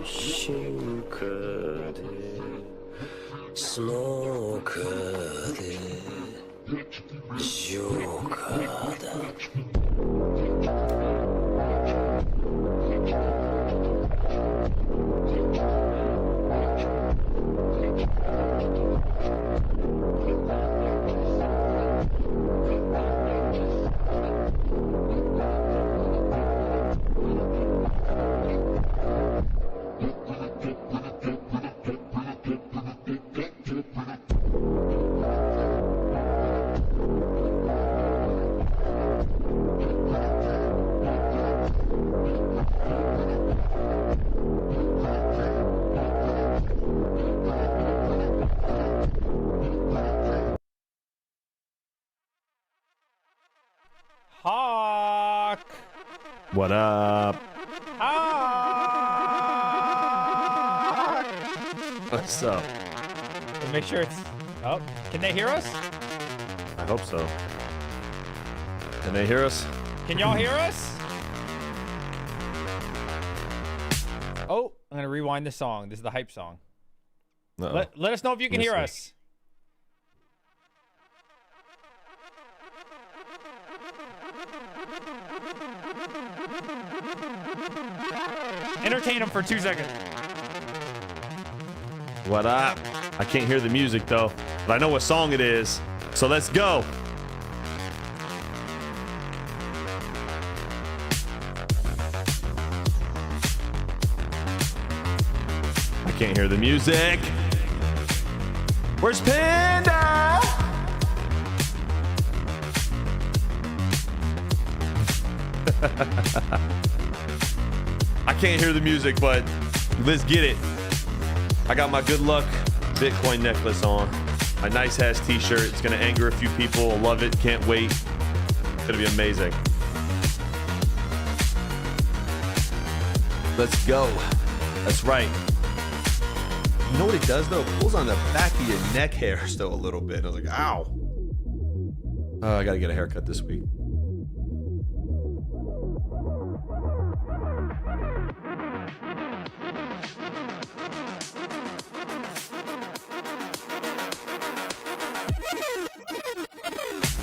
深刻でスモーカーでジョーカーだ。Hawk! What up? Hawk! What's up? Let's make sure it's... Oh, can they hear us? I hope so. Can they hear us? Can y'all hear us? Oh, I'm going to rewind the song. This is the hype song. Uh-oh. Let us know if you can hear see. us. Entertain them for 2 seconds. What up? I can't hear the music though, but I know what song it is. So let's go. I can't hear the music. Where's Panda? I can't hear the music, but let's get it. I got my good luck Bitcoin necklace on. My NiceHash t-shirt. It's gonna anger a few people. Love it. Can't wait. It's gonna be amazing. Let's go. That's right. You know what it does though? It pulls on the back of your neck hairs though a little bit. I was like, ow. I gotta get a haircut this week.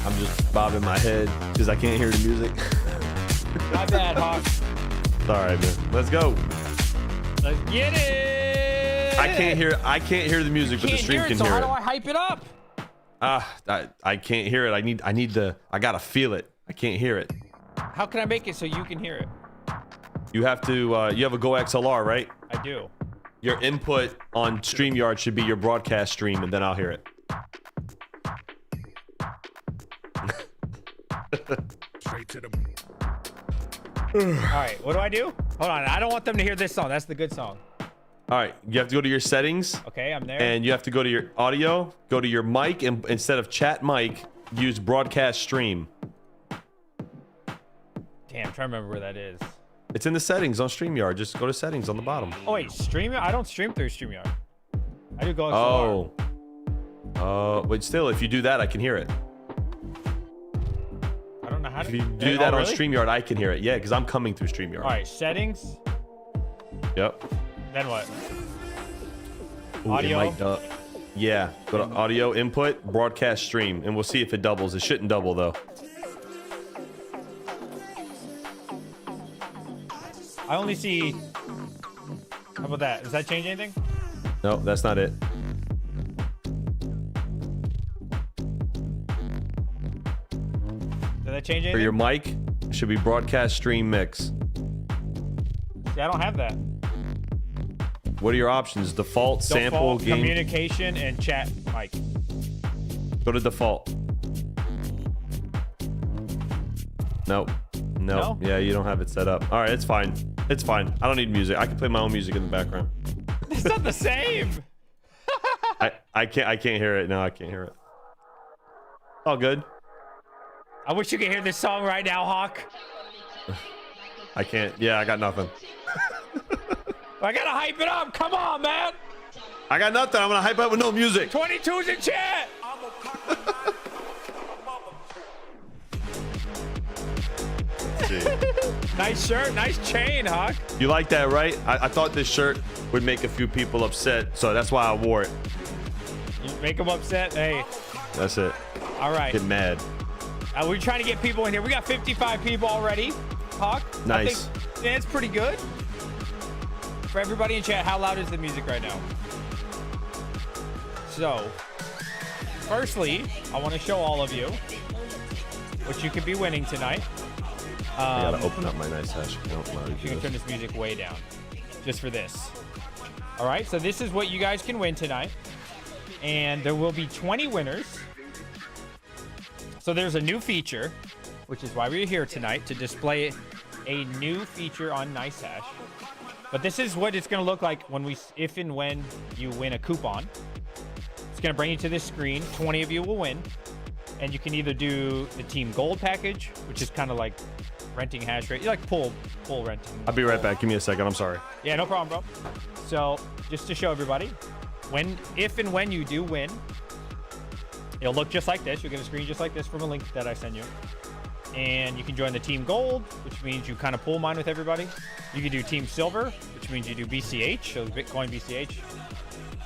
I'm just bobbing my head because I can't hear the music. My bad, Hawk. It's all right, man. Let's go. Let's get it. I can't hear the music, but the stream can so hear how it. do I hype it up? I can't hear it. I gotta feel it. I can't hear it. How can I make it so you can hear it? You have to, you have a Go XLR, right? I do. Your input on StreamYard should be your broadcast stream, and then I'll hear it. Straight to the... All right, what do I do? Hold on, I don't want them to hear this song. That's the good song. All right, you have to go to your settings. Okay, I'm there. And you have to go to your audio, go to your mic, and instead of chat mic, use broadcast stream. Damn, I'm trying to remember where that is. It's in the settings on StreamYard. Just go to settings on the bottom. Oh wait, StreamYard? I don't stream through StreamYard. I do Go XLR. But still, if you do that, I can hear it. I don't know how to... If you do that on really? StreamYard, I can hear it. Yeah, because I'm coming through StreamYard. All right, settings. Yep. Then what? Ooh, Audio? it might yeah, go to audio input, broadcast stream, and we'll see if it doubles. It shouldn't double though. I only see... How about that? Does that change anything? No, that's not it. Does that change anything? For your mic, it should be broadcast stream mix. See, I don't have that. What are your options? Default, sample, Default, game. communication, and chat mic. Go to default. Nope. No? Yeah, you don't have it set up. All right, it's fine. It's fine. I don't need music. I can play my own music in the background. It's not the same. I can't hear it. No, I can't hear it. All good. I wish you could hear this song right now, Hawk. I can't. Yeah, I got nothing. I gotta hype it up. Come on, man. I got nothing. I'm gonna hype up with no music. 22's in chat. BTC. Nice shirt, nice chain, Hawk. You like that, right? I thought this shirt would make a few people upset, so that's why I wore it. You make them upset. Hey, That's it. all right. Get mad. We're trying to get people in here. We got 55 people already. Hawk. Nice. I think that's pretty good. For everybody in chat, how loud is the music right now? So, firstly, I want to show all of you what you could be winning tonight. I gotta open up my NiceHash account. while I do You can this. turn this music way down, just for this. All right, so this is what you guys can win tonight. And there will be 20 winners. So there's a new feature, which is why we're here tonight, to display a new feature on NiceHash. But this is what it's going to look like if and when you win a coupon. It's going to bring you to this screen. 20 of you will win. And you can either do the Team Gold package, which is kind of like renting hash rate. You like pull renting. I'll be right back. Give me a second. I'm sorry. Yeah, no problem, bro. So just to show everybody, if and when you do win, it'll look just like this. You'll get a screen just like this from a link that I send you. And you can join the Team Gold, which means you kind of pool mine with everybody. You can do Team Silver, which means you do BCH, so Bitcoin BCH.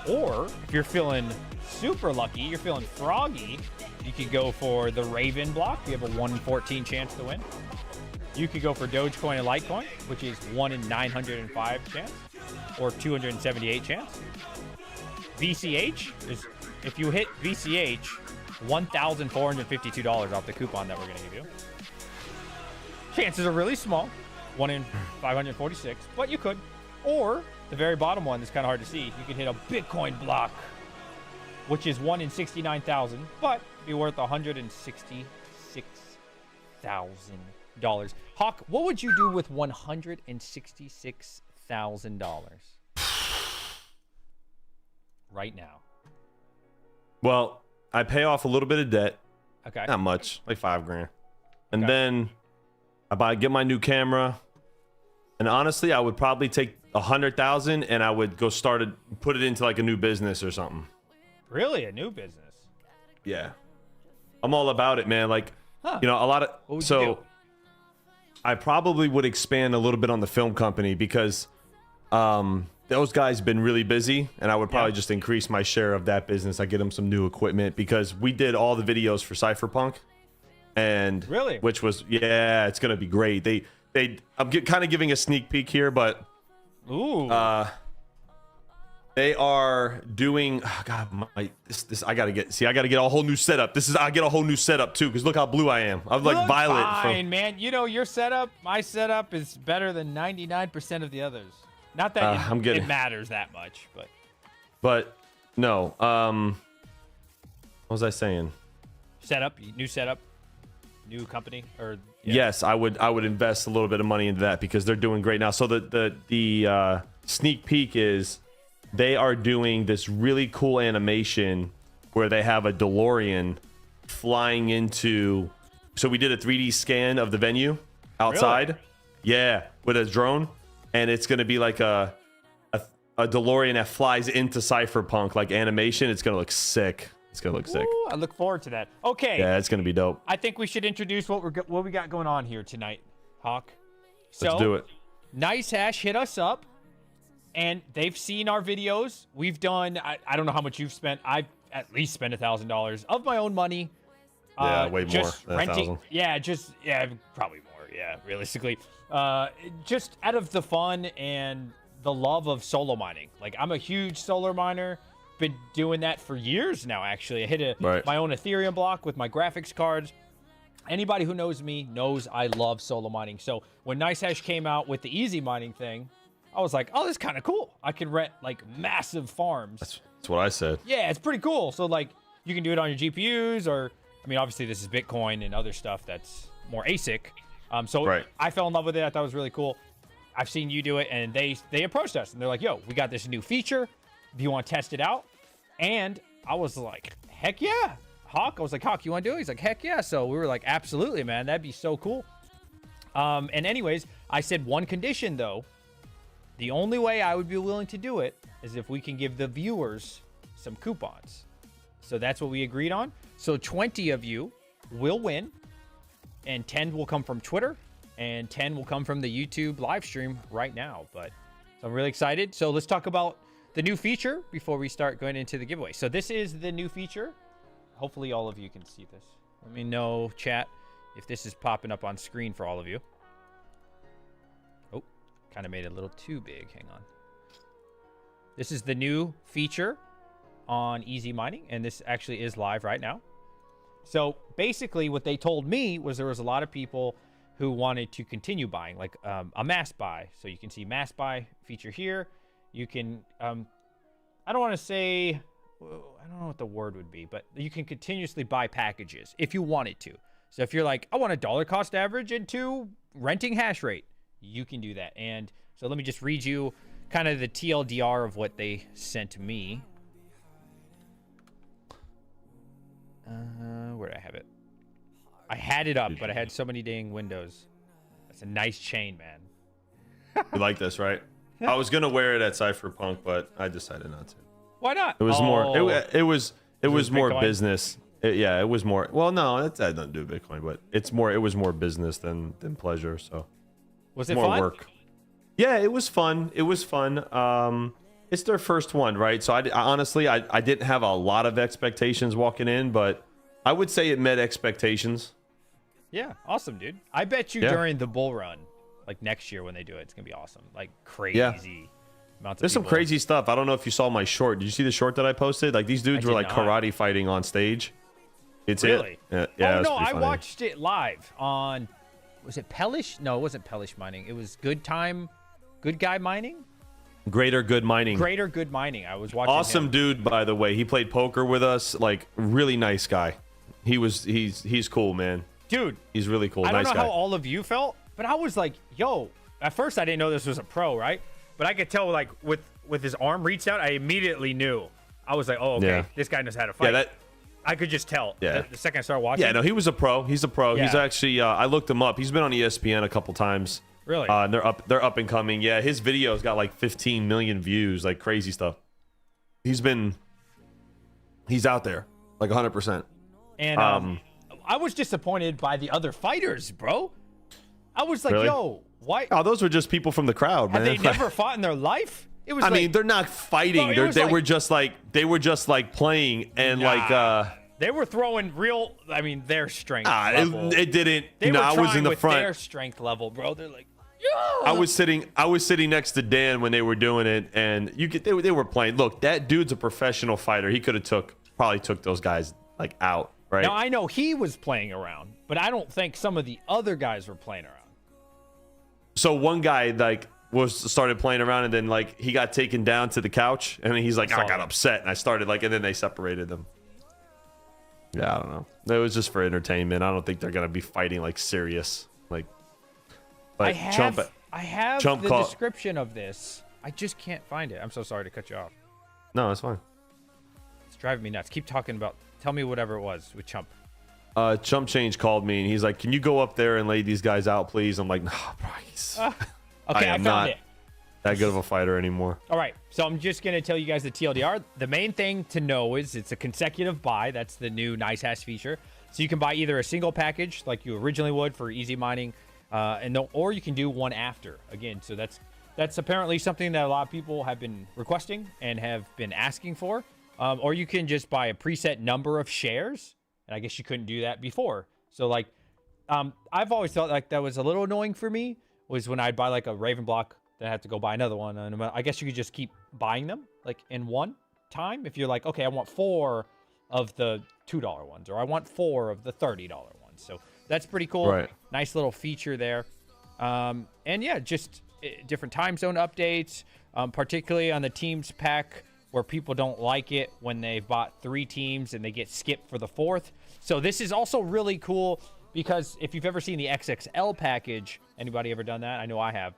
Or if you're feeling super lucky, you're feeling froggy, you could go for the Raven block. You have a 1 in 14 chance to win. You could go for Dogecoin and Litecoin, which is 1 in 905 chance, or 278 chance. BCH is, if you hit BCH, $1,452 off the coupon that we're going to give you. Chances are really small, 1 in 546, but you could. Or the very bottom one is kind of hard to see. You could hit a Bitcoin block, which is 1 in 69,000, but be worth $166,000. Hawk, what would you do with $166,000 right now? Well, I pay off a little bit of debt. Okay. Not much, like $5,000. And Okay. then get my new camera. And honestly, I would probably take 100,000 and I would go put it into like a new business or something. Really? A new business? Yeah. I'm all about it, man. Like, Huh. you know, a lot of, What would you so do? I probably would expand a little bit on the film company because those guys been really busy, and I would probably just increase my share of that business. I get them some new equipment because we did all the videos for Cypherpunk, and Really? which was it's gonna be great. I'm kind of giving a sneak peek here, but Ooh. they are doing. Oh God, I gotta get a whole new setup. I get a whole new setup too, because look how blue I am. I'm like Look violet. fine, man. You know, your setup, my setup is better than 99% of the others. Not that it matters that much, But no. What was I saying? new setup, new company, or Yes, I would invest a little bit of money into that because they're doing great now. So the sneak peek is they are doing this really cool animation where they have a DeLorean flying into. So we did a 3D scan of the venue outside. Really? Yeah, with a drone, and it's gonna be like a DeLorean that flies into Cypherpunk like animation. It's gonna look sick. It's gonna look sick. Ooh, I look forward to that. Okay. Yeah, it's gonna be dope. I think we should introduce what we got going on here tonight, Hawk. Let's do it. NiceHash hit us up, and they've seen our videos. We've done. I don't know how much you've spent. I've at least spent $1,000 of my own money. Yeah, way more just than renting. 1,000. Yeah, probably more. Yeah, realistically, just out of the fun and the love of solo mining. Like, I'm a huge solar miner. Been doing that for years now. Actually, I hit my own Ethereum block with my graphics cards. Anybody who knows me knows I love solo mining. So when NiceHash came out with the easy mining thing, I was like, oh, this is kind of cool. I can rent like massive farms. That's what I said. Yeah, it's pretty cool. So like you can do it on your GPUs, or I mean, obviously this is Bitcoin and other stuff that's more ASIC. So I fell in love with it. I thought it was really cool. I've seen you do it, and they approached us and they're like, yo, we got this new feature. Do you want to test it out? And I was like, heck yeah. Hawk, I was like, Hawk, you want to do it? He's like, heck yeah. So we were like, absolutely, man. That'd be so cool. And anyways, I said one condition, though. The only way I would be willing to do it is if we can give the viewers some coupons. So that's what we agreed on. So 20 of you will win, and 10 will come from Twitter, and 10 will come from the YouTube live stream right now. But so I'm really excited. So let's talk about the new feature before we start going into the giveaway. So this is the new feature. Hopefully all of you can see this. Let me know, chat, if this is popping up on screen for all of you. Oh, kind of made it a little too big. Hang on. This is the new feature on Easy Mining, and this actually is live right now. So basically what they told me was there was a lot of people who wanted to continue buying, like a mass buy. So you can see mass buy feature here. You can, I don't want to say, I don't know what the word would be, but you can continuously buy packages if you wanted to. So if you're like, I want a dollar cost average into renting hash rate, you can do that. And so let me just read you kind of the TLDR of what they sent me. Where did I have it? I had it up, but I had so many dang windows. That's a nice chain, man. You like this, right? I was gonna wear it at Cypherpunk, but I decided not to. Why not? It was more. It was more Bitcoin? business. Yeah, it was more. Well, no, that had nothing to do with Bitcoin, but it's more. It was more business than pleasure. So Was it more fun? work. Yeah, it was fun. It was fun. It's their first one, right? So I honestly I didn't have a lot of expectations walking in, but I would say it met expectations. Yeah, awesome, dude. I bet you Yeah. during the bull run, like next year when they do it, it's gonna be awesome. Like crazy amounts of There's some people. crazy stuff. I don't know if you saw my short. Did you see the short that I posted? Like these dudes I were did like not. karate fighting on stage. It's Really? it. Yeah, Oh it's no, pretty I funny. watched it live on. Was it Pellish? No, it wasn't Pellish Mining. It was Good Guy Mining. Greater Good Mining. Greater Good Mining. I was watching. Awesome him. dude, by the way. He played poker with us. Like really nice guy. He's cool, man. Dude. He's really cool. I don't Nice know guy. how all of you felt, but I was like, yo. At first, I didn't know this was a pro, right? But I could tell, like, with his arm reached out, I immediately knew. I was like, oh, okay, Yeah. this guy knows how to fight. Yeah, that. I could just tell. Yeah. The second I started watching. Yeah, no, he was a pro. He's a pro. He's Yeah. actually. I looked him up. He's been on ESPN a couple times. Really? And they're up and coming. Yeah, his videos got like 15 million views, like crazy stuff. He's out there, like 100%. And I was disappointed by the other fighters, bro. I was like, Really? yo, why? Oh, those were just people from the crowd, Have man. they never fought in their life? It was I like, mean, they're not fighting. No, it was They like- were just like playing and they were throwing real, I mean, their strength it, level. it didn't. They were I was trying in the with front. their strength level, bro. They're like, yo. I was sitting next to Dan when they were doing it, and they were playing. Look, that dude's a professional fighter. He could have probably took those guys like out, right? Now, I know he was playing around, but I don't think some of the other guys were playing around. So one guy like started playing around, and then like he got taken down to the couch, and then he's like, I got upset, and I started like, and then they separated them. Yeah, I don't know. It was just for entertainment. I don't think they're gonna be fighting like serious. Like I have Chump the call- description of this. I just can't find it. I'm so sorry to cut you off. No, it's fine. It's driving me nuts. Keep talking about. Tell me whatever it was with Chump. Chump Change called me, and he's like, "Can you go up there and lay these guys out, please?" I'm like, "No, Bryce. Okay, I am found not it. that good of a fighter anymore." All right, so I'm just going to tell you guys the TLDR. The main thing to know is it's a consecutive buy. That's the new NiceHash feature. So you can buy either a single package like you originally would for easy mining, or you can do one after. Again, so that's apparently something that a lot of people have been requesting and have been asking for. Or you can just buy a preset number of shares, and I guess you couldn't do that before. So like, I've always thought like that was a little annoying for me, was when I'd buy like a Raven block, then I have to go buy another one. And I guess you could just keep buying them like in one time. If you're like, okay, I want 4 of the $2 ones, or I want 4 of the $30 ones. So that's pretty cool. Right. Nice little feature there. And yeah, just different time zone updates, particularly on the teams pack where people don't like it when they bought 3 teams and they get skipped for the 4th. So this is also really cool because if you've ever seen the XXL package, anybody ever done that? I know I have.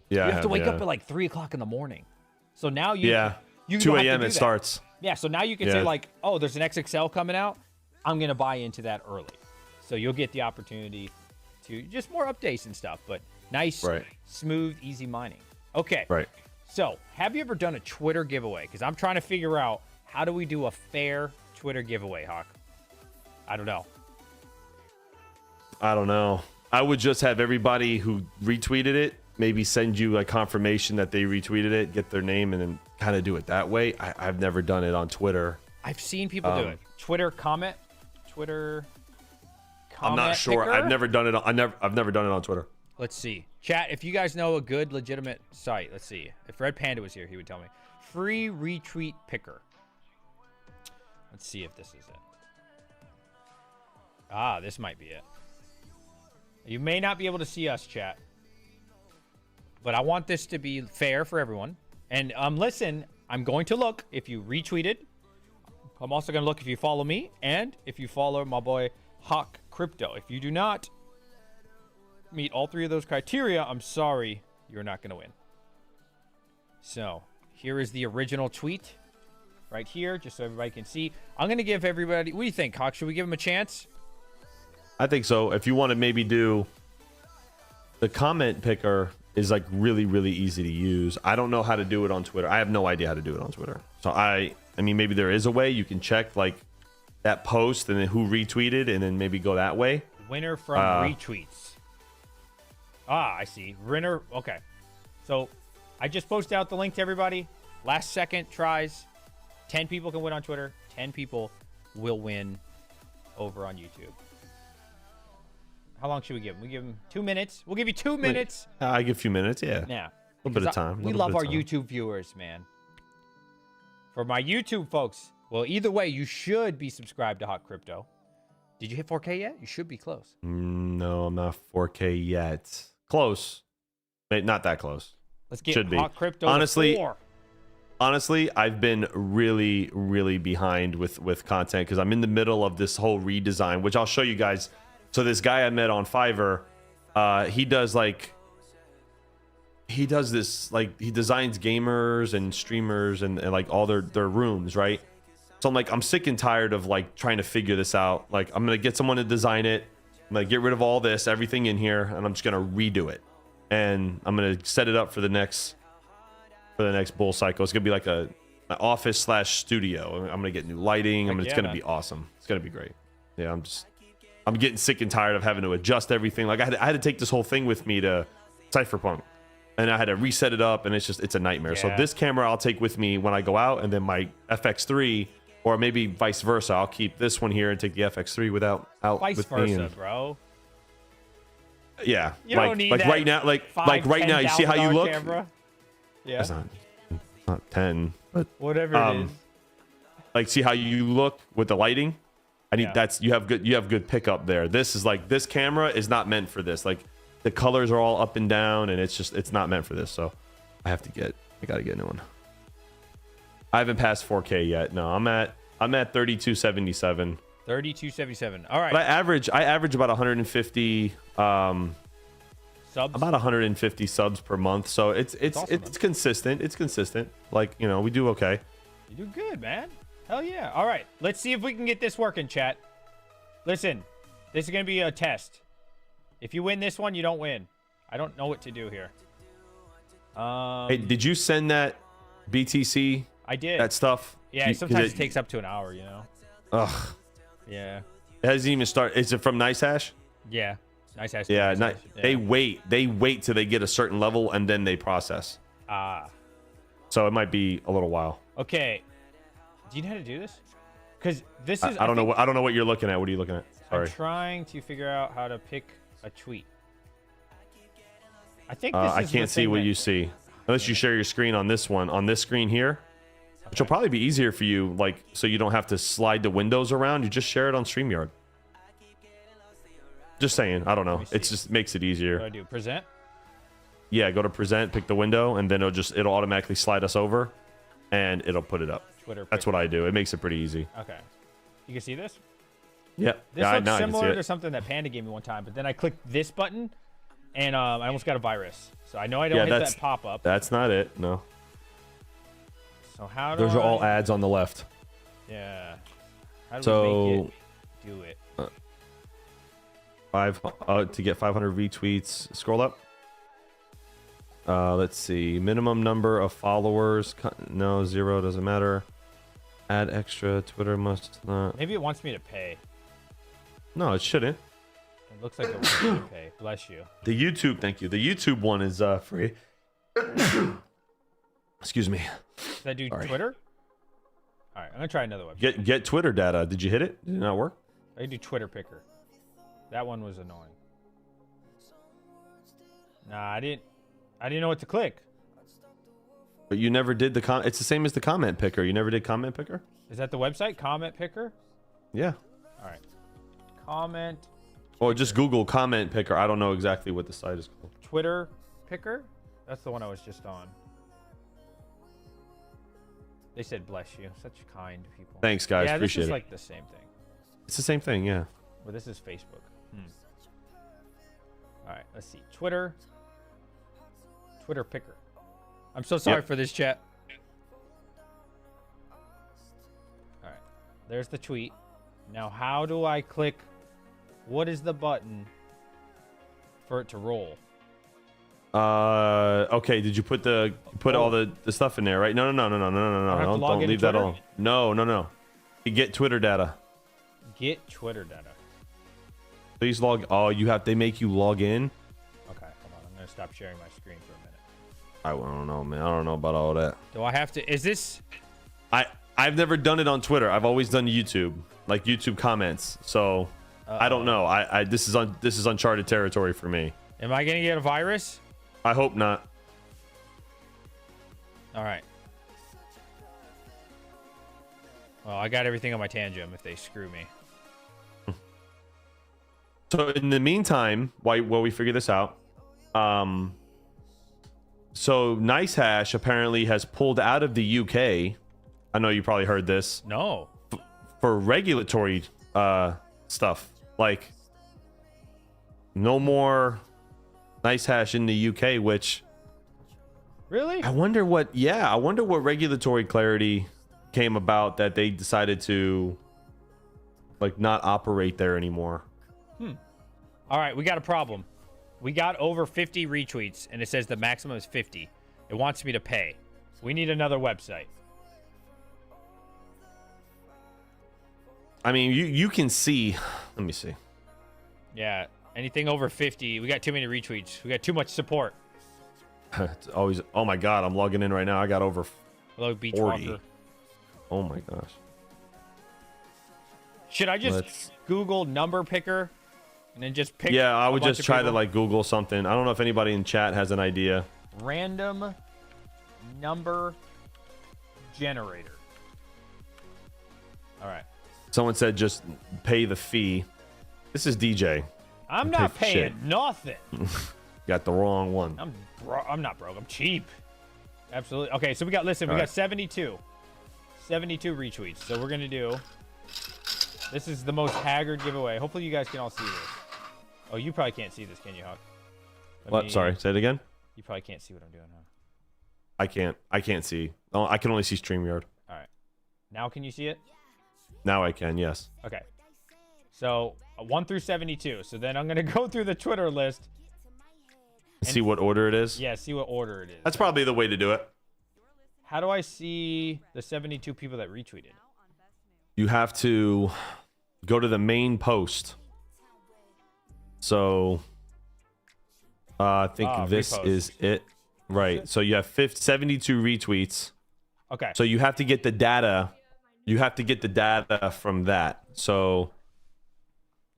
Yeah, You have to wake up at like 3 o'clock in the morning. So now you 2 don't have to a.m. do it that. starts. Yeah, so now you can Yeah. say like, oh, there's an XXL coming out. I'm going to buy into that early. So you'll get the opportunity to just more updates and stuff, but nice, Right. smooth, easy mining. Okay. Right. So have you ever done a Twitter giveaway? Because I'm trying to figure out how do we do a fair Twitter giveaway, Hawk? I don't know. I don't know. I would just have everybody who retweeted it maybe send you a confirmation that they retweeted it, get their name, and then kind of do it that way. I've never done it on Twitter. I've seen people do it. Twitter comment. I'm not sure. Picker? I've never done it. I've never done it on Twitter. Let's see. Chat, if you guys know a good, legitimate site, let's see. If Red Panda was here, he would tell me. Free retweet picker. Let's see if this is it. Ah, this might be it. You may not be able to see us, chat. But I want this to be fair for everyone. And listen, I'm going to look if you retweeted. I'm also going to look if you follow me. And if you follow my boy, Hawk Crypto. If you do not meet all three of those criteria, I'm sorry, you're not going to win. So here is the original tweet right here, just so everybody can see. I'm going to give everybody, what do you think, Hawk? Should we give him a chance? I think so. If you want to maybe do the comment picker is like really, really easy to use. I don't know how to do it on Twitter. I have no idea how to do it on Twitter. So I mean, maybe there is a way you can check like that post and then who retweeted and then maybe go that way. Winner from retweets. Ah, I see. Winner. Okay. So I just posted out the link to everybody. Last second tries. 10 people can win on Twitter. 10 people will win over on YouTube. How long should we give him? We give him 2 minutes. We'll give you 2 minutes. I give a few minutes. Yeah. Yeah. A little bit of time. We love our YouTube viewers, man. For my YouTube folks, well, either way, you should be subscribed to Hot Crypto. Did you hit 4K yet? You should be close. No, I'm not 4K yet. Close. Not that close. Let's get should be. Hot Crypto Honestly, to 4. Honestly, I've been really, really behind with content because I'm in the middle of this whole redesign, which I'll show you guys. So this guy I met on Fiverr, he does this, like, he designs gamers and streamers and like all their rooms, right? So I'm sick and tired of like trying to figure this out. Like, I'm gonna get someone to design it. I'm gonna get rid of all this, everything in here, and I'm just gonna redo it. And I'm gonna set it up for the next bull cycle. It's gonna be like an office / studio. I'm gonna get new lighting. It's gonna be awesome. It's gonna be great. Yeah, I'm getting sick and tired of having to adjust everything. Like I had to take this whole thing with me to Cypherpunk, and I had to reset it up, and it's a nightmare. Yeah. So this camera I'll take with me when I go out, and then my FX3, or maybe vice versa. I'll keep this one here and take the FX3 out with me. Vice versa, bro. Yeah, you don't need like that right now, like right now. You see how you look? Camera? Yeah, it's not 10, but whatever it is. Like, see how you look with the lighting? I need you have good pickup there. This camera is not meant for this. Like, the colors are all up and down, and it's not meant for this. So I gotta get a new one. I haven't passed 4K yet. No, I'm at 3277. 3277. All right. But I average about 150 subs. About 150 subs per month. So it's awesome, it's consistent. It's consistent. Like, we do okay. You do good, man. Hell yeah. All right. Let's see if we can get this working, chat. Listen, this is going to be a test. If you win this one, you don't win. I don't know what to do here. Hey, did you send that BTC? I did. That stuff? Yeah, sometimes it takes up to an hour, Ugh. Yeah. It hasn't even started. Is it from NiceHash? Yeah. NiceHash. Yeah, yeah. They wait till they get a certain level and then they process. So it might be a little while. Okay. Do you know how to do this? Because this is. I don't know what you're looking at. What are you looking at? Sorry. I'm trying to figure out how to pick a tweet. I think this is I can't see what you see unless you share your screen on this one. On this screen here, which will probably be easier for you, like, so you don't have to slide the windows around. You just share it on StreamYard. Just saying. I don't know. It just makes it easier. What do I do? Present? Yeah, go to present, pick the window, and then it'll automatically slide us over, and it'll put it up. Twitter. That's what I do. It makes it pretty easy. Okay. You can see this? Yeah. This looks similar to something that Panda gave me one time, but then I clicked this button, and I almost got a virus. So I know I don't hit that pop-up. That's not it. No. So how do Those are all ads on the left. Yeah. How do we make it do it? To get 500 retweets. Scroll up. Let's see. Minimum number of followers. No, 0 doesn't matter. Add extra. Twitter must not. Maybe it wants me to pay. No, it shouldn't. It looks like it was pay. Bless you. The YouTube, thank you. The YouTube one is free. Excuse me. Does that do Twitter? All right, I'm gonna try another website. Get Twitter data. Did you hit it? Did it not work? I can do Twitter Picker. That one was annoying. Nah, I didn't know what to click. But you never did the It's the same as the comment picker. You never did comment picker? Is that the website? Comment Picker? Yeah. All right. Comment. Or just Google comment picker. I don't know exactly what the site is called. Twitter Picker? That's the one I was just on. They said bless you. Such kind people. Thanks, guys. Yeah, Appreciate this is it. like the same thing. It's the same thing, yeah. Well, this is Facebook. All right, let's see. Twitter Picker. I'm so sorry for this, chat. All right, there's the tweet. Now, how do I click? What is the button for it to roll? Okay. Did you put all the stuff in there, right? No. Don't leave that alone. No. You get Twitter data. Get Twitter data. Please log. Oh, they make you log in. Okay, hold on. I'm gonna stop sharing my screen for a minute. I don't know, man. I don't know about all that. Do I have to? Is this? I've never done it on Twitter. I've always done YouTube, like YouTube comments. So I don't know. This is uncharted territory for me. Am I gonna get a virus? I hope not. All right. Well, I got everything on my tangent if they screw me. So in the meantime, while we figure this out, so NiceHash apparently has pulled out of the UK. I know you probably heard this. No. For regulatory stuff, like no more NiceHash in the UK, which really? I wonder what regulatory clarity came about that they decided to like not operate there anymore. All right, we got a problem. We got over 50 retweets, and it says the maximum is 50. It wants me to pay. We need another website. I mean, you can see. Let me see. Yeah, anything over 50. We got too many retweets. We got too much support. It's always. Oh my God, I'm logging in right now. I got over Hello, Beach 40. Walker. Oh my gosh. Should I just Google number picker and then just pick? Yeah, I would just try to people? like Google something. I don't know if anybody in chat has an idea. Random number generator. All right. Someone said just pay the fee. This is DJ. I'm not paying nothing. Got the wrong one. I'm not broke. I'm cheap. Absolutely. Okay, so we got, listen, we got 72 retweets. So we're going to do, this is the most haggard giveaway. Hopefully you guys can all see this. Oh, you probably can't see this, can you, Hawk? What? Sorry, say it again. You probably can't see what I'm doing, huh? I can't see. Oh, I can only see StreamYard. All right. Now can you see it? Now I can, yes. Okay. So 1 through 72. So then I'm going to go through the Twitter list. See what order it is? Yeah, see what order it is. That's probably the way to do it. How do I see the 72 people that retweeted? You have to go to the main post. So I think this repost. is it. Right. So you have 72 retweets. Okay. So you have to get the data. You have to get the data from that. So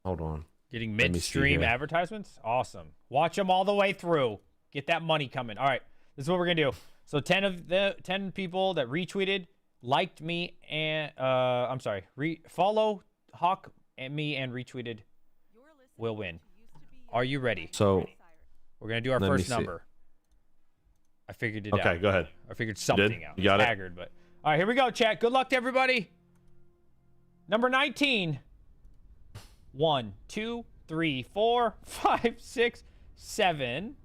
hold on. Getting Let me see midstream here. advertisements? Awesome. Watch them all the way through. Get that money coming. All right. This is what we're going to do. So 10 people that retweeted, liked me, and follow Hawk and me and retweeted will win. Are you ready? So We're going to do our let me first see. number. I figured it out. Okay, go ahead. I figured did? something out. You got It's it? haggard, but all right, here we go, chat. Good luck to everybody. Number 19. 1, 2, 3, 4, 5, 6, 7,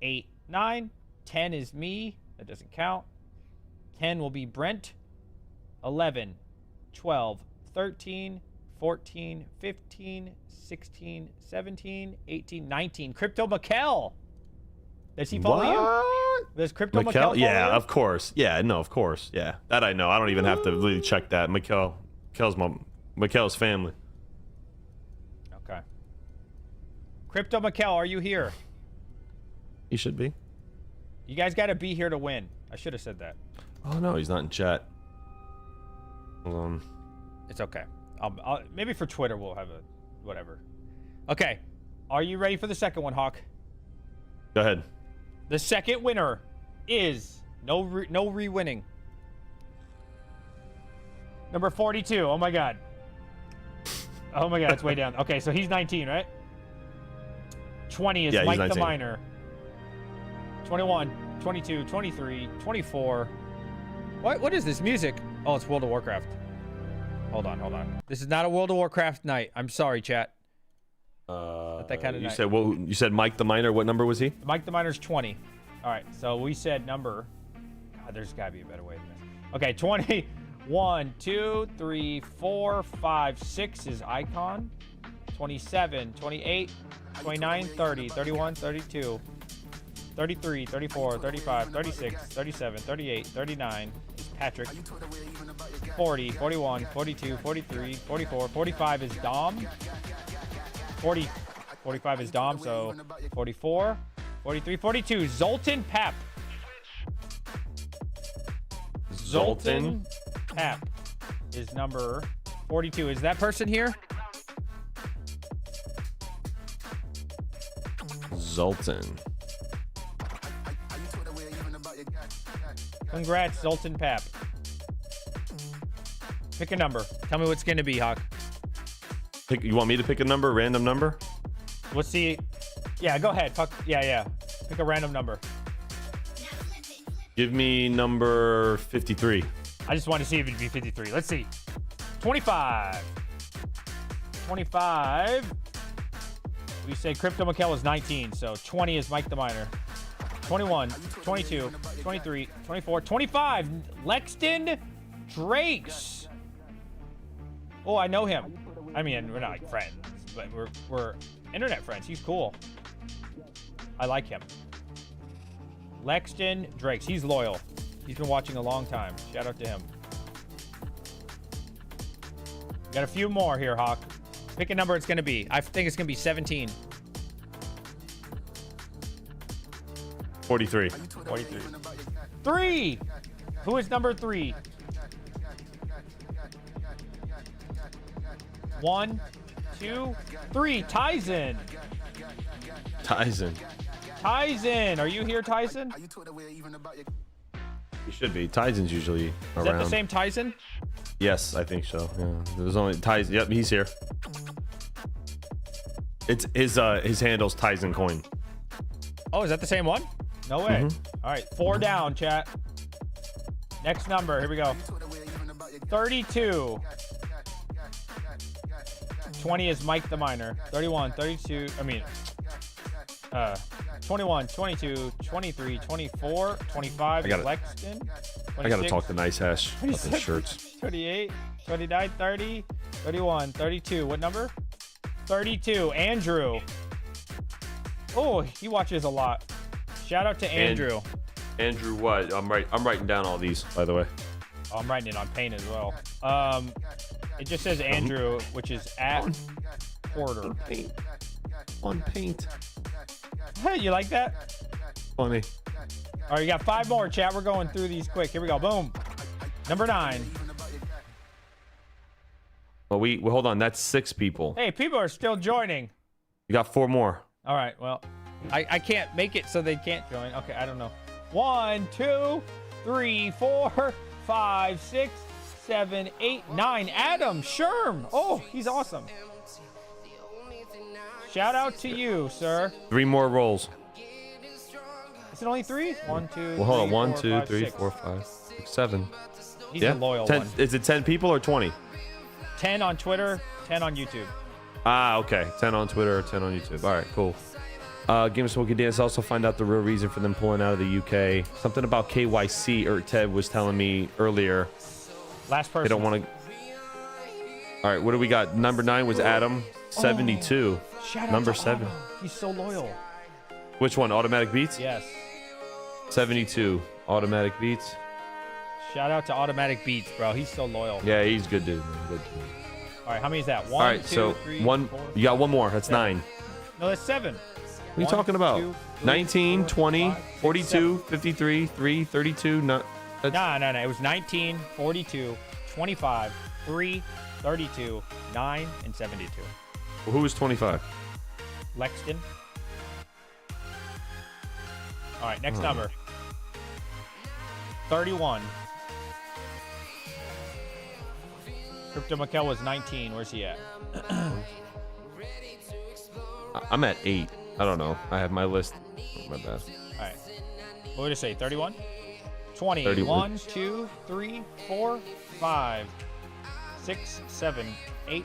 8, 9. 10 is me. That doesn't count. 10 will be Brent. 11, 12, 13, 14, 15, 16, 17, 18, 19. Crypto Mikkel. Does he follow you? Does Crypto Mikkel follow Yeah, you? of course. Yeah, no, of course. Yeah, that I know. I don't even have to really check that. Mikkel's family. Okay. Crypto Mikkel, are you here? He should be. You guys got to be here to win. I should have said that. Oh no, he's not in chat. Hold on. It's okay. Maybe for Twitter we'll have a whatever. Okay. Are you ready for the second one, Hawk? Go ahead. The second winner is no re-winning. Number 42. Oh my god. Oh my god, it's way down. Okay, so he's 19, right? 20 is Mike the Miner. 21, 22, 23, 24. What is this music? Oh, it's World of Warcraft. Hold on. This is not a World of Warcraft night. I'm sorry, chat. Not that kind of night. Said you said Mike the Miner. What number was he? Mike the Miner's 20. All right, so we said number. God, there's got to be a better way than this. Okay, 20. 1, 2, 3, 4, 5, 6 is icon. 27, 28, 29, 30, 31, 32, 33, 34, 35, 36, 37, 38, 39 is Patrick. 40, 41, 42, 43, 44, 45 is Dom. 45 is Dom, so 44, 43, 42, Zoltan Pap. Zoltan Pap is number 42. Is that person here? Zoltan. Congrats, Zoltan Pap. Pick a number. Tell me what's going to be, Hawk. You want me to pick a number? Random number? Let's see. Yeah, go ahead. Yeah. Pick a random number. Give me number 53. I just want to see if it'd be 53. Let's see. 25. 25. We say Crypto Mikkel is 19, so 20 is Mike the Miner. 21, 22, 23, 24, 25. Lexton Drakes. Oh, I know him. I mean, we're not like friends, but we're internet friends. He's cool. I like him. Lexton Drakes. He's loyal. He's been watching a long time. Shout out to him. Got a few more here, Hawk. Pick a number it's going to be. I think it's going to be 17. 43. 43. 3. Who is number 3? 1, 2, 3. Tyson. Tyson, are you here, Tyson? He should be. Tyson's usually around. Is that the same Tyson? Yes, I think so. Yeah. There's only Tyson. Yep, he's here. It's his handle's Tyson Coin. Oh, is that the same one? No way. All right, 4 down, chat. Next number. Here we go. 32. 20 is Mike the Miner. 31, 32. 21, 22, 23, 24, 25 is Lexton. 26, I gotta talk to NiceHash about the shirts. 28, 29, 30, 31, 32. What number? 32. Andrew. Oh, he watches a lot. Shout out to Andrew. Andrew what? I'm writing down all these, by the way. Oh, I'm writing it on paint as well. It just says Andrew, which is at Porter. On paint. Hey, you like that? Funny. All right, you got 5 more, chat. We're going through these quick. Here we go. Boom. Number 9. Well, we hold on. That's 6 people. Hey, people are still joining. You got 4 more. All right. Well, I can't make it so they can't join. Okay, I don't know. 1, 2, 3, 4, 5, 6, 7, 8, 9. Adam Sherm. Oh, he's awesome. Shout out to you, sir. 3 more rolls. Is it only 3? 1, 2. Well, hold on. 1, 4, 2, 5, 3, 6. 4, 5, 6, 7. He's a loyal 10, one. Is it 10 people or 20? 10 on Twitter, 10 on YouTube. Ah, okay. 10 on Twitter, 10 on YouTube. All right, cool. Game of Smoky Dance. Also find out the real reason for them pulling out of the UK. Something about KYC, or Ted was telling me earlier. Last person. They don't want to. All right, what do we got? Number 9 was Adam. 72. Shout out Number to 7. Otto. He's so loyal. Which one? Automatic Beats? Yes. 72. Automatic Beats. Shout out to Automatic Beats, bro. He's so loyal. Yeah, he's good dude. Man. Good dude. All right, how many is that? 1, All right, 2, so 3, 1. 4, You got 1 more. That's 7. 9. No, that's 7. What are you talking about? 19, 20, 42, 53, 3, 32. No, No. It was 19, 42, 25, 3, 32, 9, and 72. Well, who was 25? Lexton. All right, next number. 31. Crypto Mikel was 19. Where's he at? I'm at 8. I don't know. I have my list. Oh, my bad. All right. What would it say? 31? 20. 31. 1, 2, 3, 4, 5, 6, 7, 8,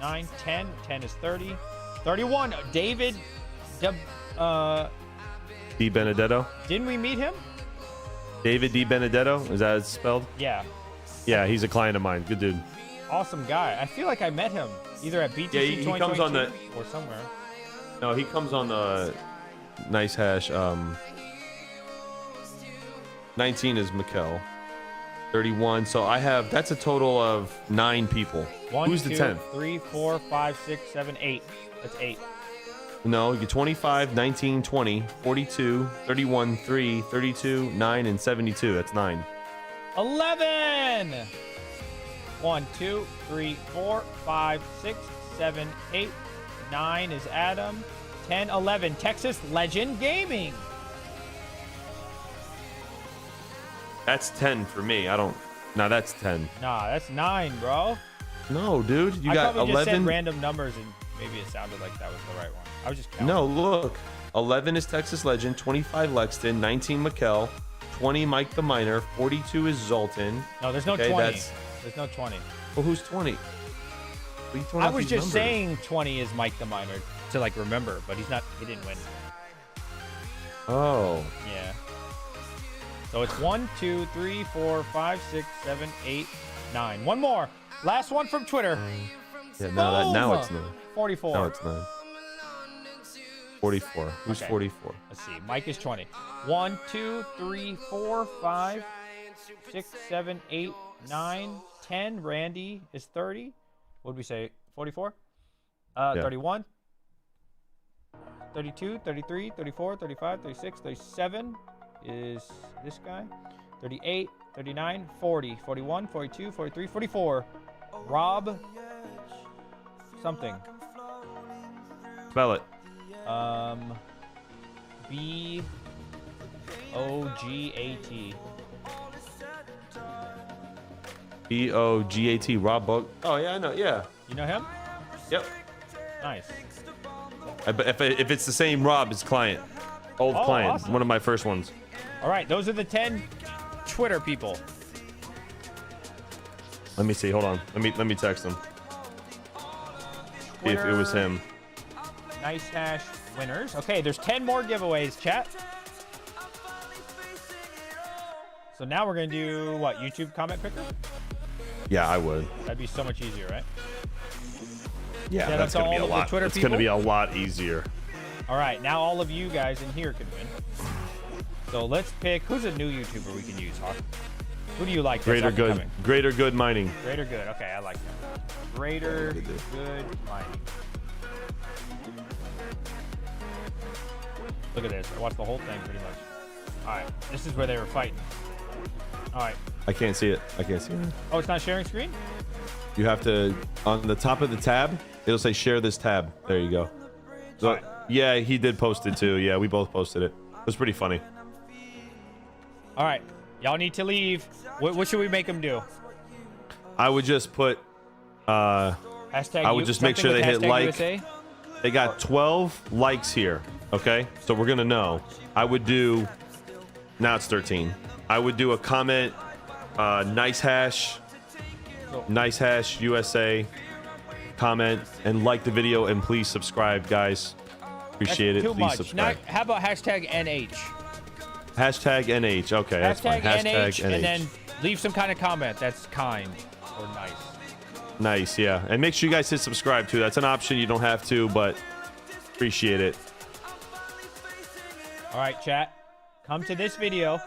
9, 10. 10 is 30. 31. David. Di Benedetto. Didn't we meet him? David Di Benedetto. Is that how it's spelled? Yeah. Yeah, he's a client of mine. Good dude. Awesome guy. I feel like I met him either at BTC Yeah, he comes on the- or somewhere. No, he comes on the NiceHash. 19 is Mikel. 31. So I have, that's a total of 9 people. 1, Who's 2, the 10th? 3, 4, 5, 6, 7, 8. That's 8. No, you get 25, 19, 20, 42, 31, 3, 32, 9, and 72. That's 9. 11. 1, 2, 3, 4, 5, 6, 7, 8. 9 is Adam. 10, 11. Texas Legend Gaming. That's 10 for me. I don't. No, that's 10. Nah, that's 9, bro. No, dude. You I got probably just said 11. random numbers and maybe it sounded like that was the right one. I was just counting. No, look. 11 is Texas Legend. 25 Lexton. 19 Mikel. 20 Mike the Miner. 42 is Zoltan. No, there's no Okay, 20. that's- There's no 20. Well, who's 20? What are you throwing I out was these just numbers? saying 20 is Mike the Miner to like remember, but he's not. He didn't win. Oh. Yeah. So it's 1, 2, 3, 4, 5, 6, 7, 8, 9. One more. Last one from Twitter. Yeah, now it's 9. 44. Now it's 9. 44. Who's Okay. 44? Let's see. Mike is 20. 1, 2, 3, 4, 5, 6, 7, 8, 9, 10. Randy is 30. What did we say? 44? 31. 32, 33, 34, 35, 36, 37 is this guy. 38, 39, 40, 41, 42, 43, 44. Rob something. Spell it. BOGAT. BOGAT. Rob Bug. Oh, yeah, I know. Yeah. You know him? Yep. Nice. If it's the same Rob, it's client. Old Oh, client. awesome. One of my first ones. All right, those are the 10 Twitter people. Let me see. Hold on. Let me text him. See if it was him. NiceHash winners. Okay, there's 10 more giveaways, chat. So now we're going to do what? YouTube comment picker? Yeah, I would. That'd be so much easier, right? Yeah, Yeah, that's that's gonna be all a of the lot. Twitter It's gonna be people? a lot easier. All right, now all of you guys in here can win. So let's pick, who's a new YouTuber we can use, Hawk? Who do you like? that's Greater good. up-and-coming? Greater good mining. Greater good. Okay, I like that. Greater good mining. Look at this. I watched the whole thing pretty much. All right, this is where they were fighting. All right. I can't see it. I can't see it. Oh, it's not sharing screen? You have to, on the top of the tab, it'll say share this tab. There you go. So, Alright. yeah, he did post it too. Yeah, we both posted it. It was pretty funny. All right. Y'all need to leave. What should we make them do? I would just put, Hashtag I would just make sure something they with hit hashtag like. USA? They got 12 likes here. Okay, so we're gonna know. I would do, now it's 13. I would do a comment, NiceHash USA, comment and like the video and please subscribe, guys. Appreciate That's it. too Please much. subscribe. How about hashtag NH? Hashtag NH. Okay, that's fine. Hashtag Hashtag NH, and then leave some kind of comment that's kind or nice. Nice, yeah. And make sure you guys hit subscribe too. That's an option. You don't have to, but appreciate it. All right, chat. Come to this video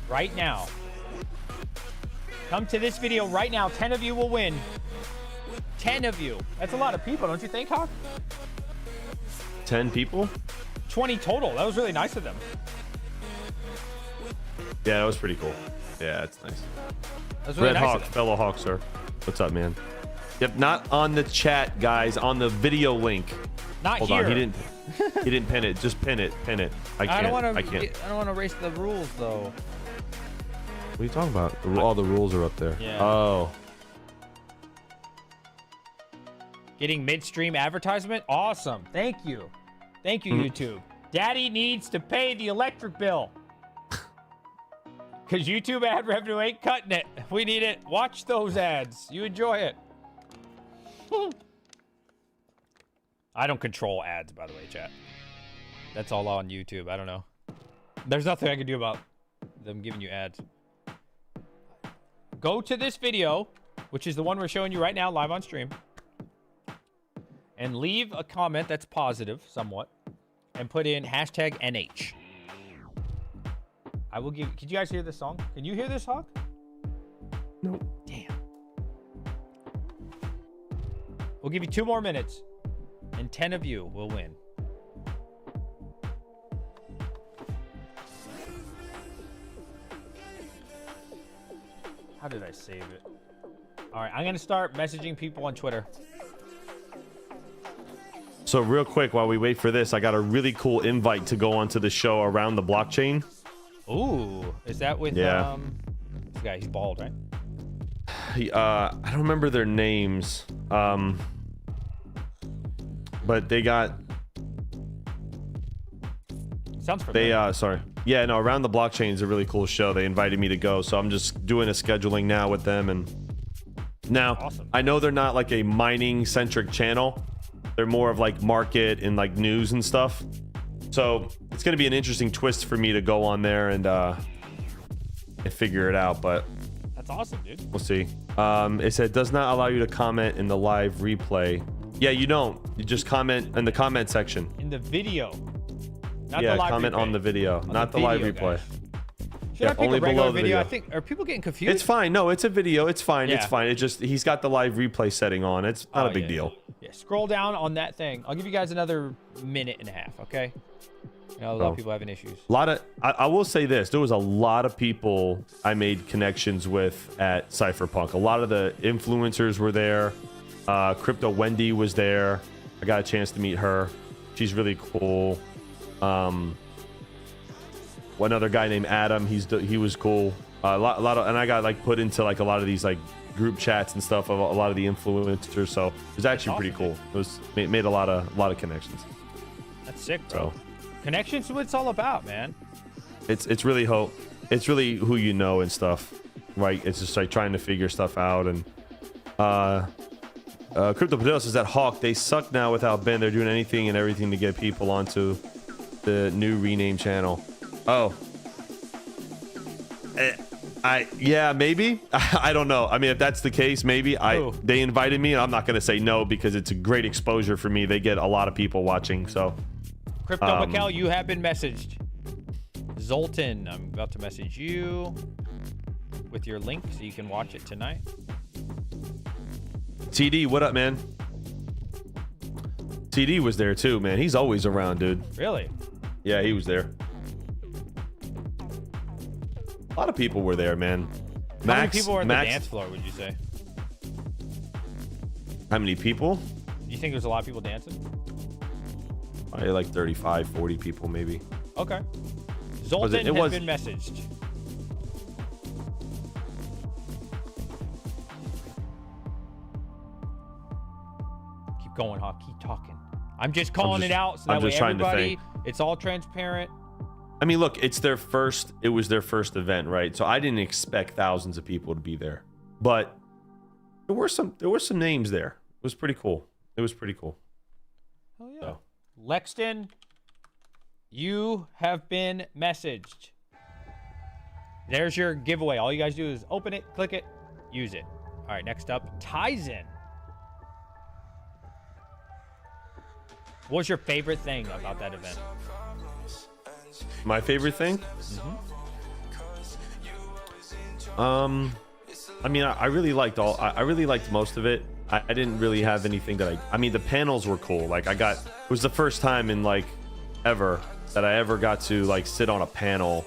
right now. Come to this video right now. 10 of you will win. 10 of you. That's a lot of people, don't you think, Hawk? 10 people. 20 total. That was really nice of them. Yeah, that was pretty cool. Yeah, that's nice. That was really Red nice Hawk, of them. fellow Hawk, sir. What's up, man? Yep, not on the chat, guys. On the video link. Not Hold here. on, he didn't pin it. Just pin it. Pin it. I can't. I don't want to. I can't. I don't want to erase the rules though. What are you talking about? All the rules are up there. Yeah. Oh. Getting midstream advertisement. Awesome. Thank you. Thank you, YouTube. Daddy needs to pay the electric bill. Because YouTube ad revenue ain't cutting it. We need it. Watch those ads. You enjoy it. I don't control ads, by the way, chat. That's all on YouTube. I don't know. There's nothing I can do about them giving you ads. Go to this video, which is the one we're showing you right now live on stream, and leave a comment that's positive somewhat and put in hashtag NH. I will give. Could you guys hear this song? Can you hear this, Hawk? No. Damn. We'll give you 2 more minutes, and 10 of you will win. How did I save it? All right, I'm going to start messaging people on Twitter. So real quick, while we wait for this, I got a really cool invite to go onto the show Around the Blockchain. Ooh, is that with this guy? He's bald, right? I don't remember their names, but they got. Sounds familiar. Sorry. Yeah, no, Around the Blockchain is a really cool show. They invited me to go, so I'm just doing a scheduling now with them. And now, awesome. I know they're not like a mining centric channel. They're more of like market and like news and stuff. So it's going to be an interesting twist for me to go on there and figure it out. But that's awesome, dude. we'll see. It said does not allow you to comment in the live replay. Yeah, you don't. You just comment in the comment section. In the video. Not Yeah, the live comment replay. on the video, On not the the live video, replay. guys. Should I pick only a regular below the video? video. I think. Are people getting confused? It's fine. No, it's a video. It's fine. It's Yeah. fine. It just he's got the live replay setting on. It's not a big deal. Yeah, scroll down on that thing. I'll give you guys another minute and a half, okay? You know, a lot of people having issues. A lot of I will say this. There was a lot of people I made connections with at Cypherpunk. A lot of the influencers were there. Crypto Wendy was there. I got a chance to meet her. She's really cool. One other guy named Adam. He was cool. A lot of, and I got like put into like a lot of these like group chats and stuff of a lot of the influencers. So it was actually pretty cool. It was made a lot of connections. That's sick, bro. So Connections is what it's all about, man. it's really who you know and stuff, right? It's just like trying to figure stuff out. And Crypto Padilla says that Hawk, they suck now without Ben. They're doing anything and everything to get people onto the new rename channel. Oh, yeah, maybe. I don't know. I mean, if that's the case, maybe. They invited me, and I'm not going to say no because it's a great exposure for me. They get a lot of people watching. So, Crypto Mikkel, you have been messaged. Zoltan, I'm about to message you with your link so you can watch it tonight. TD, what up, man? TD was there too, man. He's always around, dude. Really? Yeah, he was there. A lot of people were there, man. How many people were on the dance floor, would you say? How many people? Do you think there's a lot of people dancing? Probably like 35, 40 people, maybe. Okay. Zoltan has been messaged. Keep going, Hawk. Keep talking. I'm just calling it out so that way everybody, it's all transparent. I mean, look, it was their first event, right? So I didn't expect thousands of people to be there. But there were some names there. It was pretty cool. Oh yeah. So. Lexton, you have been messaged. There's your giveaway. All you guys do is open it, click it, use it. All right, next up, Tizen. What was your favorite thing about that event? My favorite thing? I mean, I really liked most of it. I didn't really have anything that I mean, the panels were cool. Like it was the first time in like ever that I ever got to like sit on a panel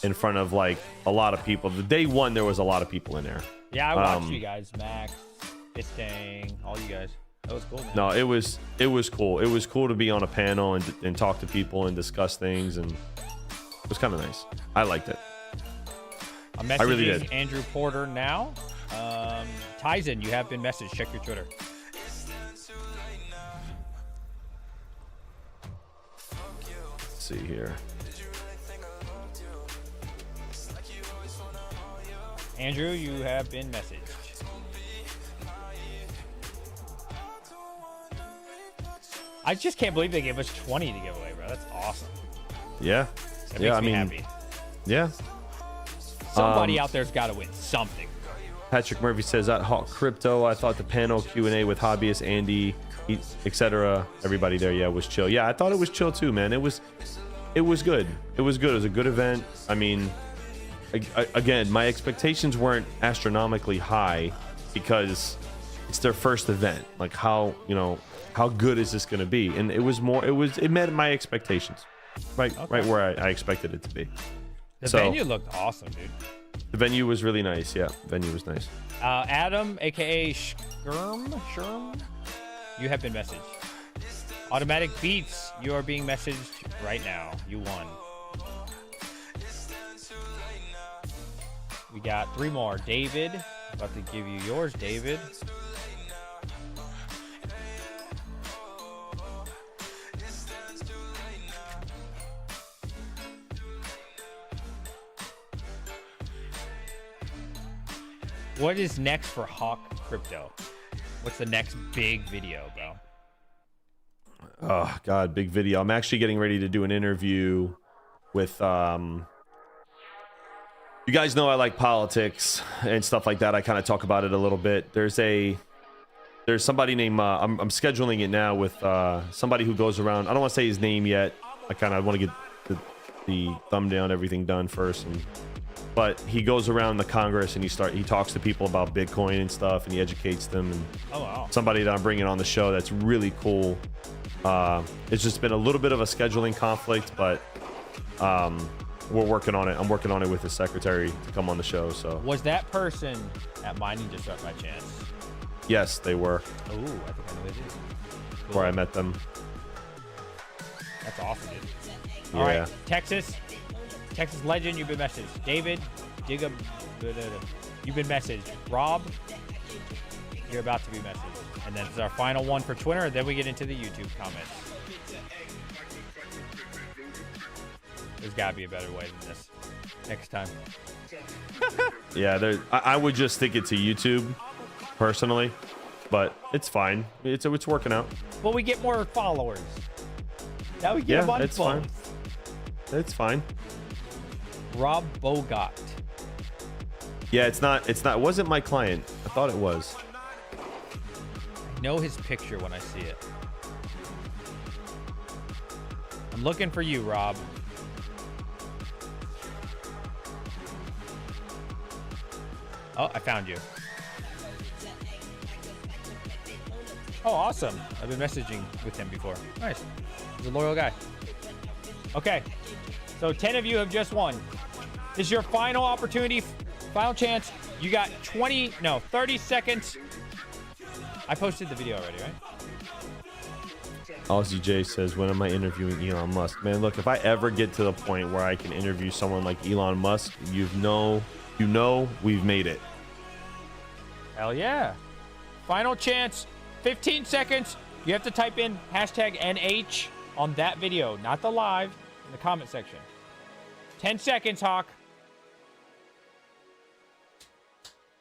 in front of like a lot of people. The day one, there was a lot of people in there. Yeah, I watched you guys, Max, Istang, all you guys. That was cool, man. No, it was cool. It was cool to be on a panel and talk to people and discuss things, and it was kind of nice. I liked it. I'm messaging really did. Andrew Porter now. Tyson, you have been messaged. Check your Twitter. Let's see here. Andrew, you have been messaged. I just can't believe they gave us 20 to give away, bro. That's awesome. Yeah. That Yeah, makes I me mean, happy. yeah. Somebody out there's got to win something. Patrick Murphy says at Hawk Crypto, I thought the panel Q&A with hobbyists, Andy, etc. Everybody there, yeah, was chill. Yeah, I thought it was chill too, man. It was good. It was good. It was a good event. I mean, again, my expectations weren't astronomically high because it's their first event. Like how good is this going to be? And it met my expectations. Right where I expected it to be. The venue looked awesome, dude. The venue was really nice. Yeah, venue was nice. Adam, aka Sherm, you have been messaged. Automatic Beats, you are being messaged right now. You won. We got 3 more. David, about to give you yours, David. What is next for Hawk Crypto? What's the next big video, bro? Oh God, big video. I'm actually getting ready to do an interview with you guys know I like politics and stuff like that. I kind of talk about it a little bit. There's somebody named I'm scheduling it now with somebody who goes around. I don't want to say his name yet. I kind of want to get the thumbnail, everything done first, but he goes around the Congress and he talks to people about Bitcoin and stuff, and he educates them. And oh, wow. Somebody that I'm bringing on the show that's really cool. It's just been a little bit of a scheduling conflict, but we're working on it. I'm working on it with his secretary to come on the show. So was that person at Mining Disrupt by chance? Yes, they were. Oh, I think I know it is. Cool. Where I met them. That's awesome, dude. Yeah. All right, Texas legend, you've been messaged. David, you've been messaged. Rob, you're about to be messaged. And then it's our final one for Twitter, and then we get into the YouTube comments. There's got to be a better way than this next time. Yeah, I would just stick it to YouTube, personally, but it's fine. It's working out. Well, we get more followers. Now we get a bunch of fine. It's fine. Rob Bogart. Yeah, it's not. It wasn't my client. I thought it was. I know his picture when I see it. I'm looking for you, Rob. Oh, I found you. Oh, awesome. I've been messaging with him before. Nice. He's a loyal guy. Okay. So 10 of you have just won. This is your final opportunity, final chance. You got 30 seconds. I posted the video already, right? Aussie J says, when am I interviewing Elon Musk? Man, look, if I ever get to the point where I can interview someone like Elon Musk, you know we've made it. Hell yeah. Final chance, 15 seconds. You have to type in hashtag NH on that video, not the live, in the comment section. 10 seconds, Hawk.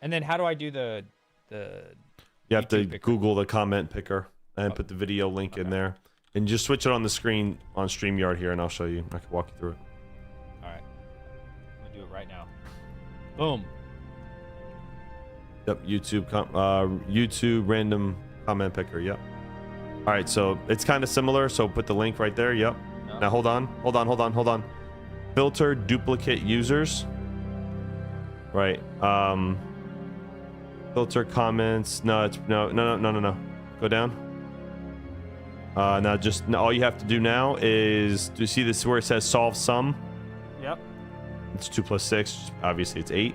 And then how do I do the You have to picker? Google the comment picker and put the video link in there. And just switch it on the screen on StreamYard here, and I'll show you. I can walk you through it. All right. I'm going to do it right now. Boom. Yep, YouTube random comment picker. Yep. All right, so it's kind of similar. So put the link right there. Yep. No. Now hold on. Filter duplicate users. Right. Filter comments. No, it's no. Go down. Now all you have to do now is, do you see this where it says solve sum? Yep. It's 2 + 6. Obviously, it's 8.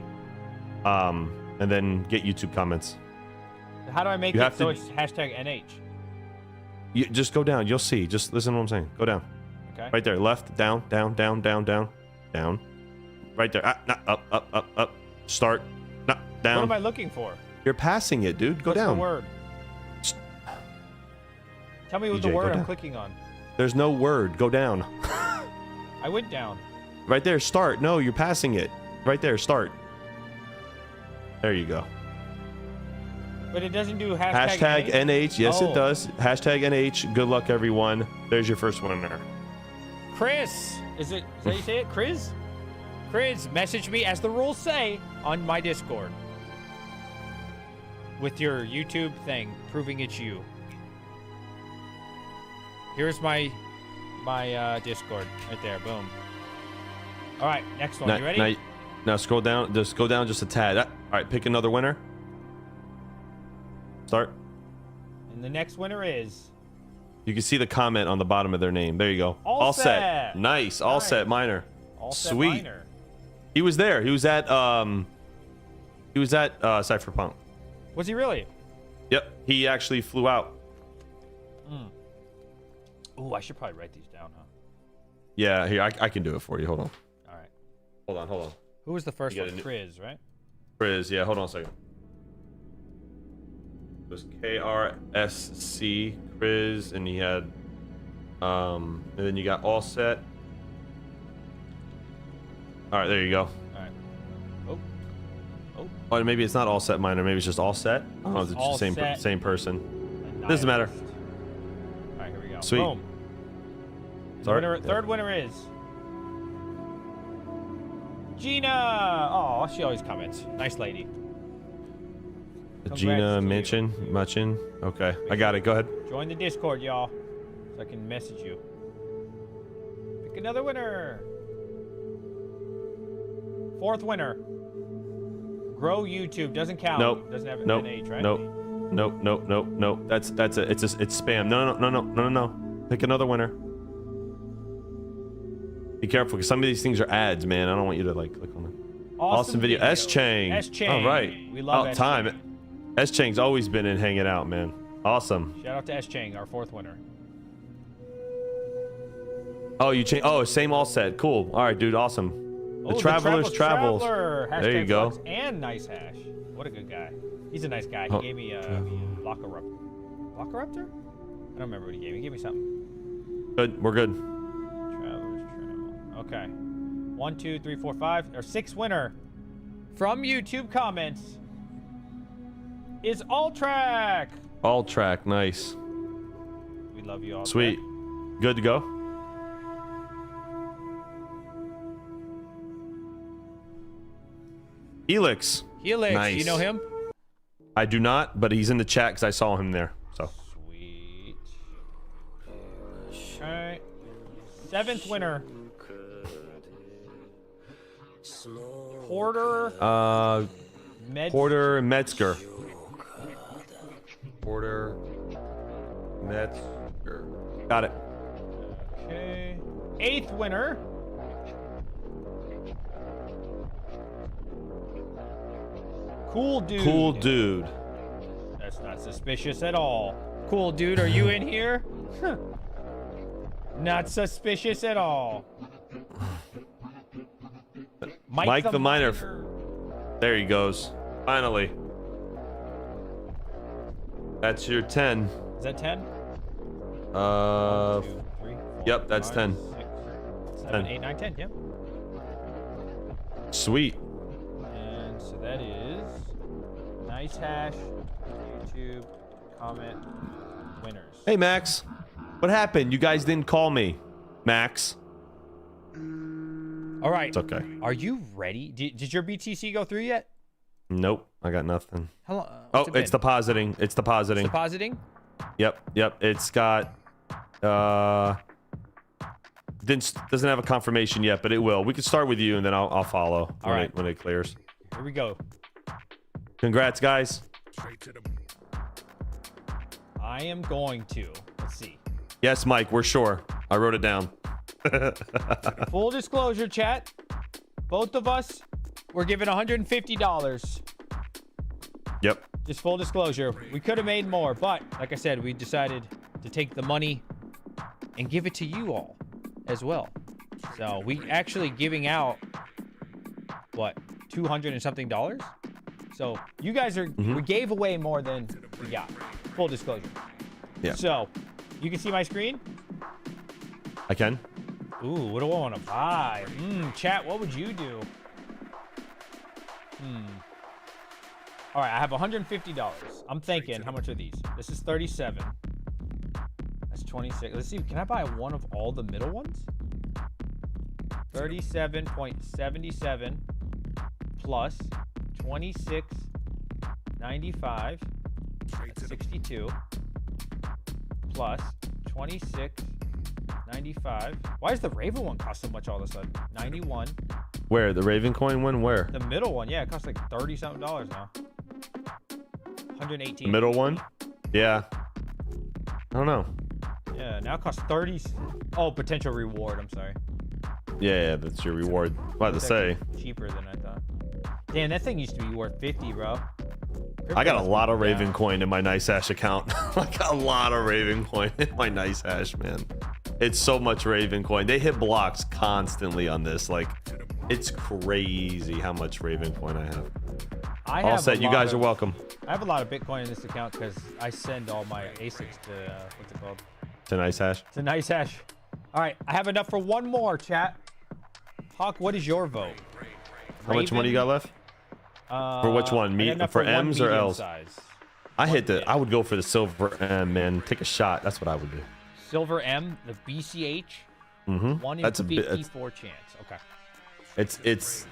And then get YouTube comments. How do I make it so it's hashtag NH? You just go down. You'll see. Just listen to what I'm saying. Go down. Okay. Right there. Left. Down. Down. Down. Down. Down. Down. Right there. Up. Start. Down. What am I looking for? You're passing it, dude. Go What's down. the word? Tell me what the DJ, word go I'm down. clicking on. There's no word. Go down. I went down. Right there. Start. No, you're passing it. Right there. Start. There you go. But it doesn't do Hashtag NH. Yes, Oh. it does. Hashtag NH. Good luck, everyone. There's your first one in there. Chris. Is that how you say it? Chris? Chris, message me as the rules say on my Discord. With your YouTube thing, proving it's you. Here's my Discord right there. Boom. All right, next one. You ready? Now scroll down. Just go down just a tad. All right, pick another winner. Start. And the next winner is You can see the comment on the bottom of their name. There you go. All set. Nice. All set. Minor. All Set Sweet. Minor. He was there. He was at Cypherpunk. Was he really? Yep. He actually flew out. Ooh, I should probably write these down, huh? Yeah. Here, I can do it for you. Hold on. All right. Hold on. Who was the first You one? gotta do- Chris, right? Chris. Yeah. Hold on a second. It was KRSC Chris, and he had and then you got All Set. All right, there you go. All right. Oh. Oh, maybe it's not All Set Minor. Maybe it's just All Set. I don't know if it's All the same Set. same person. And Doesn't matter. Nihilist. All right, here we go. Sweet. Boom. Sorry. Third winner is Gina. Oh, she always comments. Nice lady. Gina Congrats to you. Munchin. Okay, I got it. Go ahead. Join the Discord, y'all, so I can message you. Pick another winner. Fourth winner. Grow YouTube doesn't count. Nope. Doesn't have Nope. an H, right? Nope. That's it. It's spam. No. Pick another winner. Be careful, because some of these things are ads, man. I don't want you to like click on it. Awesome video. S Chang. S Chang. All right. We love S time. Chang. S Chang's always been in hanging out, man. Awesome. Shout out to S Chang, our fourth winner. Oh, you change. Oh, same All Set. Cool. All right, dude. Awesome. The Oh, Traveler's Travels. Traveler. There you go. Flux and NiceHash. What a good guy. He's a nice guy. He Oh. gave me a Lockeruptor. Lockeruptor? I don't remember what he gave me. He gave me something. Good. We're good. Traveler's Travel. Okay. 1, 2, 3, 4, 5, or 6 winner from YouTube comments is All Track. All track. Nice. We love you all. Sweet. Good to go. Helix. Helix, Nice. you know him? I do not, but he's in the chat because I saw him there. So Sweet. Alright. 7th winner. Porter Porter Metzger. Porter Metzger. Got it. Okay. 8th winner. Cool dude. Cool dude. That's not suspicious at all. Cool dude, are you in here? Not suspicious at all. Mike the Miner. There he goes. Finally. That's your 10. Is that 10? 1, 2, 3, 4, Yep, that's 5, 10. 6, 7, 10. 8, 9, 10. Yep. Sweet. And so that is NiceHash, YouTube, comment, winners. Hey, Max. What happened? You guys didn't call me. Max. All right. It's okay. Are you ready? Did your BTC go through yet? Nope. I got nothing. How long? Oh, it's depositing. It's depositing. Depositing? Yep. It's got doesn't have a confirmation yet, but it will. We can start with you and then I'll follow All right. when it clears. Here we go. Congrats, guys. Straight to the I am going to, let's see. Yes, Mike, we're sure. I wrote it down. Full disclosure, chat. Both of us were given $150. Yep. Just full disclosure. We could have made more, but like I said, we decided to take the money and give it to you all as well. So we actually giving out, what, $200 and something dollars? So you guys are, we gave away more than we got. Full disclosure. Yeah. So you can see my screen. I can. Ooh, what do I want to buy? Chat, what would you do? All right, I have $150. I'm thinking, how much are these? This is 37. That's 26. Let's see, can I buy one of all the middle ones? 37.77 plus 26.95. That's 62. Plus 26.95. Why does the Raven one cost so much all of a sudden? 91. Where? The Raven coin one? Where? The middle one, yeah, it costs like $30 something now. 118. Middle one? Yeah. I don't know. Yeah, now it costs 30. Oh, potential reward. I'm sorry. Yeah, that's your reward. What to It's say? actually cheaper than I thought. Damn, that thing used to be worth 50, bro. I got a lot of Raven Yeah. coin in my NiceHash account. I got a lot of Raven coin in my NiceHash, man. It's so much Raven coin. They hit blocks constantly on this. Like, it's crazy how much Raven coin I have. All set. You guys are welcome. I have a lot of Bitcoin in this account because I send all my ASICs to what's it called? To NiceHash. To NiceHash. All right, I have enough for one more, chat. Hawk, what is your vote? How much money you got left? For which one? I got enough For one M's or medium L's? size. I hit the. I would go for the silver M, man. Take a shot. That's what I would do. Silver M, the BCH. Mm-hmm. 1 in That's a bit. 54 chance. Okay. It's.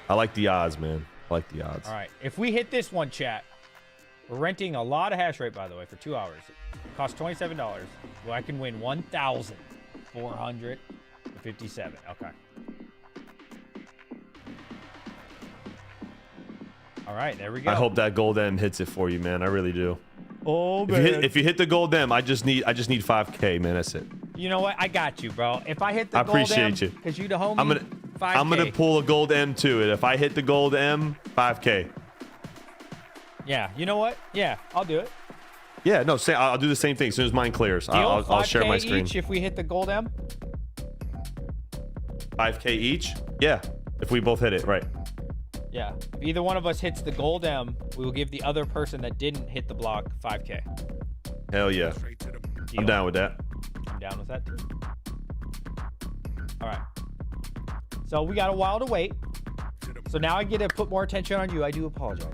I like the odds, man. I like the odds. All right. If we hit this one, chat, we're renting a lot of hash rate, by the way, for 2 hours. It costs $27. Well, I can win 1,457. Okay. All right, there we go. I hope that gold M hits it for you, man. I really do. Oh, man. If you hit the gold M, I just need 5K, man. That's it. You know what? I got you, bro. If I hit the I gold M, appreciate you. because you the homie, I'm gonna 5K. I'm gonna pull a gold M too. And if I hit the gold M, 5K. Yeah, you know what? Yeah, I'll do it. Yeah, no, I'll do the same thing as soon as mine clears. Deal? I'll share my 5K screen. each if we hit the gold M? 5K each? Yeah, if we both hit it, right. Yeah. If either one of us hits the gold M, we will give the other person that didn't hit the block 5K. Hell yeah. straight to the Deal? I'm down with that. I'm down with that too. All right. So we got a while to wait. So now I get to put more attention on you. I do apologize.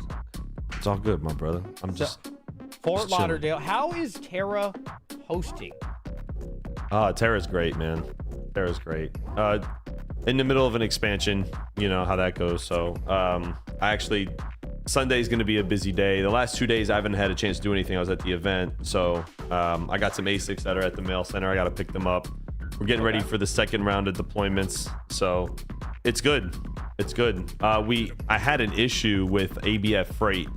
It's all good, my brother. I'm just Fort Just chilling. Lauderdale. How is Terra hosting? Terra's great, man. Terra's great. In the middle of an expansion, you know how that goes. So Sunday's gonna be a busy day. The last 2 days I haven't had a chance to do anything. I was at the event. So I got some ASICs that are at the mail center. I gotta pick them up. We're getting ready for the second round of deployments. So it's good. It's good. I had an issue with ABF Freight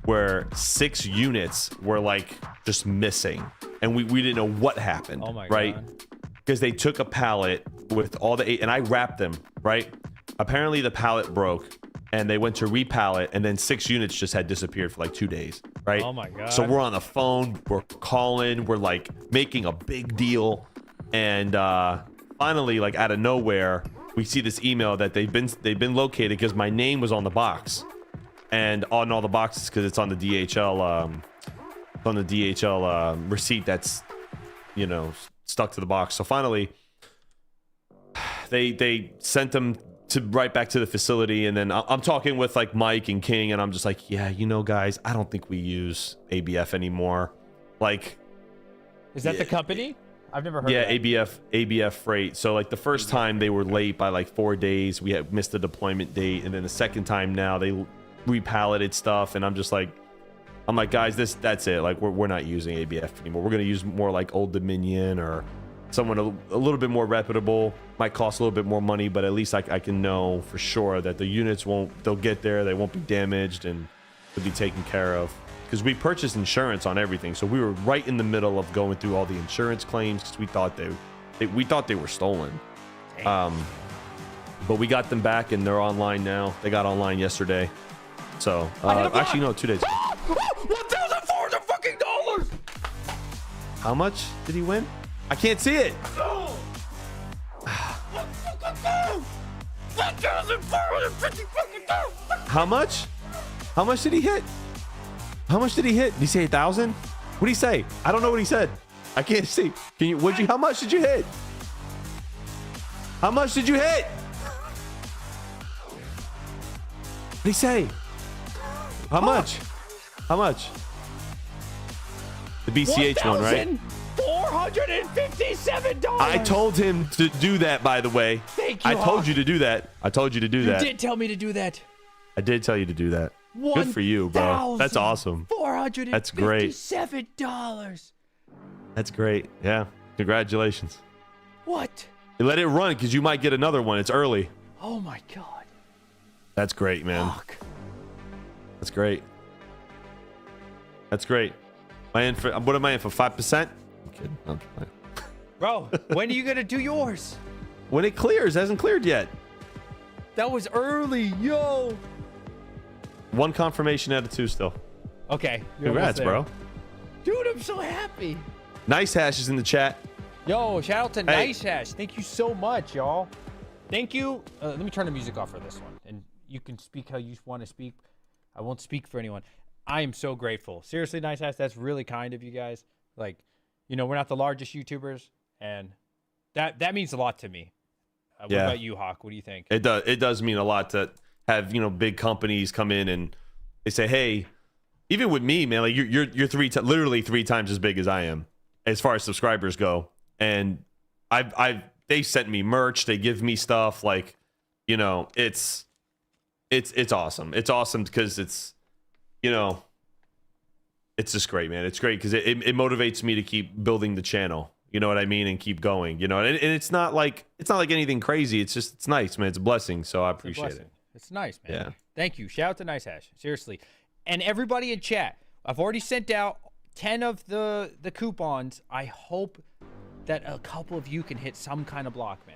where 6 units were like just missing. And we didn't know what happened. Oh my right? God. Because they took a pallet with all the 8 and I wrapped them, right? Apparently the pallet broke and they went to repallet and then 6 units just had disappeared for like 2 days, right? Oh my God. So we're on the phone, we're calling, we're like making a big deal. And finally, like out of nowhere, we see this email that they've been located because my name was on the box and on all the boxes because it's on the DHL receipt that's, you know, stuck to the box. So finally they sent them to right back to the facility. And then I'm talking with like Mike and King and I'm just like, yeah, you know, guys, I don't think we use ABF anymore. Like, Is that the company? I've never heard yeah, of that. ABF Freight. So like the first time they were late by like 4 days, we had missed the deployment date. And then the second time now they repalleted stuff. And I'm like, guys, that's it. Like we're not using ABF anymore. We're going to use more like Old Dominion or someone a little bit more reputable. Might cost a little bit more money, but at least I can know for sure that the units they'll get there. They won't be damaged and they'll be taken care of. because we purchased insurance on everything, so we were right in the middle of going through all the insurance claims because we thought they were stolen. But we got them back and they're online now. They got online yesterday. So actually no, 2 days. $1,400 fucking dollars. How much did he win? I can't see it. How much? How much did he hit? How much did he hit? Did he say 1,000? What did he say? I don't know what he said. I can't see. Can you? How much did you hit? How much did you hit? What did he say? How much? How much? The BCH one, right? $457. I told him to do that, by the way. Thank you. I told you to do that. I told you to do that. You did tell me to do that. I did tell you to do that. Good for you, bro. That's awesome. That's great. $457. That's great. Yeah. Congratulations. What? Let it run because you might get another one. It's early. Oh my god. That's great, man. Fuck. That's great. That's great. What am I in for? 5%? I'm kidding. I'm playing. Bro, when are you gonna do yours? When it clears, it hasn't cleared yet. That was early, yo. 1 confirmation out of 2 still. Okay. Congrats, bro. Dude, I'm so happy. NiceHash is in the chat. Yo, shout out to Hey. NiceHash. Thank you so much, y'all. Thank you. Let me turn the music off for this one, and you can speak how you want to speak. I won't speak for anyone. I am so grateful. Seriously, NiceHash, that's really kind of you guys. Like, you know, we're not the largest YouTubers, and that means a lot to me. What about you, Hawk? What do you think? It does. It does mean a lot to have, you know, big companies come in and they say, hey, even with me, man, like you're literally 3 times as big as I am as far as subscribers go. And they sent me merch. They give me stuff, like, you know, it's awesome. It's awesome because it's, you know, it's just great, man. It's great because it motivates me to keep building the channel. You know what I mean? And keep going, you know, and it's not like anything crazy. It's just, it's nice, man. It's a blessing. So I appreciate it. It's nice, man. Yeah. Thank you. Shout out to NiceHash. Seriously. And everybody in chat, I've already sent out 10 of the coupons. I hope that a couple of you can hit some kind of block, man.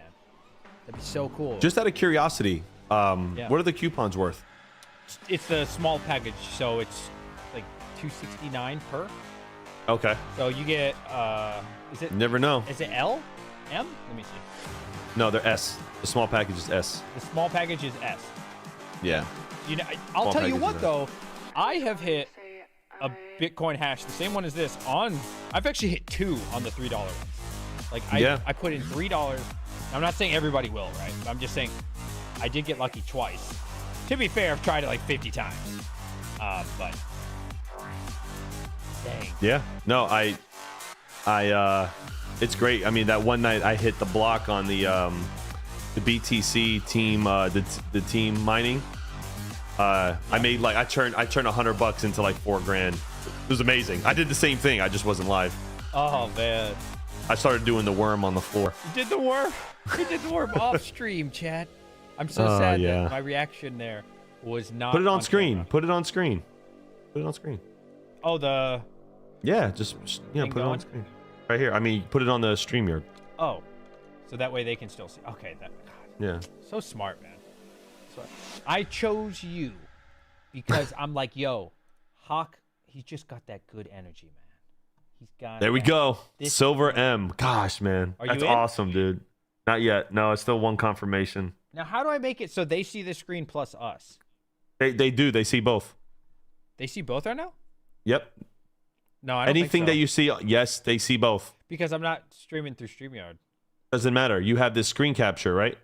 That'd be so cool. Just out of curiosity, what are the coupons worth? It's the small package, so it's like $269 per. Okay. So you get is it Never know. Is it L? M? Let me see. No, they're S. The small package is S. The small package is S. Yeah. You know, I'll Small tell you package what is though, I have hit a Bitcoin hash, the same one as this, on. I've actually hit 2 on the $3 ones. Like I put in $3. I'm not saying everybody will, right? I'm just saying I did get lucky twice. To be fair, I've tried it like 50 times. But dang. Yeah. No, it's great. I mean, that one night I hit the block on the BTC team, the team mining. I made like I turned $100 into like $4,000. It was amazing. I did the same thing. I just wasn't live. Oh man. I started doing the worm on the floor. You did the worm. You did the worm off stream, chat. I'm so sad that my reaction there was not. Put it on screen. camera. Put it on screen. Put it on screen. Oh, the. Yeah, just put it on screen. Right here. I mean, put it on the StreamYard. Oh, so that way they can still see. Okay, that. God, Yeah. so smart, man. So I chose you because I'm like, yo, Hawk. He's just got that good energy, man. He's got. There we go. This Silver M. Gosh, man. Are you That's in? awesome, dude. Not yet. No, it's still 1 confirmation. Now, how do I make it so they see the screen plus us? They do. They see both. They see both right now? Yep. No, I don't Anything think so. that you see, yes, they see both. Because I'm not streaming through StreamYard. Doesn't matter. You have this screen capture, right?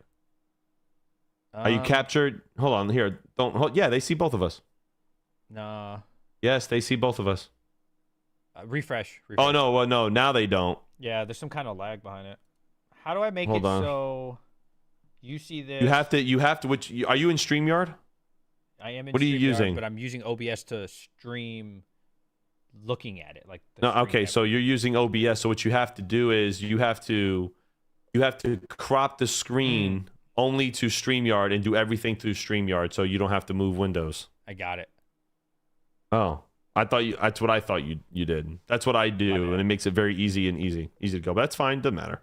Are you captured? Hold on. Here. Don't. Hold, yeah, they see both of us. Nah. Yes, they see both of us. Refresh. Oh no. Well, no. Now they don't. Yeah, there's some kind of lag behind it. How do I make Hold it on. so you see this? You have to. You have to. Which are you in StreamYard? I am in What are you StreamYard, using? But I'm using OBS to stream looking at it. Like the No. screen Okay. capture. So you're using OBS. So what you have to do is you have to crop the screen only to StreamYard and do everything through StreamYard, so you don't have to move windows. I got it. Oh. That's what I thought you did. That's what I do, and it makes it very easy to go. But that's fine. Doesn't matter.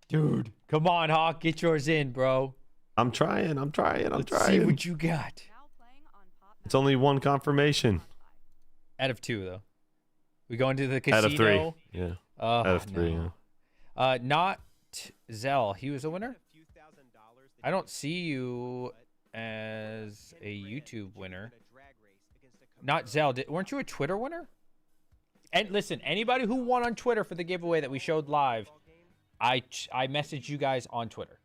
Dude, come on, Hawk, get yours in, bro. I'm trying. Let's see what you got. It's only one confirmation. Out of 2, though. We go into the casino. Out of 3. Yeah. Out of 3. no. Yeah. Not Zell. He was a winner. I don't see you as a YouTube winner. Not Zell. Weren't you a Twitter winner? And listen, anybody who won on Twitter for the giveaway that we showed live, I messaged you guys on Twitter.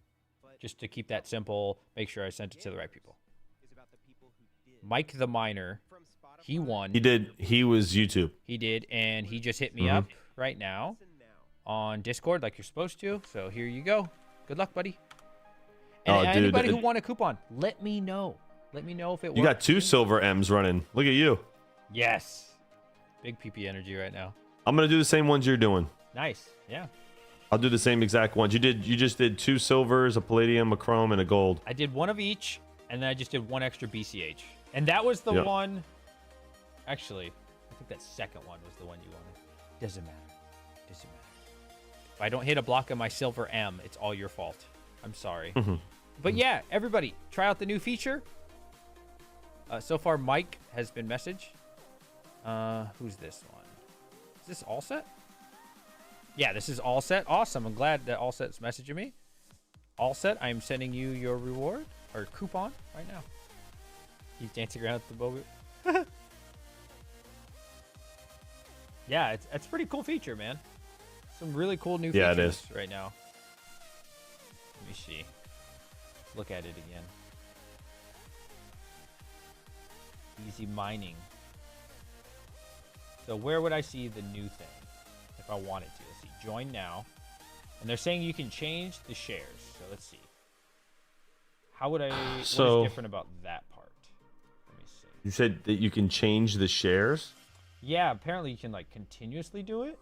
Just to keep that simple, make sure I sent it to the right people. Mike the Miner, he won. He did. He was YouTube. He did, and he just hit me up right now on Discord like you're supposed to. So here you go. Good luck, buddy. And anybody who won a coupon, let me know. Let me know if it works. You got 2 silver M's running. Look at you. Yes. Big PP energy right now. I'm going to do the same ones you're doing. Nice. Yeah. I'll do the same exact ones. You just did 2 silvers, a palladium, a chrome, and a gold. I did 1 of each, and then I just did 1 extra BCH. And that was the one. Actually, I think that second one was the one you wanted. Doesn't matter. Doesn't matter. If I don't hit a block of my silver M, it's all your fault. I'm sorry. But yeah, everybody, try out the new feature. So far, Mike has been messaged. Who's this one? Is this all set? Yeah, this is all set. Awesome. I'm glad that all set's messaging me. All set. I am sending you your reward or coupon right now. He's dancing around with the bow. Yeah, it's a pretty cool feature, man. Some really cool new features it is. right now. Let me see. Look at it again. Easy mining. So where would I see the new thing if I wanted to? Let's see. Join now. And they're saying you can change the shares. So let's see. How would I... what is different about that part? Let me see. You said that you can change the shares? Yeah, apparently you can like continuously do it.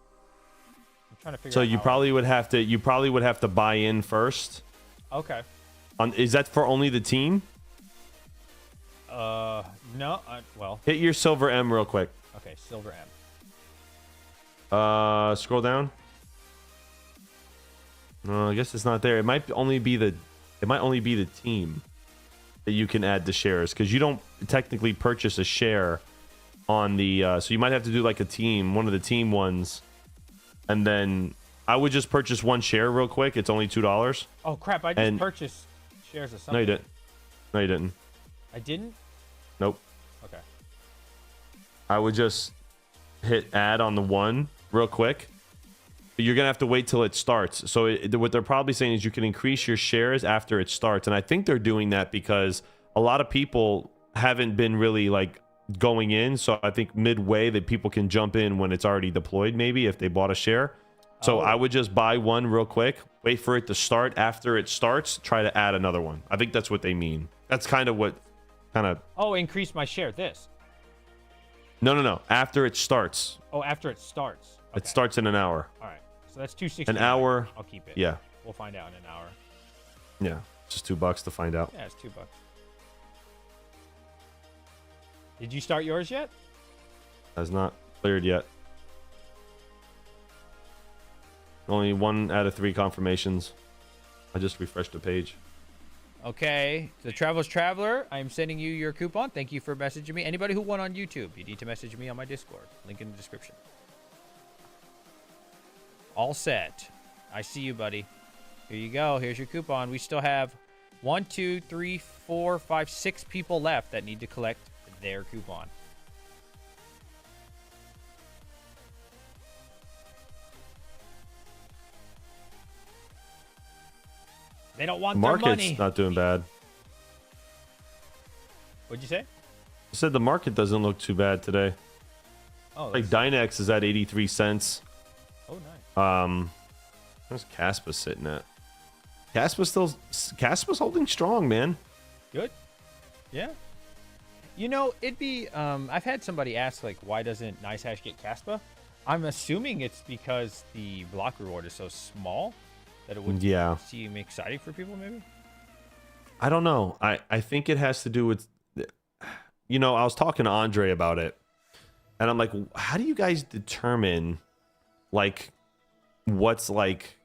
I'm trying to figure out. So you probably would have to buy in first. Okay. Is that for only the team? No. Well. Hit your silver M real quick. Okay, silver M. Scroll down. No, I guess it's not there. It might only be the team that you can add the shares, because you don't technically purchase a share on the so you might have to do like a team, one of the team ones, and then I would just purchase 1 share real quick. It's only $2. Oh crap, I just purchased shares of something. No, you didn't. No, you didn't. I didn't? Nope. Okay. I would just hit add on the 1 real quick. But you're gonna have to wait till it starts. So what they're probably saying is you can increase your shares after it starts, and I think they're doing that because a lot of people haven't been really like going in. So I think midway that people can jump in when it's already deployed, maybe if they bought a share. So I would just buy 1 real quick, wait for it to start. After it starts, try to add another one. I think that's what they mean. That's kind of what Oh, increase my share. This. No. After it starts. Oh, after it starts. Okay. It starts in an hour. All right. So that's 260. An hour. I'll keep it. Yeah. We'll find out in an hour. Yeah. Just $2 to find out. Yeah, it's $2. Did you start yours yet? Has not cleared yet. Only 1 out of 3 confirmations. I just refreshed the page. Okay. The Traveler's Traveler, I'm sending you your coupon. Thank you for messaging me. Anybody who won on YouTube, you need to message me on my Discord. Link in the description. All set. I see you, buddy. Here you go. Here's your coupon. We still have 1, 2, 3, 4, 5, 6 people left that need to collect their coupon. They don't want The their market's money. not doing bad. What'd you say? I said the market doesn't look too bad today. Oh, Like Dynex is at 83 cents. Oh, nice. Where's Caspa sitting at? Caspa's holding strong, man. Good. Yeah. You know, it'd be I've had somebody ask like, why doesn't NiceHash get Caspa? I'm assuming it's because the block reward is so small that it would seem exciting for people, maybe. I don't know. I think it has to do with, I was talking to Andre about it, And I'm like, how do you guys determine like what's like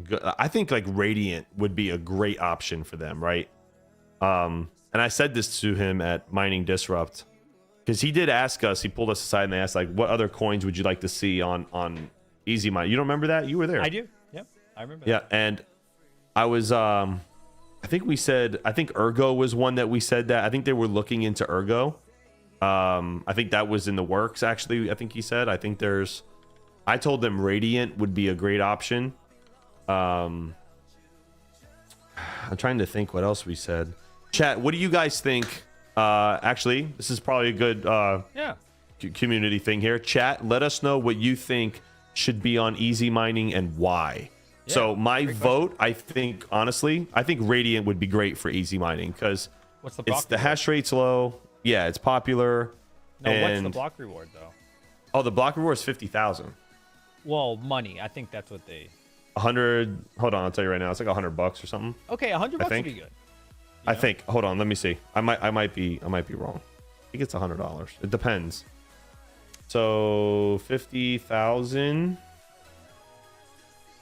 good? I think like Radiant would be a great option for them, right? And I said this to him at Mining Disrupt because he did ask us. He pulled us aside and they asked like, what other coins would you like to see on Easy Mine? You don't remember that? You were there. I do. Yep, I remember. Yeah, that. and I was I think Ergo was one that we said that. I think they were looking into Ergo. I think that was in the works, actually. I think he said. I told them Radiant would be a great option. I'm trying to think what else we said. Chat, what do you guys think? Actually, this is probably a good community thing here. Chat, let us know what you think should be on Easy Mining and why. Yeah, so my vote, I think, honestly, I think Radiant would be great for Easy Mining because the hash rate's low. Yeah, it's popular. No, what's the block reward though? Oh, the block reward is 50,000. Well, money. I think that's what they. 100. Hold on, I'll tell you right now. It's like $100 or something. Okay, $100 would be good. I think. Hold on, let me see. I might be wrong. I think it's $100. It depends. So 50,000.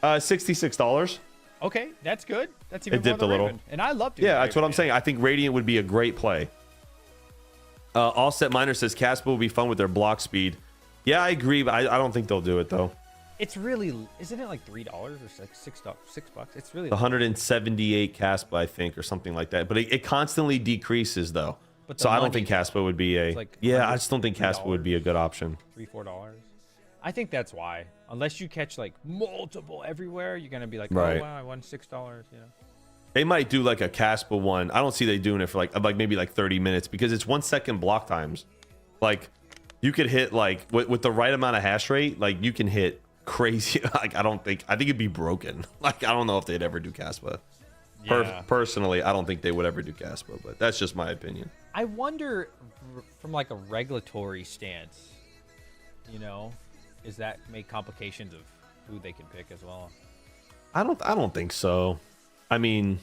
$66. Okay, that's good. That's even it dipped a little. Raven. And I love to. Yeah, that's what I'm saying. I think Radiant would be a great play. Offset Miner says Casper will be fun with their block speed. Yeah, I agree, but I don't think they'll do it though. It's really, isn't it like $3 or like $6? It's really 178 Casper, I think, or something like that. But it constantly decreases though. So I don't think Casper would be a. Like I just don't think Casper would be a good option. $3-4. I think that's why. Unless you catch like multiple everywhere, you're gonna be like, right. Oh wow, I won $6. You know. They might do like a Casper one. I don't see they doing it for like maybe like 30 minutes because it's 1 second block times. Like you could hit like with the right amount of hash rate, like you can hit crazy. Like I think it'd be broken. Like I don't know if they'd ever do Casper. Yeah. Personally, I don't think they would ever do Casper, but that's just my opinion. I wonder from like a regulatory stance, you know, is that make complications of who they can pick as well? I don't think so. I mean,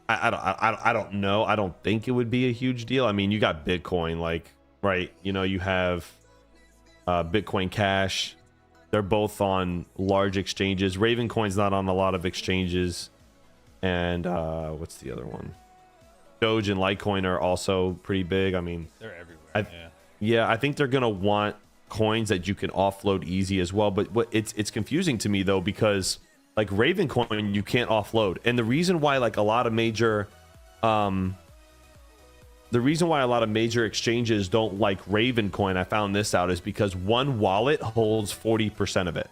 I don't know. I don't think it would be a huge deal. I mean, you got Bitcoin, like, right? You know, you have Bitcoin Cash. They're both on large exchanges. Ravencoin's not on a lot of exchanges. And what's the other one? Doge and Litecoin are also pretty big. I mean, they're everywhere. I think they're gonna want coins that you can offload easy as well. But it's confusing to me though because like Ravencoin you can't offload, and the reason why like a lot of major exchanges don't like Ravencoin, I found this out, is because one wallet holds 40% of it.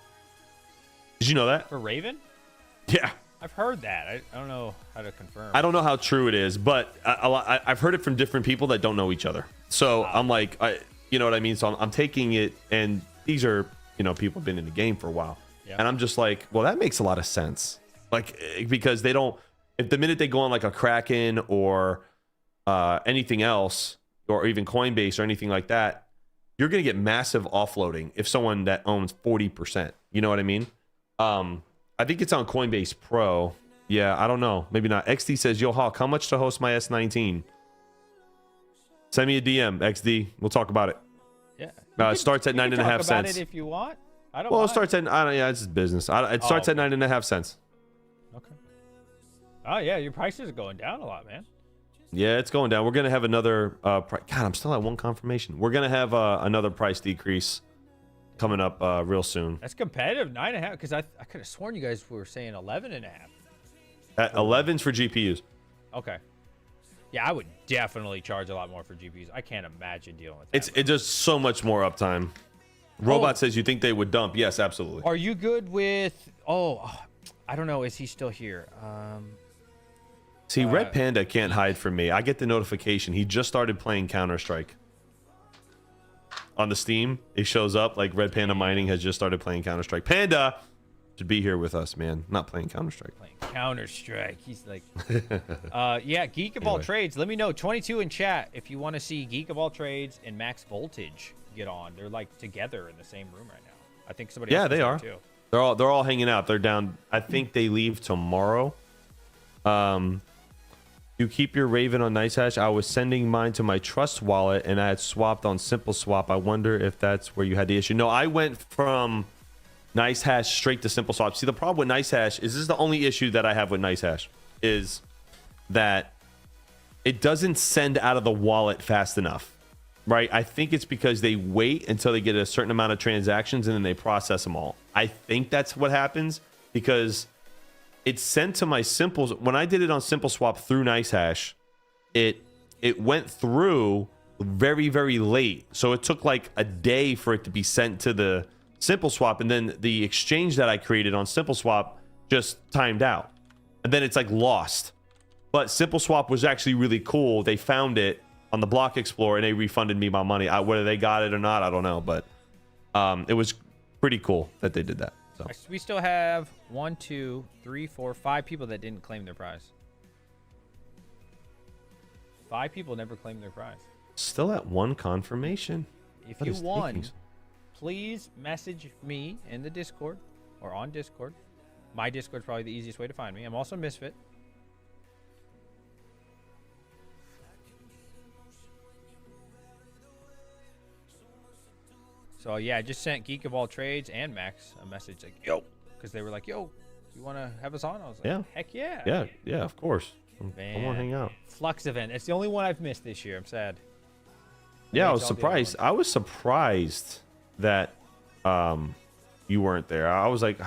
Did you know that? For Raven? Yeah. I've heard that. I don't know how to confirm. I don't know how true it is, but I've heard it from different people that don't know each other. So I'm like, you know what I mean? So I'm taking it, and these are, you know, people have been in the game for a while. Yeah. And I'm just like, well, that makes a lot of sense. Like, because they don't, if the minute they go on like a Kraken or anything else, or even Coinbase or anything like that, you're going to get massive offloading if someone that owns 40%. You know what I mean? I think it's on Coinbase Pro. Yeah, I don't know. Maybe not. XD says, Yo, Hawk, how much to host my S19? Send me a DM, XD. We'll talk about it. Yeah. It starts at 9.5 cents. It if you want. I don't. Well, mind. it starts at. Yeah, it's business. It starts at 9.5 cents. Okay. Oh yeah, your prices are going down a lot, man. Yeah, it's going down. We're gonna have another. God, I'm still at one confirmation. We're gonna have another price decrease coming up real soon. That's competitive, 9.5. Because I could have sworn you guys were saying 11.5. At 11's for GPUs. Okay. Yeah, I would definitely charge a lot more for GPUs. I can't imagine dealing with that. It's just so much more uptime. Robot says you think they would dump. Yes, absolutely. Are you good with? I don't know. Is he still here? See, Red Panda can't hide from me. I get the notification. He just started playing Counter-Strike. On the Steam, it shows up like Red Panda Mining has just started playing Counter-Strike. Panda should be here with us, man. Not playing Counter-Strike. Playing Counter-Strike. He's like, yeah, Geek of All Trades. Let me know. 22 in chat if you want to see Geek of All Trades and Max Voltage get on. They're like together in the same room right now. I think somebody else they are too. They're all hanging out. They're down. I think they leave tomorrow. You keep your Raven on NiceHash. I was sending mine to my Trust wallet and I had swapped on Simple Swap. I wonder if that's where you had the issue. No, I went from NiceHash straight to Simple Swap. See, the problem with NiceHash is this is the only issue that I have with NiceHash is that it doesn't send out of the wallet fast enough, right? I think it's because they wait until they get a certain amount of transactions and then they process them all. I think that's what happens because it's sent to my Simple. When I did it on Simple Swap through NiceHash, it went through very, very late. So it took like a day for it to be sent to the Simple Swap, and then the exchange that I created on Simple Swap just timed out, and then it's like lost. But Simple Swap was actually really cool. They found it on the Block Explorer and they refunded me my money. Whether they got it or not, I don't know, but it was pretty cool that they did that. So We still have 1, 2, 3, 4, 5 people that didn't claim their prize. 5 people never claimed their prize. still at 1 confirmation. If What you is won, taking- please message me in the Discord or on Discord. My Discord's probably the easiest way to find me. I'm also Misfit. So yeah, I just sent Geek of All Trades and Max a message like, yo, because they were like, yo, you want to have us on? I was like, Yeah. heck yeah. Yeah, of course. I want to Man. hang out. Flux event. It's the only one I've missed this year. I'm sad. Yeah, I Thanks was all the other surprised. I was surprised that you weren't there. I was like,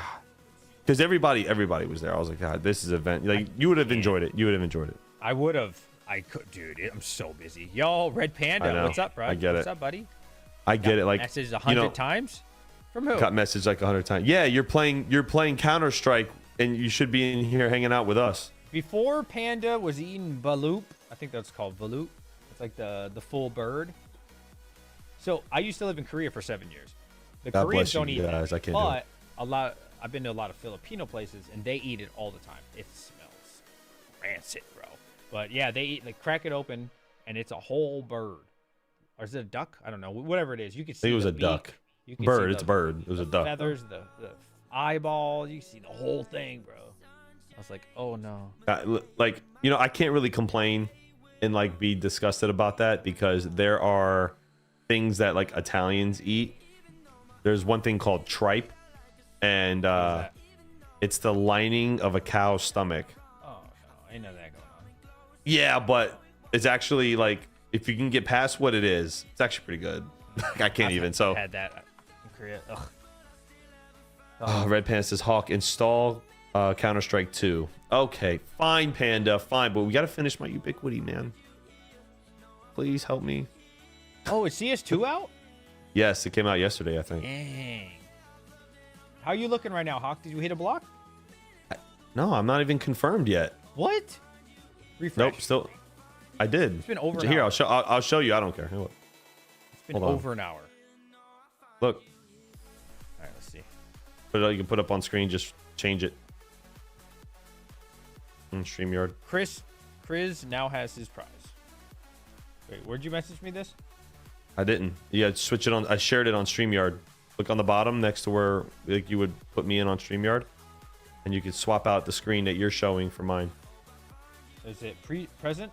because everybody was there. I was like, God, this is an event. Like you would have enjoyed it. You would have enjoyed it. I would have. I could, dude. I'm so busy. Yo, Red Panda, I know. what's up, bro? I get What's it. up, buddy? I get it. Like Messaged you 100 know, times. From who? got messaged like 100 times. Yeah, you're playing Counter Strike, and you should be in here hanging out with us. Before Panda was eating Valoop, I think that's called Valoop. It's like the full bird. So I used to live in Korea for 7 years. The God Koreans bless you don't eat guys. that, I can't do but it. a lot. I've been to a lot of Filipino places, and they eat it all the time. It smells rancid, bro. But yeah, they crack it open, and it's a whole bird. Or is it a duck? I don't know. Whatever it is, you can I see. think it was the a duck. beak. You can Bird. see It's a bird. It was a duck. Feathers, the eyeball. You can see the whole thing, bro. I was like, oh no. Like, you know, I can't really complain and like be disgusted about that because there are things that like Italians eat. There's one thing called tripe, and it's the lining of a cow's stomach. Oh no, ain't none of that going on. Yeah, but it's actually like if you can get past what it is, it's actually pretty good. I can't even. So Had that in Korea. Ugh. oh, Red Panda says Hawk install Counter Strike 2. Okay, fine, Panda, fine, but we gotta finish my Ubiquity, man. Please help me. Oh, is CS2 out? Yes, it came out yesterday, I think. Dang. How are you looking right now, Hawk? Did you hit a block? No, I'm not even confirmed yet. What? Refresh. Nope, still. I did. It's been over an Here, hour. I'll show you. I don't care. Here, look. It's been hold on. over an hour. Look, All right, let's see. put it. You can put up on screen. Just change it. StreamYard. Chris now has his prize. Wait, where'd you message me this? I didn't. Yeah, switch it on. I shared it on StreamYard. Look on the bottom next to where like you would put me in on StreamYard, and you could swap out the screen that you're showing for mine. Is it present?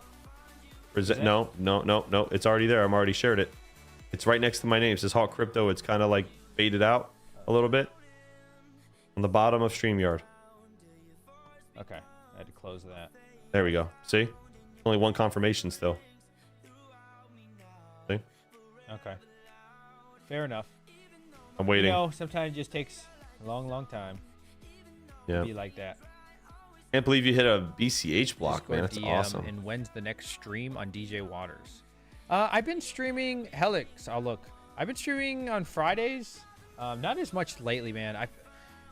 Is it? that- No. It's already there. I'm already shared it. It's right next to my name. It says Hawk Crypto. It's kind of like faded out a little bit on the bottom of StreamYard. Okay, I had to close that. There we go. See? Only 1 confirmation still. See? Okay. Fair enough. I'm waiting. You know, sometimes it just takes a long time to Yeah. be like that. Can't believe you hit a BCH block, man. That's Discord DM, awesome. And when's the next stream on DJ Waters? I've been streaming Helix. I've been streaming on Fridays. Not as much lately, man. I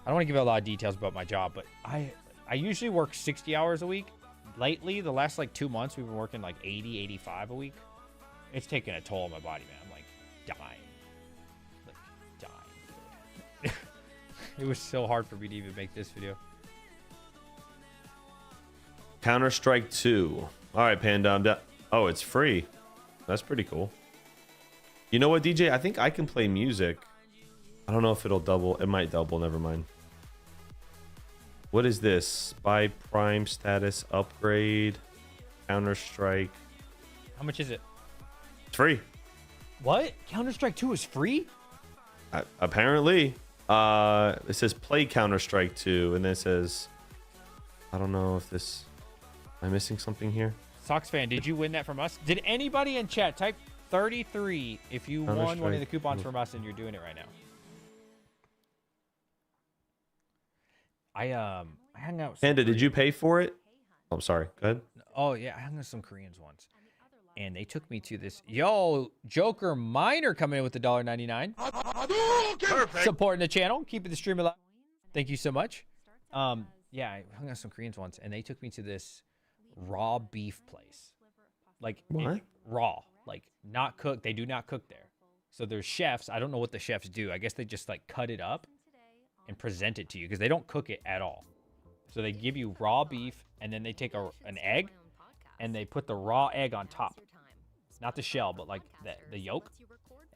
don't want to give a lot of details about my job, but I usually work 60 hours a week. Lately, the last like 2 months, we've been working like 80, 85 a week. It's taking a toll on my body, man. I'm like dying. It was so hard for me to even make this video. Counter Strike 2. All right, Panda. I'm done. Oh, it's free. That's pretty cool. You know what, DJ? I think I can play music. I don't know if it'll double. It might double. Never mind. What is this? Buy Prime status upgrade. Counter-Strike. How much is it? It's free. What? Counter-Strike 2 is free? Apparently. It says play Counter-Strike 2, and then it says, I don't know if this, am I missing something here? Sox fan, did you win that from us? Did anybody in chat type 33 if you won one of the coupons from us and you're doing it right now? I hung out with Panda, did you pay for it? Oh, I'm sorry. Go ahead. Oh yeah, I hung out with some Koreans once. And they took me to this Joker Miner coming in with the $1.99. Perfect. Supporting the channel, keeping the stream alive. Thank you so much. Yeah, I hung out with some Koreans once, and they took me to this raw beef place. Like What? raw, like not cooked. They do not cook there. So there's chefs. I don't know what the chefs do. I guess they just like cut it up and present it to you because they don't cook it at all. So they give you raw beef, and then they take an egg, and they put the raw egg on top. Not the shell, but like the yolk,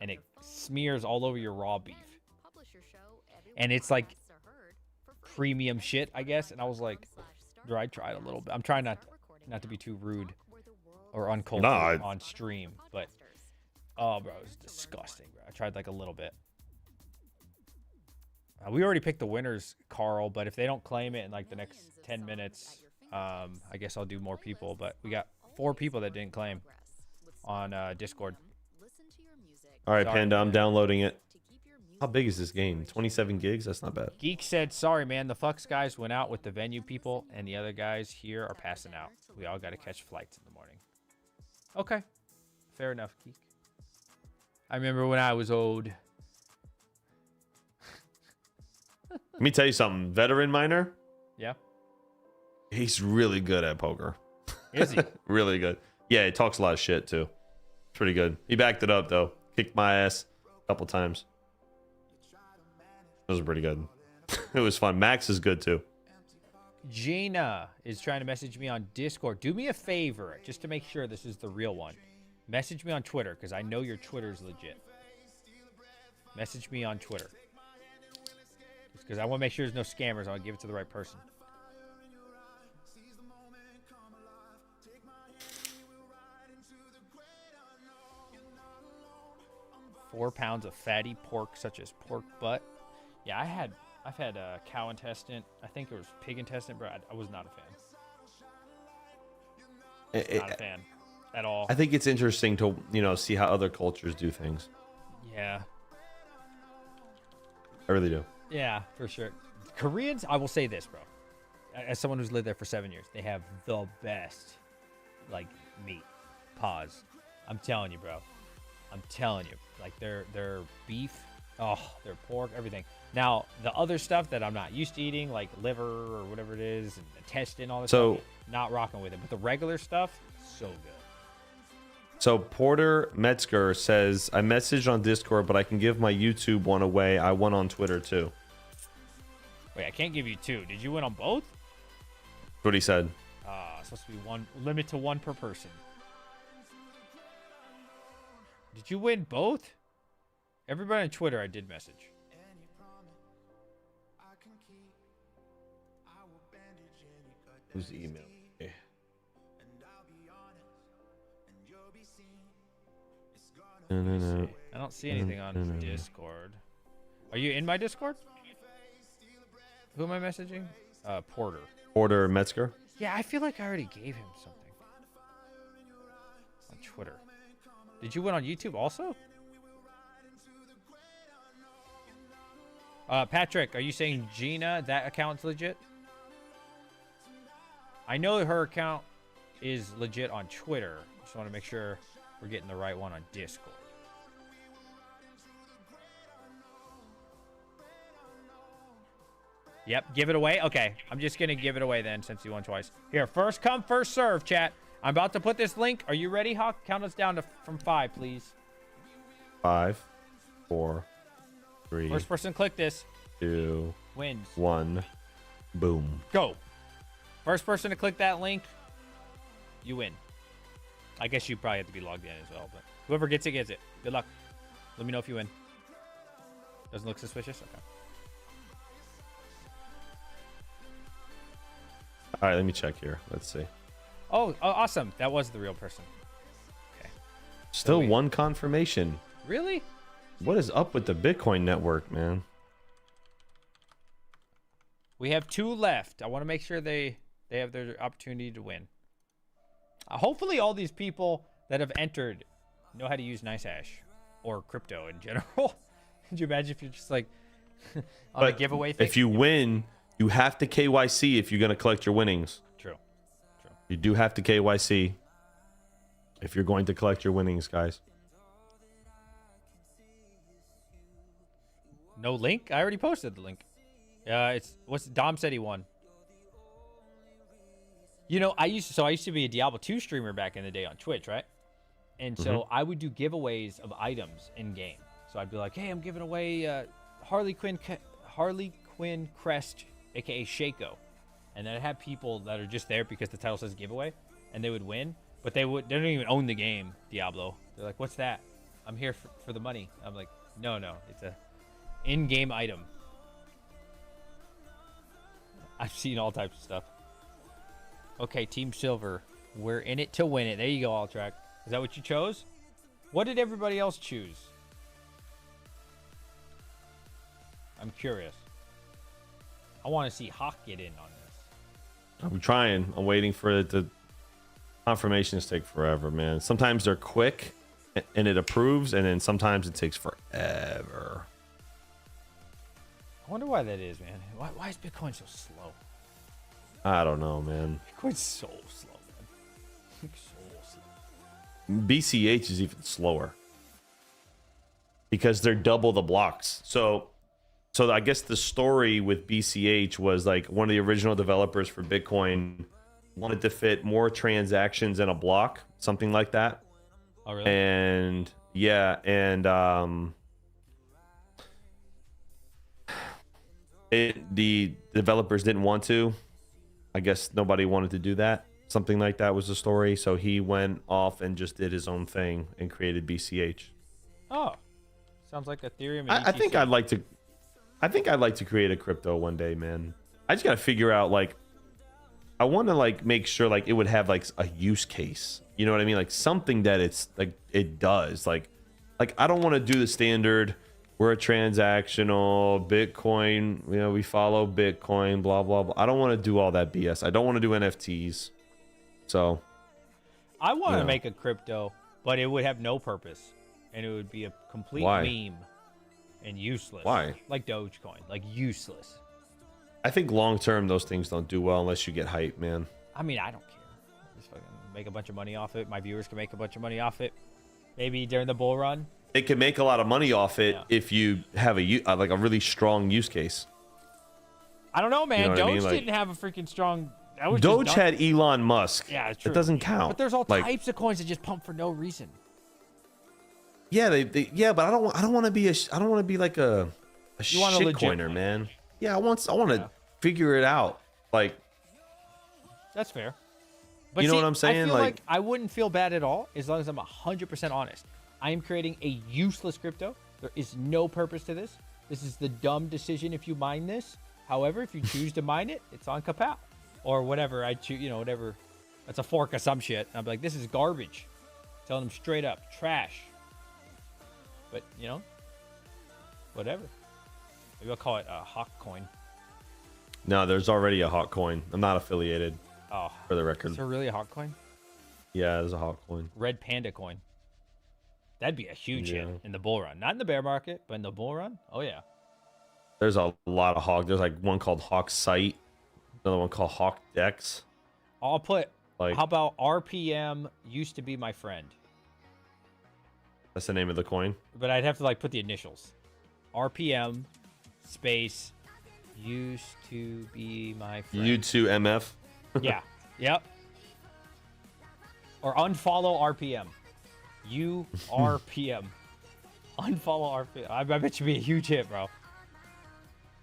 and it smears all over your raw beef. And it's like premium shit, I guess. And I was like, I tried a little bit. I'm trying not to be too rude or uncultured on stream, but oh, bro, it was disgusting, bro. I tried like a little bit. We already picked the winners, Carl, but if they don't claim it in like the next 10 minutes, I guess I'll do more people. But we got 4 people that didn't claim on Discord. All right, Sorry. Panda, I'm downloading it. How big is this game? 27 gigs? That's not bad. Geek said, sorry, man. The Flux guys went out with the venue people, and the other guys here are passing out. We all got to catch flights in the morning. Okay. Fair enough, Geek. I remember when I was old. Let me tell you something. Veteran miner, Yeah? he's really good at poker. Is he? Really good. Yeah, he talks a lot of shit, too. Pretty good. He backed it up, though. Kicked my ass a couple times. It was pretty good. It was fun. Max is good, too. Gina is trying to message me on Discord. Do me a favor, just to make sure this is the real one. Message me on Twitter, because I know your Twitter's legit. Message me on Twitter. Because I want to make sure there's no scammers. I want to give it to the right person. Four pounds of fatty pork, such as pork butt. Yeah, I've had cow intestine. I think it was pig intestine, but I was not a fan. Not a fan at all. I think it's interesting to, see how other cultures do things. Yeah. I really do. Yeah, for sure. Koreans, I will say this, bro. As someone who's lived there for 7 years, they have the best, like, meat. Pause. I'm telling you, bro. I'm telling you. Like, their beef, their pork, everything. Now, the other stuff that I'm not used to eating, like liver or whatever it is, and intestine, all this stuff, not rocking with it. But the regular stuff, so good. So Porter Metzger says, I messaged on Discord, but I can give my YouTube one away. I won on Twitter, too. Wait, I can't give you 2. Did you win on both? That's what he said. Supposed to be one, limit to 1 per person. Did you win both? Everybody on Twitter, I did message. Who's the email? Yeah. No. I don't see anything on Discord. Are you in my Discord? Who am I messaging? Porter. Porter Metzger. Yeah, I feel like I already gave him something. On Twitter. Did you win on YouTube also? Patrick, are you saying Gina, that account's legit? I know her account is legit on Twitter. Just want to make sure we're getting the right one on Discord. Yep, give it away. Okay, I'm just going to give it away then since you won twice. Here, first come, first serve, chat. I'm about to put this link. Are you ready, Hawk? Count us down from 5, please. 5, 4, 3. First person to click this 2, wins. 1. Boom. Go. First person to click that link, you win. I guess you probably have to be logged in as well, but whoever gets it, gets it. Good luck. Let me know if you win. Doesn't look suspicious? Okay. All right, let me check here. Let's see. Oh, awesome. That was the real person. Okay. Still one confirmation. Really? What is up with the Bitcoin network, man? We have 2 left. I want to make sure they have their opportunity to win. Hopefully all these people that have entered know how to use NiceHash or crypto in general. Could you imagine if you're just like on a giveaway thing? If you win, you have to KYC if you're going to collect your winnings. True. You do have to KYC if you're going to collect your winnings, guys. No link? I already posted the link. What's Dom said he won. You know, I used to be a Diablo 2 streamer back in the day on Twitch, right? And so I would do giveaways of items in game. So I'd be like, "Hey, I'm giving away Harley Quinn crest, aka Shaco," and then I'd have people that are just there because the title says giveaway, and they would win, but they don't even own the game Diablo. They're like, "What's that?" "I'm here for the money." I'm like, "No, it's a in-game item." I've seen all types of stuff. Okay, Team Silver, we're in it to win it. There you go, Altrack. Is that what you chose? What did everybody else choose? I'm curious. I want to see Hawk get in on this. I'm trying. I'm waiting for it to... Confirmations take forever, man. Sometimes they're quick and it approves, and then sometimes it takes forever. I wonder why that is, man. Why is Bitcoin so slow? I don't know, man. Bitcoin's so slow, man. So slow. BCH is even slower because they're double the blocks. So I guess the story with BCH was like one of the original developers for Bitcoin wanted to fit more transactions in a block, something like that. Oh, really? And yeah, and the developers didn't want to. I guess nobody wanted to do that. Something like that was the story. So he went off and just did his own thing and created BCH. Oh, sounds like Ethereum. And I think ETC. I'd like to create a crypto one day, man. I just gotta figure out, like, I want to like make sure like it would have like a use case. You know what I mean? Like something that it's like it does. Like I don't want to do the standard. We're a transactional Bitcoin. You know, we follow Bitcoin. Blah blah blah. I don't want to do all that BS. I don't want to do NFTs. So I want to make a crypto, but it would have no purpose, and it would be a complete meme and useless. Why? Like Dogecoin, like useless. I think long term those things don't do well unless you get hype, man. I mean, I don't care. Just fucking make a bunch of money off it. My viewers can make a bunch of money off it. Maybe during the bull run. It can make a lot of money off it if you have like a really strong use case. I don't know, man. You know what Doge I mean? Like, didn't have a freaking strong. That was Doge just had Elon Musk. Yeah, it's true. It doesn't count. But there's all like, types of coins that just pump for no reason. Yeah, but I don't want to be like a shit coiner, man. Yeah, I want to figure it out. Like, that's fair. But you know what I'm saying? I feel like I wouldn't feel bad at all as long as I'm 100% honest. I am creating a useless crypto. There is no purpose to this. This is the dumb decision if you mine this. However, if you choose to mine it, it's on Kapow. Or whatever I choose, whatever. That's a fork of some shit. I'm like, this is garbage. Telling them straight up, trash. But, whatever. Maybe I'll call it a Hawk coin. No, there's already a Hawk coin. I'm not affiliated. Oh, for the record. Is there really a Hawk coin? Yeah, there's a Hawk coin. Red Panda coin. That'd be a huge hit in the bull run. Not in the bear market, but in the bull run. Oh, yeah. There's a lot of Hawk. There's like one called Hawk Sight. Another one called Hawk Dex. I'll put, how about RPM used to be my friend? That's the name of the coin. But I'd have to put the initials. RPM space used to be my friend. U2MF. Yeah. Yep. Or unfollow RPM. URPM. Unfollow RPM. I bet you be a huge hit, bro.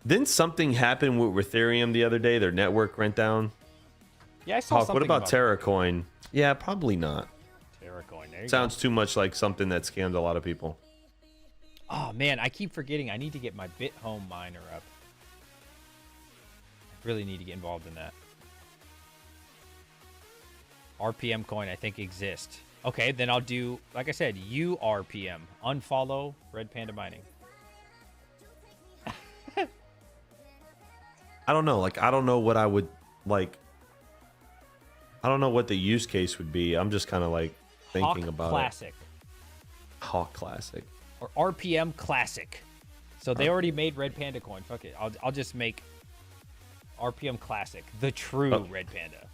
Didn't something happen with Ethereum the other day? Their network went down. Yeah, I saw something. What about TerraCoin? Yeah, probably not. TerraCoin. There you Sounds too much like something that scammed a lot of people. Oh man, I keep forgetting. I need to get my BitHome miner up. I really need to get involved in that. RPM coin, I think, exists. Okay, then I'll do, like I said, URPM. Unfollow Red Panda Mining. I don't know. Like, I don't know what I would like. I don't know what the use case would be. I'm just kind of like thinking Hawk about Classic. it. Hawk Classic. Or RPM Classic. So they already made Red Panda coin. Fuck it. I'll just make RPM Classic, the true Red Panda.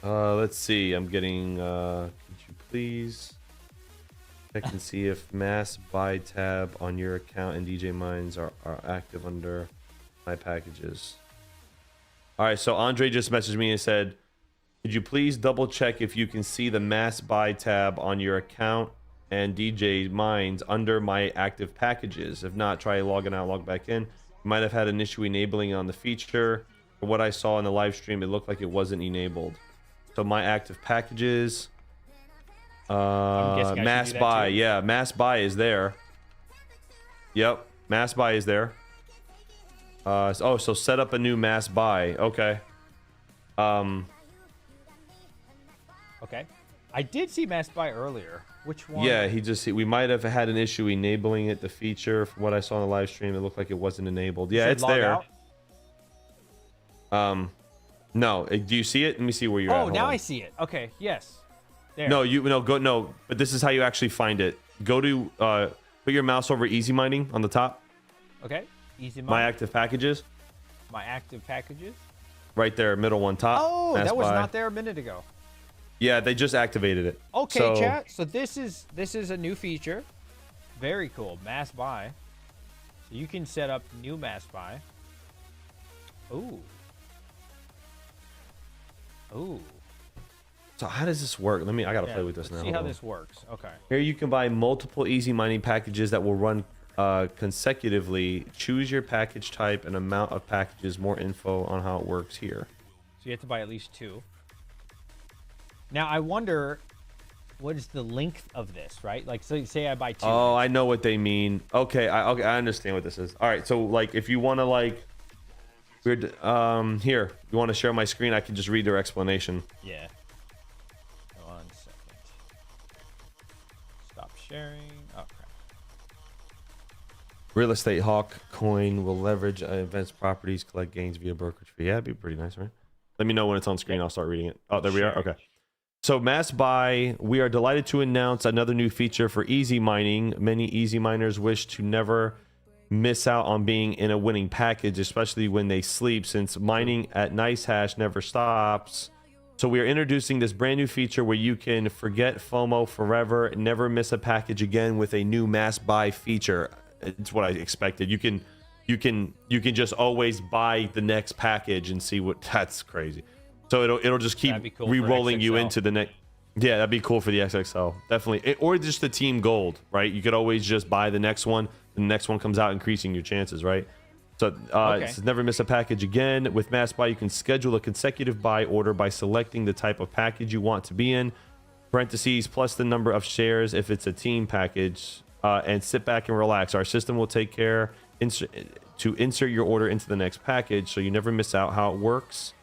Let's see. I'm getting. Could you please check and see if mass buy tab on your account and DJ mines are active under my packages? All right. So Andre just messaged me and said, "Could you please double check if you can see the mass buy tab on your account and DJ mines under my active packages? If not, try logging out, log back in. You might have had an issue enabling on the feature. From what I saw in the live stream, it looked like it wasn't enabled. So my active packages, mass buy, yeah, mass buy is there. Yep, mass buy is there. So set up a new mass buy. Okay. Okay. I did see mass buy earlier. Which one? Yeah, we might have had an issue enabling it, the feature. From what I saw in the live stream, it looked like it wasn't enabled. Yeah, it's there. Out? No. Do you see it? Let me see where you're at. Oh, now I see it. Okay. Yes. There. No. But this is how you actually find it. Go to put your mouse over easy mining on the top. Okay. Easy mining. My active packages. My active packages. Right there, middle one, top. Oh, that was not there a minute ago. Yeah, they just activated it. Okay, chat. So this is a new feature. Very cool. Mass buy. So you can set up new mass buy. Ooh. Ooh. So how does this work? I gotta play with this now. See how this works. Okay. Here you can buy multiple easy mining packages that will run consecutively. Choose your package type and amount of packages. More info on how it works here. So you have to buy at least 2. Now I wonder, what is the length of this, right? Like, so say I buy 2. Oh, I know what they mean. Okay, I understand what this is. All right, so like if you want to like, here, you want to share my screen? I can just read their explanation. Yeah. 1 second. Stop sharing. Oh crap. Real estate hawk coin will leverage advanced properties, collect gains via brokerage fee. Yeah, that'd be pretty nice, right? Let me know when it's on screen. I'll start reading it. Oh, there we are. Okay. So mass buy, we are delighted to announce another new feature for easy mining. Many easy miners wish to never miss out on being in a winning package, especially when they sleep, since mining at NiceHash never stops. So we are introducing this brand new feature where you can forget FOMO forever, never miss a package again with a new mass buy feature. It's what I expected. You can just always buy the next package and see what. That's crazy. So it'll just keep cool re-rolling you into the next. Yeah, that'd be cool for the XXL, definitely. Or just the team gold, right? You could always just buy the next one. The next one comes out, increasing your chances, right? So it says never miss a package again. With mass buy, you can schedule a consecutive buy order by selecting the type of package you want to be in, parentheses plus the number of shares if it's a team package, and sit back and relax. Our system will take care to insert your order into the next package, so you never miss out. How it works: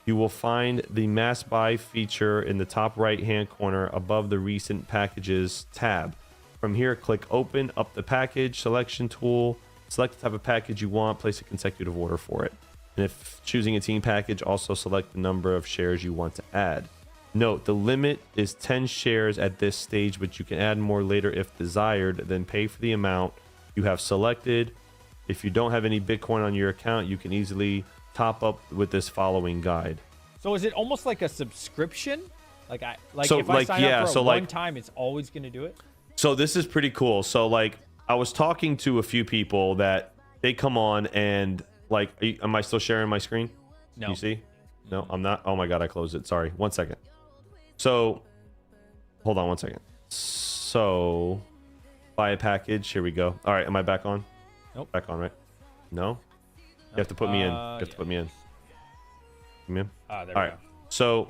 you will find the mass buy feature in the top right hand corner above the recent packages tab. From here, click open up the package selection tool, select the type of package you want, place a consecutive order for it. And if choosing a team package, also select the number of shares you want to add. Note, the limit is 10 shares at this stage, but you can add more later if desired, then pay for the amount you have selected. If you don't have any Bitcoin on your account, you can easily top up with this following guide. So is it almost like a subscription? If I sign up for one time, it's always going to do it? So this is pretty cool. So like I was talking to a few people that they come on and like, am I still sharing my screen? No. You see? No, I'm not. Oh my God, I closed it. Sorry. 1 second. So hold on 1 second. So buy a package. Here we go. All right. Am I back on? Nope. Back on, right? No? You have to put me in. You have to put me in. Put me in. There we go. So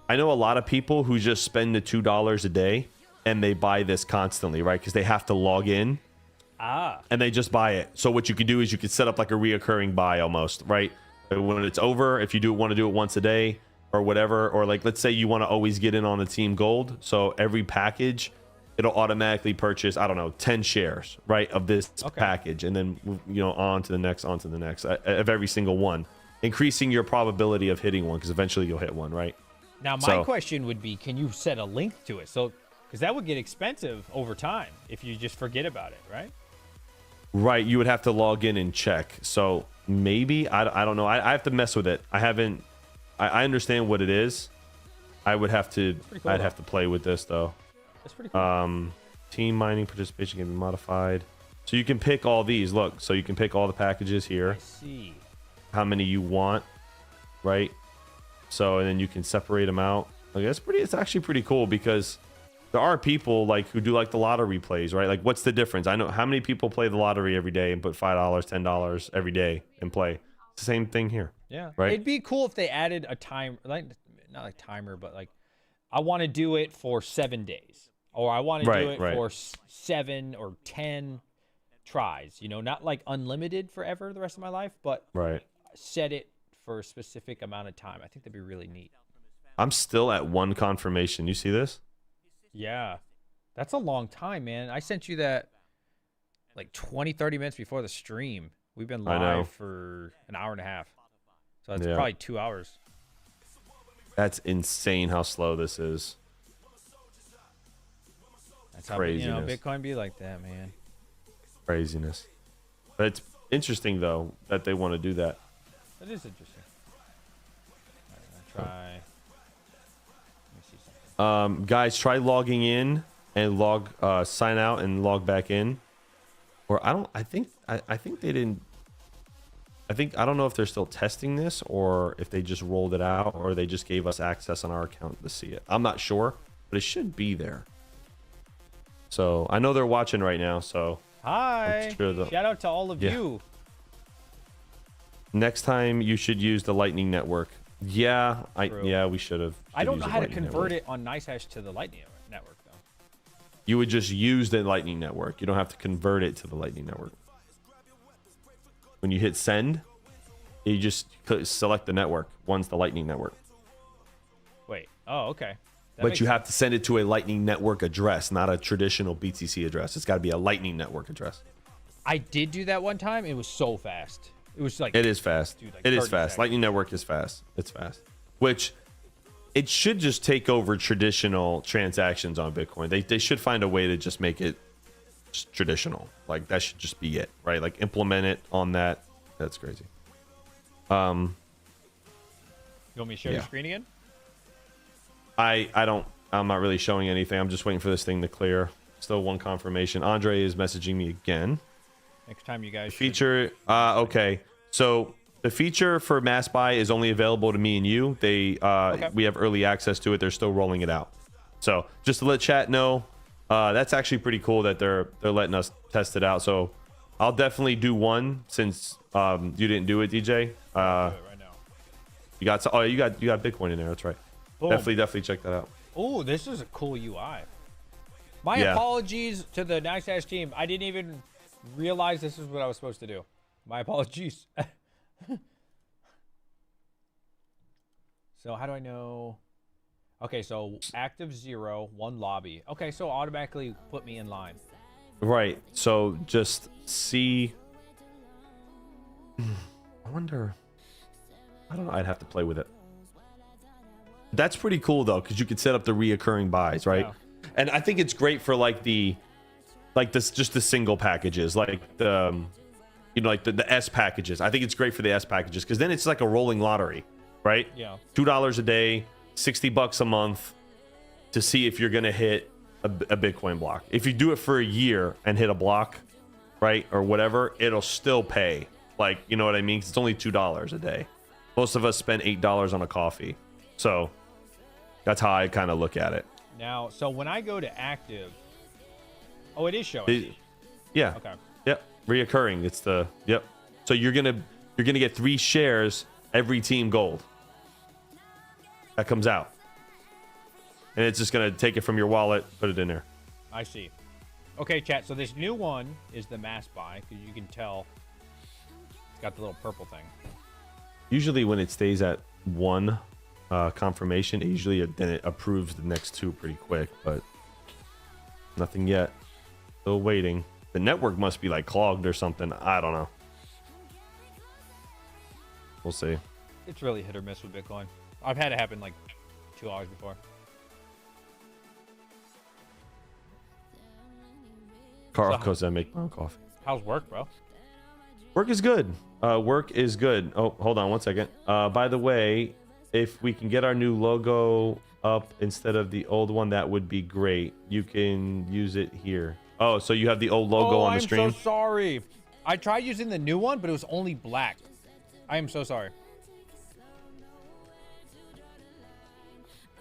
I know a lot of people who just spend the $2 a day and they buy this constantly, right? Because they have to log in. And they just buy it. So what you can do is you can set up like a reoccurring buy almost, right? When it's over, if you want to do it once a day or whatever, or like let's say you want to always get in on the team gold, so every package it'll automatically purchase, I don't know, 10 shares, right, of this package, and then on to the next of every single one, increasing your probability of hitting one, because eventually you'll hit one, right? Now my question would be, can you set a link to it? So because that would get expensive over time if you just forget about it, right? Right, you would have to log in and check. So maybe I don't know. I have to mess with it. I understand what it is. I would have to. Cool, I'd have to play with this though. That's pretty cool. Team mining participation can be modified. So you can pick all these. Look, so you can pick all the packages here. I see. How many you want, right? So and then you can separate them out. Like it's actually pretty cool, because there are people like who do like the lottery plays, right? Like, what's the difference? I know how many people play the lottery every day and put $5, $10 every day and play. It's the same thing here. Yeah, right. It'd be cool if they added a time, like not like timer, but like I want to do it for 7 days, or I want to do it for 7 or 10 tries. Not like unlimited forever the rest of my life, but set it for a specific amount of time. I think that'd be really neat. I'm still at 1 confirmation. You see this? Yeah, that's a long time, man. I sent you that like 20-30 minutes before the stream. We've been live for an hour and a half, so that's probably 2 hours. That's insane how slow this is. That's how Bitcoin be like that, man. Craziness. But it's interesting though that they want to do that. That is interesting. All right, I'm gonna try. Guys, try logging in and sign out and log back in. Or I think they didn't. I don't know if they're still testing this, or if they just rolled it out, or they just gave us access on our account to see it. I'm not sure, but it should be there. So I know they're watching right now. So hi, shout out to all of you. Next time you should use the Lightning Network. Yeah, we should have. I don't know how to convert it on NiceHash to the Lightning Network though. You would just use the Lightning Network. You don't have to convert it to the Lightning Network. When you hit send, you just select the network. One's the Lightning Network. Wait. Oh, okay. But you have to send it to a Lightning Network address, not a traditional BTC address. It's got to be a Lightning Network address. I did do that one time. It was so fast. It was like, it is fast. Dude, like it is fast. Seconds. Lightning Network is fast. It's fast. Which it should just take over traditional transactions on Bitcoin. They should find a way to just make it just traditional. Like that should just be it, right? Like implement it on that. That's crazy. You want me to share your screen again? I'm not really showing anything. I'm just waiting for this thing to clear. Still 1 confirmation. Andre is messaging me again. Next time you guys feature okay, so the feature for mass buy is only available to me and you. We have early access to it. They're still rolling it out. So just to let chat know, that's actually pretty cool that they're letting us test it out. So I'll definitely do one, since you didn't do it, DJ. I'll do it right now. You got Bitcoin in there. That's right. Boom. Definitely check that out. Oh, this is a cool UI. My apologies to the NiceHash team. I didn't even realize this is what I was supposed to do. My apologies. So how do I know? Okay, so active 0, 1 lobby. Okay, so automatically put me in line. Right. So just see. I wonder. I don't know. I'd have to play with it. That's pretty cool though, because you could set up the reoccurring buys, right? Yeah. And I think it's great for just the single packages, like the the S packages. I think it's great for the S packages, because then it's like a rolling lottery, right? Yeah. $2 a day, $60 a month, to see if you're gonna hit a Bitcoin block. If you do it for a year and hit a block, right, or whatever, it'll still pay. Like, you know what I mean? 'Cause it's only $2 a day. Most of us spend $8 on a coffee, so that's how I kind of look at it. Now, so when I go to active, oh, it is showing. Yeah. Okay. Yep. Reoccurring. It's the yep. So you're gonna get 3 shares every team gold. That comes out, and it's just gonna take it from your wallet, put it in there. I see. Okay, chat. So this new one is the mass buy, because you can tell it's got the little purple thing. Usually when it stays at one confirmation, then it approves the next two pretty quick, but nothing yet. Still waiting. The network must be like clogged or something. I don't know. We'll see. It's really hit or miss with Bitcoin. I've had it happen like 2 hours before. Carl, So- because I make my own coffee. How's work, bro? Work is good. Work is good. Oh, hold on one second. By the way, if we can get our new logo up instead of the old one, that would be great. You can use it here. Oh, so you have the old logo on the stream? I'm so sorry. I tried using the new one, but it was only black. I am so sorry.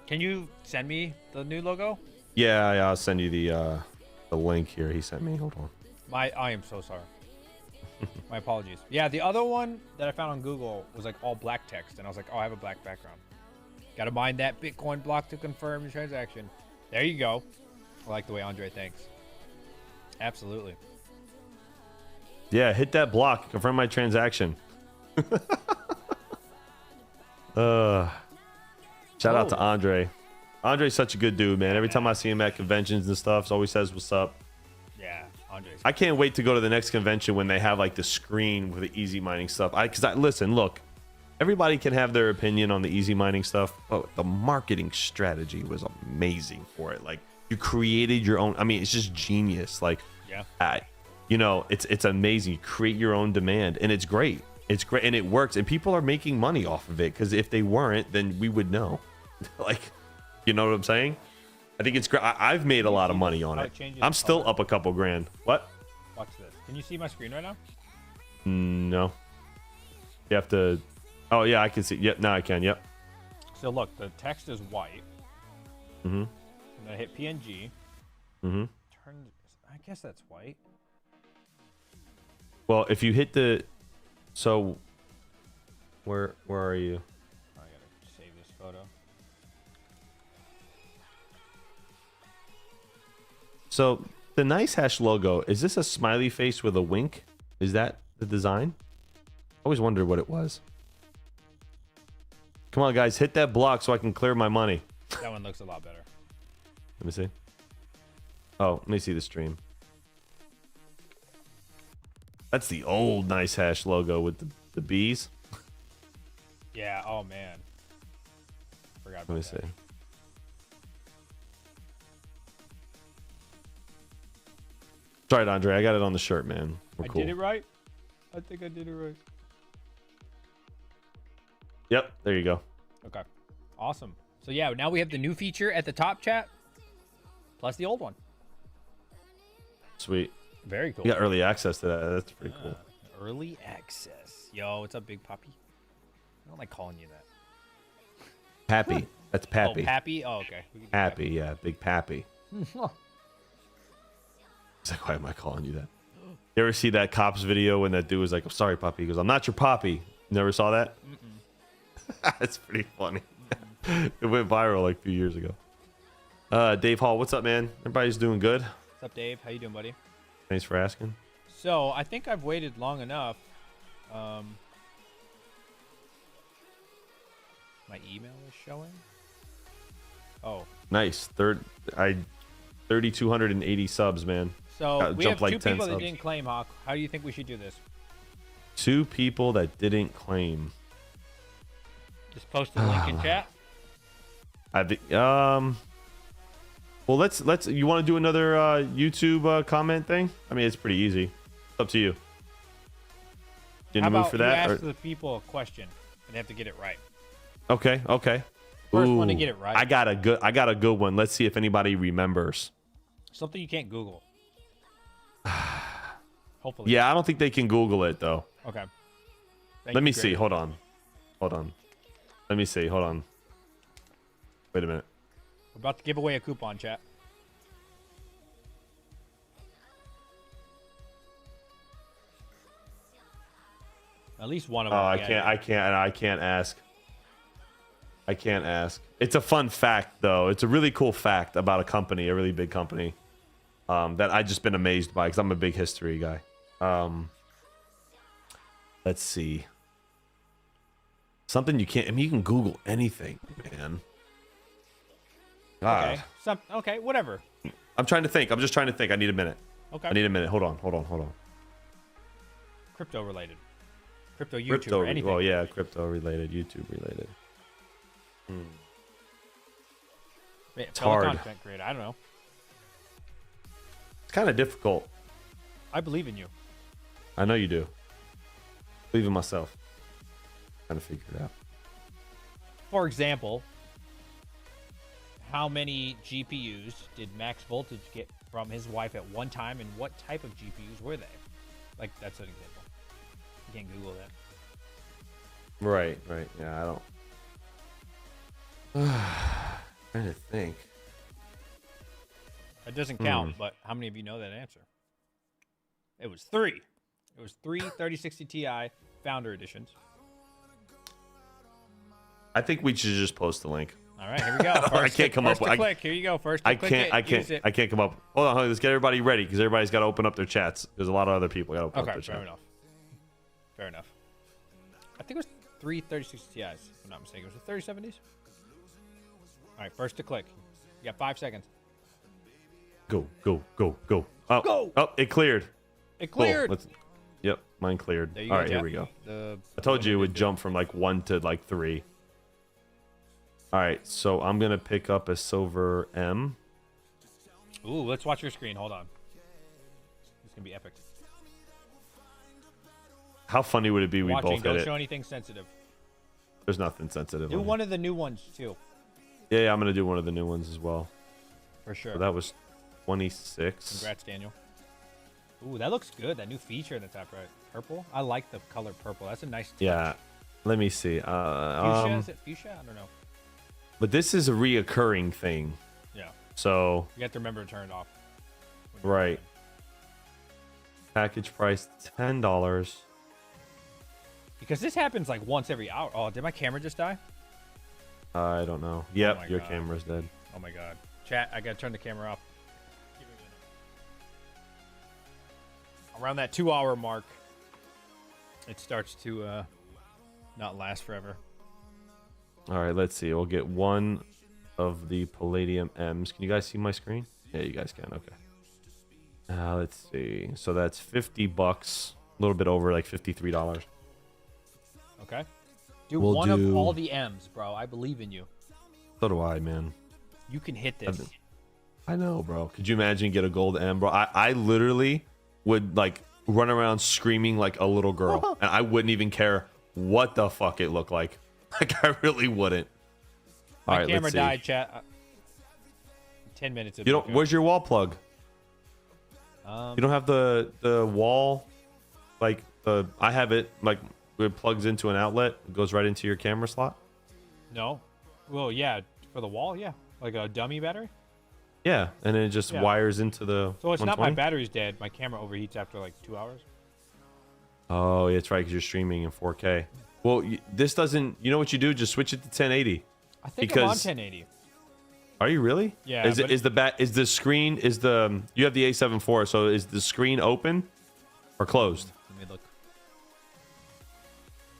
Can you send me the new logo? Yeah, I'll send you the link here. He sent me. Hold on. I am so sorry. My apologies. Yeah, the other one that I found on Google was like all black text, and I was like, oh, I have a black background. Got to mine that Bitcoin block to confirm the transaction. There you go. I like the way Andre thinks. Absolutely. Yeah, hit that block. Confirm my transaction. Shout out to Andre. Andre's such a good dude, man. Every time I see him at conventions and stuff, he always says what's up. Yeah, Andre's. I can't wait to go to the next convention when they have like the screen with the easy mining stuff. Listen, look, everybody can have their opinion on the easy mining stuff, but the marketing strategy was amazing for it. Like, you created your own. I mean, it's just genius. Like, yeah, you know, it's amazing. You create your own demand, and it's great. It's great, and it works, and people are making money off of it. Because if they weren't, then we would know. Like, you know what I'm saying? I think it's great. I've made a lot of money on it. I'm still up a couple grand. What? Watch this. Can you see my screen right now? No. You have to. Oh yeah, I can see. Yep, now I can. Yep. So look, the text is white. Mm-hmm. And then I hit PNG. Mm-hmm. Turn. I guess that's white. Well, if you hit the. So. Where are you? I gotta save this photo. So the NiceHash logo, is this a smiley face with a wink? Is that the design? I always wondered what it was. Come on, guys, hit that block so I can clear my money. That one looks a lot better. Let me see. Oh, let me see the stream. That's the old NiceHash logo with the bees. Yeah. Oh man. Forgot about Let me that. see. Sorry, Andre. I got it on the shirt, man. We're cool. I did it right. I think I did it right. Yep. There you go. Okay. Awesome. So yeah, now we have the new feature at the top, chat, plus the old one. Sweet. Very cool. You got early access to that. That's pretty cool. Early access. Yo, what's up, Big Pappy? I don't like calling you that. Pappy. That's Pappy. Oh, Pappy? Oh, okay. We can do Pappy, yeah. Big Pappy. It's like, why am I calling you that? You ever see that cops video when that dude was like, I'm sorry, Poppy? He goes, I'm not your Poppy. Never saw that? That's pretty funny. It went viral like a few years ago. Dave Hall, what's up, man? Everybody's doing good. What's up, Dave? How you doing, buddy? Thanks for asking. So, I think I've waited long enough. My email is showing. Oh. Nice. 3,280 subs, man. So, we have like two 10 people that subs. didn't claim, Hawk. How do you think we should do this? 2 people that didn't claim. Just post the link in chat? I think well, let's you want to do another YouTube comment thing? I mean, it's pretty easy. It's up to you. You in How the mood about for you that? ask the people a question and they have to get it right? Okay. First one to get it right. I got a good one. Let's see if anybody remembers. Something you can't Google. Hopefully. Yeah, I don't think they can Google it though. Okay. Let me see. Hold on. Let me see. Hold on. Wait a minute. We're about to give away a coupon, chat. At least one of them. Oh, I can't ask. I can't ask. It's a fun fact though. It's a really cool fact about a company, a really big company, that I just been amazed by because I'm a big history guy. Let's see. Something you can't. I mean, you can Google anything, man. God. Okay, whatever. I'm trying to think. I'm just trying to think. I need a minute. Okay. I need a minute. Hold on. Crypto related. Crypto YouTube or anything. Well, yeah, crypto related, YouTube related. It's hard. Content creator. I don't know. It's kind of difficult. I believe in you. I know you do. Believe in myself. Trying to figure it out. For example, how many GPUs did Max Voltage get from his wife at one time, and what type of GPUs were they? Like, that's an example. You can't Google that. Right. Yeah, I don't. Trying to think. It doesn't count, but how many of you know that answer? It was 3. It was 3 3060 Ti Founder Editions. I think we should just post the link. All right, here we go. I can't come up with. Click. Here you go. First, I can't come up. Hold on. Let's get everybody ready because everybody's got to open up their chats. There's a lot of other people got to open up their chat. Fair enough. I think it was 3 3060 Ti's, if I'm not mistaken. Was it 3070s? All right, first to click. You got 5 seconds. Go. Oh, Go! Oh, it cleared. It cleared. Cool. Yep, mine cleared. There you All go, right, here we go. I told you it would jump from like 1 to like 3. All right, so I'm gonna pick up a silver M. Ooh, let's watch your screen. Hold on. It's gonna be epic. How funny would it be? We both hit Don't it. show anything sensitive. There's nothing sensitive. Do one of the new ones too. Yeah, I'm gonna do one of the new ones as well. For sure. So that was 26. Congrats, Daniel. Ooh, that looks good. That new feature in the top right. Purple. I like the color purple. That's a nice touch. Yeah. Let me see. Fuchsia? Is it fuchsia? I don't know. But this is a reoccurring thing. Yeah. So. You have to remember to turn it off. Right. Package price $10. Because this happens like once every hour. Oh, did my camera just die? I don't know. Yep, my your God. camera's dead. Oh my god. Chat, I gotta turn the camera off. Around that 2-hour mark, it starts to not last forever. All right, let's see. We'll get one of the Palladium M's. Can you guys see my screen? Yeah, you guys can. Okay. Let's see. So that's $50, a little bit over, like $53. Okay. Do We'll one of do- all the M's, bro. I believe in you. So do I, man. You can hit this. I know, bro. Could you imagine get a gold M, bro? I literally would like run around screaming like a little girl, and I wouldn't even care what the fuck it looked like. Like I really wouldn't. All My right, camera let's see. died, chat. 10 minutes. You don't. Where's your wall plug? You don't have the wall, like the. I have it like it plugs into an outlet. It goes right into your camera slot. No. Well, yeah, for the wall, yeah, like a dummy battery. Yeah, and then it just wires into the. So it's not my 120? battery's dead. My camera overheats after like 2 hours. Oh, yeah, that's right, because you're streaming in 4K. Well, this doesn't. You know what you do? Just switch it to 1080. I think I'm on 1080. Are you really? Yeah. Is the screen you have the A7 IV? So is the screen open or closed? Let me look.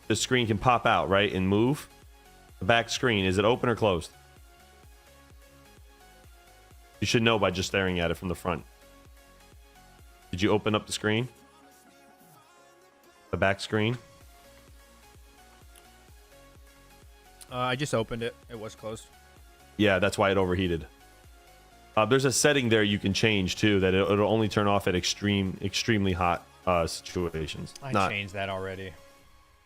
The screen can pop out, right, and move. The back screen, is it open or closed? You should know by just staring at it from the front. Did you open up the screen? The back screen? I just opened it. It was closed. Yeah, that's why it overheated. There's a setting there you can change too that it'll only turn off at extremely hot situations. I changed that already.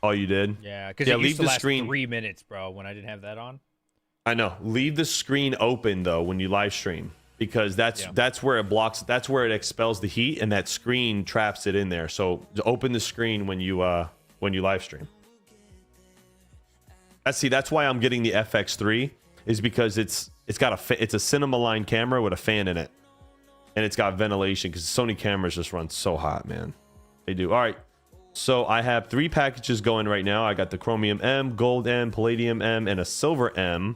Oh, you did? Yeah, because it used leave to the last screen. 3 minutes, bro, when I didn't have that on. I know. Leave the screen open though when you live stream because that's where it blocks. That's where it expels the heat, and that screen traps it in there. So open the screen when you live stream. That's why I'm getting the FX3 is because it's a cinema line camera with a fan in it, and it's got ventilation because Sony cameras just run so hot, man. They do. All right. So I have 3 packages going right now. I got the Chromium M, Gold M, Palladium M, and a Silver M.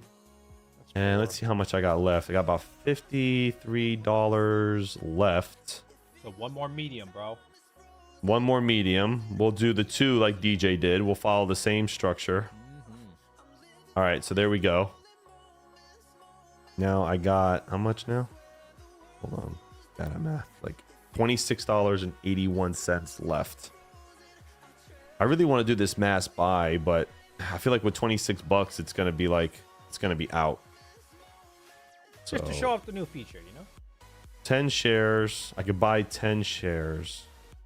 And let's see how much I got left. I got about $53 left. So one more medium, bro. One more medium. We'll do the 2 like DJ did. We'll follow the same structure. All right, so there we go. Now I got how much now? Hold on, got a math. Like $26.81 left. I really want to do this mass buy, but I feel like with 26 bucks, it's gonna be like it's gonna be out. Just to show off the new feature, you know. 10 shares. I could buy 10 shares.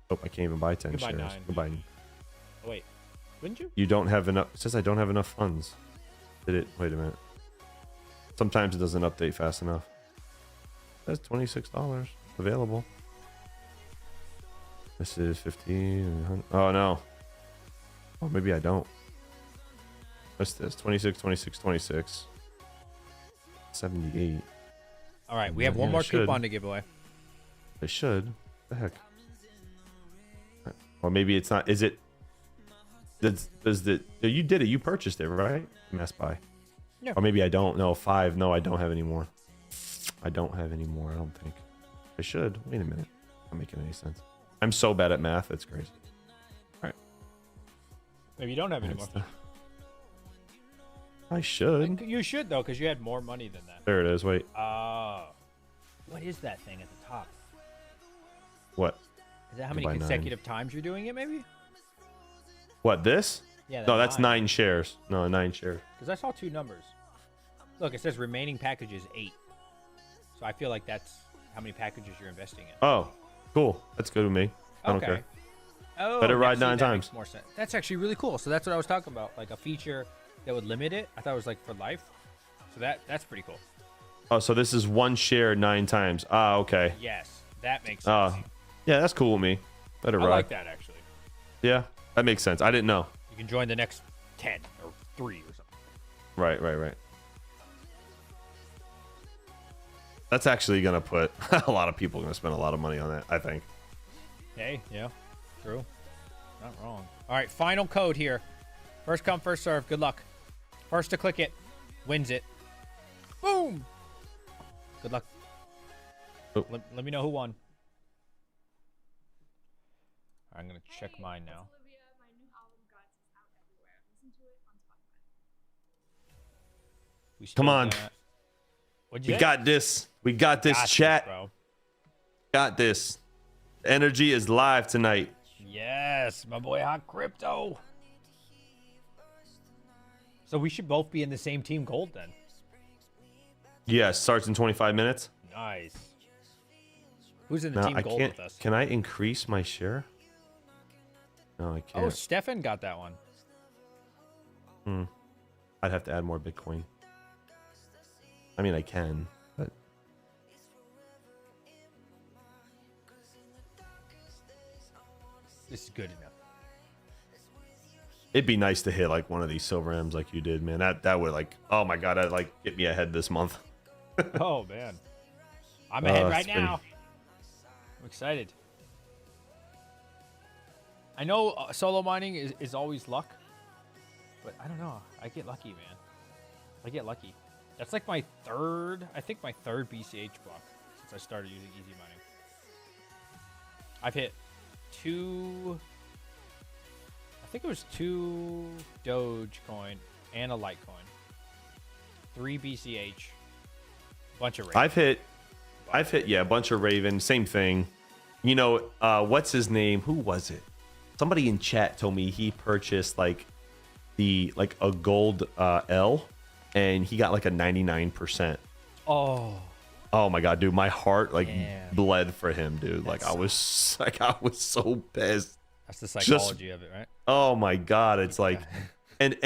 Oh, I can't even buy 10 shares. Buy 9. Could buy... Oh, wait, wouldn't you? You don't have enough. It says I don't have enough funds. Did it? Wait a minute. Sometimes it doesn't update fast enough. That's $26 available. This is 15. Oh no. Oh, maybe I don't. What's this? 26, 26, 26. 78. All right, we have one more coupon to give away. I should. What the heck? Or maybe it's not. Is it? Does the? You did it. You purchased it, right? Mass buy. Yeah. Or maybe I don't. No, 5. No, I don't have any more. I don't have any more. I don't think. I should. Wait a minute. Not making any sense. I'm so bad at math. It's crazy. All right. Maybe you don't have any more. I should. You should though, because you had more money than that. There it is. Wait. What is that thing at the top? What? Is that how many consecutive times you're doing it? Maybe. What, this? Yeah. No, that's 9 shares. No, 9 shares. Because I saw 2 numbers. Look, it says remaining packages 8. So I feel like that's how many packages you're investing in. Oh, cool. That's good with me. I don't care. Oh, Let it ride 9 that times. Makes more sense. That's actually really cool. So that's what I was talking about, like a feature that would limit it. I thought it was like for life. So that's pretty cool. Oh, so this is 1 share 9 times. Ah, okay. Yes, that makes sense. Yeah, that's cool with me. Let it ride. I like that actually. Yeah, that makes sense. I didn't know. You can join the next 10 or 3 or something. Right. That's actually gonna put a lot of people gonna spend a lot of money on that, I think. Hey, yeah, true. Not wrong. All right, final code here. First come, first serve. Good luck. First to click it wins it. Boom. Good luck. Oh. Let me know who won. I'm gonna check mine now. Come on. We got this. We got this, chat. bro. Got this. Energy is live tonight. Yes, my boy Hot Crypto. So we should both be in the same team gold then. Yeah, starts in 25 minutes. Nice. Who's in the Now, team I gold can't, with us? Can I increase my share? No, I can't. Oh, Stefan got that one. I'd have to add more Bitcoin. I mean, I can, but This is good enough. it'd be nice to hit like one of these silver M's like you did, man. That would like, oh my god, that'd like get me ahead this month. Oh man, I'm ahead right it's been- now. I'm excited. I know solo mining is always luck, but I don't know. I get lucky, man. I get lucky. That's like my third, I think my third BCH block since I started using easy mining. I've hit 2, I think it was 2 Dogecoin and a Litecoin, 3 BCH, bunch of Raven. I've hit, yeah, a bunch of Raven, same thing. You know, what's his name? Who was it? Somebody in chat told me he purchased like a gold L, and he got like a 99%. Oh my god, dude, my heart like Damn. bled for him, dude. Like I was so pissed. That's the psychology of it, right? Oh my god, it's like, and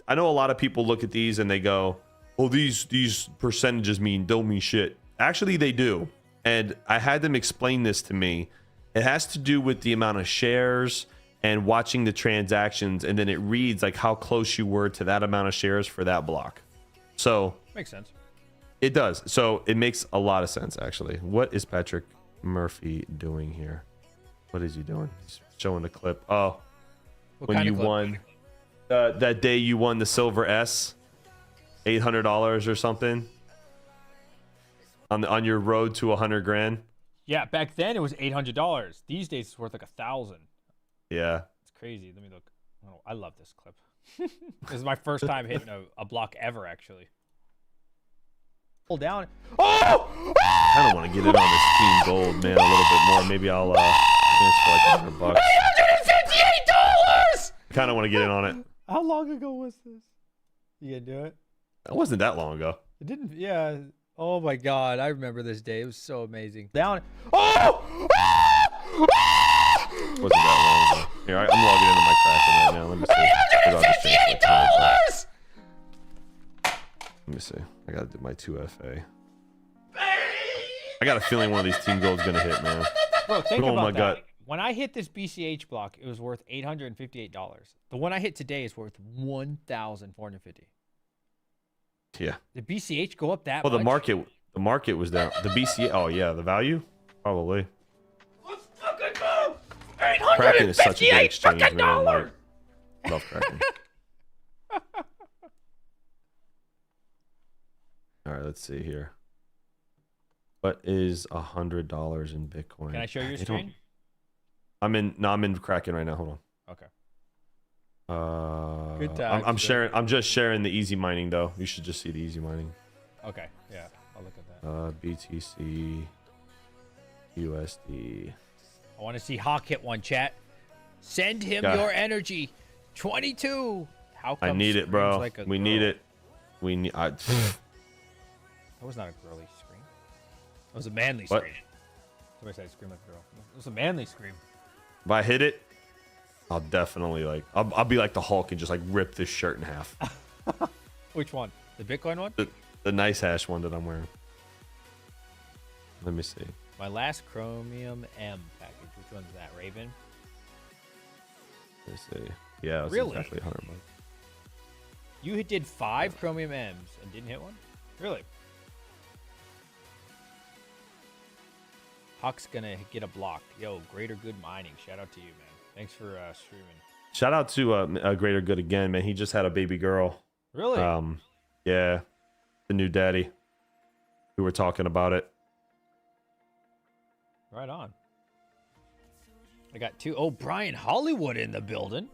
I know a lot of people look at these and they go, "Oh, these percentages don't mean shit." Actually, they do, and I had them explain this to me. It has to do with the amount of shares and watching the transactions, and then it reads like how close you were to that amount of shares for that block. So Makes sense. it does. So it makes a lot of sense, actually. What is Patrick Murphy doing here? What is he doing? He's showing the clip. Oh, What when kind you of clip? won that day, you won the silver S, $800 or something on your road to 100 grand. Yeah, back then it was $800. These days it's worth like $1,000. Yeah. It's crazy. Let me look. Oh, I love this clip. This is my first time hitting a block ever, actually. Pull down. Oh! I kind of want to get in on this team gold, man, a little bit more. Maybe I'll transfer like $100. $858! Kind of want to get in on it. How long ago was this? You gonna do it? It wasn't that long ago. It didn't. Yeah. Oh my God, I remember this day. It was so amazing. Down. Oh! Wasn't that long ago. Here, I'm logging into my Kraken right now. Let me see. $358! Let me see. I gotta do my 2FA. I got a feeling one of these team golds gonna hit, man. Bro, think Oh about my that. God. When I hit this BCH block, it was worth $858. The one I hit today is worth $1,450. Yeah. Did BCH go up that Well, much? the market was down. The BC. Oh yeah, the value probably. Let's fucking go! Kraken is such a good exchange, $858 man. Like, love Kraken. All right, let's see here. What is $100 in Bitcoin? Can I show you your They don't- screen? I'm in Kraken right now. Hold Okay. on. Good times, I'm bro. sharing. I'm just sharing the easy mining though. You should just see the easy mining. Okay. Yeah, I'll look at that. BTC USD. I want to see Hawk hit one, chat. Send him Yeah. your energy. 22. How come I need it, screams bro. like a We need girl? it. We need. That was not a girly scream. It was a manly What? scream. Somebody said scream like a girl. It was a manly scream. If I hit it, I'll definitely like. I'll be like the Hulk and just like rip this shirt in half. Which one? The Bitcoin one? the NiceHash one that I'm wearing. Let me see. My last Chromium M package. Which one's that? Raven? Let me see. Yeah, it was Really? exactly $100. You did 5 Chromium M's and didn't hit one? Really? Hawk's gonna get a block. Yo, Greater Good Mining. Shout out to you, man. Thanks for streaming. Shout out to Greater Good again, man. He just had a baby girl. Really? Yeah, the new daddy. We were talking about it. Right on. I got 2. Oh, Brian Hollywood in the building.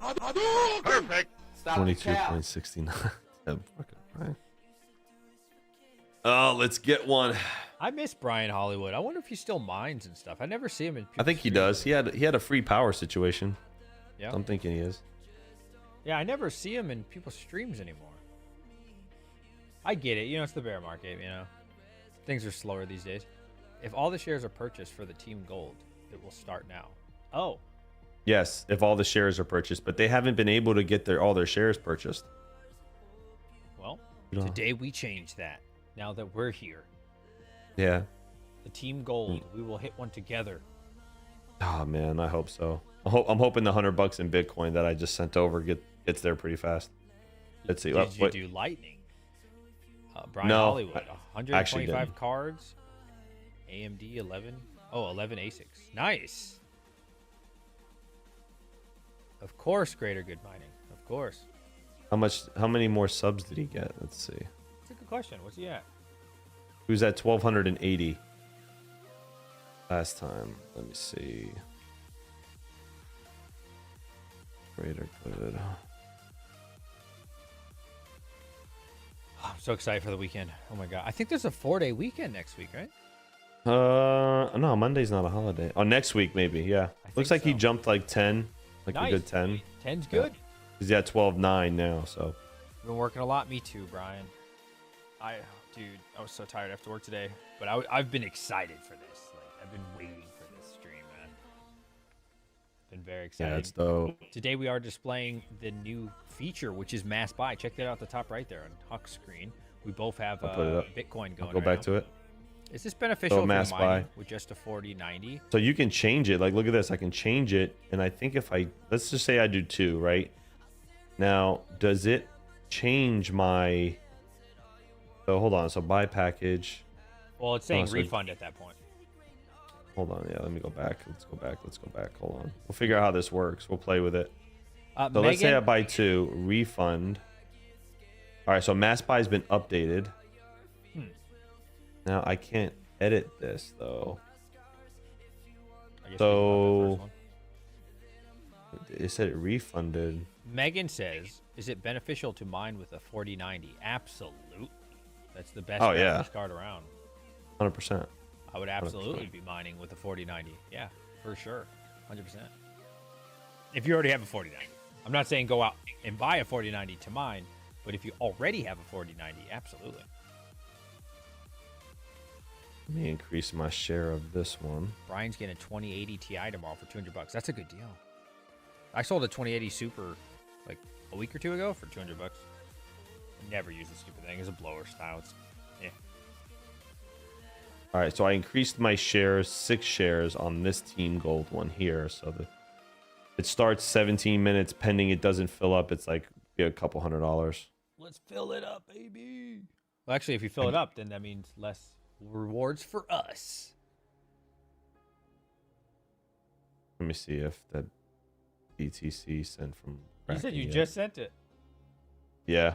Perfect. 22.69. Yeah, fucking right. Oh, let's get one. I miss Brian Hollywood. I wonder if he still mines and stuff. I never see him in. I think he does. He had a free power situation. Yeah. I'm thinking he is. Yeah, I never see him in people's streams anymore. I get it. You know, it's the bear market. You know, things are slower these days. If all the shares are purchased for the team gold, it will start now. Oh. Yes, if all the shares are purchased, but they haven't been able to get all their shares purchased. Well, No. today we change that. Now that we're here, Yeah. the team gold, we will hit one together. Oh man, I hope so. I'm hoping the $100 in Bitcoin that I just sent over gets there pretty fast. Let's see. Did you do Lightning? Brian No, Hollywood, I actually 125 didn't. cards. AMD 11. Oh, 11 ASICs. Nice. Of course, Greater Good Mining. Of course. How many more subs did he get? Let's see. That's a good question. What's he at? He was at 1,280 last time. Let me see. Greater Good. I'm so excited for the weekend. Oh my god. I think there's a 4-day weekend next week, right? No, Monday's not a holiday. Oh, next week maybe. Yeah. Looks think like he so. jumped like 10, like Nice. a good 10. 10's good. He's at 12.9 now. So Been working a lot. Me too, Brian. Dude, I was so tired after work today, but I've been excited for this. Like, I've been waiting for this stream, man. Been very excited. yeah, it's dope. Today we are displaying the new feature, which is mass buy. Check that out at the top right there on Huck's screen. We both have I'll put it up. Bitcoin going. Go back to it. Is this beneficial for mass mining buy. with just a 4090? So you can change it. Like, look at this. I can change it. And I think if let's just say I do 2, right? Now, does it change my... So hold on. So buy package. Well, it's saying so- refund at that point. Hold on. Yeah, let me go back. Let's go back. Hold on. We'll figure out how this works. We'll play with it. So let's say I buy 2, refund. All right. So mass buy has been updated. Now I can't edit this though. I guess So- we can go to the first one. it said it refunded. Megan says, is it beneficial to mine with a 4090? Absolutely. That's the best Oh, graphics yeah. card around. 100%. I would absolutely 100%. be mining with a 4090. Yeah, for sure. 100%. If you already have a 4090. I'm not saying go out and buy a 4090 to mine, but if you already have a 4090, absolutely. Let me increase my share of this one. Brian's getting a 2080 Ti tomorrow for $200. That's a good deal. I sold a 2080 Super like a week or two ago for $200. Never use this stupid thing. It's a blower style. It's, yeah. All right, so I increased my shares, 6 shares on this Team Gold one here. So it starts 17 minutes pending. It doesn't fill up. It's like a couple $100. Let's fill it up, baby. Well, actually, if you fill it up, then that means less rewards for us. Let me see if that BTC sent from. You said you Kraken yet. just sent it. Yeah.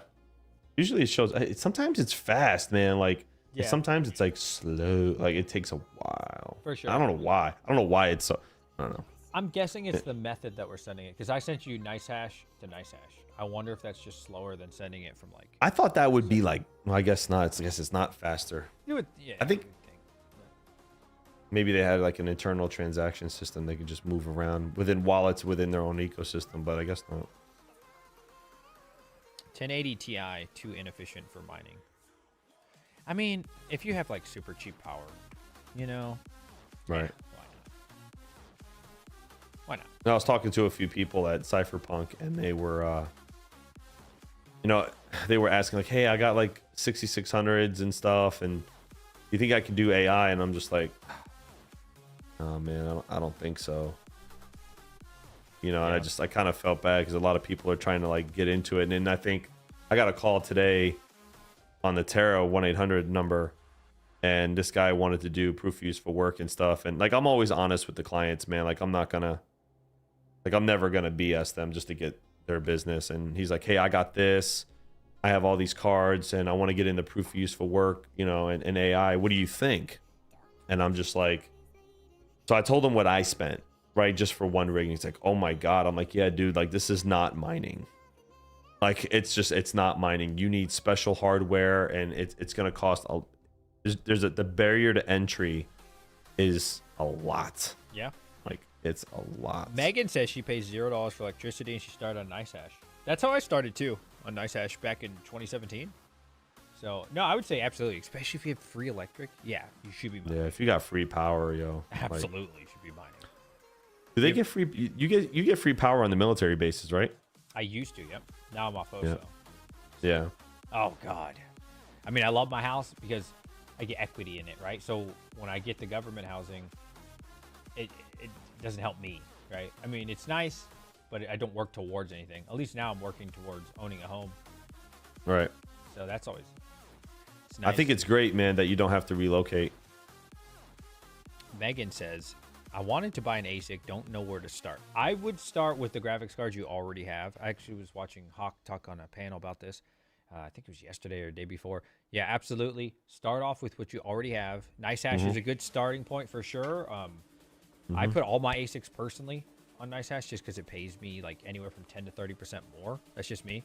Usually it shows. Sometimes it's fast, man. Like Yeah. sometimes it's like slow. Like it takes a while. For sure. I don't know why. I don't know why it's so. I don't know. I'm guessing it's the method that we're sending it, because I sent you NiceHash to NiceHash. I wonder if that's just slower than sending it from like. I thought that would be like. Well, I guess not. I guess it's not faster. You would, yeah. I think- you would think. Maybe they had like an internal transaction system they could just move around within wallets within their own ecosystem, but I guess not. 1080 Ti too inefficient for mining. I mean, if you have like super cheap power, you know. Right. yeah, why not? I was talking to a few people at Cypherpunk, and they were, they were asking like, "Hey, I got like 6600s and stuff, and you think I can do AI?" And I'm just like, "Oh man, I don't think so." And Yeah. I kind of felt bad because a lot of people are trying to like get into it, and then I think I got a call today on the Terra 1-800 number, and this guy wanted to do proof of use for work and stuff, and like I'm always honest with the clients, man. Like I'm never gonna BS them just to get their business. And he's like, "Hey, I got this. I have all these cards, and I want to get into proof of use for work, and AI. What do you think?" And I'm just like, so I told him what I spent, right, just for one rig. And he's like, "Oh my god." I'm like, "Yeah, dude. Like this is not mining. Like it's not mining. You need special hardware, and it's gonna cost a. The barrier to entry is a lot. Yeah. Like it's a lot." Megan says she pays $0 for electricity and she started on NiceHash. That's how I started too, on NiceHash back in 2017. So no, I would say absolutely, especially if you have free electric. Yeah, you should be mining. Yeah, if you got free power, yo. Absolutely, you should be mining. Do they get free? You get free power on the military bases, right? I used to, yep. Now I'm off OSO. Yeah. Yeah. Oh God. I mean, I love my house because I get equity in it, right? So when I get the government housing, it doesn't help me, right? I mean, it's nice, but I don't work towards anything. At least now I'm working towards owning a home. Right. So that's always. It's nice. I think it's great, man, that you don't have to relocate. Megan says, I wanted to buy an ASIC, don't know where to start. I would start with the graphics cards you already have. I actually was watching Hawk talk on a panel about this. I think it was yesterday or the day before. Yeah, absolutely. Start off with what you already have. NiceHash is a good starting point for sure. I put all my ASICs personally on NiceHash just because it pays me like anywhere from 10 to 30% more. That's just me.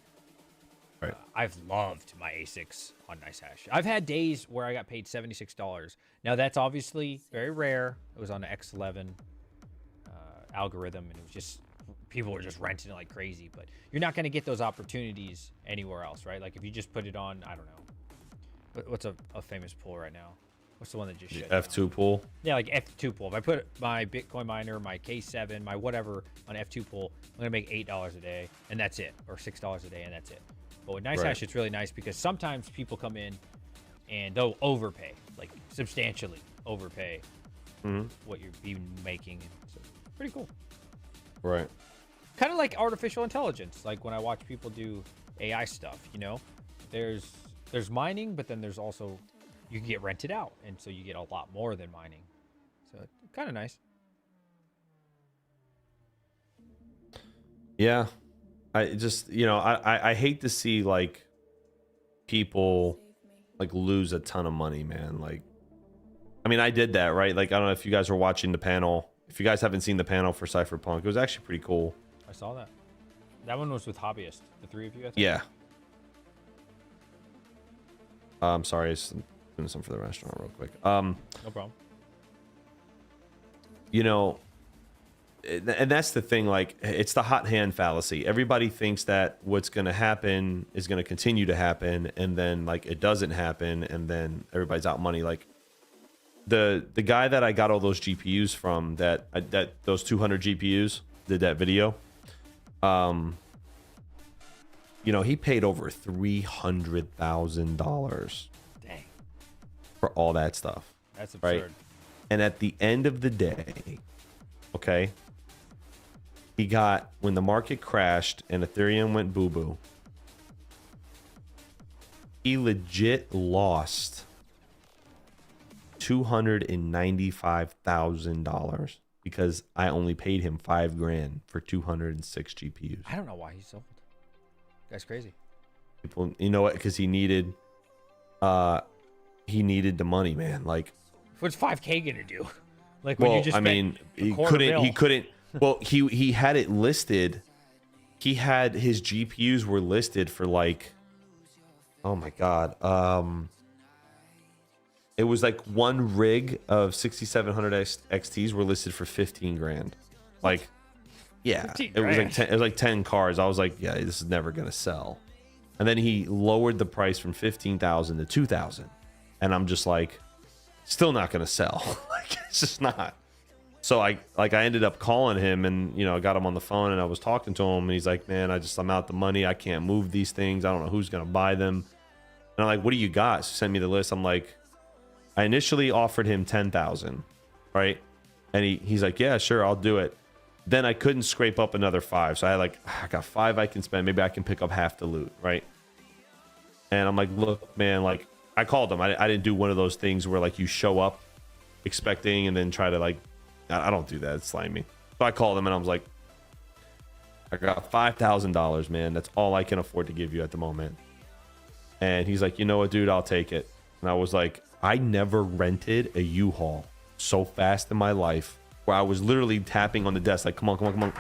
Right. I've loved my ASICs on NiceHash. I've had days where I got paid $76. Now that's obviously very rare. It was on the X11 algorithm, and it was just people were just renting it like crazy. But you're not going to get those opportunities anywhere else, right? Like if you just put it on, I don't know, what's a famous pool right now? What's the one that just shut down? F2 pool. Yeah, like F2 pool. If I put my Bitcoin miner, my K7, my whatever on F2 pool, I'm gonna make $8 a day, and that's it, or $6 a day, and that's it. But with NiceHash, Right. it's really nice because sometimes people come in and they'll overpay, like substantially overpay what you're even making. So pretty cool. Right. Kind of like artificial intelligence. Like when I watch people do AI stuff, there's mining, but then there's also you can get rented out, and so you get a lot more than mining. So kind of nice. Yeah. I just, I hate to see like people like lose a ton of money, man. Like, I mean, I did that, right? Like, I don't know if you guys were watching the panel. If you guys haven't seen the panel for Cypherpunk, it was actually pretty cool. I saw that. That one was with Hobbyist. The three of you, I think. Yeah. I'm sorry, I'm doing something for the restaurant real quick. No problem. You know, and that's the thing, like, it's the hot hand fallacy. Everybody thinks that what's going to happen is going to continue to happen, and then like it doesn't happen, and then everybody's out money. Like the guy that I got all those GPUs from, that those 200 GPUs did that video, you know, he paid over $300,000 Dang. for all that stuff. That's absurd. Right? And at the end of the day, okay, he got, when the market crashed and Ethereum went boo-boo, he legit lost $295,000 because I only paid him $5,000 for 206 GPUs. I don't know why he sold. That's crazy. People, you know what? Because he needed the money, man. Like, What's 5K gonna do? Like, when well, you just I mean, he couldn't. Well, he had it listed. He had his GPUs were listed for like, oh my god, it was like one rig of 6700 XTs were listed for 15 grand. Like, yeah, it was like 10, it was like 10 cars. I was like, yeah, this is never gonna sell. And then he lowered the price from 15,000 to 2,000, and I'm just like, still not gonna sell. Like, it's just not. So I ended up calling him, and you know, I got him on the phone, and I was talking to him, and he's like, man, I'm out the money. I can't move these things. I don't know who's gonna buy them. And I'm like, what do you got? So send me the list. I'm like, I initially offered him 10,000, right? And he's like, yeah, sure, I'll do it. Then I couldn't scrape up another 5. So I got 5 I can spend. Maybe I can pick up half the loot, right? And I'm like, look, man, like, I called him. I didn't do one of those things where like you show up expecting and then try to like, I don't do that. It's slimy. So I called him and I was like, I got $5,000, man. That's all I can afford to give you at the moment. And he's like, you know what, dude, I'll take it. And I was like, I never rented a U-Haul so fast in my life, where I was literally tapping on the desk like, come on, come on, come on.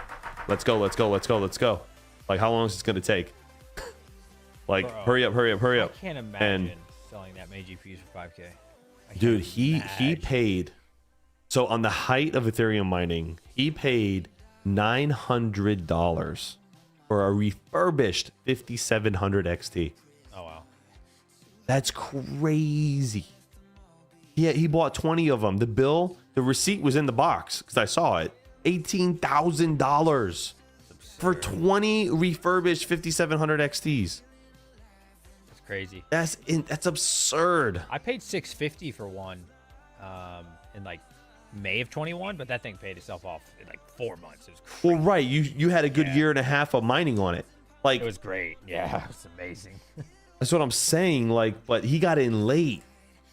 Let's go, let's go, let's go, let's go. Like, how long is this going to take? Like, Bro, hurry up, hurry up, hurry up. I can't imagine selling that many GPUs for 5K. Dude, he paid. So on the height of Ethereum mining, he paid $900 for a refurbished 5700 XT. Oh wow, That's crazy. Yeah, he bought 20 of them. The receipt was in the box because I saw it. $18,000 for 20 refurbished 5700 XTs. that's crazy. That's absurd. I paid $650 for one, in like May of 21, but that thing paid itself off in like 4 months. It was crazy. Well, right. You had a good year and a half of mining on it. Like, It was great. Yeah, it was amazing. that's what I'm saying. Like, but he got in late.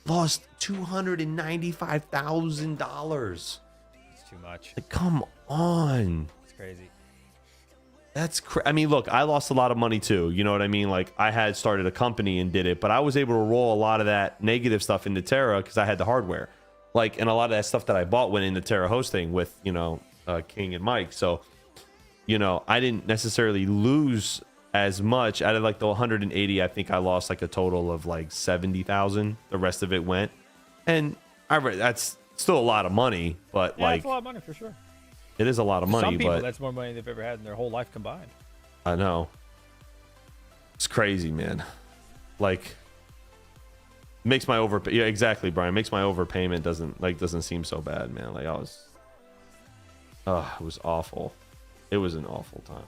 Lost $295,000. It's too much. Like, come on. It's crazy. That's I mean, look, I lost a lot of money too. You know what I mean? Like, I had started a company and did it, but I was able to roll a lot of that negative stuff into Terra because I had the hardware. Like, and a lot of that stuff that I bought went into Terra hosting with, you know, King and Mike. So, you know, I didn't necessarily lose as much. Out of like the 180, I think I lost like a total of like 70,000. The rest of it went, and that's still a lot of money, but Yeah, like, it's a lot of money for sure. it is a lot of money. Some people, but that's more money they've ever had in their whole life combined. I know, it's crazy, man. Like, makes my overpay. Yeah, exactly, Brian. Makes my overpayment doesn't seem so bad, man. Like, it was awful. It was an awful time.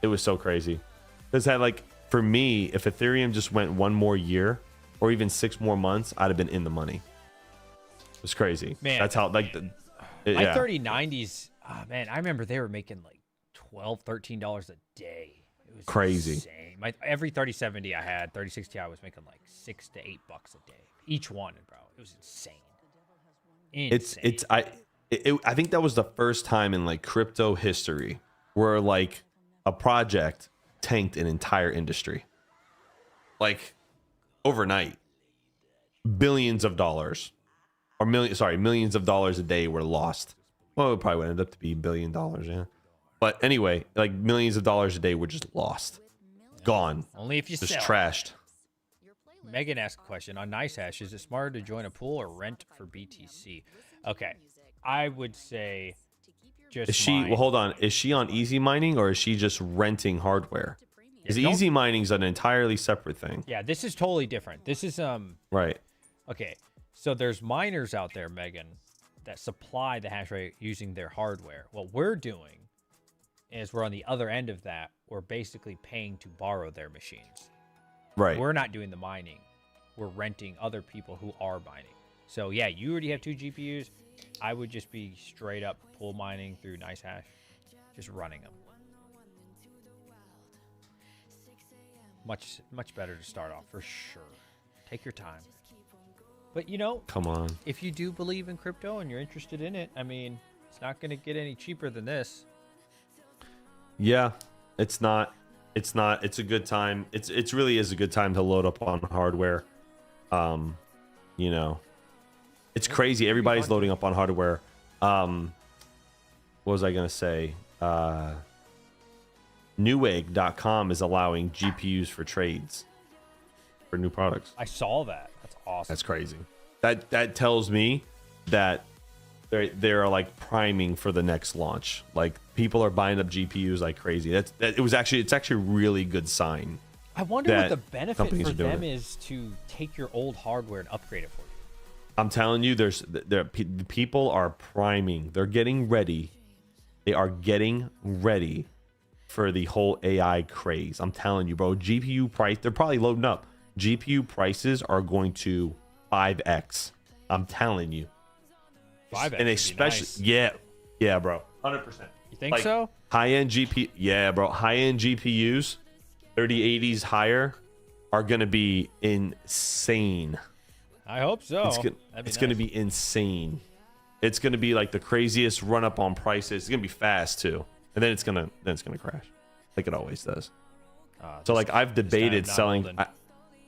It was so crazy. Because that, like, for me, if Ethereum just went one more year or even 6 more months, I'd have been in the money. It was crazy. Man, that's how, like, my 3090s, man, I remember they were making like $12-13 a day. It was crazy. Insane. Every 3070 I had, 3060 I was making like $6 to $8 a day. Each one, bro. It was insane. I think that was the first time in like crypto history where like a project tanked an entire industry. Like, overnight, billions of dollars, or millions of dollars a day were lost. Well, it probably would end up to be $1 billion, yeah. But anyway, like millions of dollars a day were just lost, gone, Only if you just sell. trashed. Megan asked a question on NiceHash. Is it smarter to join a pool or rent for BTC? Okay, I would say just Is she? mine. Well, hold on. Is she on easy mining or is she just renting hardware? Because don't- easy mining's an entirely separate thing. Yeah, this is totally different. This is Right. okay. So there's miners out there, Megan, that supply the hash rate using their hardware. What we're doing is we're on the other end of that. We're basically paying to borrow their machines. Right. We're not doing the mining. We're renting other people who are mining. So yeah, you already have 2 GPUs. I would just be straight up pool mining through NiceHash, just running them. Much better to start off for sure. Take your time. But you know, Come on. if you do believe in crypto and you're interested in it, I mean, it's not going to get any cheaper than this. Yeah, it's not. It's not. It's a good time. It's really is a good time to load up on hardware. You know, it's crazy. Everybody's loading up on hardware. What was I gonna say? Newegg.com is allowing GPUs for trades for new products. I saw that. That's awesome. That's crazy. That tells me that they're like priming for the next launch. Like people are buying up GPUs like crazy. It's actually a really good sign. I wonder what that the benefit companies for are doing them it. is to take your old hardware and upgrade it for you. I'm telling you, the people are priming. They're getting ready. They are getting ready for the whole AI craze. I'm telling you, bro. GPU price, they're probably loading up. GPU prices are going to 5x. I'm telling you. 5X And would especially, be nice. yeah, bro. 100%. You think so? High-end GPU, yeah, bro. High-end GPUs, 3080s higher, are gonna be insane. I hope so. It's gonna be insane. It's gonna be like the craziest run up on prices. It's gonna be fast too, and then it's gonna crash, like it always does. So like I've debated selling.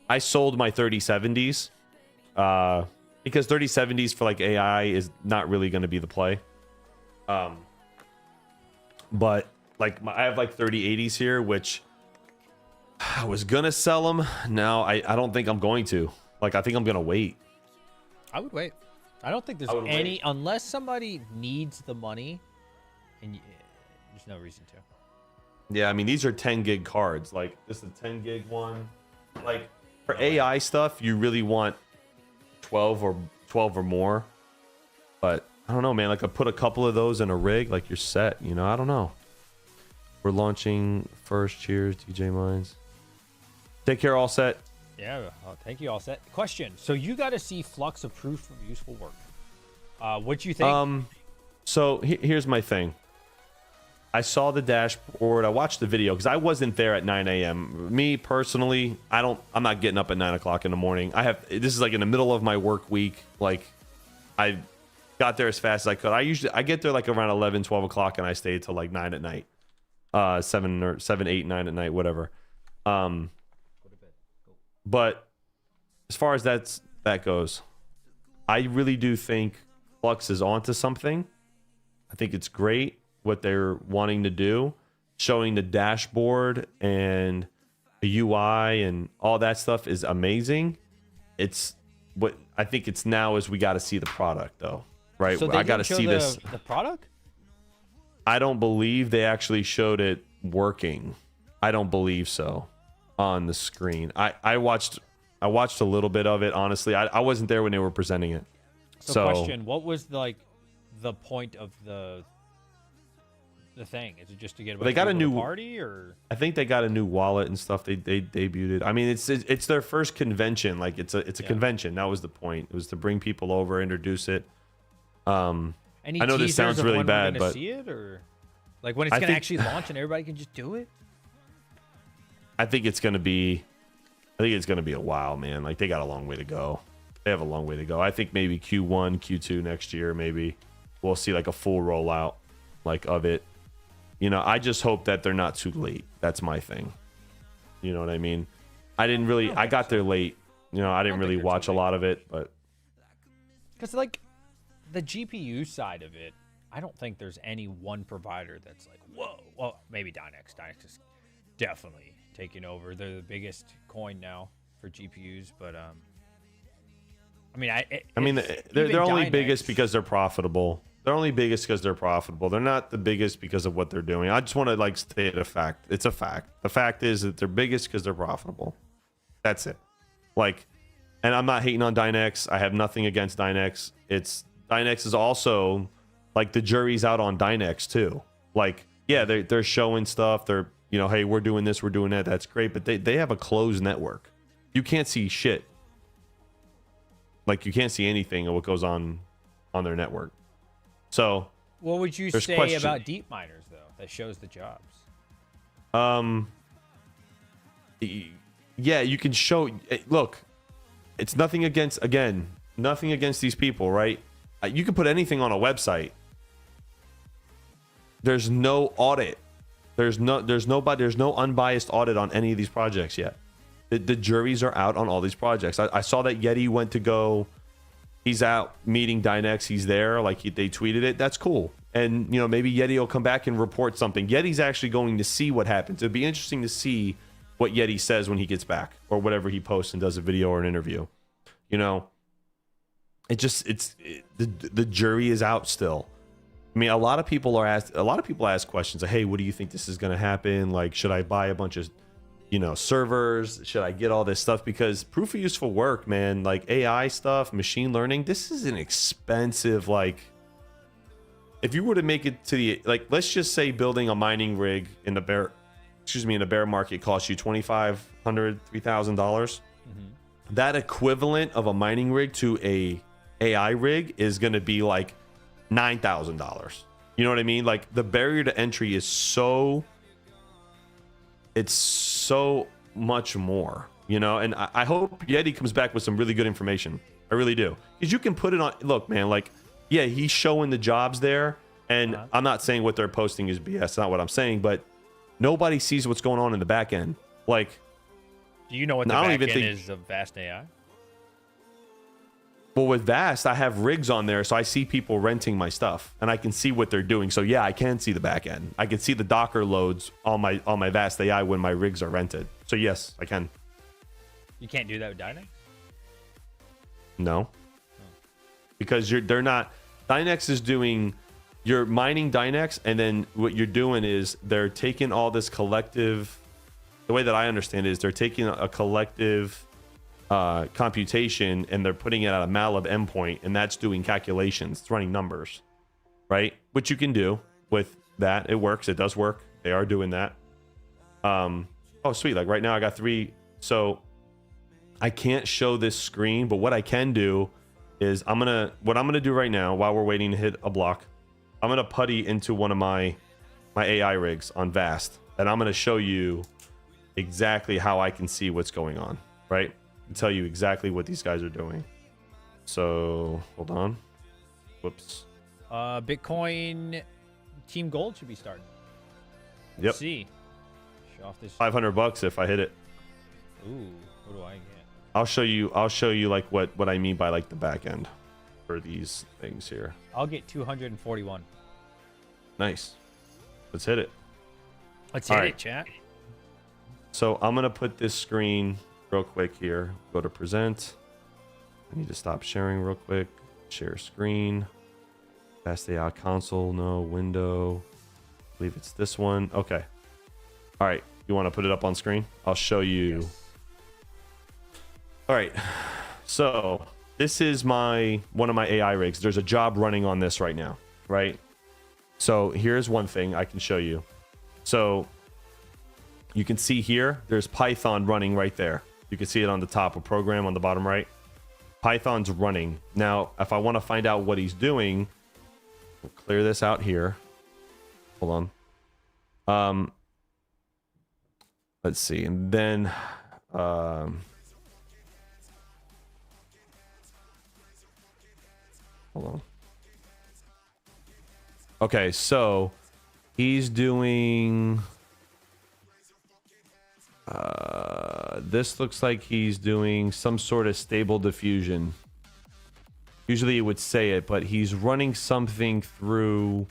I sold my 3070s, because 3070s for like AI is not really gonna be the play. But like I have like 3080s here, which I was gonna sell them. Now I don't think I'm going to. Like I think I'm gonna wait. I would wait. I don't think there's I would any wait. unless somebody needs the money, and there's no reason to. Yeah, I mean these are 10 gig cards. Like this is a 10 gig one. Like for AI stuff, you really want 12 or more. But I don't know, man. Like I put a couple of those in a rig, like you're set. You know, I don't know. We're launching first. Cheers, DJ Mines. Take care, all set. Yeah, thank you. All set. Question. So you got to see Flux of proof of useful work. What you think? So here's my thing. I saw the dashboard. I watched the video because I wasn't there at 9 a.m. Me personally, I'm not getting up at 9 o'clock in the morning. This is like in the middle of my work week. Like I got there as fast as I could. I get there like around 11, 12 o'clock and I stay till like 9 at night. 7, 8, 9 at night, whatever. But as far as that goes, I really do think Flux is onto something. I think it's great what they're wanting to do, showing the dashboard and the UI and all that stuff is amazing. It's what I think it's now is we got to see the product though, right? So they I got to didn't show see this. the product. I don't believe they actually showed it working. I don't believe so on the screen. I watched a little bit of it, honestly. I wasn't there when they were presenting it. So question, what was the point of the thing? Is it just to get they got a new party, or I think they got a new wallet and stuff. They debuted it. I mean, it's their first convention. Like it's a convention. That was the point. It was to bring people over, introduce it. Any I know this teasers sounds of really when we're bad, gonna but see it, or like when it's I gonna think- actually launch and everybody can just do it? I think it's gonna be a while, man. Like they got a long way to go. They have a long way to go. I think maybe Q1, Q2 next year, maybe we'll see like a full rollout like of it. You know, I just hope that they're not too late. That's my thing. You know what I mean? I got there late. You know, I didn't really watch a lot of it, but Because like the GPU side of it, I don't think there's any one provider that's like, whoa, well, maybe Dynex. Dynex is definitely taking over. They're the biggest coin now for GPUs, but I mean, they're only Dynex, biggest because they're profitable. They're only biggest because they're profitable. They're not the biggest because of what they're doing. I just want to like state a fact. It's a fact. The fact is that they're biggest because they're profitable. That's it. Like, and I'm not hating on Dynex. I have nothing against Dynex. Dynex is also like the jury's out on Dynex too. Like, yeah, they're showing stuff. They're, you know, hey, we're doing this, we're doing that. That's great. But they have a closed network. You can't see shit. Like, you can't see anything of what goes on their network. So what would you say about deep miners though? That shows the jobs. Yeah, you can show. Look, it's nothing against these people, right? You can put anything on a website. There's no audit. There's no unbiased audit on any of these projects yet. The juries are out on all these projects. I saw that Yeti went to go. He's out meeting Dynex. He's there. Like they tweeted it. That's cool. And you know, maybe Yeti will come back and report something. Yeti's actually going to see what happens. It'd be interesting to see what Yeti says when he gets back, or whatever he posts and does a video or an interview. You know, the jury is out still. I mean, a lot of people ask questions like, hey, what do you think this is going to happen? Like, should I buy a bunch of, you know, servers? Should I get all this stuff? Because proof of useful work, man, like AI stuff, machine learning, this is an expensive, like, if you were to make it to the, like, let's just say building a mining rig in the bear market costs you $2,500, $3,000. That equivalent of a mining rig to a AI rig is going to be like $9,000. You know what I mean? Like, the barrier to entry is so much more, you know. And I hope Yeti comes back with some really good information. I really do, because you can put it on. Look, man, like, yeah, he's showing the jobs there, and I'm not saying what they're posting is BS. That's not what I'm saying, but nobody sees what's going on in the back end. Like, do you know what the back end is of Vast AI? Well, with Vast, I have rigs on there, so I see people renting my stuff, and I can see what they're doing. So yeah, I can see the back end. I can see the Docker loads on my Vast AI when my rigs are rented. So yes, I can. You can't do that with Dynex? No, because they're not. Dynex is doing. You're mining Dynex, and then what you're doing is they're taking all this collective. The way that I understand it is they're taking a collective computation, and they're putting it at a MATLAB endpoint, and that's doing calculations. It's running numbers, right? Which you can do with that. It works. It does work. They are doing that. Oh, sweet. Like right now I got 3. So I can't show this screen, but what I can do is what I'm gonna do right now while we're waiting to hit a block, I'm gonna putty into one of my AI rigs on Vast, and I'm gonna show you exactly how I can see what's going on, right? And tell you exactly what these guys are doing. So hold on. Whoops. Bitcoin Team Gold should be starting. Yep. Let's see. Show off this. $500 if I hit it. Ooh, what do I get? I'll show you like what I mean by like the back end for these things here. I'll get 241. Nice. Let's hit it. Let's hit it, chat. So I'm gonna put this screen real quick here. Go to present. I need to stop sharing real quick. Share screen. Fast AI console. No window. I believe it's this one. Okay. All right. You want to put it up on screen? I'll show you. Yes. All right. So this is one of my AI rigs. There's a job running on this right now, right? So here's one thing I can show you. So you can see here, there's Python running right there. You can see it on the top of program on the bottom right. Python's running. Now, if I want to find out what he's doing, we'll clear this out here. Hold on. Let's see. And then, hold on. Okay, so he's doing... this looks like he's doing some sort of stable diffusion. Usually it would say it, but he's running something through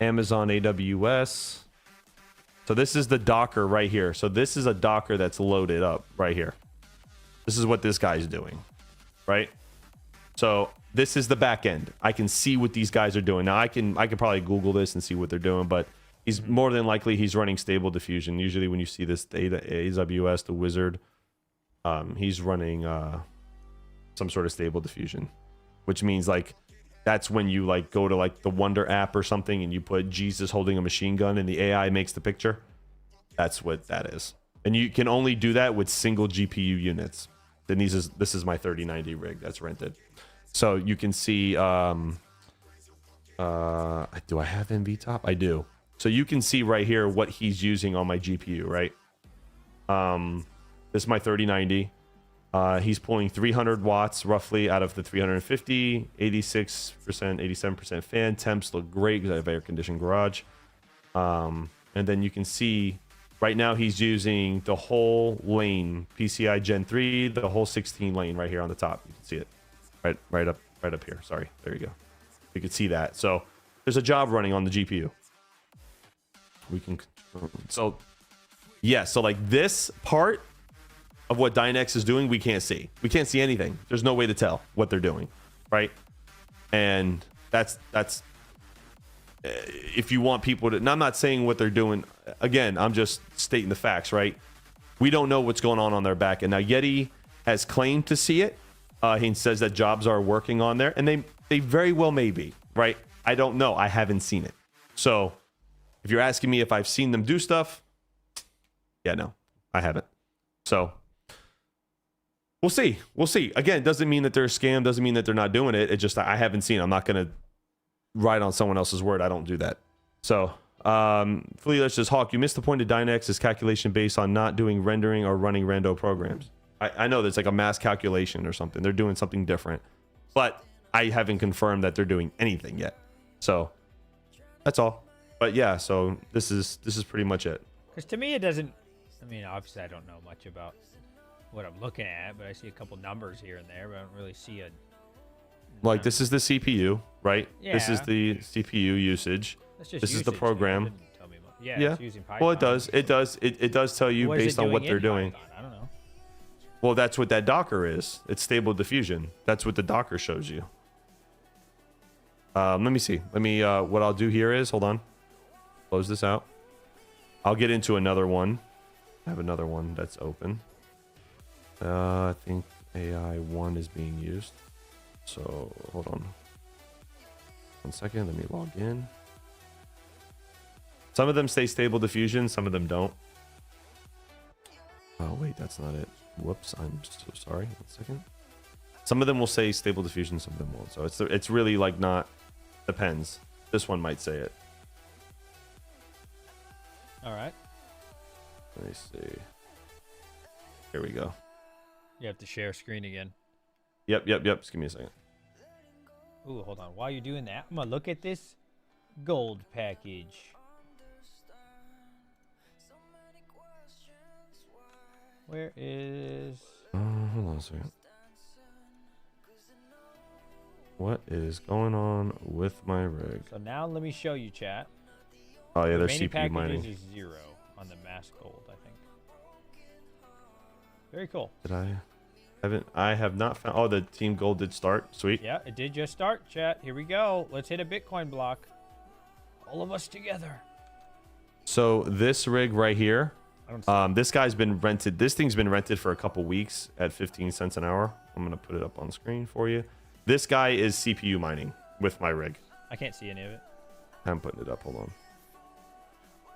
Amazon AWS. So this is the Docker right here. So this is a Docker that's loaded up right here. This is what this guy's doing, right? So this is the back end. I can see what these guys are doing. Now I can probably Google this and see what they're doing, but he's more than likely he's running Stable Diffusion. Usually when you see this AWS, the wizard, he's running some sort of Stable Diffusion, which means like that's when you like go to like the Wonder app or something and you put Jesus holding a machine gun and the AI makes the picture. That's what that is. And you can only do that with single GPU units. Then this is my 3090 rig that's rented. So you can see, do I have NVTop? I do. So you can see right here what he's using on my GPU, right? This is my 3090. He's pulling 300 watts roughly out of the 350, 86%, 87% fan. Temps look great because I have air conditioned garage. And then you can see right now he's using the whole lane, PCI Gen 3, the whole 16 lane right here on the top. You can see it right up here. Sorry, there you go. You can see that. So there's a job running on the GPU. We can, so yeah, so like this part of what Dynex is doing, we can't see. We can't see anything. There's no way to tell what they're doing, right? And that's if you want people to, and I'm not saying what they're doing. Again, I'm just stating the facts, right? We don't know what's going on their back end. Now, Yeti has claimed to see it. He says that jobs are working on there, and they very well may be, right? I don't know. I haven't seen it. So if you're asking me if I've seen them do stuff, yeah, no, I haven't. So we'll see. We'll see. Again, it doesn't mean that they're a scam. Doesn't mean that they're not doing it. It just, I haven't seen it. I'm not going to ride on someone else's word. I don't do that. So Fleelish says, Hawk, you missed the point of Dynex's calculation based on not doing rendering or running rando programs. I know there's like a mass calculation or something. They're doing something different, but I haven't confirmed that they're doing anything yet. So that's all. But yeah, so this is pretty much it. Because to me, it doesn't. I mean, obviously, I don't know much about what I'm looking at, but I see a couple numbers here and there, but I don't really see a. Like this is the CPU, right? Yeah. This is the CPU usage. That's just this usage, is the program. It didn't tell me much. Yeah, Yeah. It's using Python. Well, it does. It does tell you What is based it on what doing they're in doing. Python? I don't know. Well, that's what that Docker is. It's Stable Diffusion. That's what the Docker shows you. Let me see. Let me. What I'll do here is hold on. Close this out. I'll get into another one. I have another one that's open. I think AI1 is being used. So hold on. 1 second. Let me log in. Some of them say Stable Diffusion. Some of them don't. Oh wait, that's not it. Whoops, I'm so sorry. 1 second. Some of them will say Stable Diffusion. Some of them won't. So it's really like not. Depends. This one might say it. All right. Let me see. Here we go. You have to share screen again. Yep. Just give me a second. Ooh, hold on. While you're doing that, I'm gonna look at this gold package. Where is? Hold on a second. What is going on with my rig? So now let me show you, chat. Oh yeah, they're Remaining CPU packages mining. is 0 on the mass gold, I think. Very cool. I have not found. Oh, the team gold did start. Sweet. Yeah, it did just start, chat. Here we go. Let's hit a Bitcoin block. All of us together. So this rig right here, I don't see this guy's been rented. This thing's been rented for a couple weeks at 15 cents an hour. I'm gonna put it up on screen for you. This guy is CPU mining with my rig. I can't see any of it. I'm putting it up. Hold on.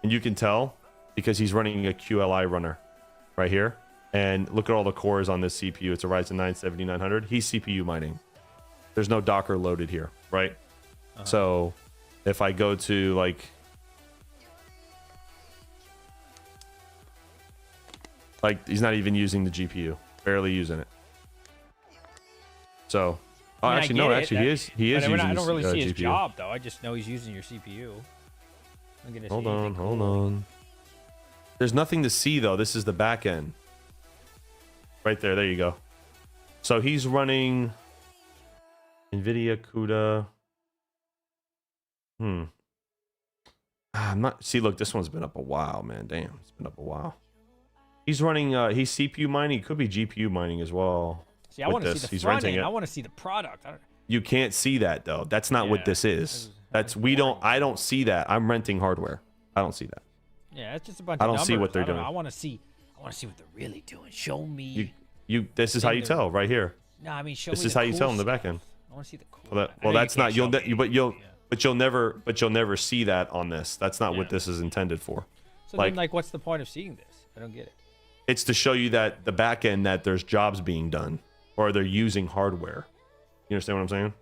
And you can tell because he's running a QLI runner right here. And look at all the cores on this CPU. It's a Ryzen 9 7900. He's CPU mining. There's no Docker loaded here, right? So if I go to like he's not even using the GPU, barely using it. So, oh, I mean, actually no, actually he is using. I don't really see his GPU. job though. I just know he's using your CPU. I'm gonna Hold see on, anything hold cool. on. There's nothing to see though. This is the back end. Right there, there you go. So he's running NVIDIA CUDA. I'm not. See, look, this one's been up a while, man. Damn, it's been up a while. He's running. He's CPU mining. He could be GPU mining as well. See, I want to see the front end. I want to see the product. You can't see that though. That's not what this is. I don't see that. I'm renting hardware. I don't see that. Yeah, it's just a bunch. I don't of see what they're doing. I want to see what they're really doing. Show me. This is how you tell right here. No, I mean, show this me. is how you tell in the back end. I want to see the cool. Well, that's not. You'll never see that on this. That's not what this is intended for. So then, like, what's the point of seeing this? I don't get it. It's to show you that the back end, that there's jobs being done, or they're using hardware. You understand what I'm saying?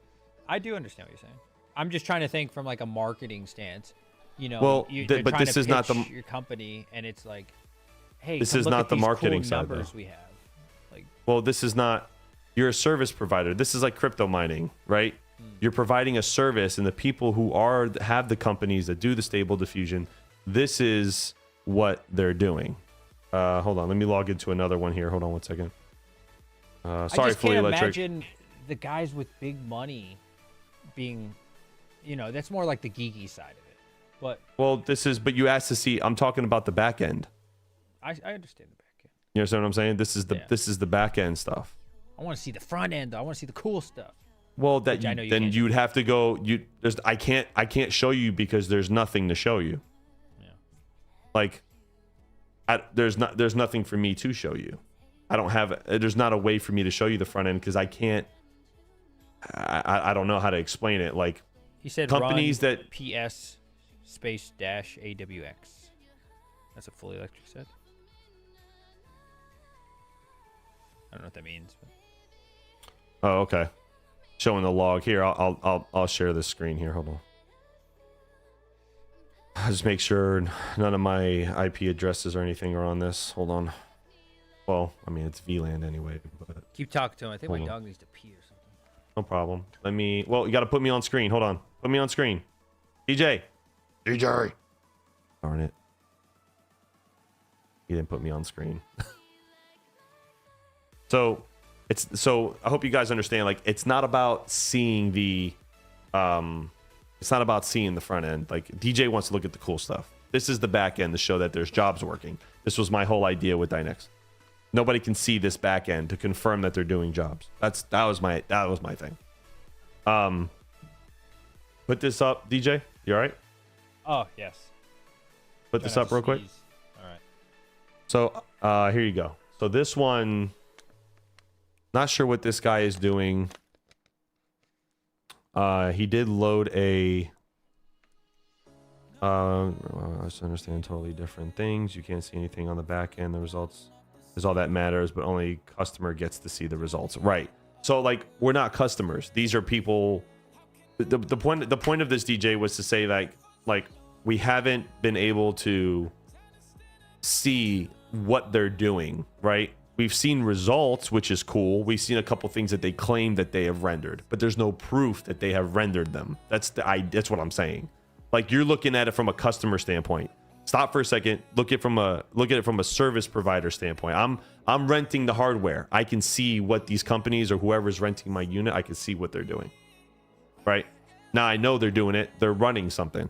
I do understand what you're saying. I'm just trying to think from like a marketing stance. You know, well, but this is not the your company, and it's like, hey, this is not the marketing side. Numbers we have. Like, well, this is not. You're a service provider. This is like crypto mining, right? You're providing a service, and the people who have the companies that do the stable diffusion, this is what they're doing. Hold on, let me log into another one here. Hold on one second. Sorry, I Fully can't Electric. imagine the guys with big money being, that's more like the geeky side of it. But but you asked to see. I'm talking about the back end. I understand the back end. You understand what I'm saying? This is the back end stuff. I want to see the front end though. I want to see the cool stuff. Well, then you'd have to go. I can't show you because there's nothing to show you. Yeah. Like, there's nothing for me to show you. I don't have. There's not a way for me to show you the front end because I can't. I don't know how to explain it. Like, he said companies run that PS space dash AWX. That's a Fully Electric set. I don't know what that means. But... Oh, okay. Showing the log here. I'll share this screen here. Hold on. I'll just make sure none of my IP addresses or anything are on this. Hold on. Well, I mean, it's VLAN anyway. But keep talking to him. I think my dog needs to pee or something. No problem. Well, you got to put me on screen. Hold on. Put me on screen. DJ. Darn it. He didn't put me on screen. So I hope you guys understand, like, it's not about seeing the front end. Like, DJ wants to look at the cool stuff. This is the back end to show that there's jobs working. This was my whole idea with Dynex. Nobody can see this back end to confirm that they're doing jobs. That was my thing. Put this up, DJ. You all right? Oh, yes. Put this up real quick. All right. So here you go. So this one, not sure what this guy is doing. He did load a. I understand totally different things. You can't see anything on the back end. The results is all that matters, but only customer gets to see the results. Right. So, like, we're not customers. These are people. The point of this, DJ, was to say like we haven't been able to see what they're doing. Right. We've seen results, which is cool. We've seen a couple things that they claim that they have rendered, but there's no proof that they have rendered them. That's what I'm saying. Like, you're looking at it from a customer standpoint. Stop for a second. Look at it from a service provider standpoint. I'm renting the hardware. I can see what these companies or whoever's renting my unit, I can see what they're doing. Right? Now I know they're doing it. They're running something.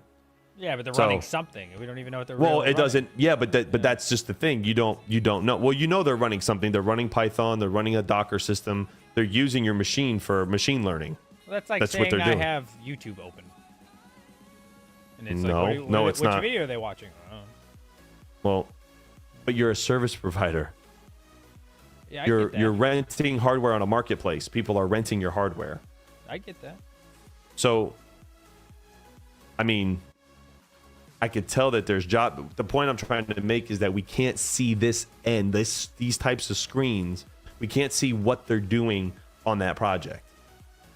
Yeah, but they're running something. We don't even know what they're well, really it doesn't. Yeah, but that's just the thing. You don't know. Well, you know they're running something. They're running Python. They're running a Docker system. They're using your machine for machine learning. Well, that's saying what they're doing. I have YouTube open. And it's it's not. Which video are they watching? Well, but you're a service provider. Yeah, you're renting hardware on a marketplace. People are renting your hardware. I get that. So, I mean, I could tell that there's job. The point I'm trying to make is that we can't see this end. These types of screens. We can't see what they're doing on that project.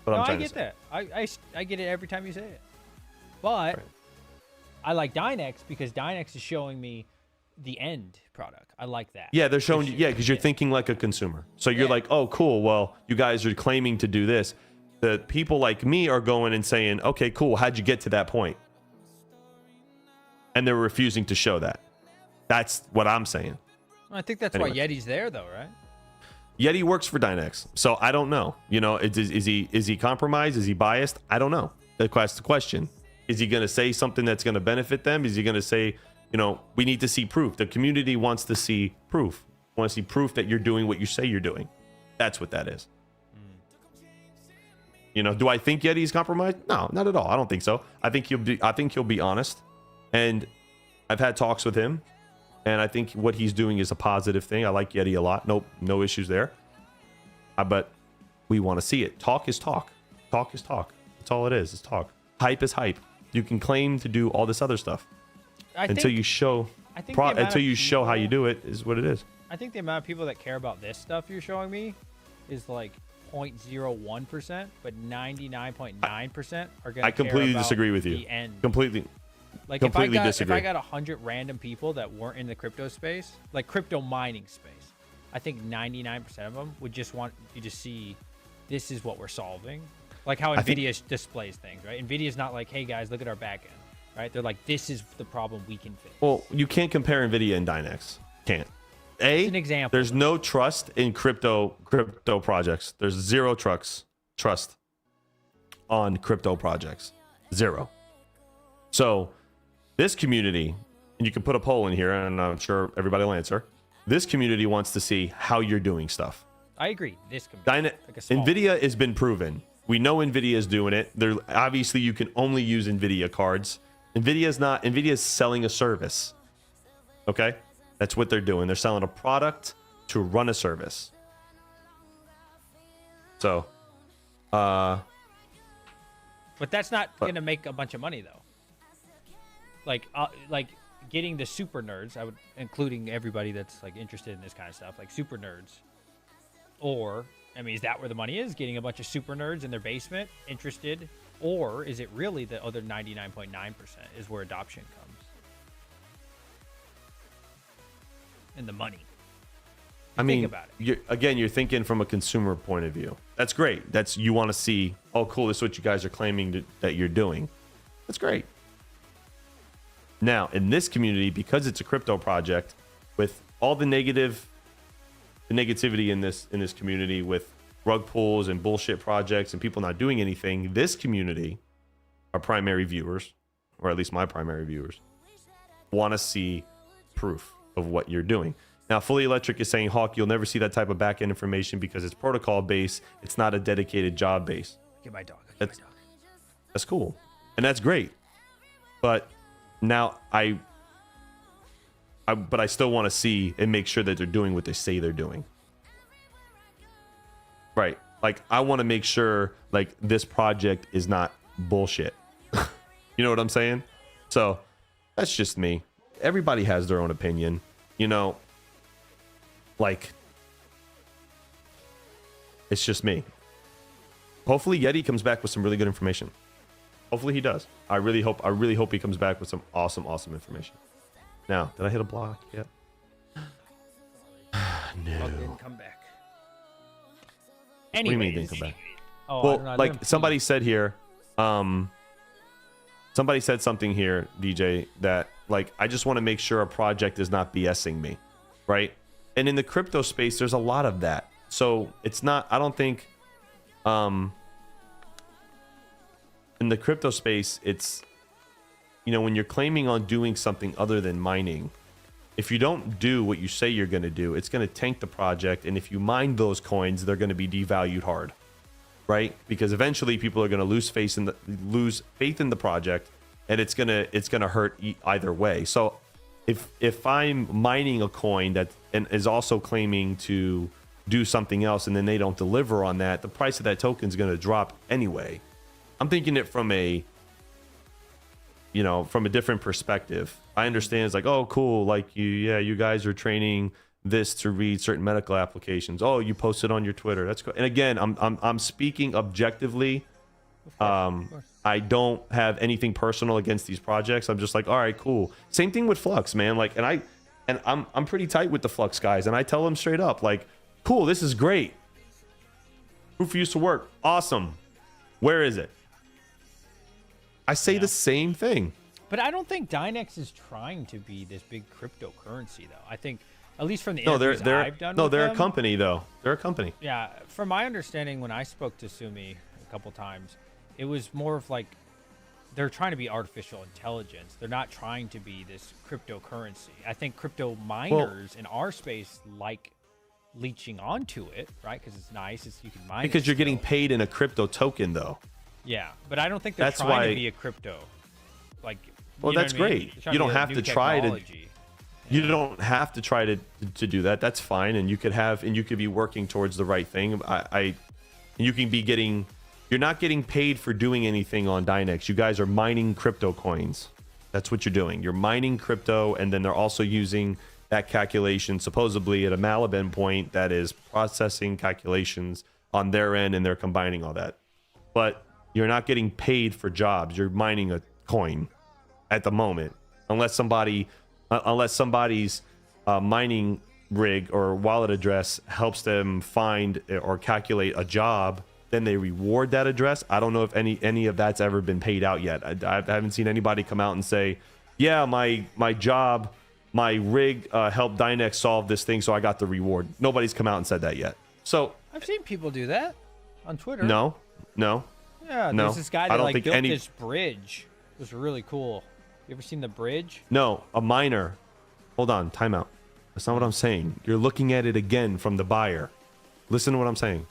But I get that. I get it every time you say it. But right. I like Dynex because Dynex is showing me the end product. I like that. Yeah, they're showing you. Yeah, because you're thinking like a consumer. So you're like, oh, cool. Well, you guys are claiming to do this. The people like me are going and saying, okay, cool. How'd you get to that point? And they're refusing to show that. That's what I'm saying. I think that's why Yeti's there, though, right? Yeti works for Dynex, so I don't know. You know, is he compromised? Is he biased? I don't know. That's the question. Is he going to say something that's going to benefit them? Is he going to say, you know, we need to see proof? The community wants to see proof. Want to see proof that you're doing what you say you're doing. That's what that is. You know, do I think Yeti's compromised? No, not at all. I don't think so. I think he'll be honest. And I've had talks with him, and I think what he's doing is a positive thing. I like Yeti a lot. Nope, no issues there. But we want to see it. Talk is talk. Talk is talk. That's all it is. It's talk. Hype is hype. You can claim to do all this other stuff until you show how you do it is what it is. I think the amount of people that care about this stuff you're showing me is like 0.01%, but 99.9% are going to. I completely disagree with you. The end. Completely. Like completely disagree. If I got 100 random people that weren't in the crypto space, like crypto mining space, I think 99% of them would just want you to see this is what we're solving. Like how NVIDIA displays things, right? NVIDIA's not like, hey guys, look at our back end, right? They're like, this is the problem we can fix. Well, you can't compare NVIDIA and Dynex. Can't. An example. There's no trust in crypto projects. There's zero trust on crypto projects. Zero. So this community, and you can put a poll in here, and I'm sure everybody will answer. This community wants to see how you're doing stuff. I agree. This community, NVIDIA has been proven. We know NVIDIA is doing it. Obviously, you can only use NVIDIA cards. NVIDIA is selling a service. Okay? That's what they're doing. They're selling a product to run a service. So, but that's not going to make a bunch of money though. Like getting the super nerds, including everybody that's like interested in this kind of stuff, like super nerds. Or, I mean, is that where the money is? Getting a bunch of super nerds in their basement interested? Or is it really the other 99.9% is where adoption comes? And the money. Think about it. You're thinking from a consumer point of view. That's great. You want to see, oh, cool, this is what you guys are claiming that you're doing. That's great. Now, in this community, because it's a crypto project, with all the negativity in this community, with rug pulls and bullshit projects and people not doing anything, this community, our primary viewers, or at least my primary viewers, want to see proof of what you're doing. Now, Fully Electric is saying, Hawk, you'll never see that type of back-end information because it's protocol based. It's not a dedicated job base. Get my dog. That's cool. And that's great. But now I still want to see and make sure that they're doing what they say they're doing. Right. Like, I want to make sure like this project is not bullshit. You know what I'm saying? So that's just me. Everybody has their own opinion. You know, like, it's just me. Hopefully Yeti comes back with some really good information. Hopefully he does. I really hope he comes back with some awesome information. Now, did I hit a block yet? No. Didn't come back. What do you mean Anyways. didn't come back? Oh, Well, like somebody said here, somebody said something here, DJ, that like, I just want to make sure a project is not BSing me, right? And in the crypto space, there's a lot of that. So it's not, I don't think, in the crypto space, it's, you know, when you're claiming on doing something other than mining, if you don't do what you say you're going to do, it's going to tank the project. And if you mine those coins, they're going to be devalued hard, right? Because eventually people are going to lose faith in the project, and it's going to hurt either way. So if I'm mining a coin that and is also claiming to do something else, and then they don't deliver on that, the price of that token is going to drop anyway. I'm thinking it from a different perspective. I understand it's like, oh, cool, like you guys are training this to read certain medical applications. Oh, you post it on your Twitter. That's cool. And again, I'm speaking objectively. Of course. I don't have anything personal against these projects. I'm just like, all right, cool. Same thing with Flux, man. Like, and I'm pretty tight with the Flux guys, and I tell them straight up, like, cool, this is great. Proof used to work. Awesome. Where is it? I say the same thing. But I don't think Dynex is trying to be this big cryptocurrency, though. I think, at least from the interviews I've done with they're them, a company, though. They're a company. Yeah, from my understanding, when I spoke to Sumi a couple times, it was more of like they're trying to be artificial intelligence. They're not trying to be this cryptocurrency. I think crypto miners in our space like leeching onto it, right? Because it's nice. You can mine because it you're getting still. paid in a crypto token, though. Yeah, but I don't think they're That's trying why- to be a crypto. Like, Well, you know that's what I mean? great. They're trying You to don't be a have new to try to. technology. You don't have to try to do that. That's fine, and you could be working towards the right thing. You can be getting. You're not getting paid for doing anything on Dynex. You guys are mining crypto coins. That's what you're doing. You're mining crypto, and then they're also using that calculation supposedly at a Malib endpoint that is processing calculations on their end, and they're combining all that. But you're not getting paid for jobs. You're mining a coin at the moment, unless somebody's mining rig or wallet address helps them find or calculate a job. Then they reward that address. I don't know if any of that's ever been paid out yet. I haven't seen anybody come out and say, yeah, my job, my rig helped Dynex solve this thing, so I got the reward. Nobody's come out and said that yet. So I've seen people do that on Twitter. no. Yeah, No, there's this guy I that don't like think built any- this bridge. It was really cool. You ever seen the bridge? No, a miner. Hold on, timeout. That's not what I'm saying. You're looking at it again from the buyer. Listen to what I'm saying.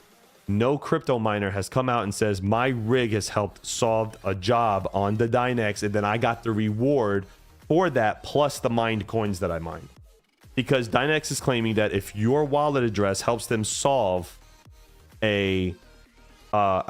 No crypto miner has come out and says my rig has helped solve a job on the Dynex, and then I got the reward for that plus the mined coins that I mined. Because Dynex is claiming that if your wallet address helps them solve a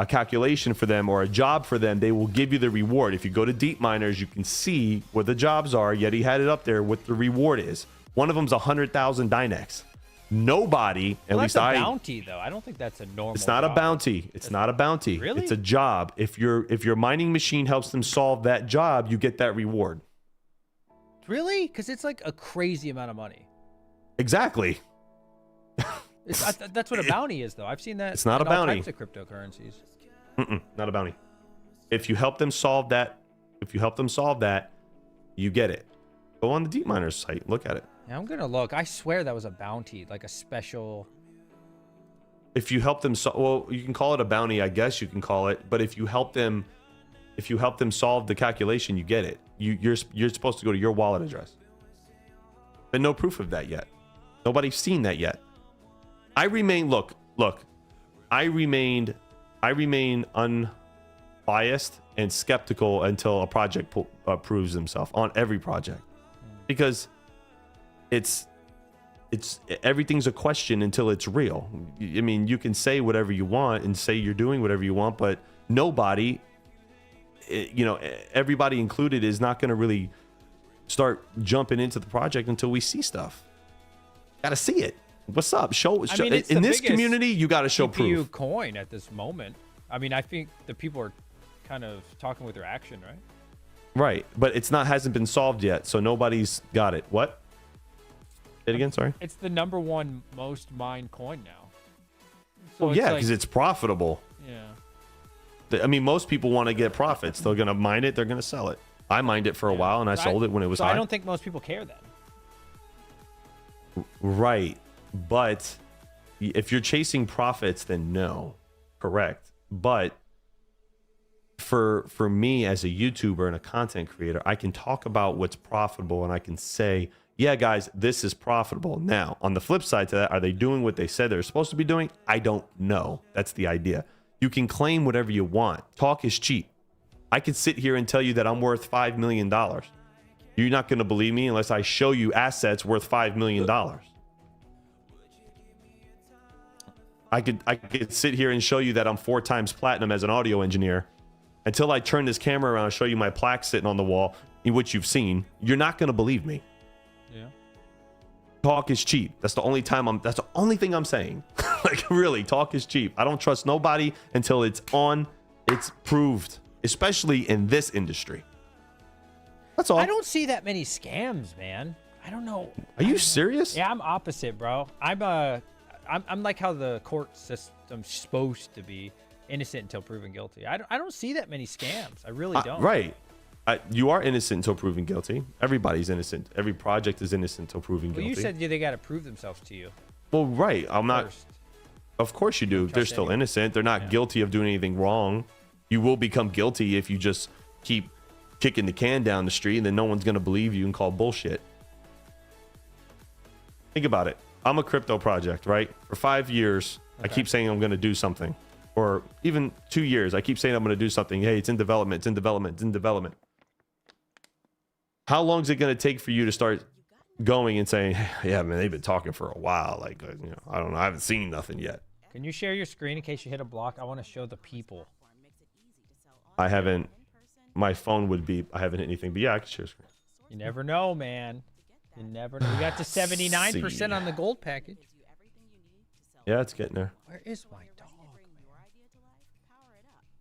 calculation for them or a job for them, they will give you the reward. If you go to Deep Miners, you can see where the jobs are. Yeti had it up there what the reward is. One of them's 100,000 Dynex. Nobody, at Well, least that's a bounty, though. I don't think that's a normal. it's not a job. bounty. It's not a bounty. Really? It's a job. If your mining machine helps them solve that job, you get that reward. Really? Because it's like a crazy amount of money. Exactly. That's what a bounty is, though. I've seen that. It's not in a all bounty. types of cryptocurrencies. Not a bounty. If you help them solve that, you get it. Go on the Deep Miners site. Look at it. Yeah, I'm gonna look. I swear that was a bounty, like a special. If you help them well, you can call it a bounty, I guess you can call it, but if you help them solve the calculation, you get it. You're supposed to go to your wallet address. But no proof of that yet. Nobody's seen that yet. I remain unbiased and skeptical until a project proves himself on every project. Because it's everything's a question until it's real. I mean, you can say whatever you want and say you're doing whatever you want, but nobody, everybody included, is not going to really start jumping into the project until we see stuff. Got to see it. What's up? Show I mean, it's in the this biggest community, you got to show CPU proof. coin at this moment. I mean, I think the people are kind of talking with their action, right? Right, but hasn't been solved yet, so nobody's got it. What? Say it again, sorry. It's the #1 most mined coin now. So Well, it's yeah, like- because it's profitable. Yeah. I mean, most people want to get profits. They're going to mine it. They're going to sell it. I mined it for a while, and I sold it when it was so high. I don't think most people care then. Right, but if you're chasing profits, then no, correct. But for me as a YouTuber and a content creator, I can talk about what's profitable, and I can say, yeah, guys, this is profitable. Now, on the flip side to that, are they doing what they said they're supposed to be doing? I don't know. That's the idea. You can claim whatever you want. Talk is cheap. I could sit here and tell you that I'm worth $5 million. You're not going to believe me unless I show you assets worth $5 million. I could sit here and show you that I'm 4 times platinum as an audio engineer. Until I turn this camera around and show you my plaque sitting on the wall, in which you've seen, you're not going to believe me. Yeah. Talk is cheap. That's the only thing I'm saying. Like, really, talk is cheap. I don't trust nobody until it's proved, especially in this industry. That's all. I don't see that many scams, man. I don't know. Are you serious? Yeah, I'm opposite, bro. I'm like how the court system's supposed to be, innocent until proven guilty. I don't see that many scams. I really don't. Right. You are innocent until proven guilty. Everybody's innocent. Every project is innocent until proven Well, guilty. you said they got to prove themselves to you. Well, right. I'm not. First. Of course you do. They're still anyone. innocent. They're not guilty of doing anything wrong. You will become guilty if you just keep kicking the can down the street, and then no one's going to believe you and call bullshit. Think about it. I'm a crypto project, right? For 5 years, I keep saying I'm going to do something. Or even 2 years, I keep saying I'm going to do something. Hey, it's in development, it's in development, it's in development. How long is it going to take for you to start going and saying, yeah, man, they've been talking for a while. Like, you know, I don't know. I haven't seen nothing yet. Can you share your screen in case you hit a block? I want to show the people. I haven't. My phone would be. I haven't hit anything, but yeah, I can share screen. You never know, man. You never know. We got to 79% on the gold package. Yeah, it's getting there. Where is my dog?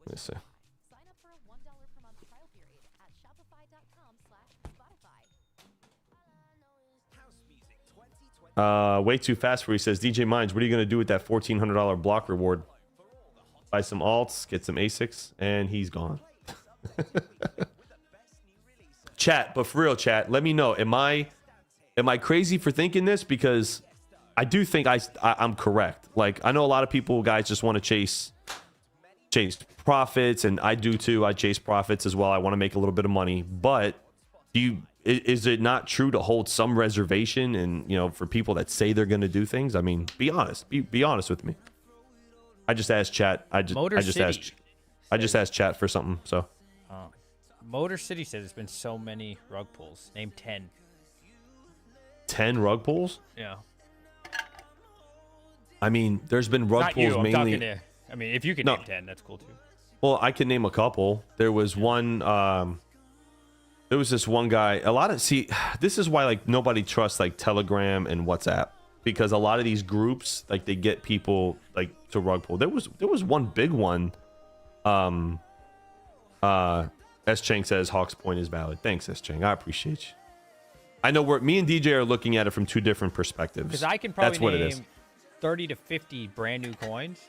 Let me see. Way too fast for he says, DJ Minds, what are you going to do with that $1,400 block reward? Buy some alts, get some ASICs, and he's gone. Chat, but for real, chat, let me know. Am I crazy for thinking this? Because I do think I'm correct. Like, I know a lot of people, guys, just want to chase profits, and I do too. I chase profits as well. I want to make a little bit of money, but is it not true to hold some reservation and, you know, for people that say they're going to do things? I mean, be honest. Be honest with me. I just asked chat. I just asked chat for something. So Motor City says there's been so many rug pulls. Name 10. 10 rug pulls? Yeah. I mean, there's been rug Not pulls you, I'm mainly. talking to, I mean, if you can name 10, that's cool too. Well, I can name a couple. There was one. There was this one guy. This is why like nobody trusts like Telegram and WhatsApp, because a lot of these groups, like, they get people like to rug pull. There was one big one. S Chang says Hawk's point is valid. Thanks, S Chang. I appreciate you. I know me and DJ are looking at it from two different perspectives. Because I can probably That's what it name is. 30 to 50 brand new coins,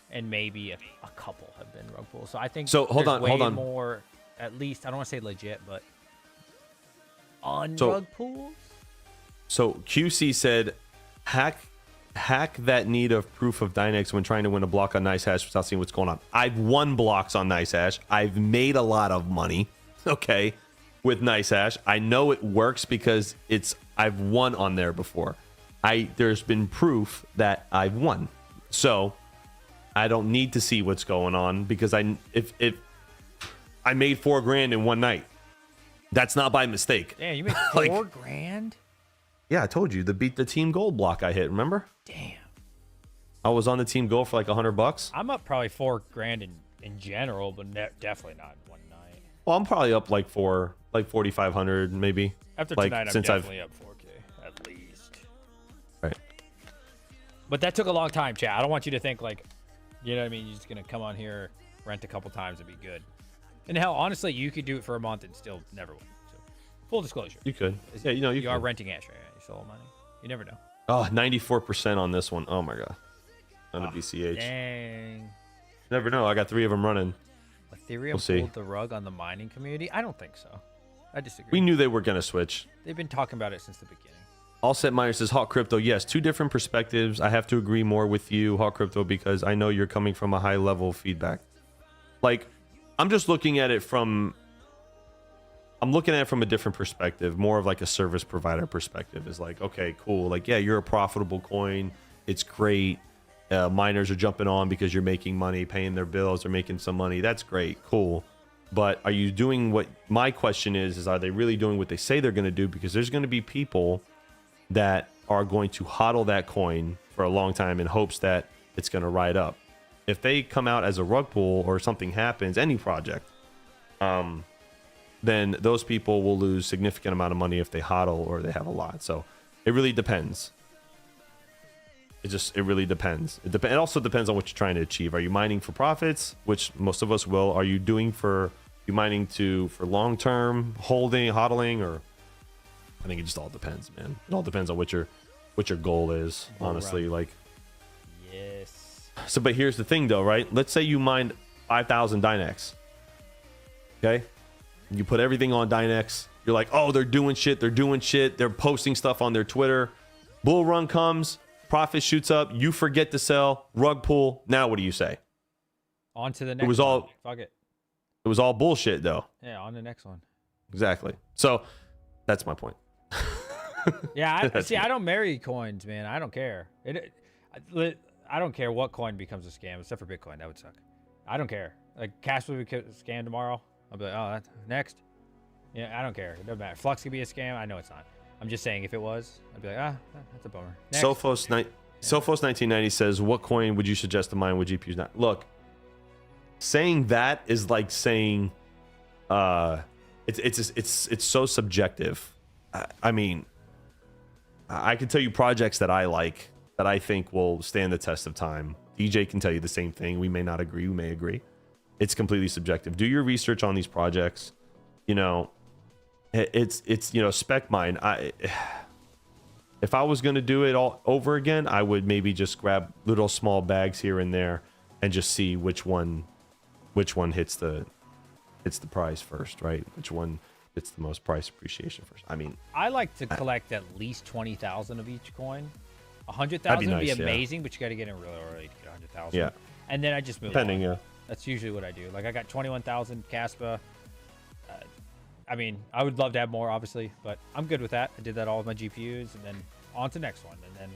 and maybe a couple have been rug pulls. So I think So hold on. More, at least, I don't want to say legit, but on So- rug pulls. So QC said, hack that need of proof of Dynex when trying to win a block on NiceHash without seeing what's going on. I've won blocks on NiceHash. I've made a lot of money, okay, with NiceHash. I know it works because I've won on there before. There's been proof that I've won. So I don't need to see what's going on, because if I made $4 grand in one night, that's not by mistake. Damn, you made Like- $4 grand? Yeah, I told you, the team gold block I hit, remember? Damn. I was on the team gold for like $100. I'm up probably $4 grand in general, but definitely not in one night. Well, I'm probably up like 4,500 maybe. After like, tonight, I'm since definitely up 4K at least. Right. But that took a long time, chat. I don't want you to think like, you know what I mean? You're just gonna come on here, rent a couple times, and be good. And hell, honestly, you could do it for a month and still never win. So, full disclosure. You could. Yeah, you know, You are could. renting Ash, right? You still owe money. You never know. Oh, 94% on this one. Oh my god. On the BCH. Dang. Never know. I got 3 of them running. Ethereum We'll see. pulled the rug on the mining community? I don't think so. I disagree. We knew they were going to switch. They've been talking about it since the beginning. All Set Meyer says Hawk Crypto. Yes, 2 different perspectives. I have to agree more with you, Hawk Crypto, because I know you're coming from a high level of feedback. Like, I'm just looking at it from a different perspective, more of like a service provider perspective. Is like, okay, cool. Like, yeah, you're a profitable coin. It's great. Miners are jumping on because you're making money, paying their bills, they're making some money. That's great, cool. But are you doing what my question is are they really doing what they say they're going to do? Because there's going to be people that are going to hodl that coin for a long time in hopes that it's going to ride up. If they come out as a rug pull or something happens, any project, then those people will lose significant amount of money if they hodl or they have a lot. So it really depends. It really depends. It also depends on what you're trying to achieve. Are you mining for profits, which most of us will? Are you mining for long term holding, hodling, or I think it just all depends, man. It all depends on what your goal is, honestly. Like, yes. so, but here's the thing, though, right? Let's say you mined 5,000 Dynex. Okay, you put everything on Dynex. You're like, oh, they're doing shit. They're posting stuff on their Twitter. Bull run comes. Profit shoots up. You forget to sell. Rug pull. Now what do you say? On to the next. was all- one. Fuck it. It was all bullshit, though. Yeah, on the next one. Exactly. So that's my point. Yeah, I don't marry coins, man. I don't care. I don't care what coin becomes a scam, except for Bitcoin. That would suck. I don't care. Like, Cash will be a scam tomorrow. I'll be like, oh, that's next. Yeah, I don't care. It doesn't matter. Flux could be a scam. I know it's not. I'm just saying if it was, I'd be like, that's a bummer. Next. Sophos 1990 says, what coin would you suggest to mine with GPUs not? Look, saying that is like saying, it's so subjective. I mean, I can tell you projects that I like that I think will stand the test of time. DJ can tell you the same thing. We may not agree. We may agree. It's completely subjective. Do your research on these projects. You know, it's spec mine. If I was going to do it all over again, I would maybe just grab little small bags here and there and just see which one hits the price first, right? Which one gets the most price appreciation first. I mean, I like to collect at least 20,000 of each coin. 100,000 would be amazing, but you got to get in really early to get 100,000. Yeah. And then I just move Depending, on. yeah. That's usually what I do. Like, I got 21,000 Caspa. I mean, I would love to have more, obviously, but I'm good with that. I did that all with my GPUs, and then on to next one. And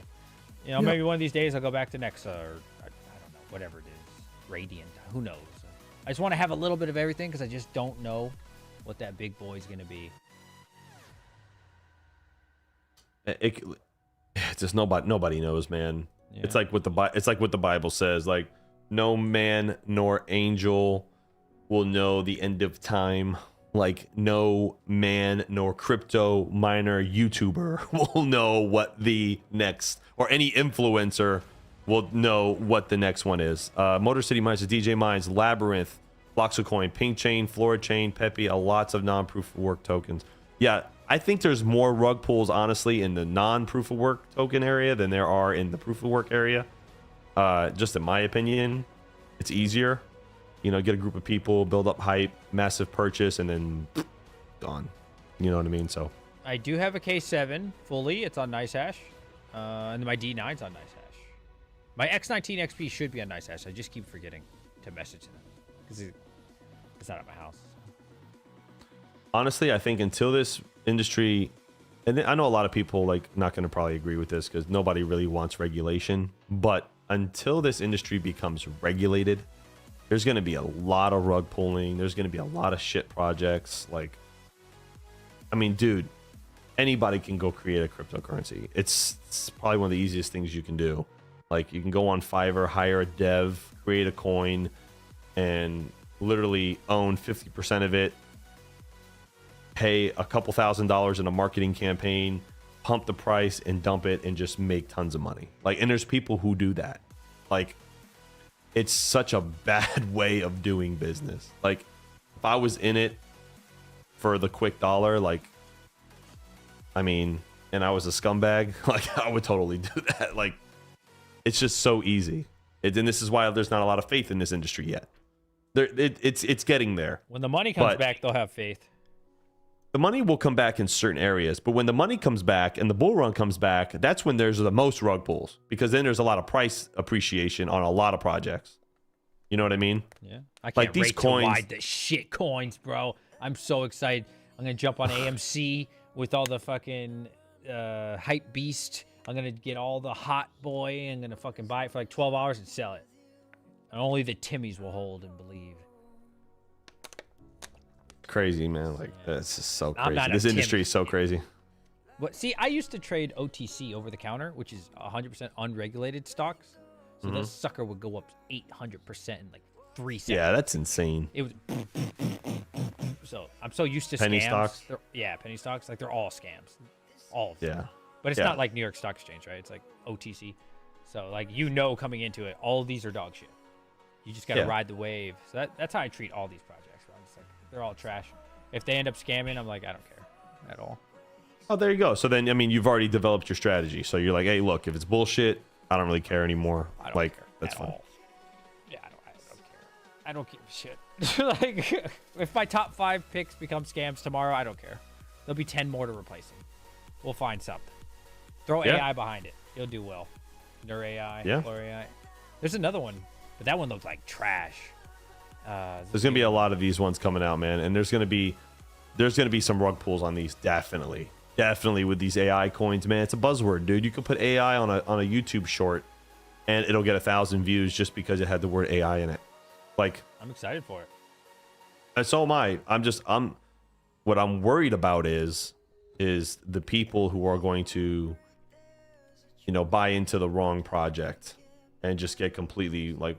then, maybe one of these days I'll go back to Nexa, or I don't know, whatever it is. Radiant. Who knows? I just want to have a little bit of everything because I just don't know what that big boy is going to be. It's just nobody knows, man. Yeah. It's like what the Bible says. Like, no man nor angel will know the end of time. Like, no man nor crypto miner YouTuber will know what the next, or any influencer will know what the next one is. Motor City Mines, DJ Mines, Labyrinth, Bloxocoin, Pink Chain, Flora Chain, Pepe, lots of non-proof of work tokens. Yeah, I think there's more rug pulls, honestly, in the non-proof of work token area than there are in the proof of work area. Just in my opinion, it's easier. Get a group of people, build up hype, massive purchase, and then gone. You know what I mean? So I do have a K7 fully. It's on NiceHash. And my D9's on NiceHash. My X19 XP should be on NiceHash. I just keep forgetting to message them because it's not at my house. Honestly, I think until this industry, and I know a lot of people not going to probably agree with this because nobody really wants regulation, but until this industry becomes regulated, there's going to be a lot of rug pulling. There's going to be a lot of shit projects. Dude, anybody can go create a cryptocurrency. It's probably one of the easiest things you can do. You can go on Fiverr, hire a dev, create a coin, and literally own 50% of it, pay a couple $1,000s in a marketing campaign, pump the price and dump it and just make tons of money. And there's people who do that. It's such a bad way of doing business. If I was in it for the quick dollar, and I was a scumbag, I would totally do that. It's just so easy. And this is why there's not a lot of faith in this industry yet. It's getting there. When the money comes back, they'll have faith. The money will come back in certain areas, but when the money comes back and the bull run comes back, that's when there's the most rug pulls, because then there's a lot of price appreciation on a lot of projects. You know what I mean? Yeah. I can't these wait coins, to ride the shit coins, bro. I'm so excited. I'm going to jump on AMC with all the fucking hype beast. I'm going to get all the hot boy. I'm going to fucking buy it for 12 hours and sell it. And only the Timmies will hold and believe. Crazy, man. That's just so crazy. This Timmy. industry is so crazy. But see, I used to trade OTC, over the counter, which is 100% unregulated stocks. So this sucker would go up 800% in 3 seconds. Yeah, that's insane. It was. So I'm so used to penny scams. stocks. Penny stocks. They're all scams, all of them. Yeah, but it's not like New York Stock Exchange, right? It's OTC. So coming into it, all of these are dog shit. You just gotta ride the wave. So that's how I treat all these projects. I'm just they're all trash. If they end up scamming, I'm I don't care at all. Oh, there you go. So then, you've already developed your strategy. So you're hey, look, if it's bullshit, I don't really care anymore. I don't care that's at fine. all. Yeah, I don't give a shit. If my top 5 picks become scams tomorrow, I don't care. There'll be 10 more to replace them. We'll find something. Throw AI behind it. It'll do well. Nur AI, Flora AI. There's another one, but that one looked like trash. There's gonna be a lot of these ones coming out, man, and there's gonna be some rug pulls on these, definitely with these AI coins, man. It's a buzzword, dude. You could put AI on a YouTube short, and it'll get 1,000 views just because it had the word AI in it. Like, I'm excited for it. And so am I. What I'm worried about is the people who are going to, buy into the wrong project and just get completely like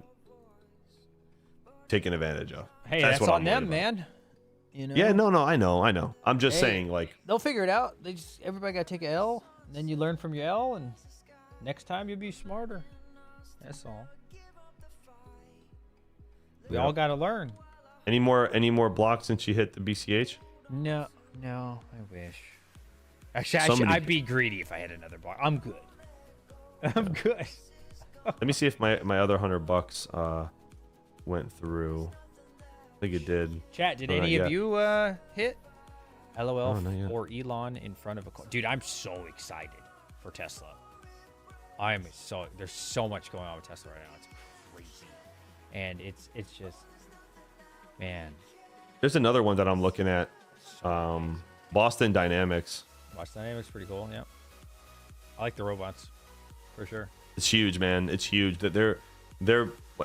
taken advantage of. Hey, that's what on I'm them, worried about. man. Yeah, no, I know. I'm just saying, like, they'll figure it out. Everybody got to take an L, and then you learn from your L, and next time you'll be smarter. That's all. We all got to learn. Any more blocks since you hit the BCH? No, I wish. Actually, I'd be greedy if I had another block. I'm good. I'm good. Let me see if my other $100 went through. I think it did. Chat, did any of you hit? LOL or Elon in front of a dude. I'm so excited for Tesla. There's so much going on with Tesla right now. It's crazy, and it's just, man. There's another one that I'm looking at. Boston Dynamics. Boston Dynamics pretty cool. Yeah, I like the robots for sure. It's huge, man. It's huge that they're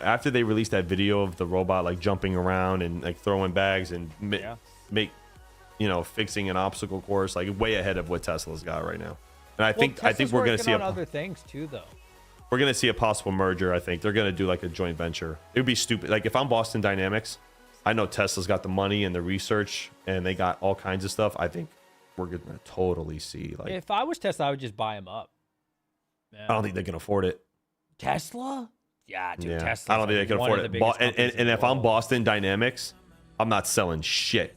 after they released that video of the robot like jumping around and like throwing bags and fixing an obstacle course, like way ahead of what Tesla's got right now. And I think we're gonna see other things too, though. We're gonna see a possible merger. I think they're gonna do like a joint venture. It would be stupid. Like if I'm Boston Dynamics, I know Tesla's got the money and the research and they got all kinds of stuff. I think we're gonna totally see like. If I was Tesla, I would just buy them up. I don't think they can afford it. Tesla? Yeah, dude. Yeah. Tesla. I don't think they can afford it. And if I'm Boston Dynamics, I'm not selling shit.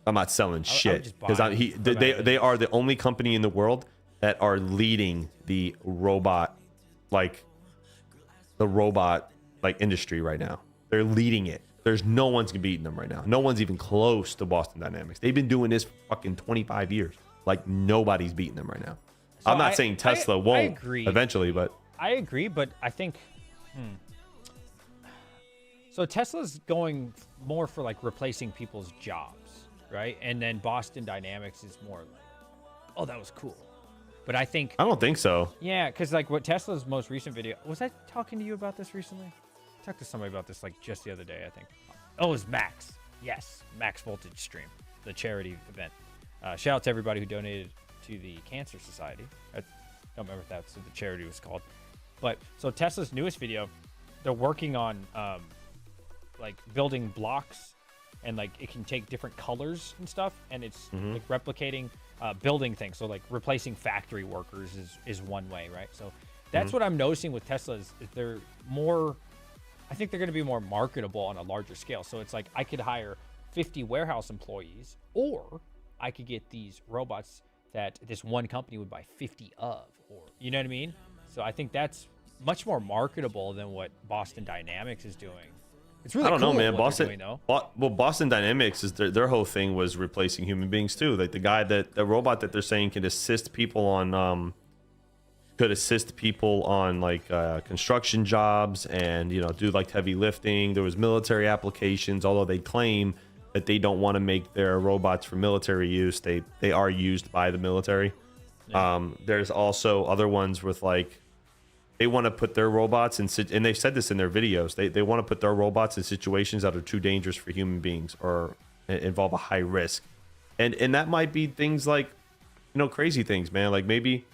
I'm not selling shit because they are the only company in the world that are leading the robot industry right now. They're leading it. There's no one's beating them right now. No one's even close to Boston Dynamics. They've been doing this for fucking 25 years. Like nobody's beating them right now. So I'm not saying Tesla won't eventually, but I agree, but I think so Tesla's going more for like replacing people's jobs, right? And then Boston Dynamics is more like, oh, that was cool. But I don't think so. Yeah, because like what Tesla's most recent video, was I talking to you about this recently? I talked to somebody about this like just the other day, I think. Oh, it was Max. Yes, Max Voltage Stream, the charity event. Shout out to everybody who donated to the Cancer Society. I don't remember if that's what the charity was called. But so Tesla's newest video, they're working on like building blocks, and like it can take different colors and stuff, and it's like replicating building things. So like replacing factory workers is one way, right? So that's what I'm noticing with Tesla is they're more, I think they're going to be more marketable on a larger scale. So it's like I could hire 50 warehouse employees, or I could get these robots that this one company would buy 50 of, or you know what I mean? So I think that's much more marketable than what Boston Dynamics is doing. It's really I don't cool know, man. Boston Dynamics is their whole thing was replacing human beings too. Like the robot that they're saying can assist people on construction jobs and do like heavy lifting. There was military applications, although they claim that they don't want to make their robots for military use. They are used by the military. Yeah. There's also other ones with like they want to put their robots in, and they've said this in their videos. They want to put their robots in situations that are too dangerous for human beings or involve a high risk, and that might be things like crazy things, man. Like maybe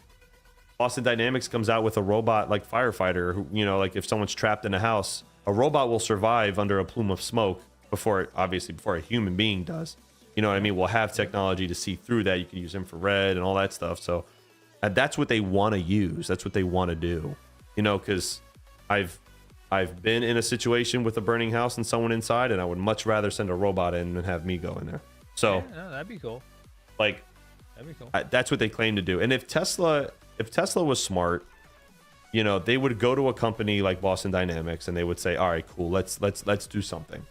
Boston Dynamics comes out with a robot like firefighter who, like if someone's trapped in a house, a robot will survive under a plume of smoke before a human being does. You know what I mean? We'll have technology to see through that. You can use infrared and all that stuff. So that's what they want to use. That's what they want to do. Because I've been in a situation with a burning house and someone inside, and I would much rather send a robot in than have me go in there. So yeah, no, that'd be cool. That'd be cool. That's what they claim to do. And if Tesla was smart, they would go to a company like Boston Dynamics and they would say, all right, cool, let's do something.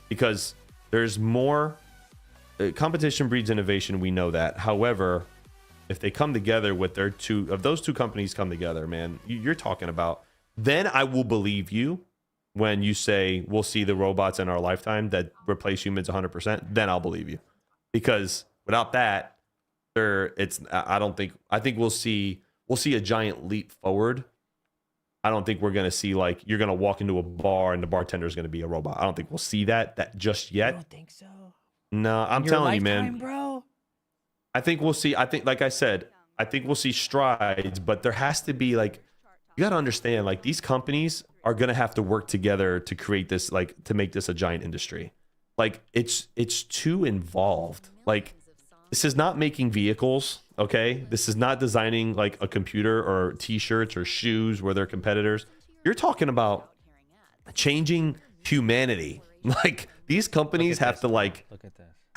Because there's more competition breeds innovation. We know that. However, if they come together with those two companies come together, man, you're talking about, then I will believe you when you say we'll see the robots in our lifetime that replace humans 100%, then I'll believe you. Because without that, I think we'll see a giant leap forward. I don't think we're going to see like you're going to walk into a bar and the bartender is going to be a robot. I don't think we'll see that just yet. I don't think so. No, I'm telling you, man. Bro. I think we'll see. I think, like I said, I think we'll see strides, but there has to be like, you got to understand, like these companies are going to have to work together to create this, like to make this a giant industry. Like it's too involved. Like this is not making vehicles. Okay. This is not designing like a computer or t-shirts or shoes where they're competitors. You're talking about changing humanity. Like these companies have to like,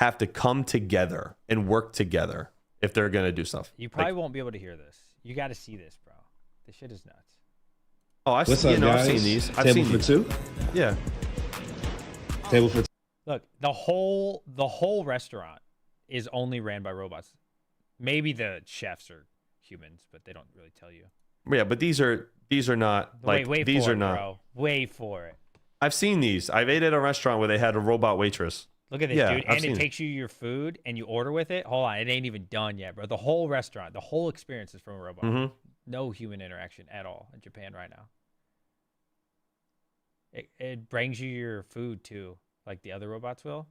have to come together and work together if they're going to do stuff. You probably won't be able to hear this. You got to see this, bro. This shit is nuts. Oh, I've seen these. I've Table seen for these. two. Yeah. Table for two. Look, the whole restaurant is only ran by robots. Maybe the chefs are humans, but they don't really tell you. Yeah, but these are not like wait these for are it, not. Bro. Wait for it. I've seen these. I've ate at a restaurant where they had a robot waitress. Look at this, Yeah, dude. I've And seen it it. takes you your food and you order with it. Hold on, it ain't even done yet, bro. The whole restaurant, the whole experience is from a robot. Mm-hmm. No human interaction at all in Japan right now. It brings you your food too, like the other robots will.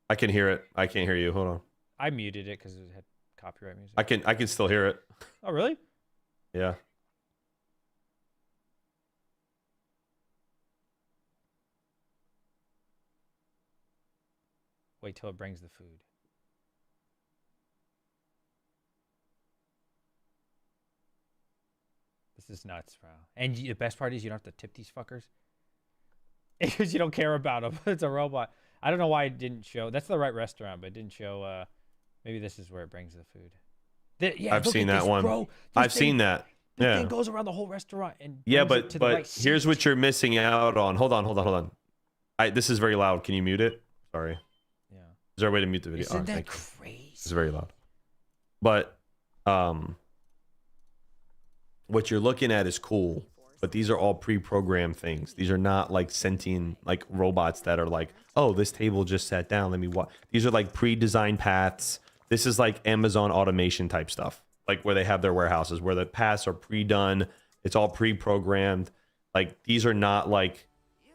I can hear it. I can't hear you. Hold on. I muted it because it had copyright music. I can still hear it. Oh, really? Yeah. Wait till it brings the food. This is nuts, bro. And the best part is you don't have to tip these fuckers. Because you don't care about them. It's a robot. I don't know why it didn't show. That's the right restaurant, but it didn't show. Maybe this is where it brings the food. Yeah, I've look seen at that this, one. bro. I've seen that. The Yeah. thing goes around the whole restaurant and Yeah, brings it to the right here's seat. what you're missing out on. Hold on. This is very loud. Can you mute it? Sorry. Yeah. Is there a way to mute the video? Isn't Alright, that thank you. crazy? It's very loud. But what you're looking at is cool, but these are all pre-programmed things. These are not like sentient like robots that are like, oh, this table just sat down, let me watch. These are like pre-designed paths. This is like Amazon automation type stuff, like where they have their warehouses where the paths are pre-done. It's all pre-programmed. Like these are not like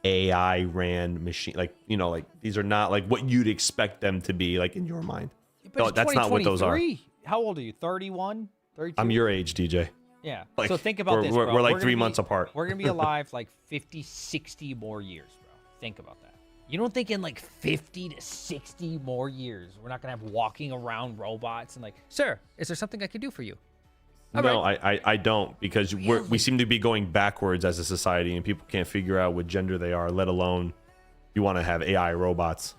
AI ran machine, like, you know, like these are not like what you'd expect them to be like in your mind. But No, it's that's not what those are. 2023. How old are you? 31? 32? I'm your age, DJ. Yeah. Like, so think about this, we're bro. like gonna 3 be- months apart. We're going to be alive like 50, 60 more years, bro. Think about that. You don't think in like 50 to 60 more years, we're not going to have walking around robots and like, sir, is there something I can do for you? All No, right. I don't, because we seem to be going backwards as a society, and people can't figure out what gender they are, let alone you want to have AI robots.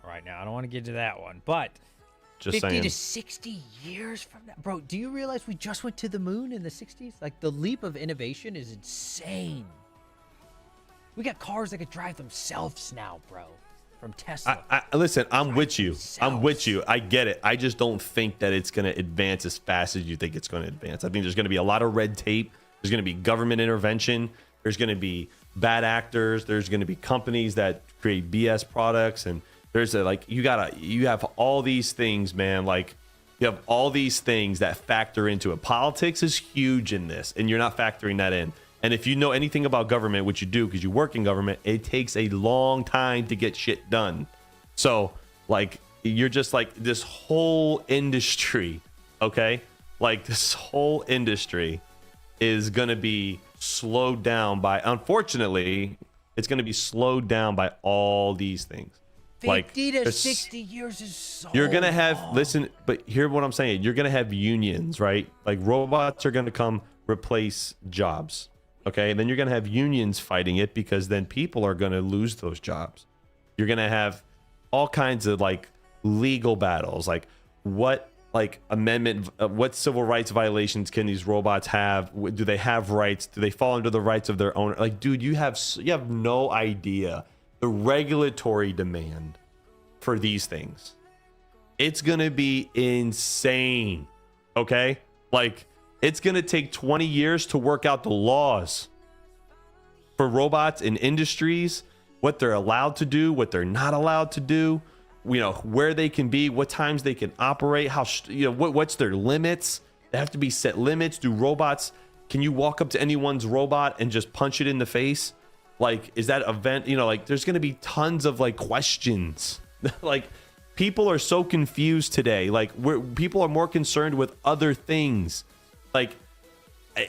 All right, now I don't want to get to that one, but Just 50 saying. to 60 years from now, bro, do you realize we just went to the moon in the 60s? Like the leap of innovation is insane. We got cars that could drive themselves now, bro, from Tesla. Listen, I'm with you. I'm with themselves. you. I get it. I just don't think that it's going to advance as fast as you think it's going to advance. I think there's going to be a lot of red tape. There's going to be government intervention. There's going to be bad actors. There's going to be companies that create BS products. And there's you have all these things, man. Like you have all these things that factor into it. Politics is huge in this, and you're not factoring that in. And if you know anything about government, which you do because you work in government, it takes a long time to get shit done. So, like, you're just like this whole industry, okay? Like, this whole industry is going to be slowed down by, unfortunately, it's going to be slowed down by all these things. 50 to there's- 60 years is so You're going to have, long. listen, but hear what I'm saying. You're going to have unions, right? Like, robots are going to come replace jobs. Okay, and then you're going to have unions fighting it because then people are going to lose those jobs. You're going to have all kinds of like legal battles, like what what civil rights violations can these robots have? Do they have rights? Do they fall under the rights of their owner? Like, dude, you have no idea the regulatory demand for these things. It's going to be insane. Okay, like. It's going to take 20 years to work out the laws. for robots in industries, what they're allowed to do, what they're not allowed to do, you know, where they can be, what times they can operate, how, you know, what's their limits. They have to be set limits. Do robots, can you walk up to anyone's robot and just punch it in the face? Like, is that event, you know, like there's going to be tons of like questions. Like, people are so confused today. Like, people are more concerned with other things. Like,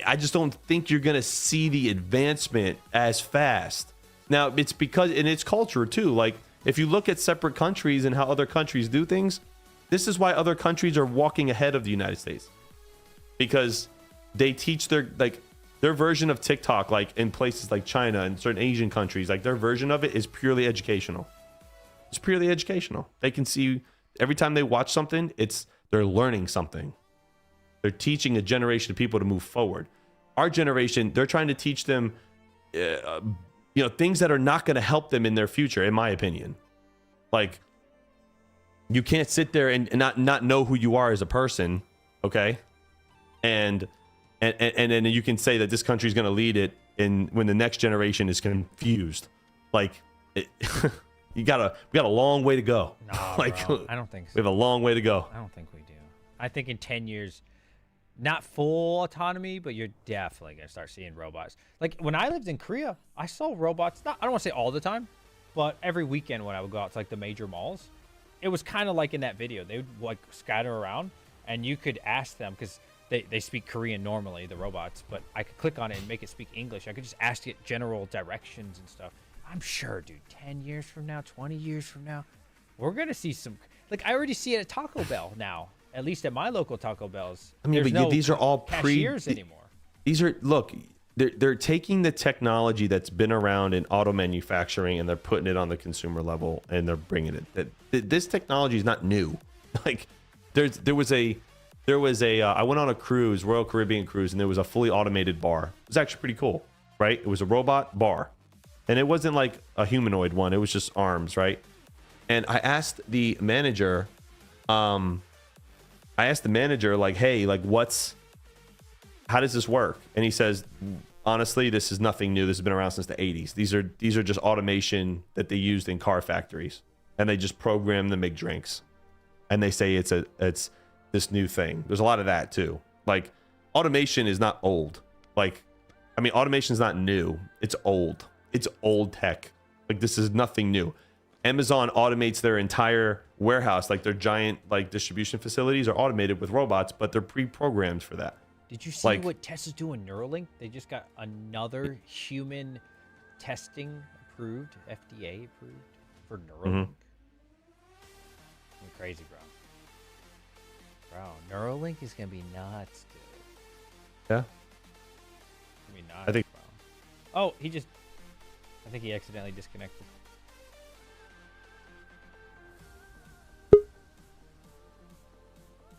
I just don't think you're going to see the advancement as fast. Now, it's because, and it's culture too. Like, if you look at separate countries and how other countries do things, this is why other countries are walking ahead of the United States. Because they teach their version of TikTok, like in places like China and certain Asian countries, like their version of it is purely educational. It's purely educational. They can see every time they watch something, they're learning something. They're teaching a generation of people to move forward. Our generation, they're trying to teach them, you know, things that are not going to help them in their future, in my opinion. Like, you can't sit there and not know who you are as a person, okay? And then you can say that this country is going to lead it when the next generation is confused. Like, we got a long way to go. No, like, bro, I don't think so. We have a long way to go. I don't think we do. I think in 10 years, not full autonomy, but you're definitely going to start seeing robots. Like, when I lived in Korea, I saw robots, I don't want to say all the time, but every weekend when I would go out to like the major malls, it was kind of like in that video. They would like scatter around, and you could ask them, because they speak Korean normally, the robots, but I could click on it and make it speak English. I could just ask it general directions and stuff. I'm sure, dude, 10 years from now, 20 years from now, we're going to see some, like, I already see it at Taco Bell now. At least at my local Taco Bell's. I mean, but no these are all cashiers anymore. These are, look, they're taking the technology that's been around in auto manufacturing and they're putting it on the consumer level and they're bringing it. This technology is not new. Like, there was a I went on a cruise, Royal Caribbean cruise, and there was a fully automated bar. It was actually pretty cool, right? It was a robot bar, and it wasn't like a humanoid one. It was just arms, right? And I asked the manager, like, hey, like, how does this work? And he says, honestly, this is nothing new. This has been around since the 80s. These are just automation that they used in car factories, and they just program them to make drinks. And they say it's this new thing. There's a lot of that too. Like, automation is not old. Like, I mean, automation is not new. It's old. It's old tech. Like, this is nothing new. Amazon automates their entire warehouse, like their giant like distribution facilities are automated with robots, but they're pre-programmed for that. Did you see like, what Tesla's doing Neuralink? They just got another human testing approved, FDA approved for Neuralink. Crazy, bro. Neuralink is gonna be nuts, dude. Yeah. Gonna be nuts, I think. Bro. Oh, I think he accidentally disconnected.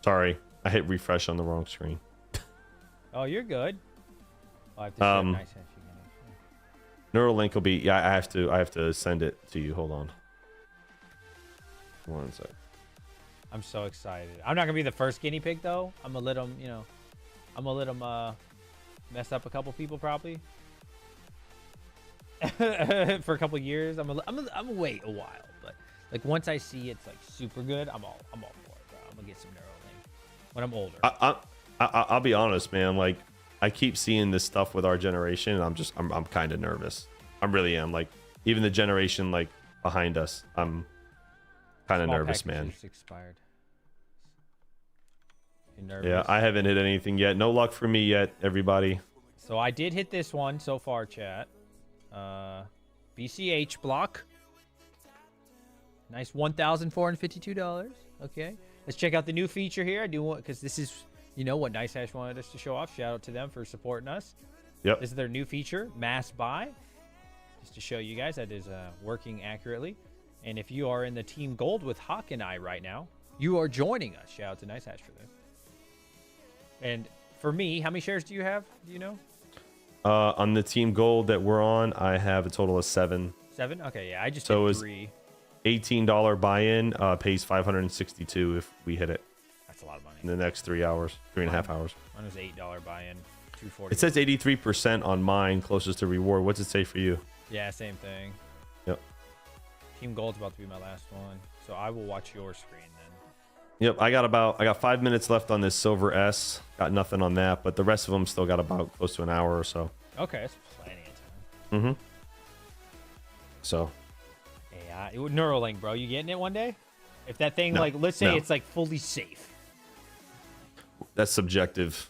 Sorry, I hit refresh on the wrong screen. Oh, you're good. Oh, I have to share NiceHash again. Neuralink will be. Yeah, I have to send it to you. Hold on. 1 sec. I'm so excited. I'm not gonna be the first guinea pig though. I'm gonna let him, mess up a couple people probably for a couple years. I'm gonna wait a while, but like once I see it's like super good, I'm all for it, bro. I'm gonna get some Neuralink when I'm older. I'll be honest, man. Like, I keep seeing this stuff with our generation, and I'm kind of nervous. I really am. Like, even the generation like behind us, I'm kind of nervous, man. Expired. You're nervous. Yeah, I haven't hit anything yet. No luck for me yet, everybody. So I did hit this one so far, chat. BCH block. Nice $1,452. Okay. Let's check out the new feature here. I do want, because this is, what NiceHash wanted us to show off. Shout out to them for supporting us. Yep. This is their new feature, mass buy. Just to show you guys that is working accurately. And if you are in the team gold with Hawk and I right now, you are joining us. Shout out to NiceHash for this. And for me, how many shares do you have? Do you know? On the team gold that we're on, I have a total of 7. 7? Okay, yeah, I just so did 3. $18 buy-in pays $562 if we hit it. That's a lot of money. In the next 3 hours, 3.5 hours. Mine was $8 buy-in. 240. It says 83% on mine, closest to reward. What's it say for you? Yeah, same thing. Yep. Team Gold's about to be my last one, so I will watch your screen then. Yep, I got 5 minutes left on this silver S. Got nothing on that, but the rest of them still got about close to an hour or so. Okay, that's plenty of time. Mm-hmm. So. AI, Neuralink, bro, you getting it one day? If that thing, No, like, let's say no. it's like fully safe. That's subjective.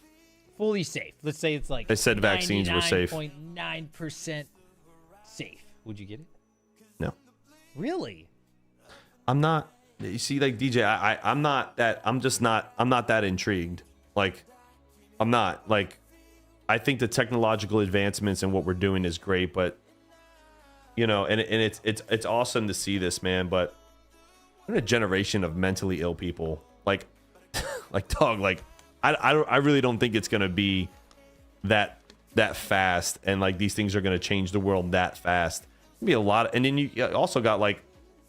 Fully safe. Let's say it's like They said vaccines were safe. 99.9% safe. Would you get it? No. Really? I'm not. You see, like DJ, I'm not that. I'm not that intrigued. Like, I'm not. Like, I think the technological advancements and what we're doing is great, but you know, and it's awesome to see this, man. But we're in a generation of mentally ill people. Like, like dog. Like, I really don't think it's gonna be that fast, and like these things are gonna change the world that fast. Be a lot, and then you also got like.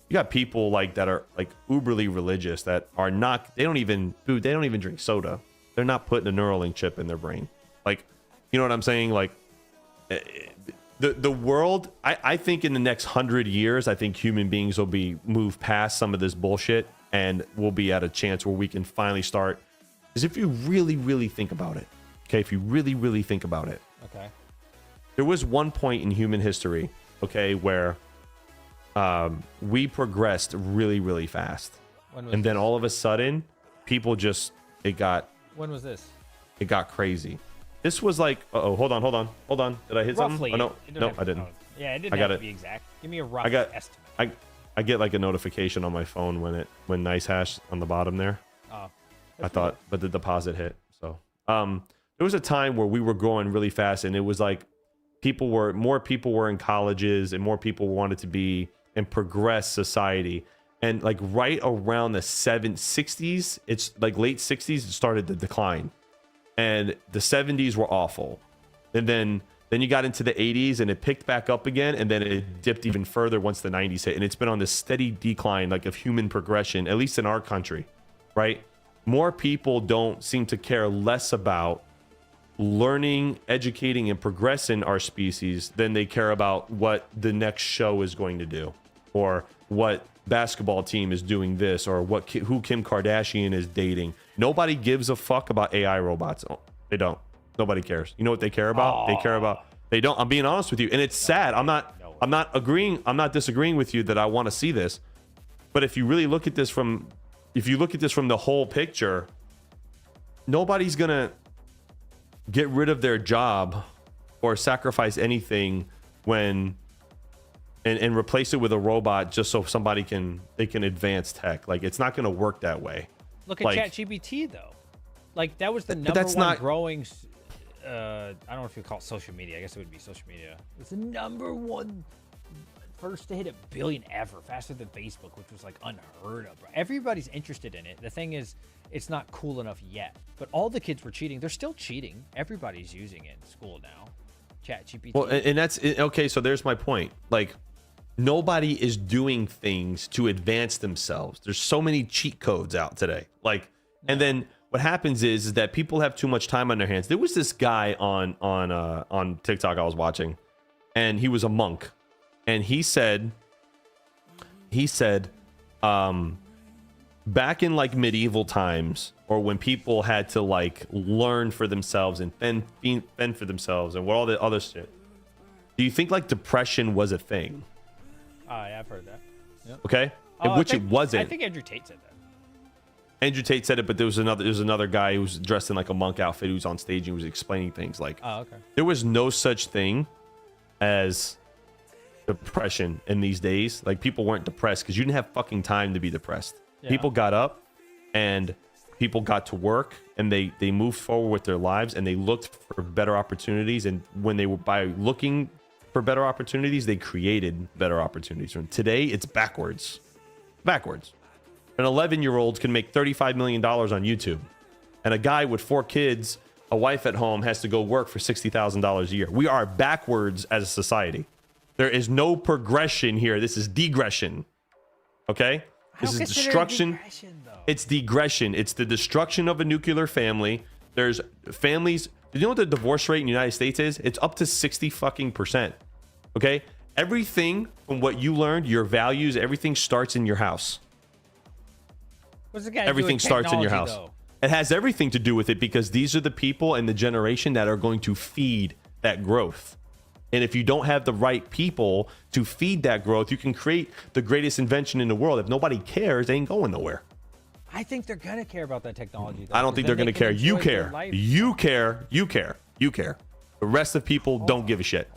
You got people like that are like uberly religious that are not. They don't even drink soda. They're not putting a Neuralink chip in their brain. Like, you know what I'm saying? Like, the world. I think in the next 100 years, I think human beings will be moved past some of this bullshit, and we'll be at a chance where we can finally start. Because if you really think about it, okay, if you really think about it, Okay. there was one point in human history, okay, where we progressed really fast, and then all of a sudden people just When was this? it got crazy. This was like hold on, did I hit Roughly. something? No, I didn't. Yeah, it didn't I got have to it. be exact. Give me a rough I got estimate. I get like a notification on my phone when NiceHash on the bottom there. Oh, I thought, but the deposit hit. So there was a time where we were growing really fast, and it was like more people were in colleges, and more people wanted to be and progress society. And like right around the 60s, it's like late 60s, it started to decline, and the 70s were awful, and then you got into the 80s and it picked back up again, and then it dipped even further once the 90s hit, and it's been on this steady decline, like of human progression, at least in our country, right? More people don't seem to care less about learning, educating, and progressing our species than they care about what the next show is going to do, or what basketball team is doing this, or who Kim Kardashian is dating. Nobody gives a fuck about AI robots. Oh, they don't. Nobody cares. You know what they care about? They care about. They don't. I'm being honest with you, and it's sad. I'm not agreeing. I'm not disagreeing with you that I want to see this. But if you really look at this from the whole picture, nobody's gonna get rid of their job or sacrifice anything and replace it with a robot just so somebody can advance tech. Like, it's not going to work that way. Look at like, ChatGPT though. Like, that was the number that's one not growing. I don't know if you call it social media. I guess it would be social media. It's the number one first to hit 1 billion ever, faster than Facebook, which was like unheard of. Bro. Everybody's interested in it. The thing is, it's not cool enough yet. But all the kids were cheating. They're still cheating. Everybody's using it in school now. ChatGPT. Well, and that's okay. So there's my point. Like, nobody is doing things to advance themselves. There's so many cheat codes out today. Like, and then what happens is that people have too much time on their hands. There was this guy on TikTok I was watching, and he was a monk, and he said, back in like medieval times, or when people had to like learn for themselves and fend for themselves and what all the other shit, do you think like depression was a thing? Yeah, I've heard that. Yep. Okay, which it wasn't. I think Andrew Tate said that. Andrew Tate said it, but there was another guy who was dressed in like a monk outfit who was on stage and was explaining things like, okay. There was no such thing as depression in these days. Like, people weren't depressed because you didn't have fucking time to be depressed. Yeah. People got up and people got to work, and they moved forward with their lives, and they looked for better opportunities. And when they were by looking for better opportunities, they created better opportunities. And today it's backwards. An 11-year-old can make $35 million on YouTube, and a guy with 4 kids, a wife at home, has to go work for $60,000 a year. We are backwards as a society. There is no progression here. This is degression. Okay? This is destruction. It's degression. It's the destruction of a nuclear family. There's families. You know what the divorce rate in the United States is? It's up to 60 fucking percent. Okay? Everything from what you learned, your values, everything starts in your house. What's the guy Everything starts in your house. Though? It has everything to do with it because these are the people and the generation that are going to feed that growth. And if you don't have the right people to feed that growth, you can create the greatest invention in the world. If nobody cares, they ain't going nowhere. I think they're gonna care about that technology. Though, I don't think they're gonna care. You care. You care. You care. You care. The rest of people don't give a shit.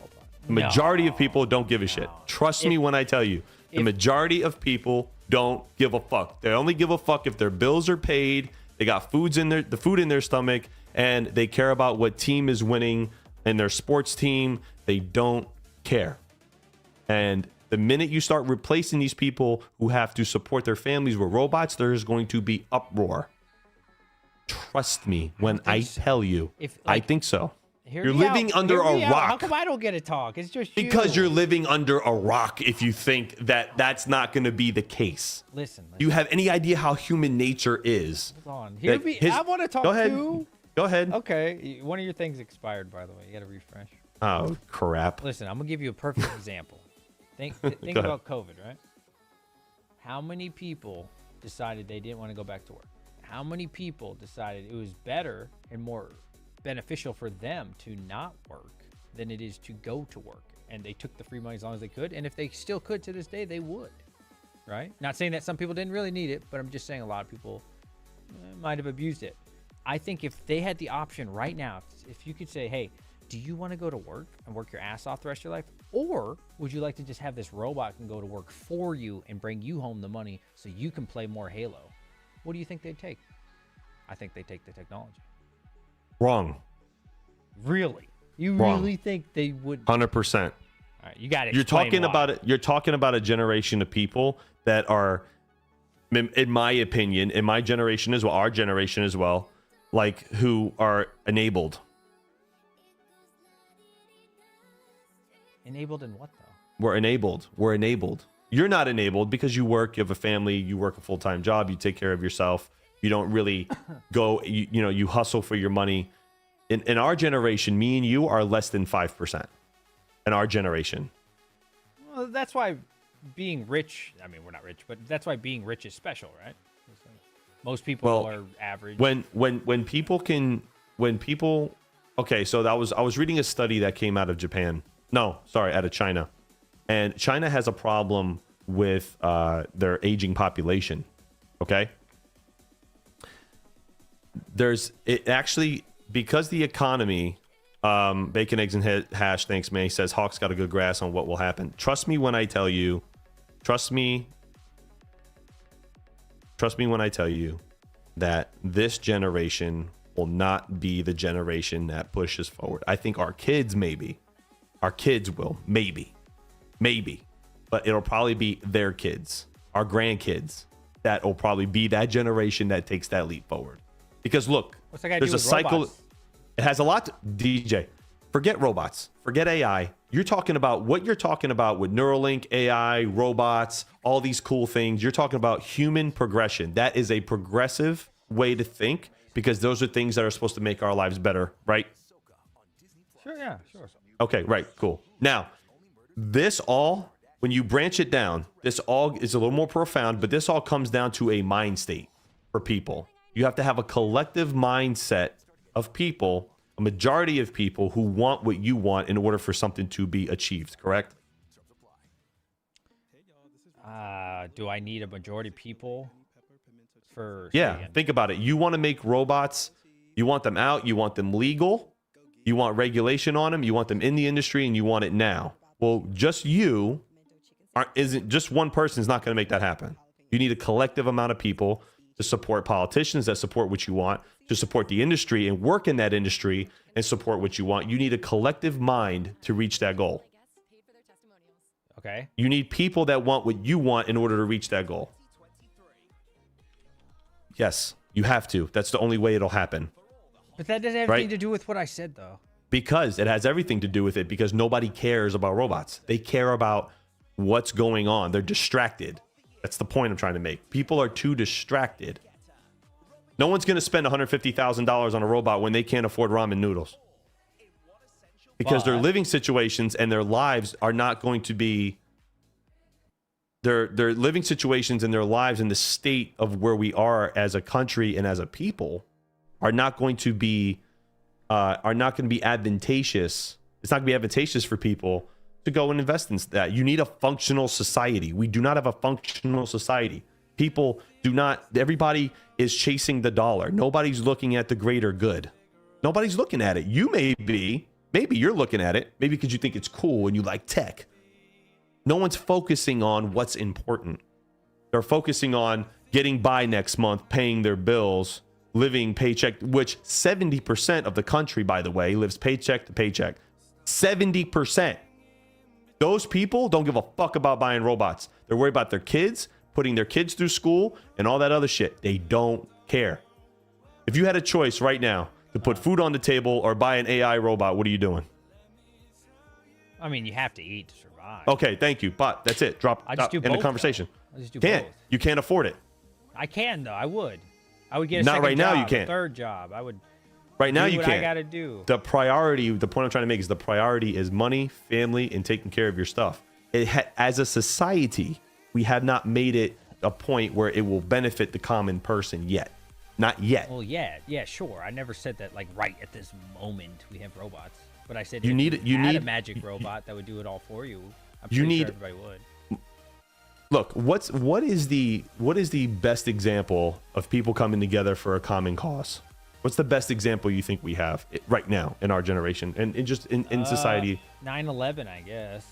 The majority of people don't give a shit. Trust me when I tell you, the majority of people don't give a fuck. They only give a fuck if their bills are paid, they got the food in their stomach, and they care about what team is winning and their sports team. They don't care. And the minute you start replacing these people who have to support their families with robots, there's going to be uproar. Trust me when I tell you. I think so. You're living under a rock. How come I don't get to talk? It's just because you're living under a rock if you think that that's not going to be the case. Listen. Do you have any idea how human nature is? Hold on. I want to talk Go ahead. too. Go ahead. Okay. One of your things expired, by the way. You got to refresh. Oh, crap. Listen, I'm going to give you a perfect example. Think about COVID, right? How many people decided they didn't want to go back to work? How many people decided it was better and more beneficial for them to not work than it is to go to work? And they took the free money as long as they could. And if they still could to this day, they would, right? Not saying that some people didn't really need it, but I'm just saying a lot of people might have abused it. I think if they had the option right now, if you could say, hey, do you want to go to work and work your ass off the rest of your life? Or would you like to just have this robot can go to work for you and bring you home the money so you can play more Halo? What do you think they'd take? I think they take the technology. Wrong. Really? You Wrong. Really think they would? 100%. All right, you got it. You're talking about it. You're talking about a generation of people that are, in my opinion, in my generation as well, our generation as well, like who are enabled. Enabled in what though? We're enabled. We're enabled. You're not enabled because you work, you have a family, you work a full-time job, you take care of yourself. You don't really go, you hustle for your money. In our generation, me and you are less than 5%. In our generation. Well, that's why being rich, I mean, we're not rich, but that's why being rich is special, right? Most people are average. When people, okay, so I was reading a study that came out of Japan. No, sorry, out of China. And China has a problem with their aging population. Okay? Because the economy, bacon, eggs, and hash, thanks, man. He says Hawk's got a good grasp on what will happen. Trust me when I tell you, that this generation will not be the generation that pushes forward. I think our kids maybe. Our kids will, maybe. But it'll probably be their kids, our grandkids, that will probably be that generation that takes that leap forward. Because look, there's a cycle. Robots? It has a lot to, DJ. Forget robots. Forget AI. You're talking about what you're talking about with Neuralink, AI, robots, all these cool things. You're talking about human progression. That is a progressive way to think because those are things that are supposed to make our lives better, right? Sure, yeah, sure. Okay, right, cool. Now, this all, when you branch it down, this all is a little more profound, but this all comes down to a mind state for people. You have to have a collective mindset of people, a majority of people who want what you want in order for something to be achieved, correct? Do I need a majority of people for... Yeah, think about it. You want to make robots, you want them out, you want them legal, you want regulation on them, you want them in the industry, and you want it now. Well, just just one person is not going to make that happen. You need a collective amount of people to support politicians that support what you want, to support the industry and work in that industry and support what you want. You need a collective mind to reach that goal. Okay. You need people that want what you want in order to reach that goal. Yes, you have to. That's the only way it'll happen. But that doesn't have anything to do with what I said, though. Because it has everything to do with it, because nobody cares about robots. They care about what's going on. They're distracted. That's the point I'm trying to make. People are too distracted. No one's going to spend $150,000 on a robot when they can't afford ramen noodles. because their But- living situations and their lives are not going to be their living situations and their lives and the state of where we are as a country and as a people are not going to be advantageous. It's not going to be advantageous for people to go and invest in that. You need a functional society. We do not have a functional society. People do not, everybody is chasing the dollar. Nobody's looking at the greater good. Nobody's looking at it. You maybe you're looking at it, maybe because you think it's cool and you like tech. No one's focusing on what's important. They're focusing on getting by next month, paying their bills, living paycheck, which 70% of the country, by the way, lives paycheck to paycheck. 70%. Those people don't give a fuck about buying robots. They're worried about their kids, putting their kids through school, and all that other shit. They don't care. If you had a choice right now to put food on the table or buy an AI robot, what are you doing? I mean, you have to eat to survive. Okay, thank you. But that's it. Drop I just do in the both, conversation. though. I just do Can't. both. You can't afford it. I can though. I would get a Not second right now, job, you can't. a third job. I would Right now do you what can't. I gotta do. The priority, the point I'm trying to make is the priority is money, family, and taking care of your stuff. As a society, we have not made it a point where it will benefit the common person yet. Not yet. Well, yeah, sure. I never said that like right at this moment we have robots, but I said You if need- you had need- a magic robot that would do it all for you. I'm You pretty need- sure everybody would. Look, what is the best example of people coming together for a common cause? What's the best example you think we have right now in our generation and just in society? 9/11, I guess.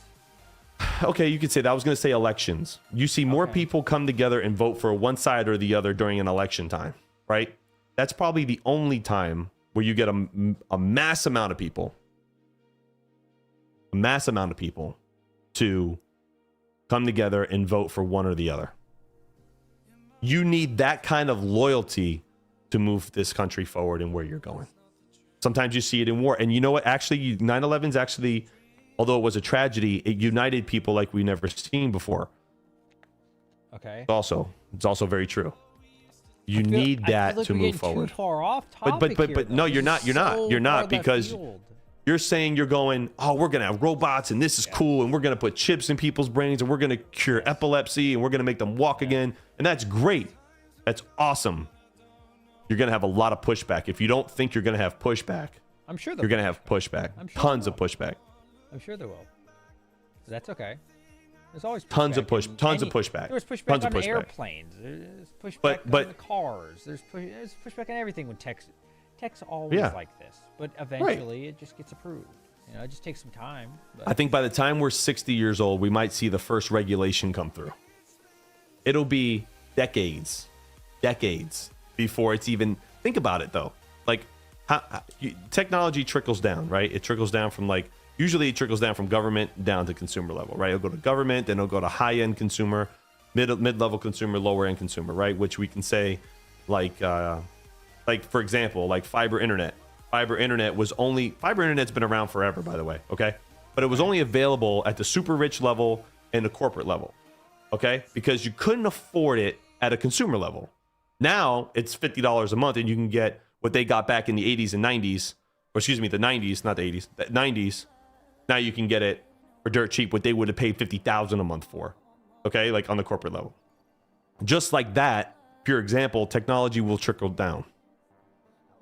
Okay, you could say that. I was going to say elections. You see more Okay. people come together and vote for one side or the other during an election time, right? That's probably the only time where you get a mass amount of people, to come together and vote for one or the other. You need that kind of loyalty to move this country forward and where you're going. Sometimes you see it in war. And you know what? Actually, 9/11's actually, although it was a tragedy, it united people like we've never seen before. Okay. It's also very true. You I feel need that like to we're move getting forward. Too far off But topic here, no, though. you're not. This You're is not. so You're far not left because field. you're saying you're going, oh, we're gonna have robots and this is cool and we're gonna put chips in people's brains and we're gonna cure epilepsy and we're gonna make them walk again, and that's great. That's awesome. You're gonna have a lot of pushback. If you don't think you're gonna have pushback, I'm sure you're gonna have pushback. I'm sure Tons there of pushback. I'm sure there will. But that's okay. There's always Tons of pushback in tons of any- pushback. There was pushback Tons on of pushback. airplanes. There's pushback But- on the cars. There's pushback on everything with tech's always Yeah. like this. But eventually it just gets approved. You know, it just takes some time. But I think by the time we're 60 years old, we might see the first regulation come through. It'll be decades before it's even. Think about it though. Like, technology trickles down, right? It trickles down from usually it trickles down from government down to consumer level, right? It'll go to government, then it'll go to high-end consumer, mid-level consumer, lower-end consumer, right? Which we can say, for example, like fiber internet. Fiber internet's been around forever, by the way, okay? But it was only available at the super rich level and the corporate level, okay? Because you couldn't afford it at a consumer level. Now it's $50 a month and you can get what they got back in the 80s and 90s, or excuse me, the 90s, not the 80s, the 90s. Now you can get it for dirt cheap, what they would have paid $50,000 a month for, okay? Like on the corporate level. Just like that, pure example, technology will trickle down.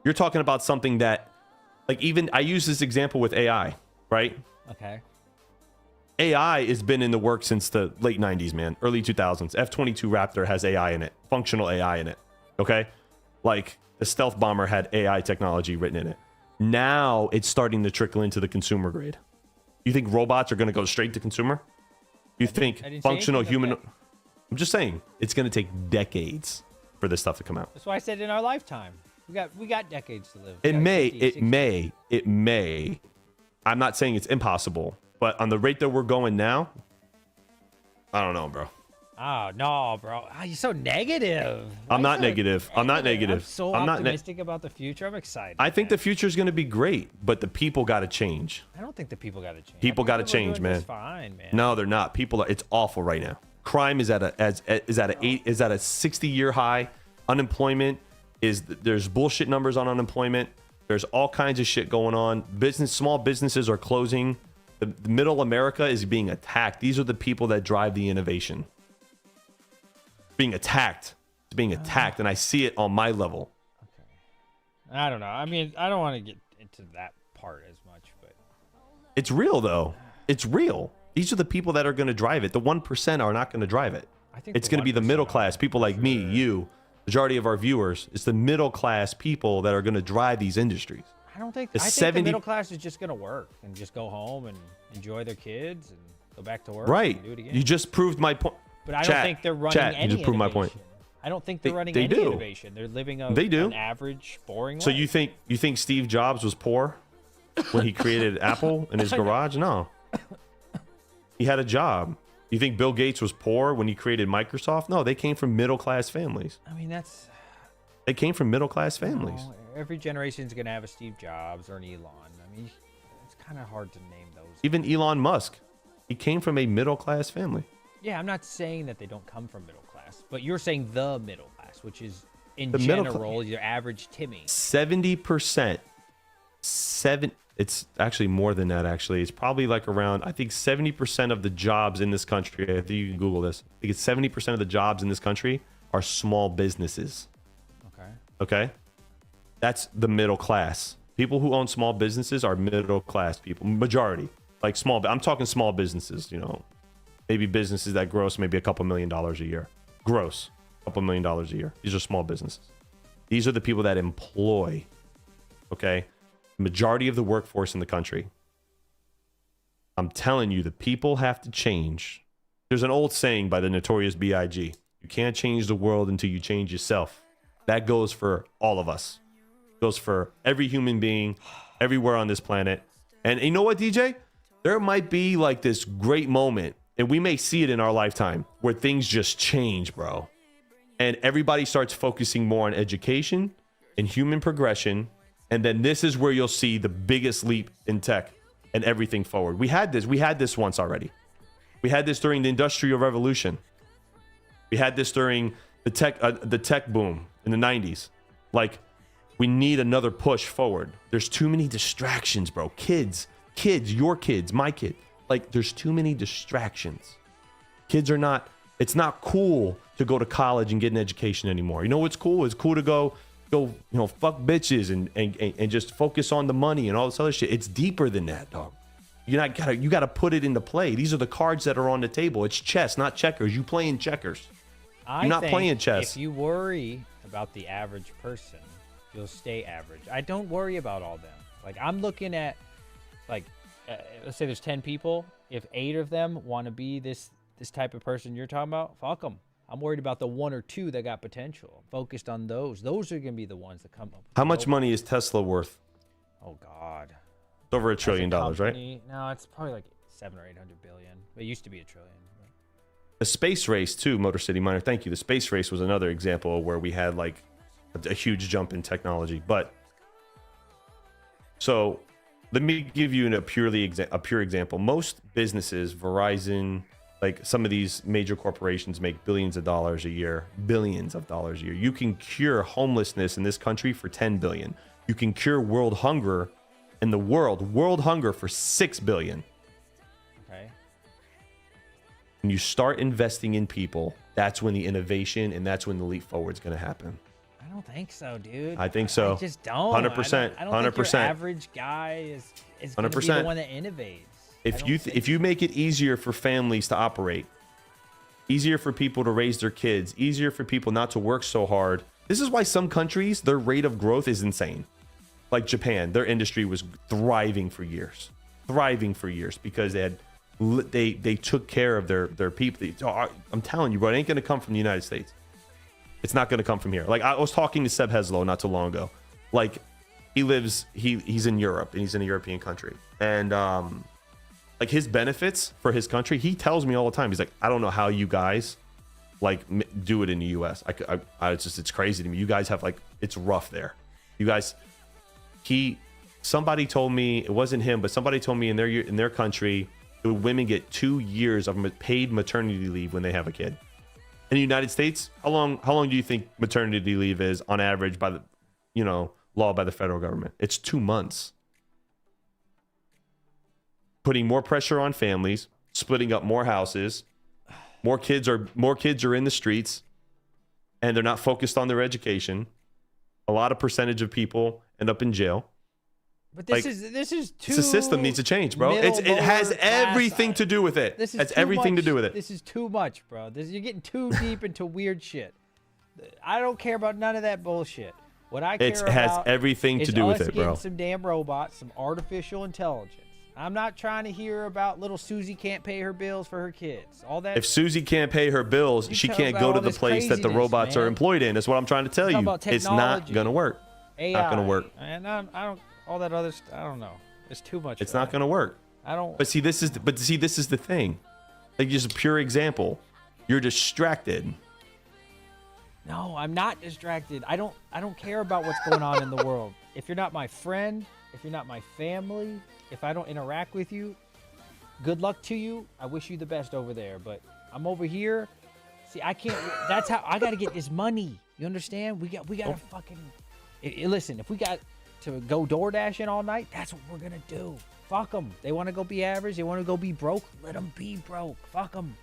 You're talking about something that, like, even I use this example with AI, right? okay. AI has been in the works since the late 90s, man, early 2000s. F-22 Raptor has AI in it, functional AI in it, okay? Like, the stealth bomber had AI technology written in it. Now it's starting to trickle into the consumer grade. You think robots are going to go straight to consumer? You think I didn't say functional anything human... about that. I'm just saying, it's going to take decades for this stuff to come out. That's why I said in our lifetime. We got decades to live. It We got may, 50, it 60. may. I'm not saying it's impossible, but on the rate that we're going now, I don't know, bro. Oh no, bro! You're so negative. I'm Why not so negative. I'm not negative. I'm so I'm not ne- optimistic about the future. I'm excited. I think man. the future is going to be great, but the people got to change. I don't think the people got to change. People I think gotta people are change, doing man. just fine, man. No, they're not. People are. It's awful right now. Crime is at a 60-year high. Unemployment there's bullshit numbers on unemployment. There's all kinds of shit going on. Small businesses are closing. The middle America is being attacked. These are the people that drive the innovation. Being attacked. It's being attacked, and I see it on my level. Okay. I don't know. I mean, I don't want to get into that part as much, but it's real though. It's real. These are the people that are going to drive it. The 1% are not going to to it. I think It's going to be the middle class, people like me, you, majority of our viewers. It's the middle class people that are going to drive these industries. I don't think. The I think the middle class is just going to work and just go home and enjoy their kids and go back to work. Right. And do it again. You just proved my point. But I don't think they're running any you just proved my point. innovation. I don't think they're running they any do. innovation. They're living They do. an average, boring So life. you think Steve Jobs was poor when he created Apple in his garage? No. He had a job. You think Bill Gates was poor when he created Microsoft? No, they came from middle class families. I mean, that's. They came from middle class families. No, every generation is going to have a Steve Jobs or an Elon. I mean, it's kind of hard to name those. Even Elon Musk, he came from a middle class family. Yeah, I'm not saying that they don't come from middle class, but you're saying the middle class, which is in The middle general your average Timmy. 70%. It's actually more than that, actually. It's probably like around, I think 70% of the jobs in this country, I think you can Google this. I think it's 70% of the jobs in this country are small businesses. Okay. Okay? That's the middle class. People who own small businesses are middle class people. Majority. Like I'm talking small businesses, you know. Maybe businesses that gross maybe a couple $1 million a year. Gross. A couple $1 million a year. These are small businesses. These are the people that employ. Okay? Majority of the workforce in the country. I'm telling you, the people have to change. There's an old saying by the notorious B.I.G. You can't change the world until you change yourself. That goes for all of us. It goes for every human being, everywhere on this planet. And you know what, DJ? There might be like this great moment, and we may see it in our lifetime, where things just change, bro. And everybody starts focusing more on education and human progression. And then this is where you'll see the biggest leap in tech and everything forward. We had this once already. We had this during the Industrial Revolution. We had this during the tech boom in the 90s. Like, we need another push forward. There's too many distractions, bro. Kids, your kids, my kid. Like, there's too many distractions. Kids are not, it's not cool to go to college and get an education anymore. You know what's cool? It's cool to go, you know, fuck bitches and just focus on the money and all this other shit. It's deeper than that, dog. You gotta put it into play. These are the cards that are on the table. It's chess, not checkers. You playing checkers. You're not playing chess. If you worry about the average person, you'll stay average. I don't worry about all them. Like, I'm looking at, like, let's say there's 10 people. If 8 of them want to be this type of person you're talking about, fuck them. I'm worried about the 1 or 2 that got potential. Focused on those. Those are going to be the ones that come up. How much money is Tesla worth? Oh, God. It's over $1 trillion, right? No, it's probably like 700 or 800 billion. It used to be $1 trillion. The space race, too, Motor City Miner. Thank you. The space race was another example where we had like a huge jump in technology. But so let me give you a pure example. Most businesses, Verizon, like some of these major corporations make billions of dollars a year. You can cure homelessness in this country for 10 billion. You can cure world hunger in the world hunger for 6 billion. Okay. When you start investing in people, that's when the innovation and that's when the leap forward is going to happen. I don't think so, dude. I think so. I just don't. 100%. I don't think 100%. your average guy is going to be the one that innovates. If you make it easier for families to operate, easier for people to raise their kids, easier for people not to work so hard. This is why some countries, their rate of growth is insane. Like Japan, their industry was thriving for years because they took care of their people. I'm telling you, bro, it ain't going to come from the United States. It's not going to come from here. Like, I was talking to Seb Heslow not too long ago. Like, he's in Europe and he's in a European country. And, like, his benefits for his country, he tells me all the time. He's like, I don't know how you guys like do it in the US. It's crazy to me. You guys have, like, it's rough there. You guys, somebody told me, it wasn't him, but somebody told me in their country, the women get 2 years of paid maternity leave when they have a kid. In the United States, how long do you think maternity leave is on average by the, law by the federal government. It's 2 months. Putting more pressure on families, splitting up more houses. More kids are in the streets, and they're not focused on their education. A lot of percentage of people end up in jail. But this is too. The system needs to change, bro. It has everything to do with it. This is has too everything much. to do with it. This is too much, bro. You're getting too deep into weird shit. I don't care about none of that bullshit. What I care about has everything to do with it, bro. Getting some damn robots, some artificial intelligence. I'm not trying to hear about little Susie can't pay her bills for her kids. All that. If Susie can't pay her bills, she can't go to the place that the robots are employed in. That's what I'm trying to tell you. It's not gonna work. AI, not gonna work. And I don't. All that other stuff. I don't know. It's too much. It's not gonna work. I don't. But see, this is the thing. Like, just a pure example. You're distracted. No, I'm not distracted. I don't care about what's going on in the world. If you're not my friend, if you're not my family, if I don't interact with you, good luck to you. I wish you the best over there. But I'm over here. See, I can't. That's how I got to get this money. You understand? We got to fucking. Listen, if we got to go door dashing all night, that's what we're gonna do. Fuck them. They want to go be average. They want to go be broke. Let them be broke. Fuck them.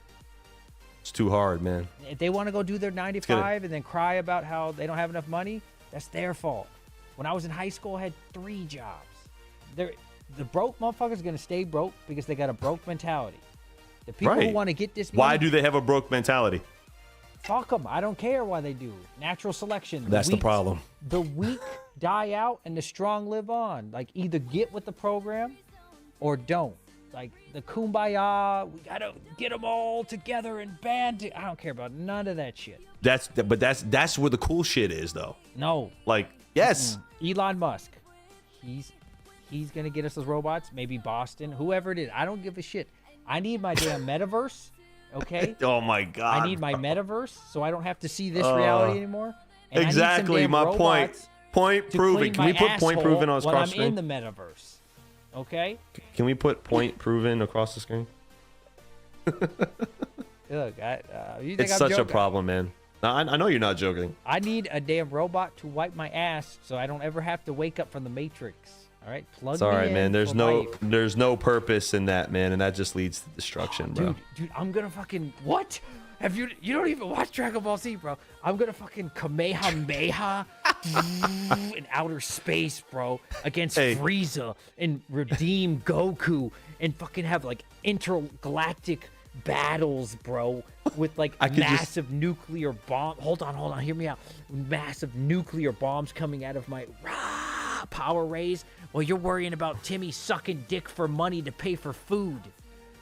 It's too hard, man. If they want to go do their 9 to 5 and then cry about how they don't have enough money, that's their fault. When I was in high school, I had 3 jobs. The broke motherfuckers are gonna stay broke because they got a broke mentality. The people who want to get this money, why do they have a broke mentality? Fuck them. I don't care why they do. Natural selection. That's the problem. The weak die out and the strong live on. Like, either get with the program or don't. Like, the kumbaya, we gotta get them all together and band. I don't care about none of that shit. That's where the cool shit is, though. No. Like, yes. Elon Musk. He's gonna get us those robots. Maybe Boston, whoever it is. I don't give a shit. I need my damn metaverse. Okay. Oh my god. I need my metaverse so I don't have to see this reality anymore. And exactly my point. Point proven. Can we put point proven on across the screen? I'm in the metaverse. Okay. Can we put point proven across the screen? Look, you think it's I'm such joking? a problem, man. I know you're not joking. I need a damn robot to wipe my ass so I don't ever have to wake up from the Matrix. All right, plug it's all right, me man. in There's for no purpose in that, man, and that just leads to destruction, bro. Dude, I'm gonna fucking what? Have you don't even watch Dragon Ball Z, bro? I'm gonna fucking Kamehameha in outer space, bro, against Frieza and redeem Goku and fucking have like intergalactic battles, bro, with like massive nuclear bomb. Hold on, hear me out. Massive nuclear bombs coming out of my power rays. Well, you're worrying about Timmy sucking dick for money to pay for food.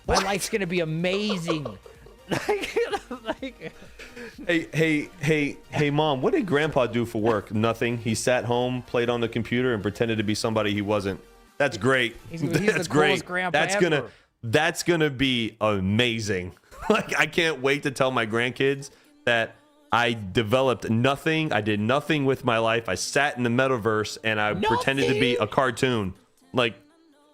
My life's gonna be amazing. Hey, Mom, what did Grandpa do for work? Nothing. He sat home, played on the computer, and pretended to be somebody he wasn't. That's great. He's That's the great. Grandpa That's gonna be amazing. Like, I can't wait to tell my grandkids that I developed nothing. I did nothing with my life. I sat in the metaverse and I pretended to be a cartoon. Like,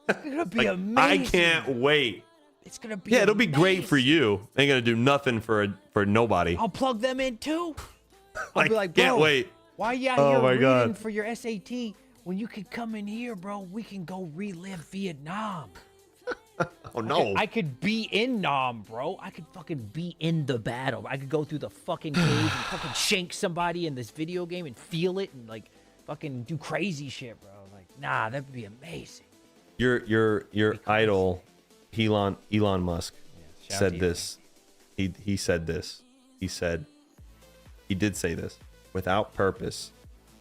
it's gonna be amazing. I can't wait. It's gonna be it'll be great for you. Ain't gonna do nothing for nobody. I'll plug them in too. I'll be like, can't wait. Why you out here reading for your SAT when you could come in here, bro? We can go relive Vietnam. Oh no! I could be in Nam, bro. I could fucking be in the battle. I could go through the fucking cave and fucking shank somebody in this video game and feel it and like fucking do crazy shit, bro. Like, nah, that'd be amazing. Your idol, Elon Musk, said this. He said this. He did say this. Without purpose,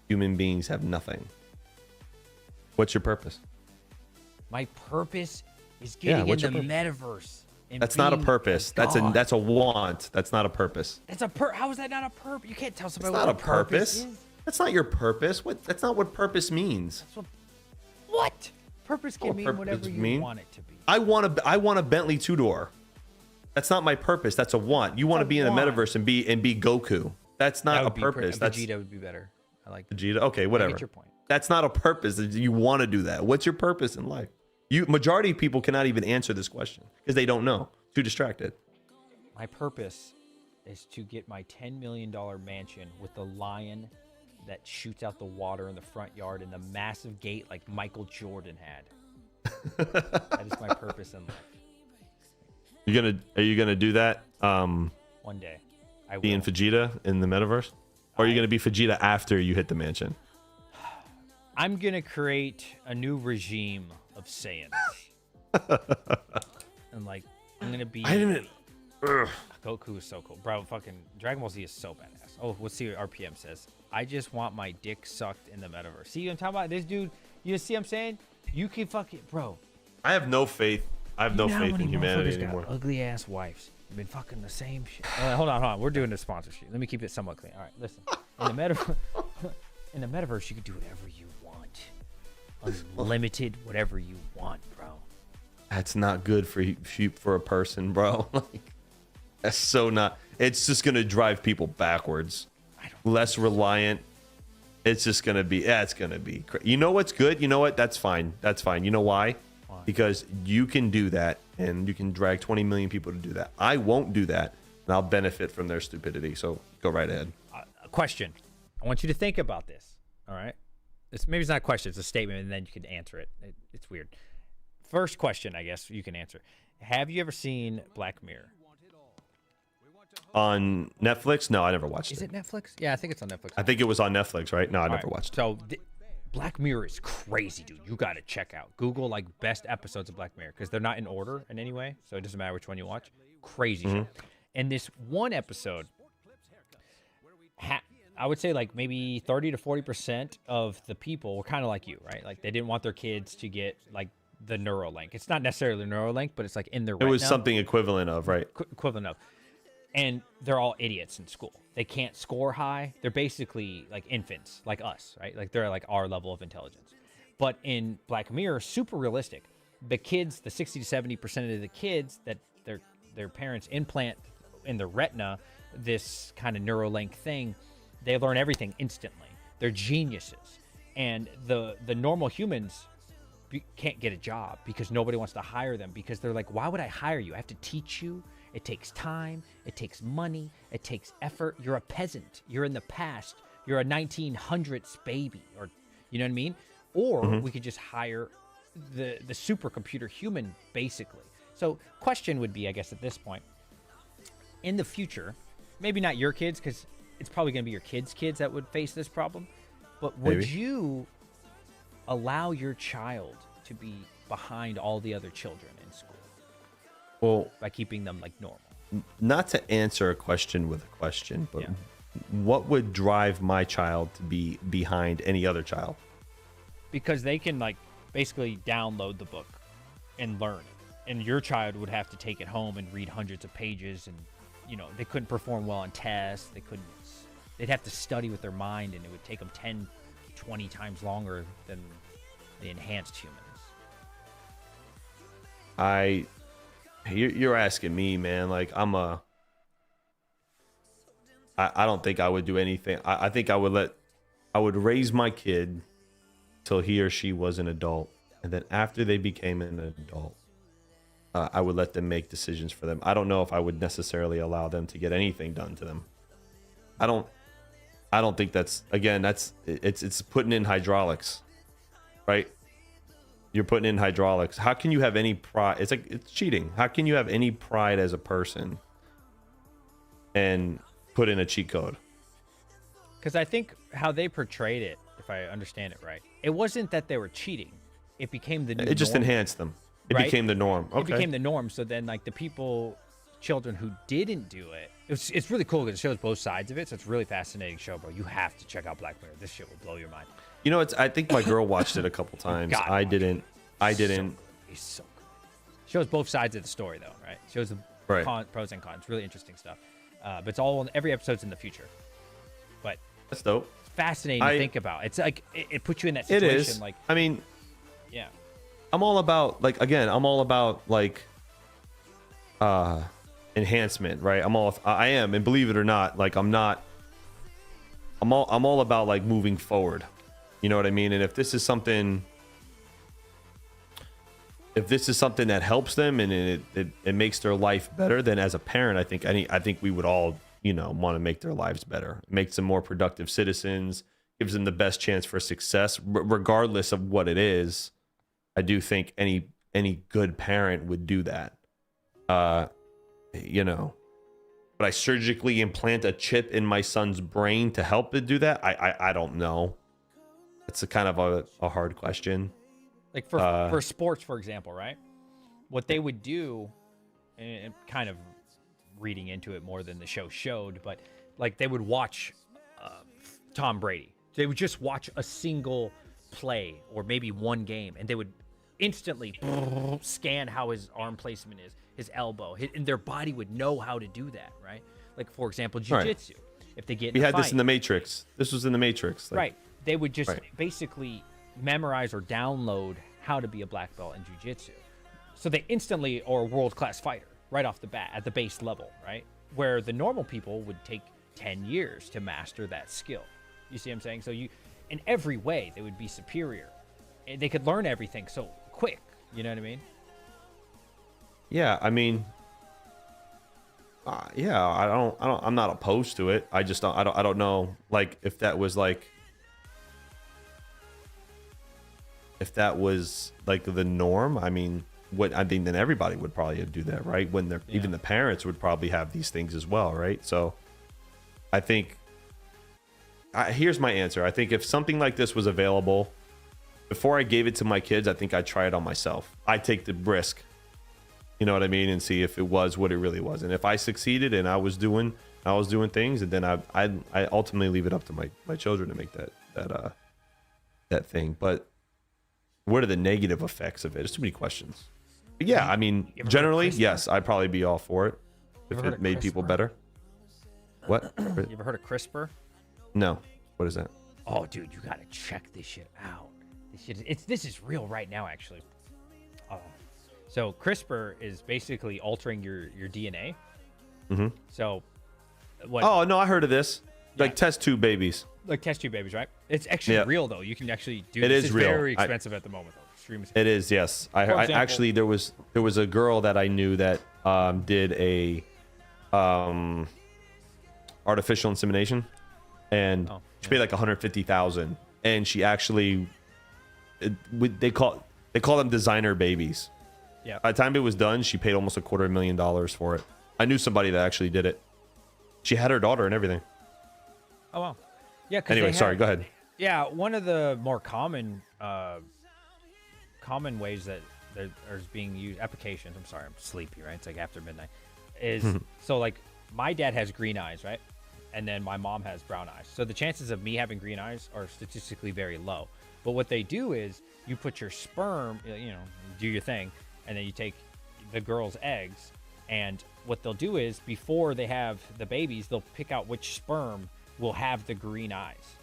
human beings have nothing. What's your purpose? My purpose is getting in the metaverse. That's not a purpose. That's a want. That's not a purpose. How is that not a purpose? You can't tell somebody what a a purpose is. That's not your purpose. That's not what purpose means. What? Purpose can mean whatever you want it to be. I want a Bentley 2-door. That's not my purpose. That's a want. You want to be in the metaverse and be Goku. That's not a purpose. Vegeta would be better. I like Vegeta. Okay, whatever. I get your point. That's not a purpose. You want to do that. What's your purpose in life? Majority of people cannot even answer this question because they don't know. Too distracted. My purpose is to get my $10 million mansion with the lion that shoots out the water in the front yard and the massive gate like Michael Jordan had. That is my purpose in life. Are you gonna do that? One day, I will. Being Vegeta in the metaverse, or are you gonna be Vegeta after you hit the mansion? I'm gonna create a new regime of Saiyans, and like I'm gonna be. Goku is so cool, bro. Fucking Dragon Ball Z is so badass. Oh, let's see what RPM says. I just want my dick sucked in the metaverse. See what I'm talking about? This dude, you see what I'm saying? You can fucking, bro. I have no faith. I have no faith in humanity anymore. Ugly ass wives. You've been fucking the same shit. Hold on. We're doing the sponsorship. Let me keep it somewhat clean. All right, listen. In the metaverse, you can do whatever you want. Unlimited, whatever you want, bro. That's not good for a person, bro. Like, that's so not. It's just gonna drive people backwards. Less reliant. It's just gonna be. Yeah, it's gonna be. You know what's good? You know what? That's fine. That's fine. You know why? Because you can do that, and you can drag 20 million people to do that. I won't do that, and I'll benefit from their stupidity. So go right ahead. A question. I want you to think about this. All right. Maybe it's not a question. It's a statement, and then you can answer it. It's weird. First question, I guess you can answer. Have you ever seen Black Mirror? On Netflix? No, I never watched it. Is it Netflix? Yeah, I think it's on Netflix. I think it was on Netflix, right? No, I never watched it. So Black Mirror is crazy, dude. You got to check out. Google like best episodes of Black Mirror because they're not in order in any way. So it doesn't matter which one you watch. Crazy show. And this one episode, I would say like maybe 30 to 40% of the people were kind of like you, right? Like they didn't want their kids to get like the Neuralink. It's not necessarily Neuralink, but it's like in their retina. It was something equivalent of, right? Equivalent of. And they're all idiots in school. They can't score high. They're basically like infants, like us, right? Like they're like our level of intelligence. But in Black Mirror, super realistic. The kids, the 60 to 70% of the kids that their parents implant in their retina, this kind of Neuralink thing, they learn everything instantly. They're geniuses. And the normal humans can't get a job because nobody wants to hire them because they're like, why would I hire you? I have to teach you. It takes time. It takes money. It takes effort. You're a peasant. You're in the past. You're a 1900s baby, or you know what I mean? Or we could just hire the supercomputer human, basically. So question would be, I guess, at this point, in the future, maybe not your kids, because it's probably going to be your kids' kids that would face this problem, but would you allow your child to be behind all the other children in school? Well, by keeping them like normal. Not to answer a question with a question, but what would drive my child to be behind any other child? Because they can like basically download the book and learn it. And your child would have to take it home and read hundreds of pages, and you know, they couldn't perform well on tests. They'd have to study with their mind, and it would take them 10, 20 times longer than the enhanced humans. You're asking me, man. Like I don't think I would do anything. I think I would raise my kid till he or she was an adult, and then after they became an adult, I would let them make decisions for them. I don't know if I would necessarily allow them to get anything done to them. I don't think that's it's putting in hydraulics, right? You're putting in hydraulics. How can you have any pride? It's cheating. How can you have any pride as a person and put in a cheat code? Because I think how they portrayed it, if I understand it right, it wasn't that they were cheating. It became the new It just norm, enhanced them. It became the norm. Okay. It became the norm. So then like the children who didn't do it, it's really cool because it shows both sides of it. So it's a really fascinating show, bro. You have to check out Black Mirror. This shit will blow your mind. You know, I think my girl watched it a couple times. I didn't. It's so good. Shows both sides of the story, though, right? Shows the pros and cons. Really interesting stuff. But it's all every episode's in the future. But that's dope. It's fascinating to think about. It's like it puts you in that situation. It is. Like, I mean, yeah. I'm all about enhancement, right? I am, and believe it or not, like I'm all about like moving forward. You know what I mean? And if this is something that helps them and it makes their life better, then as a parent, I think we would all, you know, want to make their lives better, make them more productive citizens, gives them the best chance for success, regardless of what it is. I do think any good parent would do that. You know, but I surgically implant a chip in my son's brain to help it do that? I don't know. It's a kind of a hard question. Like for sports, for example, right? What they would do, and kind of reading into it more than the show showed, but like they would watch Tom Brady. They would just watch a single play or maybe one game, and they would instantly scan how his arm placement is, his elbow, and their body would know how to do that, right? Like, for example, jiu-jitsu. Right. If they get we had fight, this in the Matrix. This was in the Matrix. Like, right. They would just basically memorize or download how to be a black belt in jiu-jitsu. So they instantly are a world-class fighter right off the bat at the base level, right? Where the normal people would take 10 years to master that skill. You see what I'm saying? So in every way, they would be superior. And they could learn everything so quick. You know what I mean? Yeah, I mean, yeah, I'm not opposed to it. I just don't, I don't know, like, if that was like the norm. I mean, I think then everybody would probably do that, right? When they're even the parents would probably have these things as well, right? So I think here's my answer. I think if something like this was available before I gave it to my kids, I think I'd try it on myself. I'd take the risk, you know what I mean, and see if it was what it really was. And if I succeeded and I was doing things, and then I ultimately leave it up to my children to make that thing. But what are the negative effects of it? There's too many questions. But yeah, I mean, generally, yes, I'd probably be all for it if it made people better. What? You ever heard of CRISPR? No. What is that? Oh, dude, you gotta check this shit out. This is real right now, actually. So CRISPR is basically altering your DNA. Mm-hmm. So what? Oh no, I heard of this. Like test tube babies. Like test tube babies, right? It's actually real though. You can actually do. It is real. Very expensive at the moment though. Extremely expensive. It is, yes. I actually there was a girl that I knew that did a artificial insemination, and she paid like $150,000, and she actually they call them designer babies. Yeah. By the time it was done, she paid almost $250,000 for it. I knew somebody that actually did it. She had her daughter and everything. Oh wow. Yeah. Anyway, sorry. Go ahead. Yeah, one of the more common ways that there is being used applications. I'm sorry, I'm sleepy. Right, it's like after midnight. Is so like my dad has green eyes, right, and then my mom has brown eyes. So the chances of me having green eyes are statistically very low. But what they do is you put your sperm, you know, do your thing, and then you take the girl's eggs, and what they'll do is before they have the babies, they'll pick out which sperm will have the green eyes.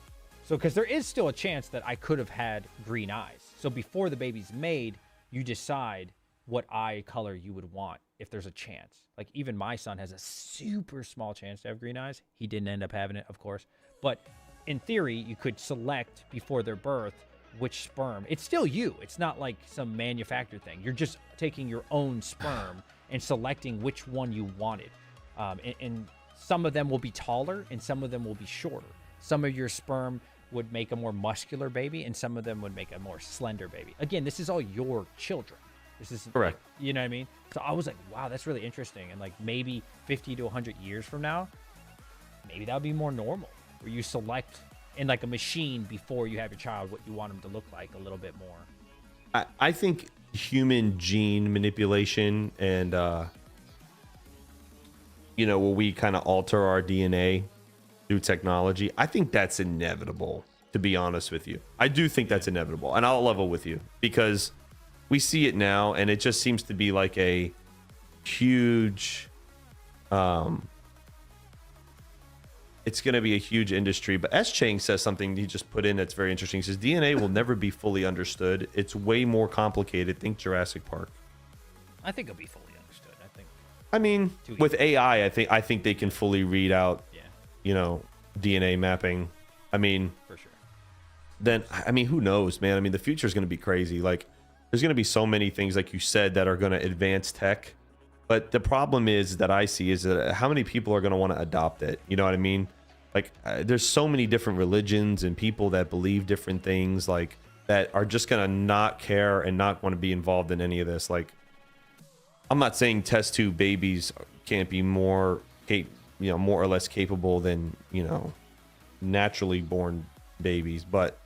So because there is still a chance that I could have had green eyes. So before the baby's made, you decide what eye color you would want if there's a chance. Like even my son has a super small chance to have green eyes. He didn't end up having it, of course. But in theory, you could select before their birth which sperm. It's still you. It's not like some manufactured thing. You're just taking your own sperm and selecting which one you wanted. And some of them will be taller and some of them will be shorter. Some of your sperm would make a more muscular baby and some of them would make a more slender baby. Again, this is all your children. This is correct. You know what I mean? So I was like, wow, that's really interesting. And like maybe 50 to 100 years from now, maybe that would be more normal, where you select in like a machine before you have your child what you want them to look like a little bit more. I think human gene manipulation and you know, where we kind of alter our DNA through technology, I think that's inevitable, to be honest with you. I do think that's inevitable, and I'll level with you because we see it now, and it just seems to be like a huge it's going to be a huge industry. But S. Chang says something he just put in that's very interesting. He says DNA will never be fully understood. It's way more complicated. Think Jurassic Park. I think it'll be fully understood. I mean, with AI, I think they can fully read out, you know, DNA mapping. I mean, for sure. Then, I mean, who knows, man? I mean, the future is going to be crazy. Like, there's going to be so many things, like you said, that are going to advance tech. But the problem is that I see is that how many people are going to want to adopt it? You know what I mean? Like there's so many different religions and people that believe different things, like that are just gonna not care and not want to be involved in any of this. Like, I'm not saying test tube babies can't be more or less capable than, naturally born babies, but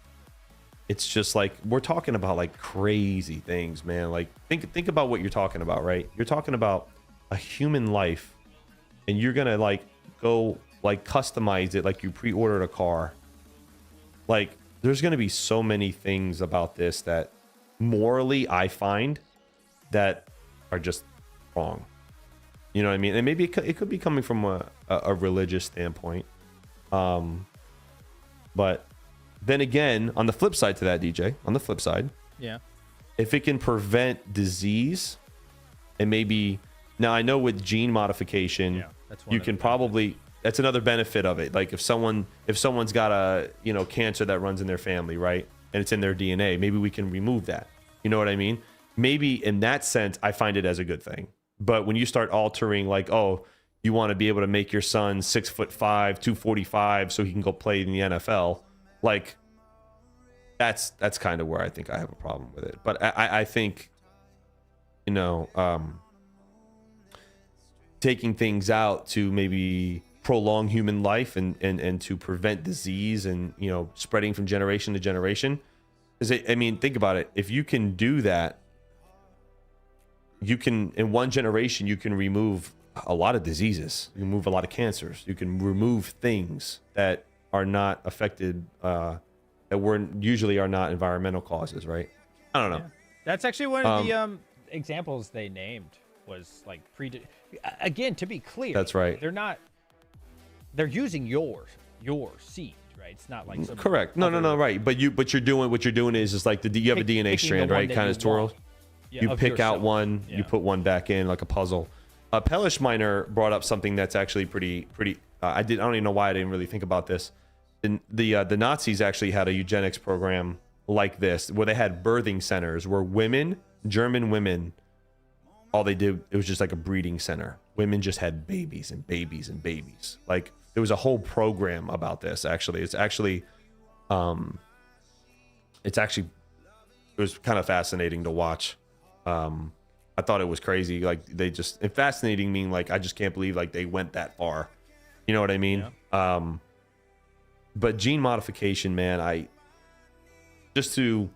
it's just like we're talking about like crazy things, man. Like think about what you're talking about, right? You're talking about a human life, and you're gonna like go like customize it like you pre-ordered a car. Like there's gonna be so many things about this that morally I find that are just wrong. You know what I mean? And maybe it could be coming from a religious standpoint. But then again, on the flip side to that, DJ, on the flip side, Yeah. if it can prevent disease, and maybe now I know with gene modification, that's one you of can the probably, that's another benefit of it. Like if someone's got a cancer that runs in their family, right, and it's in their DNA, maybe we can remove that. You know what I mean? Maybe in that sense, I find it as a good thing. But when you start altering, like, oh, you want to be able to make your son 6'5", 245, so he can go play in the NFL, like that's kind of where I think I have a problem with it. But I think, taking things out to maybe prolong human life and to prevent disease and, spreading from generation to generation. I mean, think about it. If you can do that, you can, in one generation, you can remove a lot of diseases. You can remove a lot of cancers. You can remove things that are not affected, that usually are not environmental causes, right? I don't know. Yeah. That's actually one of the examples they named was like again, to be clear. That's right. They're using your seed, right? It's not like some correct. No, right. But you're doing what you're doing is just like you have a DNA strand, right? Kind of tutorial. Yeah, you pick out one, yeah. you put one back in like a puzzle. Pellish Miner brought up something that's actually pretty. I don't even know why I didn't really think about this. And the Nazis actually had a eugenics program like this, where they had birthing centers where German women, all they did, it was just like a breeding center. Women just had babies and babies and babies. Like there was a whole program about this. Actually, it was kind of fascinating to watch. I thought it was crazy. Like and fascinating mean like, I just can't believe like they went that far. You know what I mean? Yeah. But gene modification, man, the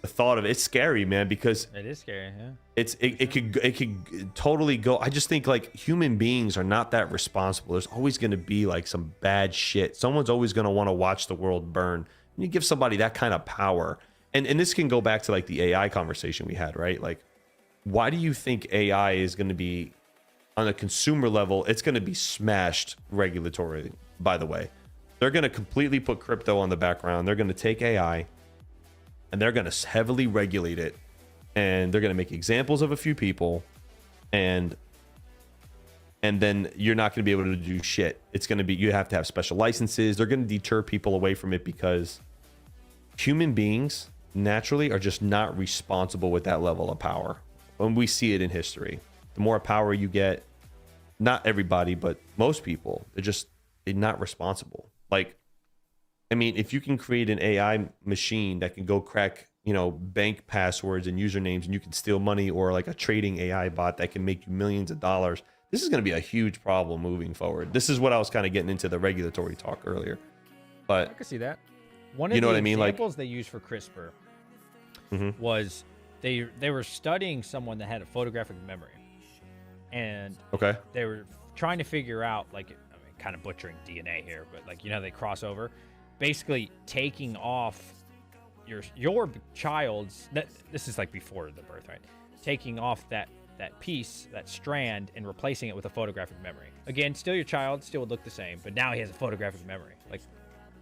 thought of it's scary, man, because it is scary. Yeah. It could totally go. I just think like human beings are not that responsible. There's always going to be like some bad shit. Someone's always going to want to watch the world burn. And you give somebody that kind of power. And this can go back to like the AI conversation we had, right? Like, why do you think AI is going to be on a consumer level? It's going to be smashed regulatorily, by the way. They're going to completely put crypto on the background. They're going to take AI and they're going to heavily regulate it. And they're going to make examples of a few people. And then you're not going to be able to do shit. It's going to be, you have to have special licenses. They're going to deter people away from it because human beings naturally are just not responsible with that level of power. When we see it in history, the more power you get, not everybody, but most people, they're not responsible. Like, I mean, if you can create an AI machine that can go crack, bank passwords and usernames, and you can steal money, or like a trading AI bot that can make you millions of dollars, this is going to be a huge problem moving forward. This is what I was kind of getting into the regulatory talk earlier. But I can see that. One of the examples they used for CRISPR was they were studying someone that had a photographic memory, and they were trying to figure out, like, I mean, kind of butchering DNA here, but like, they cross over, basically taking off your child's, this is like before the birth, right? Taking off that piece, that strand, and replacing it with a photographic memory. Again, still your child, still would look the same, but now he has a photographic memory. Like,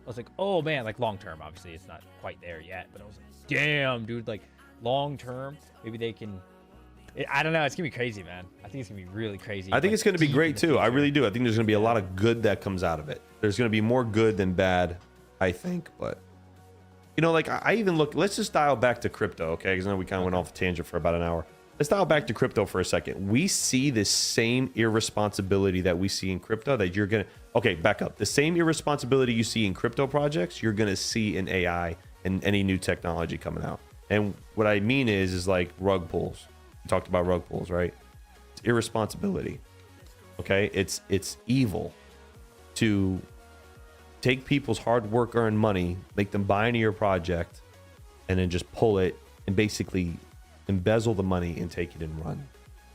I was like, oh man, like long term, obviously it's not quite there yet, but I was like, damn, dude, like long term, maybe they can. I don't know. It's gonna be crazy, man. I think it's gonna be really crazy. I think it's gonna be great too. I really do. I think there's gonna be a lot of good that comes out of it. There's gonna be more good than bad, I think. But like I even look. Let's just dial back to crypto, okay? Because I know we kind of went off a tangent for about an hour. Let's dial back to crypto for a second. We see this same irresponsibility that we see in crypto. That Okay, back up. The same irresponsibility you see in crypto projects, you're going to see in AI and any new technology coming out. And what I mean is like rug pulls. We talked about rug pulls, right? It's irresponsibility. Okay, it's evil to take people's hard work earned money, make them buy into your project, and then just pull it and basically embezzle the money and take it and run.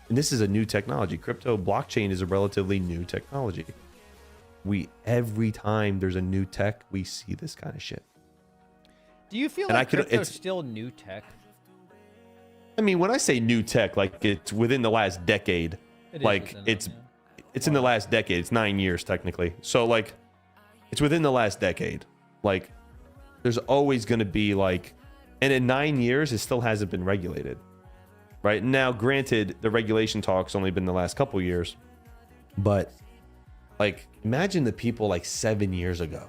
And this is a new technology. Crypto blockchain is a relatively new technology. Every time there's a new tech, we see this kind of shit. Do you feel like crypto's still new tech? I mean, when I say new tech, like it's within the last decade. It's in the last decade. It's 9 years technically. So like, it's within the last decade. Like, there's always going to be like, and in 9 years, it still hasn't been regulated. Right now, granted, the regulation talk's only been the last couple years, but like, imagine the people like 7 years ago.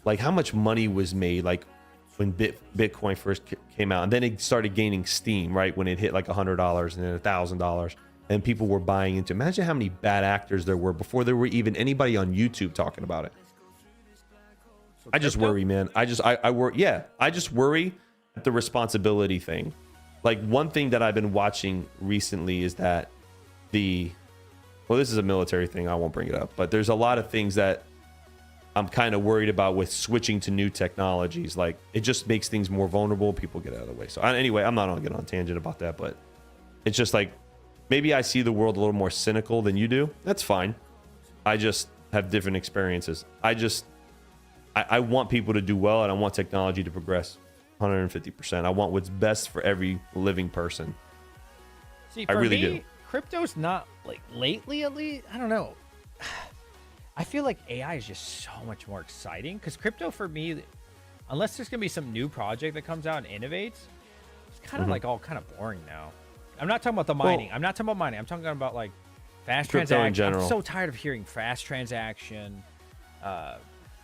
Like, how much money was made like when Bitcoin first came out, and then it started gaining steam, right? When it hit like $100 and then $1,000, and people were buying into. Imagine how many bad actors there were before there were even anybody on YouTube talking about it. I just worry, man. I worry. Yeah, I just worry at the responsibility thing. Like, one thing that I've been watching recently is that well, this is a military thing. I won't bring it up, but there's a lot of things that I'm kind of worried about with switching to new technologies. Like, it just makes things more vulnerable. People get out of the way. So anyway, I'm not going to get on a tangent about that, but it's just like, maybe I see the world a little more cynical than you do. That's fine. I just have different experiences. I want people to do well, and I want technology to progress 150%. I want what's best for every living person. See, I really do. Crypto's not, like, lately at least, I don't know. I feel like AI is just so much more exciting, because crypto for me, unless there's gonna be some new project that comes out and innovates, it's kind of like all kind of boring now. I'm not talking about the mining. I'm not talking about mining. I'm talking about like fast transaction. In general. I'm so tired of hearing fast transaction,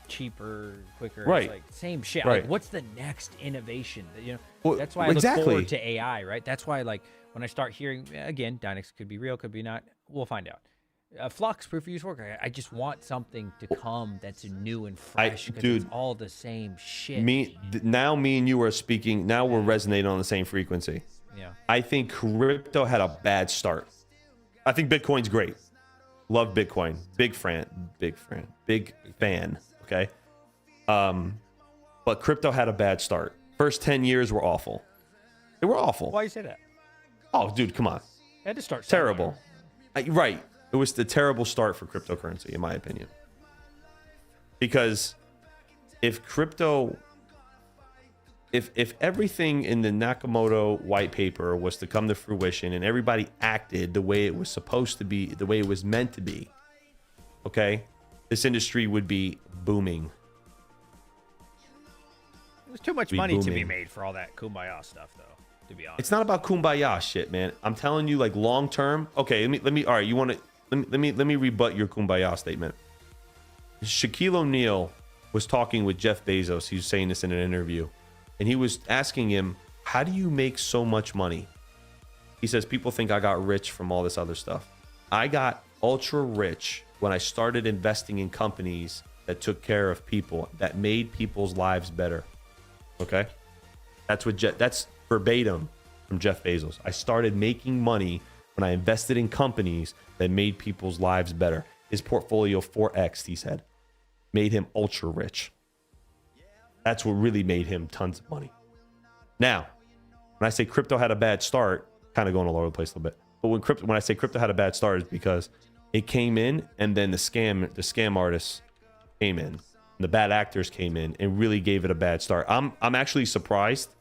cheaper, quicker. Right. It's like same shit. Right. Like, what's the next innovation? You know, Well, that's why I look forward to AI. Right. That's why, like, when I start hearing, again, Dynex could be real, could be not. We'll find out. Flux, proof of use work. I just want something to come that's new and fresh. Dude, it's all the same shit. Me and you are speaking. Now we're resonating on the same frequency. Yeah. I think crypto had a bad start. I think Bitcoin's great. Love Bitcoin. Big fan. Okay. But crypto had a bad start. First 10 years were awful. They were awful. Why you say that? Oh, dude, come on. It had to start Terrible. Right. It was the terrible start for cryptocurrency, in my opinion. Because if everything in the Nakamoto white paper was to come to fruition and everybody acted the way it was supposed to be, the way it was meant to be, okay, this industry would be booming. There's too much money to be made for all that kumbaya stuff, though, to be honest. It's not about kumbaya shit, man. I'm telling you, like, long term. Okay, let me all right, you want to let me rebut your kumbaya statement. Shaquille O'Neal was talking with Jeff Bezos. He was saying this in an interview. And he was asking him, how do you make so much money? He says, people think I got rich from all this other stuff. I got ultra rich when I started investing in companies that took care of people, that made people's lives better. Okay? That's verbatim from Jeff Bezos. I started making money when I invested in companies that made people's lives better. His portfolio 4X, he said, made him ultra rich. That's what really made him tons of money. Now, when I say crypto had a bad start, kind of going all over the place a little bit. But when I say crypto had a bad start, it's because it came in and then the scam artists came in. The bad actors came in and really gave it a bad start. I'm actually surprised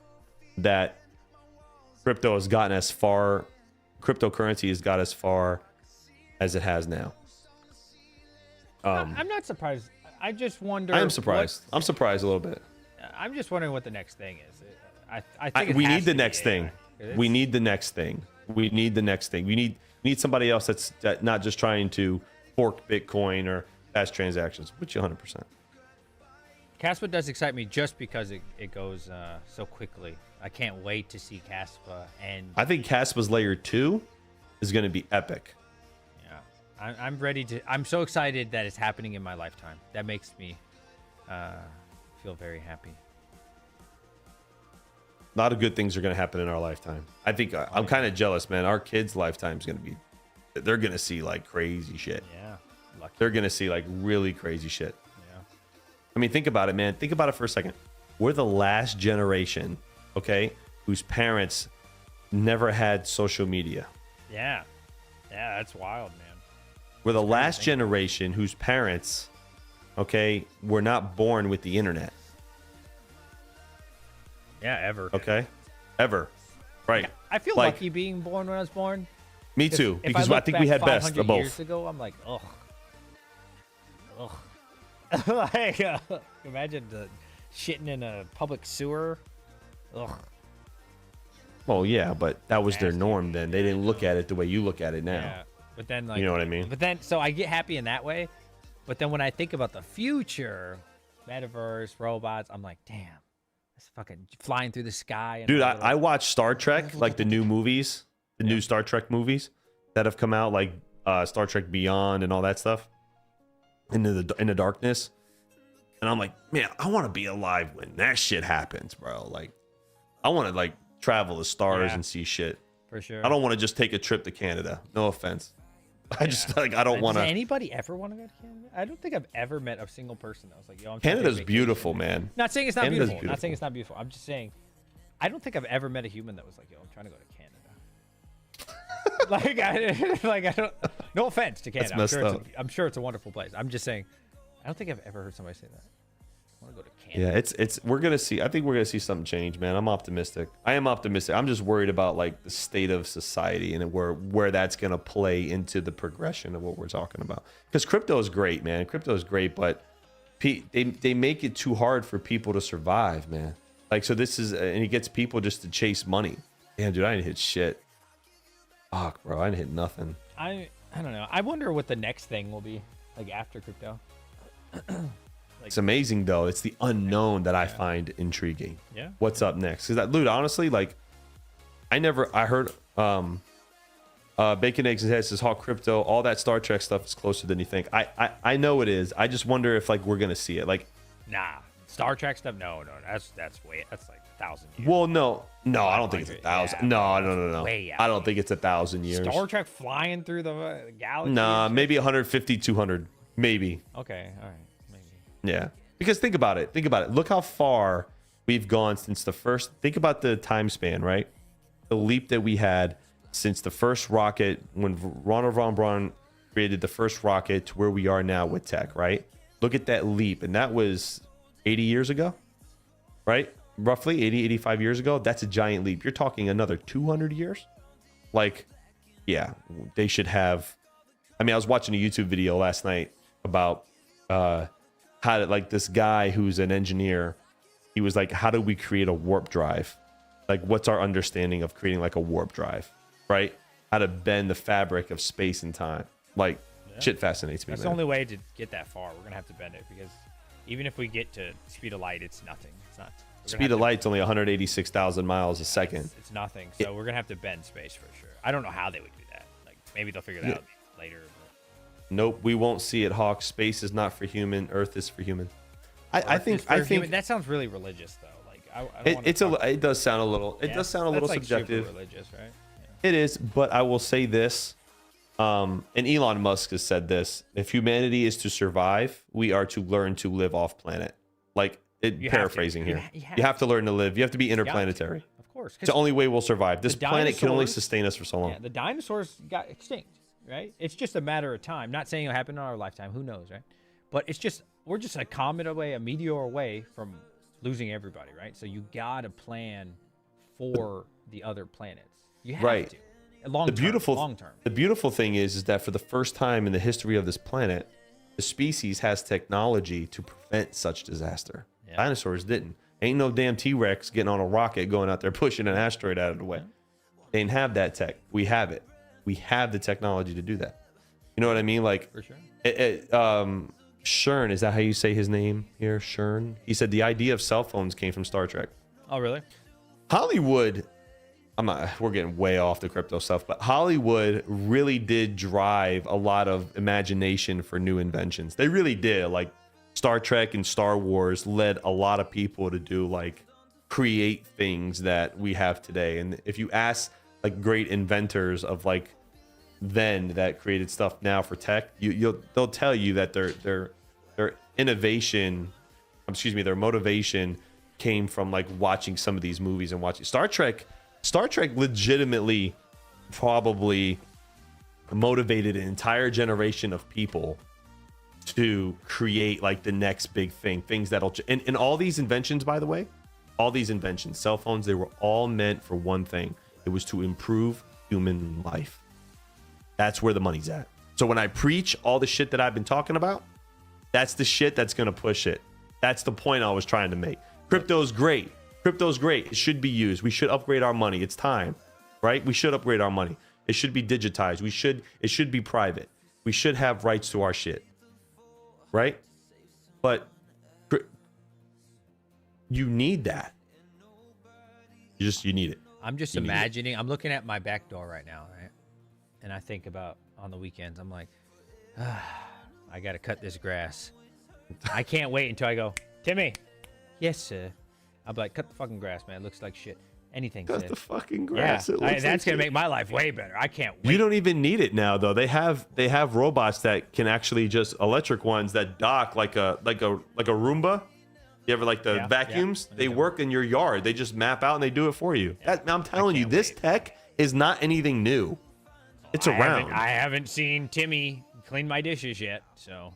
that cryptocurrency has got as far as it has now. I'm not surprised. I just wonder. I am surprised. I'm surprised a little bit. I'm just wondering what the next thing is. I think we need the next thing. We need the next thing. We need somebody else that's not just trying to fork Bitcoin or fast transactions, which 100%. Caspa does excite me just because it goes so quickly. I can't wait to see Caspa. And I think Caspa's layer 2 is going to be epic. Yeah. I'm ready to. I'm so excited that it's happening in my lifetime. That makes me feel very happy. A lot of good things are going to happen in our lifetime. I think I'm kind of jealous, man. Our kids' lifetime is going to be, they're going to see like crazy shit. Yeah. Lucky. They're going to see like really crazy shit. Yeah. I mean, think about it, man. Think about it for a second. We're the last generation, okay, whose parents never had social media. Yeah. Yeah, that's wild, man. We're the last generation whose parents, okay, were not born with the internet. Yeah, ever. Okay, ever. Right. I feel Like, lucky being born when I was born. Me too, If because I look think back we had best 500 of both. years ago, I'm like, ugh. Like, imagine the shitting in a public sewer. Ugh. Well, yeah, but that was their Nasty. norm then. They didn't look at it the way you look at it now. Yeah. But then, like, You know what I mean? But then, so I get happy in that way. But then when I think about the future, metaverse, robots, I'm like, damn, it's fucking flying through the sky. And Dude, I watch Star Trek, like the new movies, the new Star Trek movies that have come out, like Star Trek Beyond and all that stuff, into the darkness. And I'm like, man, I want to be alive when that shit happens, bro. Like, I want to like travel the stars and see shit. For sure. I don't want to just take a trip to Canada. No offense. I just like I don't want to. Does anybody ever want to go to Canada? I don't think I've ever met a single person that was like, yo, I'm Canada's beautiful, man. Not saying it's not Canada's beautiful. Not saying it's not beautiful. I'm just saying, I don't think I've ever met a human that was like, yo, I'm trying to go to Canada. I don't. No offense to Canada. That's messed up. I'm sure it's a wonderful place. I'm just saying, I don't think I've ever heard somebody say that. I want to go to Canada. Yeah, it's we're gonna see. I think we're gonna see something change, man. I'm optimistic. I am optimistic. I'm just worried about like the state of society and where that's gonna play into the progression of what we're talking about. Because crypto is great, man. Crypto is great, but they make it too hard for people to survive, man. Like, so this is, and it gets people just to chase money. Damn, dude, I didn't hit shit. Fuck, bro, I didn't hit nothing. I don't know. I wonder what the next thing will be like after crypto. It's amazing though. It's the unknown that I find intriguing. Yeah. What's up next? Because that, dude, honestly, like, I heard Bacon Eggs and Heads says Hawk Crypto, all that Star Trek stuff is closer than you think. I know it is. I just wonder if like we're gonna see it. Like, Nah, Star Trek stuff. No, that's like 1,000 years. well, no, I don't think it's 1,000. Yeah, No. way out. I don't think it's 1,000 years. Star Trek flying through the galaxy. Nah, maybe 150, 200, maybe. Okay, all right, maybe. Yeah, because think about it. Look how far we've gone since the first. Think about the time span, right? The leap that we had since the first rocket, when Ronald von Braun created the first rocket, to where we are now with tech, right? Look at that leap, and that was 80 years ago, right? Roughly 80, 85 years ago. That's a giant leap. You're talking another 200 years. Like, yeah, they should have. I mean, I was watching a YouTube video last night about how to, like, this guy who's an engineer, he was like, how do we create a warp drive? Like, what's our understanding of creating like a warp drive, right? How to bend the fabric of space and time. Like, shit fascinates me, That's man. the only way to get that far. We're gonna have to bend it, because even if we get to speed of light, it's nothing. It's not. Speed of light's only 186,000 miles a second. It's nothing. So we're gonna have to bend space for sure. I don't know how they would do that. Like, maybe they'll figure it out later. But Nope, we won't see it, Hawk. Space is not for human. Earth is for human. I think that sounds really religious though. Like, I don't it does sound a little. It Yeah, does sound a little that's, like, super subjective. religious, right? It is, but I will say this. And Elon Musk has said this: if humanity is to survive, we are to learn to live off planet. Like, paraphrasing here, you have to learn to live. You have to be interplanetary. Of course, It's the only way we'll survive. This the planet can only dinosaurs- sustain us for so long. Yeah, the dinosaurs got extinct, right? It's just a matter of time. Not saying it'll happen in our lifetime. Who knows, right? But it's just, we're just a comet away, a meteor away from losing everybody, right? So you gotta plan for the other planets. You have Right. to. Long term. The beautiful thing is that for the first time in the history of this planet, the species has technology to prevent such disaster. Yeah. Dinosaurs didn't. Ain't no damn T-Rex getting on a rocket going out there pushing an asteroid out of the way. They didn't have that tech. We have it. We have the technology to do that. You know what I mean? Like, For sure. Shern, is that how you say his name here? Shern. He said the idea of cell phones came from Star Trek. Oh, really? Hollywood we're getting way off the crypto stuff, but Hollywood really did drive a lot of imagination for new inventions. They really did. Like Star Trek and Star Wars led a lot of people to do like create things that we have today. And if you ask like great inventors of like then that created stuff now for tech, they'll tell you that their innovation, excuse me, their motivation came from like watching some of these movies and watching Star Trek legitimately probably motivated an entire generation of people to create like the next big thing, things that'll and all these inventions, by the way, all these inventions, cell phones, they were all meant for one thing. It was to improve human life. That's where the money's at. So when I preach all the shit that I've been talking about, that's the shit that's going to push it. That's the point I was trying to make. Crypto's great. Crypto's great. It should be used. We should upgrade our money. It's time, right? We should upgrade our money. It should be digitized. It should be private. We should have rights to our shit, right? But you need that. You need it. I'm just imagining. I'm looking at my back door right now, right? And I think about on the weekends. I'm like, I got to cut this grass. I can't wait until I go, Timmy. Yes, sir. I'll be like, cut the fucking grass, man. It looks like shit. Anything. Cut the fucking grass. Yeah, that's gonna make my life way better. I can't wait. You don't even need it now, though. They have robots that can actually just electric ones that dock like a Roomba. You ever like the vacuums? They work in your yard. They just map out and they do it for you. Yeah. I'm telling you, this tech is not anything new. It's around. I haven't seen Timmy clean my dishes yet, so.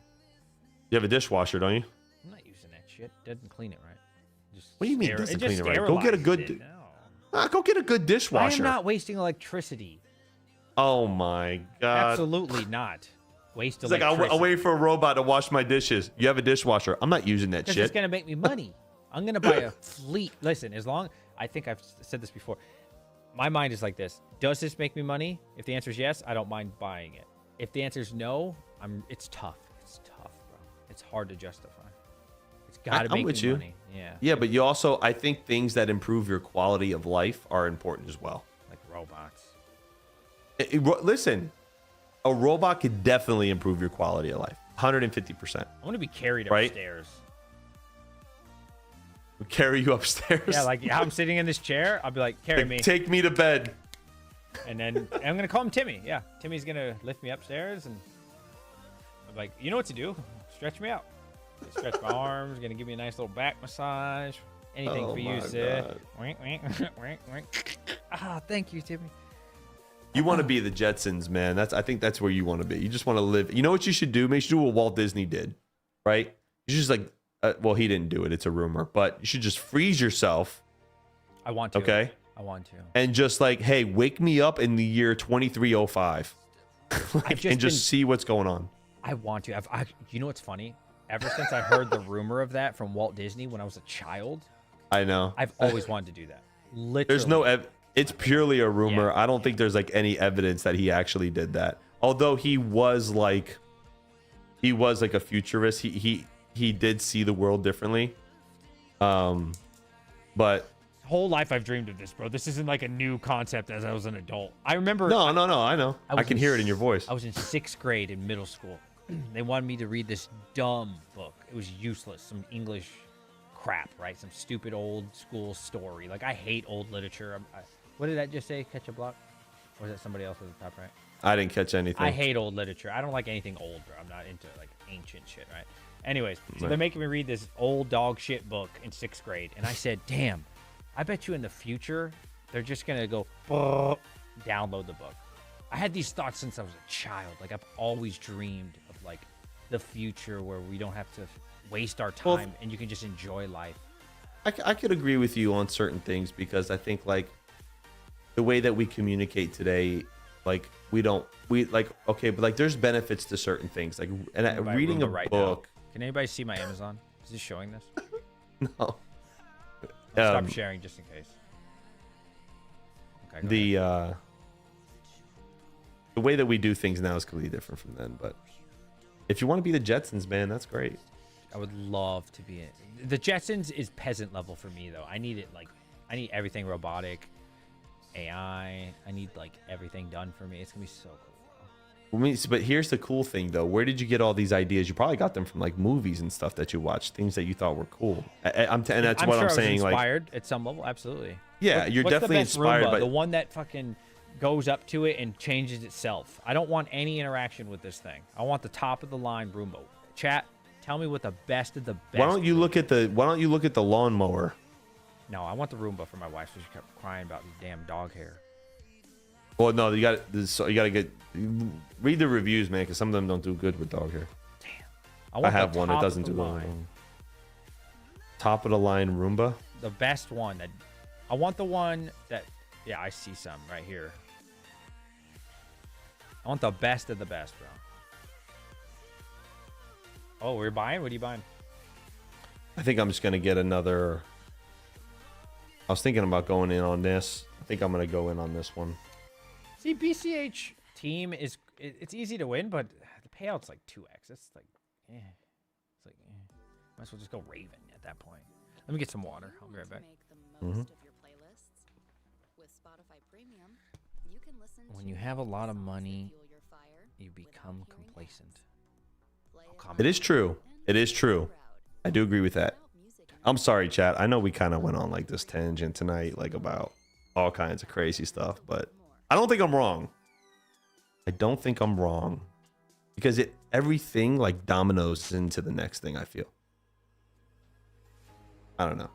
You have a dishwasher, don't you? I'm not using that shit. Doesn't clean it right. Just What do you mean doesn't clean it right? Go get a good. Go get a good dishwasher. I am not wasting electricity. Oh my god. Absolutely not. Waste It's electricity. like I'll wait for a robot to wash my dishes. You have a dishwasher. I'm not using that shit. It's gonna make me money. I'm gonna buy a fleet. Listen, I think I've said this before. My mind is like this. Does this make me money? If the answer is yes, I don't mind buying it. If the answer is no, it's tough. It's tough, bro. It's hard to justify. It's got to make me money. Yeah. Yeah, but you also, I think things that improve your quality of life are important as well. Like robots. Listen, a robot could definitely improve your quality of life. 150%. I want to be carried Right? upstairs. Carry you upstairs? Yeah, like I'm sitting in this chair. I'll be like, carry me. Take me to bed. And then I'm going to call him Timmy. Yeah. Timmy's going to lift me upstairs. And I'm like, you know what to do? Stretch me out. Stretch my arms. Going to give me a nice little back massage. Anything for you, sir. Wink, wink, wink, wink. Ah, thank you, Timmy. You want to be the Jetsons, man. I think that's where you want to be. You just want to live. You know what you should do? Make sure you do what Walt Disney did, right? You just like, well, he didn't do it. It's a rumor, but you should just freeze yourself. I want to. Okay. I want to. And just like, hey, wake me up in the year 2305, and just see what's going on. I want to. You know what's funny? Ever since I heard the rumor of that from Walt Disney when I was a child, I know. I've always wanted to do that. Literally. There's no it's purely a rumor. I don't think there's like any evidence that he actually did that. Although he was like a futurist. He did see the world differently. But whole life I've dreamed of this, bro. This isn't like a new concept as I was an adult. I remember. No, I know. I can hear it in your voice. I was in 6th grade in middle school. They wanted me to read this dumb book. It was useless. Some English crap, right? Some stupid old school story. Like, I hate old literature. What did that just say? Catch a block? Or is that somebody else at the top right? I didn't catch anything. I hate old literature. I don't like anything old, bro. I'm not into like ancient shit, right? Anyways, so they're making me read this old dog shit book in 6th grade. And I said, damn, I bet you in the future, they're just going to go download the book. I had these thoughts since I was a child. Like, I've always dreamed of like the future where we don't have to waste our time and you can just enjoy life. I could agree with you on certain things because I think like the way that we communicate today, like okay, but like there's benefits to certain things. Like reading a book. Can anybody see my Amazon? Is this showing this? No. Stop sharing just in case. Okay, the way that we do things now is completely different from then. But if you want to be the Jetsons, man, that's great. I would love to be it. The Jetsons is peasant level for me though. I need it like I need everything robotic. AI. I need like everything done for me. It's gonna be so cool. I mean, but here's the cool thing, though. Where did you get all these ideas? You probably got them from like movies and stuff that you watched, things that you thought were cool. And that's I'm what sure I'm I was saying. inspired at some level, absolutely. Yeah, you're What's definitely the best inspired Roomba? by The one that fucking goes up to it and changes itself. I don't want any interaction with this thing. I want the top of the line Roomba. Chat, tell me what the best of the best. Why don't you look at the lawnmower? No, I want the Roomba for my wife. So she kept crying about these damn dog hair. Well, no, you got to read the reviews, man, because some of them don't do good with dog hair. Damn. I have one. It top doesn't of the do well. line. Top of the line Roomba. The best one. I want the one that. Yeah, I see some right here. I want the best of the best, bro. Oh, we're buying? What are you buying? I think I'm just gonna get another. I was thinking about going in on this. I think I'm gonna go in on this one. See, BCH team it's easy to win, but the payout's like 2x. It's like, it's like, might as well just go Raven at that point. Let me get some water. I'll be right back. When you have a lot of money, you become complacent. It is true. It is true. I do agree with that. I'm sorry, chat. I know we kind of went on like this tangent tonight, like about all kinds of crazy stuff, but I don't think I'm wrong. I don't think I'm wrong because everything like dominoes into the next thing. I feel. I don't know.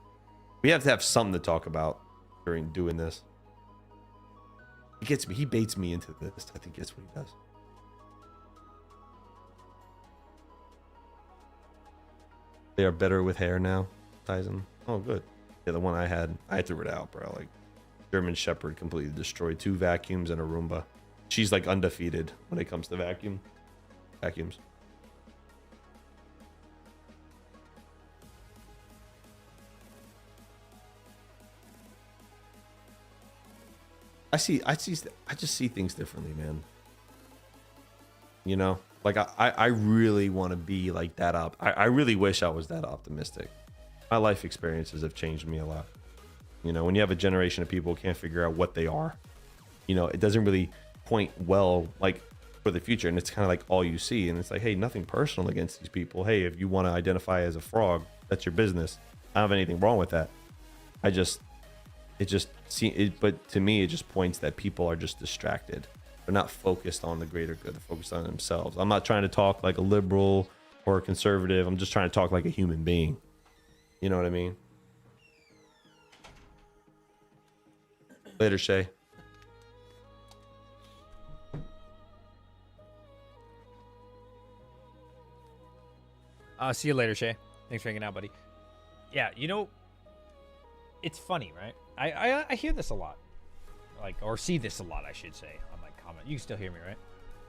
We have to have something to talk about during doing this. He gets me. He baits me into this. I think that's what he does. They are better with hair now, Tyson. Oh, good. Yeah, the one I threw it out, bro. Like, German Shepherd completely destroyed 2 vacuums and a Roomba. She's like undefeated when it comes to vacuums. I just see things differently, man. You know, like I really want to be like that up. I really wish I was that optimistic. My life experiences have changed me a lot. You know, when you have a generation of people who can't figure out what they are, you know, it doesn't really point well, like for the future. And it's kind of like all you see. And it's like, hey, nothing personal against these people. Hey, if you want to identify as a frog, that's your business. I don't have anything wrong with that. But to me, it just points that people are just distracted. They're not focused on the greater good. They're focused on themselves. I'm not trying to talk like a liberal or a conservative. I'm just trying to talk like a human being. You know what I mean? Later, Shay. See you later, Shay. Thanks for hanging out, buddy. Yeah, you know, it's funny, right? I hear this a lot, like, or see this a lot, I should say, on like comment. You can still hear me, right?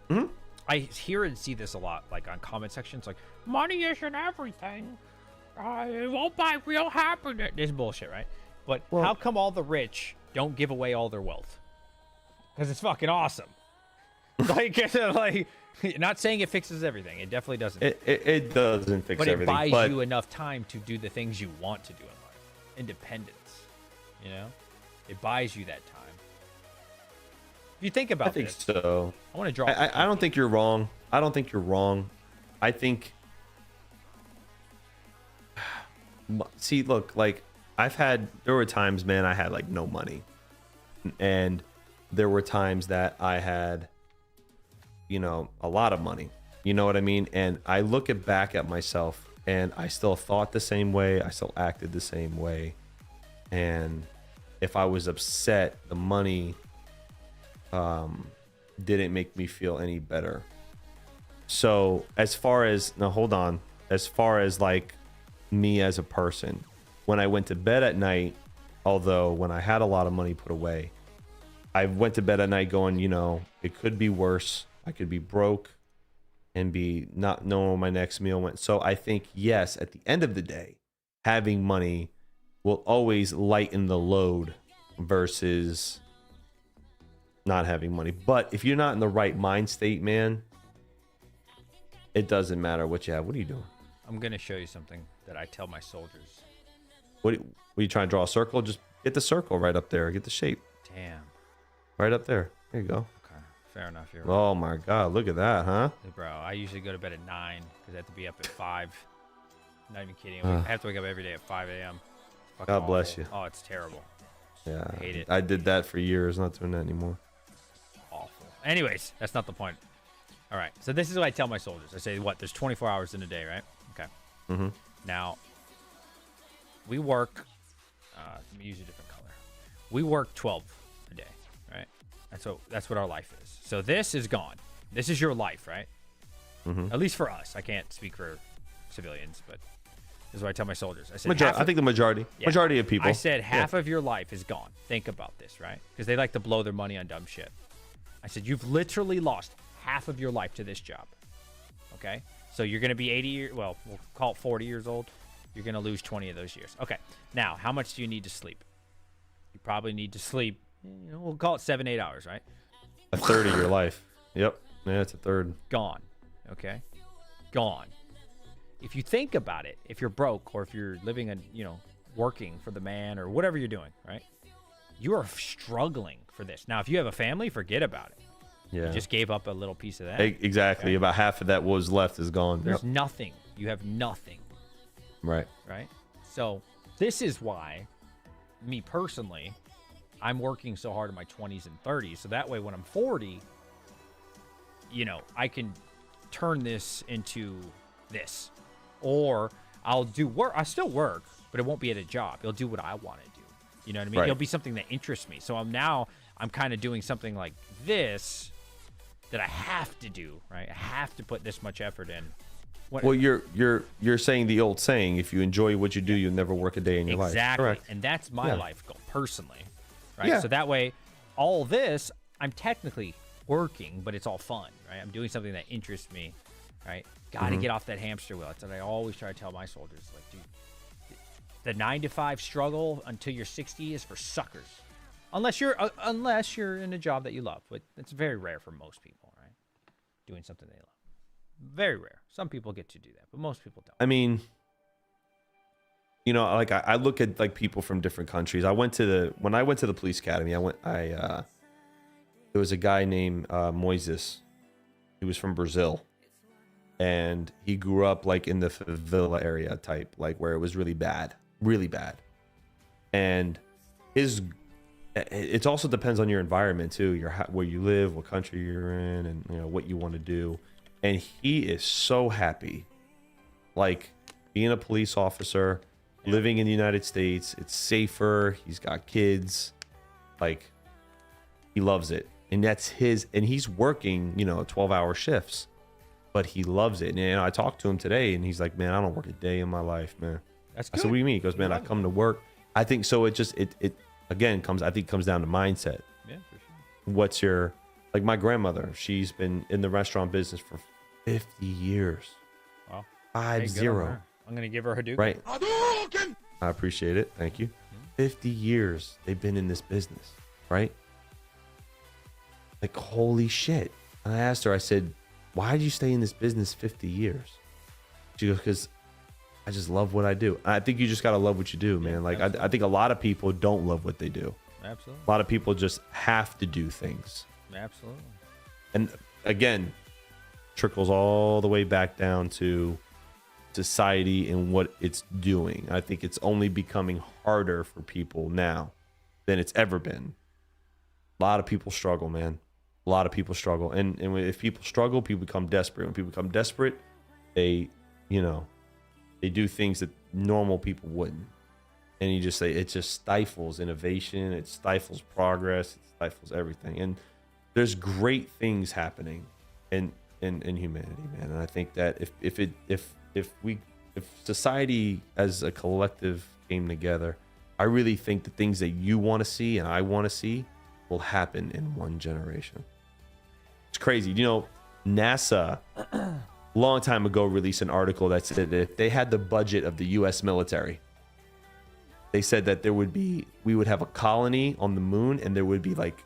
Mm-hmm. I hear and see this a lot, like on comment sections, like money isn't everything. It won't buy real happiness. This is bullshit, right? But how come all the rich don't give away all their wealth? Because it's fucking awesome. Like, not saying it fixes everything. It definitely doesn't. It doesn't fix everything. But it buys you enough time to do the things you want to do in life. Independence. You know? It buys you that time. If you think about this. I think so. I want to draw. I don't think you're wrong. I don't think you're wrong. I think... See, look, like, there were times, man, I had, like, no money. And there were times that I had, you know, a lot of money. You know what I mean? And I look back at myself, and I still thought the same way. I still acted the same way. And if I was upset, the money didn't make me feel any better. So as far as, now hold on, as far as like me as a person, when I went to bed at night, although when I had a lot of money put away, I went to bed at night going, you know, it could be worse. I could be broke and be not knowing where my next meal went. So I think, yes, at the end of the day, having money will always lighten the load versus not having money. But if you're not in the right mind state, man, it doesn't matter what you have. What are you doing? I'm going to show you something that I tell my soldiers. What are you trying to draw a circle? Just get the circle right up there. Get the shape. Damn. Right up there. There you go. Okay, fair enough. You're right. Oh my God, look at that, huh? Bro, I usually go to bed at 9 because I have to be up at 5. Not even kidding. I have to wake up every day at 5 a.m. God bless you. Oh, it's terrible. Yeah, I hate it. I did that for years. Not doing that anymore. Awful. Anyways, that's not the point. All right. So this is what I tell my soldiers. I say, what? There's 24 hours in a day, right? Okay. Mm-hmm. Now, we work. Let me use a different color. We work 12 a day, right? That's what our life is. So this is gone. This is your life, right? Mm-hmm. At least for us. I can't speak for civilians, but this is what I tell my soldiers. I said, I think the majority of people. I said half of your life is gone. Think about this, right? Because they like to blow their money on dumb shit. I said, you've literally lost half of your life to this job. Okay? So you're going to be 80 years, well, we'll call it 40 years old. You're going to lose 20 of those years. Okay. Now, how much do you need to sleep? You probably need to sleep, we'll call it 7-8 hours, right? A third of your life. Yep. Yeah, it's a third. Gone. Okay? Gone. If you think about it, if you're broke or if you're living and, working for the man or whatever you're doing, right? You are struggling for this. Now, if you have a family, forget about it. Yeah. You just gave up a little piece of that. Exactly. Okay. About half of that was left is gone. There's nothing. You have nothing. Right. Right? So this is why, me personally, I'm working so hard in my 20s and 30s. So that way when I'm 40, I can turn this into this. Or I'll do work. I still work, but it won't be at a job. It'll do what I want to do. You know what I mean? Right. It'll be something that interests me. So I'm kind of doing something like this that I have to do, right? I have to put this much effort in. Well, you're saying the old saying, if you enjoy what you do, you'll never work a day in your life. Exactly. Correct. And that's my life goal personally, right? Yeah. So that way, all this, I'm technically working, but it's all fun, right? I'm doing something that interests me, right? Got to get off that hamster wheel. That's what I always try to tell my soldiers. Like, dude, the 9-to-5 struggle until you're 60 is for suckers. Unless you're in a job that you love, but it's very rare for most people, right? Doing something they love. Very rare. Some people get to do that, but most people don't. I mean, like I look at like people from different countries. When I went to the police academy, there was a guy named Moises. He was from Brazil. And he grew up like in the favela area type, like where it was really bad. And it also depends on your environment too, where you live, what country you're in, and what you want to do. And he is so happy, like being a police officer, living in the United States. It's safer. He's got kids, like he loves it, and and he's working 12-hour shifts. But he loves it. And I talked to him today, and he's like, man, I don't work a day in my life, man. That's good. I good. said, what do you mean? He goes, man, I come to work. I think so. It again comes down to mindset. Yeah, for sure. What's like my grandmother, she's been in the restaurant business for 50 years. Wow. 50. I'm going to give her a Hadouken. Right. I appreciate it. Thank you. 50 years they've been in this business, right? Like, holy shit. And I asked her, I said, why did you stay in this business 50 years? She goes, because I just love what I do. I think you just got to love what you do, man. Like, I think a lot of people don't love what they do. Absolutely. A lot of people just have to do things. Absolutely. And again, trickles all the way back down to society and what it's doing. I think it's only becoming harder for people now than it's ever been. A lot of people struggle, man. A lot of people struggle. And if people struggle, people become desperate. When people become desperate, they do things that normal people wouldn't. And you just say it just stifles innovation, it stifles progress, it stifles everything. And there's great things happening in humanity, man. And I think that if society as a collective came together, I really think the things that you want to see and I want to see will happen in one generation. It's crazy. NASA long time ago released an article that said that if they had the budget of the US military, they said that we would have a colony on the moon, and there would be like,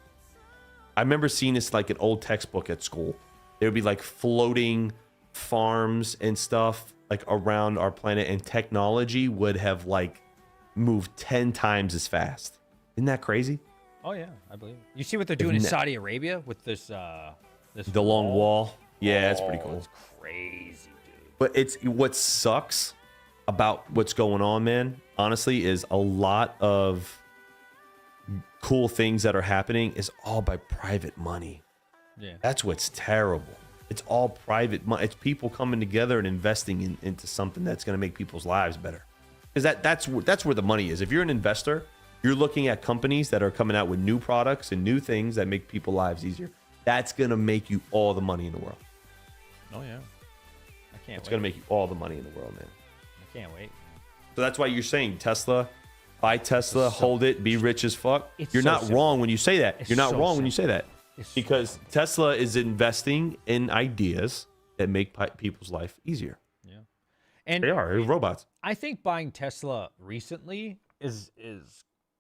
I remember seeing this like an old textbook at school. There would be like floating farms and stuff like around our planet, and technology would have like moved 10 times as fast. Isn't that crazy? Oh yeah, I believe it. You see what they're doing in Saudi Arabia with this The long wall. Yeah, that's pretty cool. It's crazy, dude. But it's what sucks about what's going on, man, honestly, is a lot of cool things that are happening is all by private money. Yeah. That's what's terrible. It's all private money. It's people coming together and investing into something that's going to make people's lives better. Because that's where the money is. If you're an investor, you're looking at companies that are coming out with new products and new things that make people's lives easier. That's going to make you all the money in the world. Oh yeah. I can't. It's going to make you all the money in the world, man. I can't wait. So that's why you're saying Tesla, buy Tesla, hold it, be rich as fuck. You're so not simple. wrong when you say that. It's You're not so wrong when you simple. say that. Because Tesla is investing in ideas that make people's life easier. Yeah. And They are robots. I think buying Tesla recently is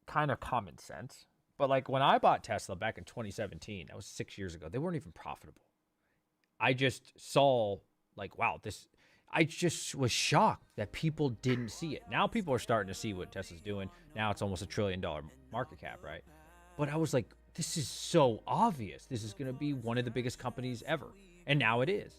kind of common sense. But like when I bought Tesla back in 2017, that was 6 years ago, they weren't even profitable. I just saw like, wow, I just was shocked that people didn't see it. Now people are starting to see what Tesla's doing. Now it's almost $1 trillion market cap, right? But I was like, this is so obvious. This is going to be one of the biggest companies ever. And now it is.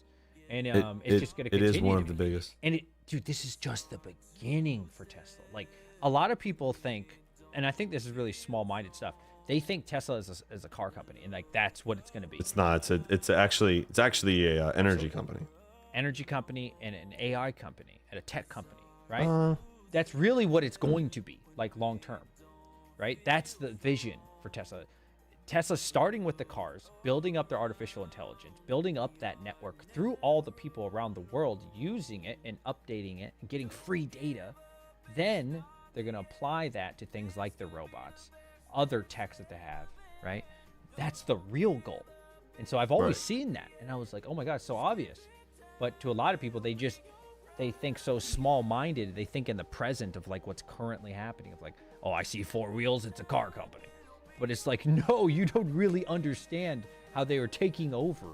And it's just going to continue. It is one of to the be. biggest. And dude, this is just the beginning for Tesla. Like a lot of people think, and I think this is really small-minded stuff. They think Tesla is a car company, and like that's what it's going to be. It's not. It's actually a energy company. Energy company and an AI company and a tech company, right? That's really what it's going to be, like long term, right? That's the vision for Tesla. Tesla's starting with the cars, building up their artificial intelligence, building up that network through all the people around the world using it and updating it and getting free data. Then they're going to apply that to things like the robots, other techs that they have, right? That's the real goal. And so I've always seen that. And I was like, oh my God, it's so obvious. But to a lot of people, they think so small-minded. They think in the present of like what's currently happening of like, oh, I see four wheels, it's a car company. But it's like, no, you don't really understand how they are taking over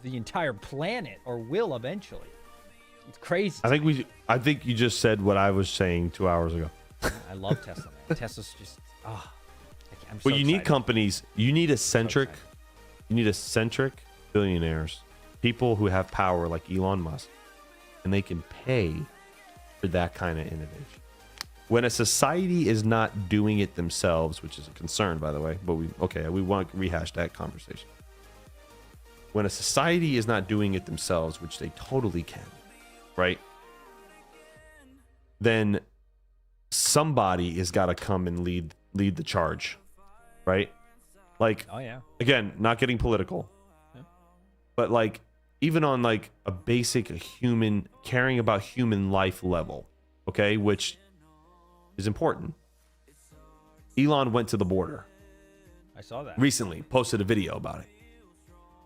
the entire planet or will eventually. It's crazy. I think you just said what I was saying 2 hours ago. I love Tesla, man. Tesla's just, I'm so Well, you need excited. companies. You need eccentric billionaires, people who have power like Elon Musk, and they can pay for that kind of innovation. When a society is not doing it themselves, which is a concern, by the way, but we want to rehash that conversation. When a society is not doing it themselves, which they totally can, right? Then somebody has got to come and lead the charge, right? Like, Oh, yeah. again, not getting political, but like even on like a basic human caring about human life level, okay, which is important. Elon went to the border I saw that. recently, posted a video about it.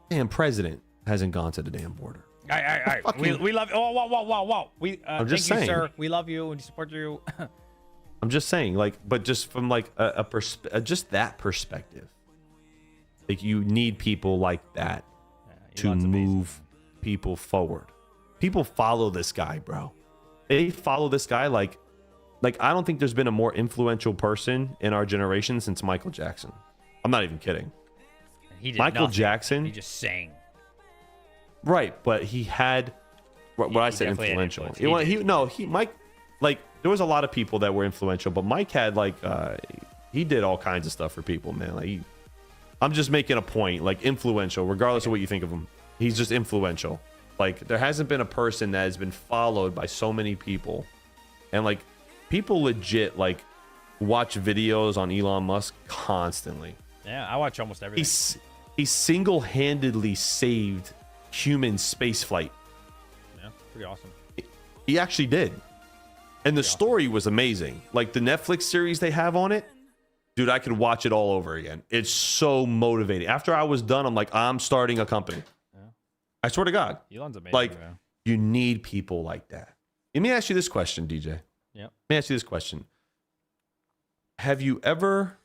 Damn president hasn't gone to the damn border. All right. We love you. Oh, wow. I'm just thank you, saying. sir. We love you and support you. I'm just saying, like, but just from like just that perspective, like you need people like that to Elon's amazing. move people forward. People follow this guy, bro. They follow this guy like I don't think there's been a more influential person in our generation since Michael Jackson. I'm not even kidding. He did Michael nothing. Jackson, He just sang. right? But he had what I he said definitely had influential. influence. Mike, like there was a lot of people that were influential, but Mike had like he did all kinds of stuff for people, man. Like I'm just making a point, like influential, regardless of what you think of him. He's just influential. Like there hasn't been a person that has been followed by so many people, and like people legit like watch videos on Elon Musk constantly. Yeah, I watch almost everything. He single-handedly saved human space flight. Yeah, pretty awesome. He actually did. And the story was amazing. Like the Netflix series they have on it, dude, I could watch it all over again. It's so motivating. After I was done, I'm like, I'm starting a company. Yeah. I swear to God. Elon's amazing. Like, man. you need people like that. Let me ask you this question, DJ. Yeah. Let me ask you this question. Have you ever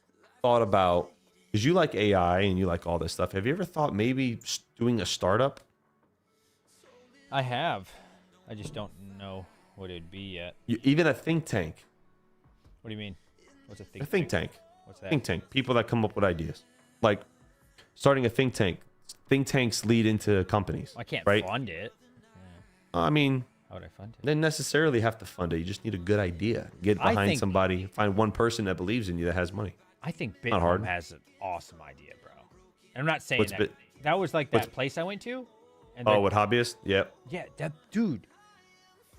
thought about, because you like AI and you like all this stuff, have you ever thought maybe doing a startup? I have. I just don't know what it'd be yet. Even a think tank. What do you mean? What's a A think tank. What's that? Think tank. People that come up with ideas. Like starting a think tank. Think tanks lead into companies. I can't right? fund it. I mean, How would I fund it? they didn't necessarily have to fund it. You just need a good idea. Get I behind think- somebody. Find one person that believes in you that has money. I think Not hard. BitHome has an awesome idea, bro. And I'm not saying What's that. Bit- That was like what's- that place I went to. And Oh, they're- what hobbyists? Yep. yeah, that dude.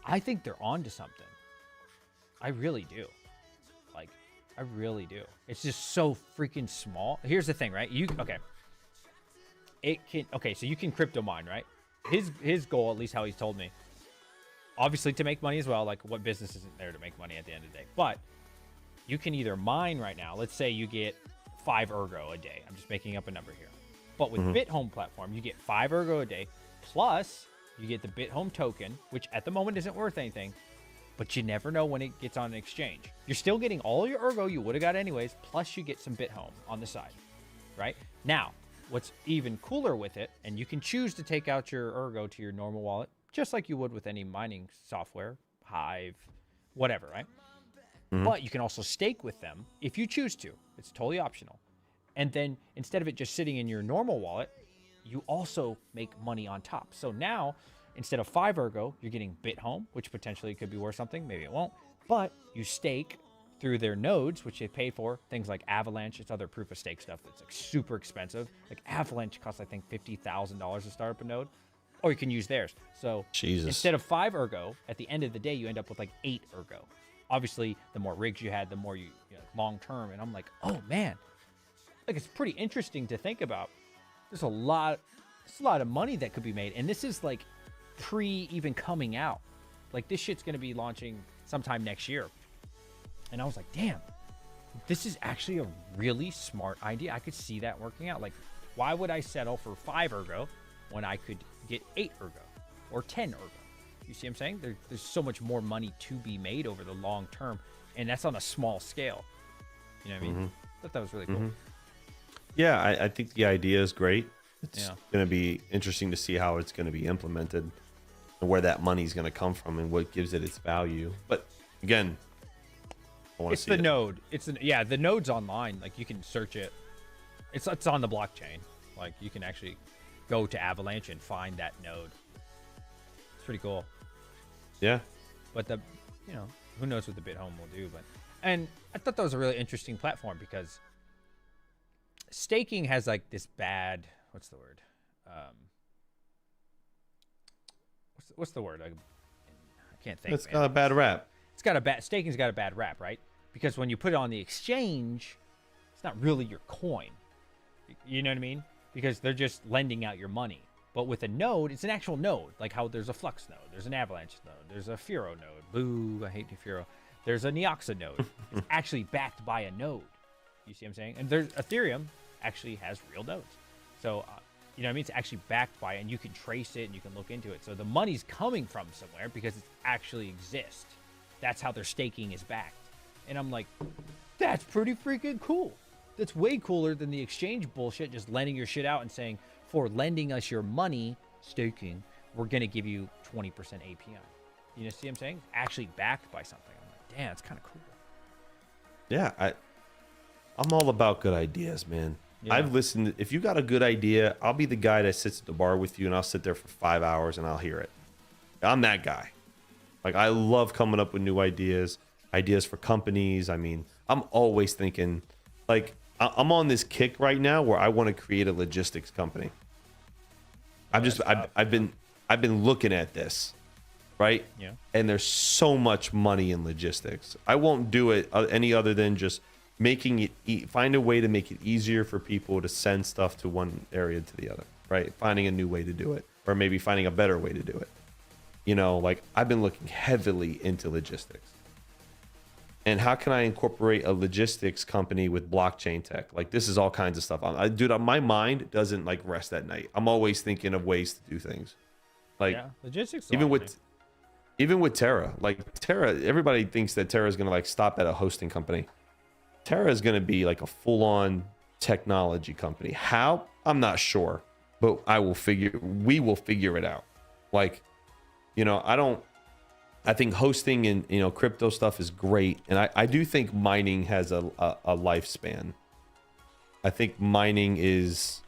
I think they're onto something. I really do. Like, I really do. It's just so freaking small. Here's the thing, right? So you can crypto mine, right? His goal, at least how he's told me, obviously to make money as well. Like, what business isn't there to make money at the end of the day? But you can either mine right now. Let's say you get 5 ergo a day. I'm just making up a number here. But with BitHome platform, you get 5 ergo a day, plus you get the BitHome token, which at the moment isn't worth anything, but you never know when it gets on an exchange. You're still getting all your ergo you would have got anyways, plus you get some BitHome on the side, right? Now, what's even cooler with it, and you can choose to take out your ergo to your normal wallet, just like you would with any mining software, Hive, whatever, right? But you can also stake with them if you choose to. It's totally optional. And then instead of it just sitting in your normal wallet, you also make money on top. So now, instead of 5 ergo, you're getting BitHome, which potentially could be worth something. Maybe it won't. But you stake through their nodes, which they pay for. Things like Avalanche. It's other proof of stake stuff that's like super expensive. Like Avalanche costs, I think, $50,000 to start up a node. Or you can use theirs. So Jesus. instead of 5 ergo, at the end of the day, you end up with like 8 ergo. Obviously, the more rigs you had, the more you know, long term. And I'm like, oh man, like it's pretty interesting to think about. There's a lot of money that could be made, and this is like pre even coming out. Like this shit's gonna be launching sometime next year. And I was like, damn, this is actually a really smart idea. I could see that working out. Like, why would I settle for 5 ergo when I could get 8 ergo or 10 ergo? You see what I'm saying? There's so much more money to be made over the long term, and that's on a small scale. You know what I mean? I thought that was really cool. Yeah, I think the idea is great. It's Yeah. going to be interesting to see how it's going to be implemented and where that money is going to come from and what gives it its value. But again, I want to It's see the it. node. The node's online. Like you can search it. It's on the blockchain. Like you can actually go to Avalanche and find that node. It's pretty cool. Yeah. But who knows what the BitHome will do? And I thought that was a really interesting platform because staking has like this bad. What's the word? What's the word? I can't think. It's man. got a bad rap. Staking's got a bad rap, right? Because when you put it on the exchange, it's not really your coin. You know what I mean? Because they're just lending out your money. But with a node, it's an actual node. Like how there's a Flux node, there's an Avalanche node, there's a Furo node. Boo, I hate Furo. There's a Neoxa node. It's actually backed by a node. You see what I'm saying? And there's Ethereum actually has real nodes. So, you know what I mean? It's actually backed by it, and you can trace it and you can look into it. So the money's coming from somewhere because it actually exists. That's how their staking is backed. And I'm like, that's pretty freaking cool. That's way cooler than the exchange bullshit, just lending your shit out and saying, for lending us your money, staking, we're going to give you 20% API. You know, see what I'm saying? Actually backed by something. I'm like, damn, it's kind of cool. Yeah, I'm all about good ideas, man. Yeah. I've listened. If you got a good idea, I'll be the guy that sits at the bar with you and I'll sit there for 5 hours and I'll hear it. I'm that guy. Like, I love coming up with new ideas for companies. I mean, I'm always thinking, like, I'm on this kick right now where I want to create a logistics company. I've been looking at this, right? Yeah. And there's so much money in logistics. I won't do it any other than just making it find a way to make it easier for people to send stuff to one area to the other, right? Finding a new way to do it, or maybe finding a better way to do it. You know, like I've been looking heavily into logistics. And how can I incorporate a logistics company with blockchain tech? Like, this is all kinds of stuff. Dude, my mind doesn't like rest at night. I'm always thinking of ways to do things. Like, Yeah, logistics. even with Terra, like Terra, everybody thinks that Terra is going to like stop at a hosting company. Terra is going to be like a full-on technology company. How? I'm not sure, but we will figure it out. Like, you know, I think hosting and crypto stuff is great, and I do think mining has a lifespan. I think mining is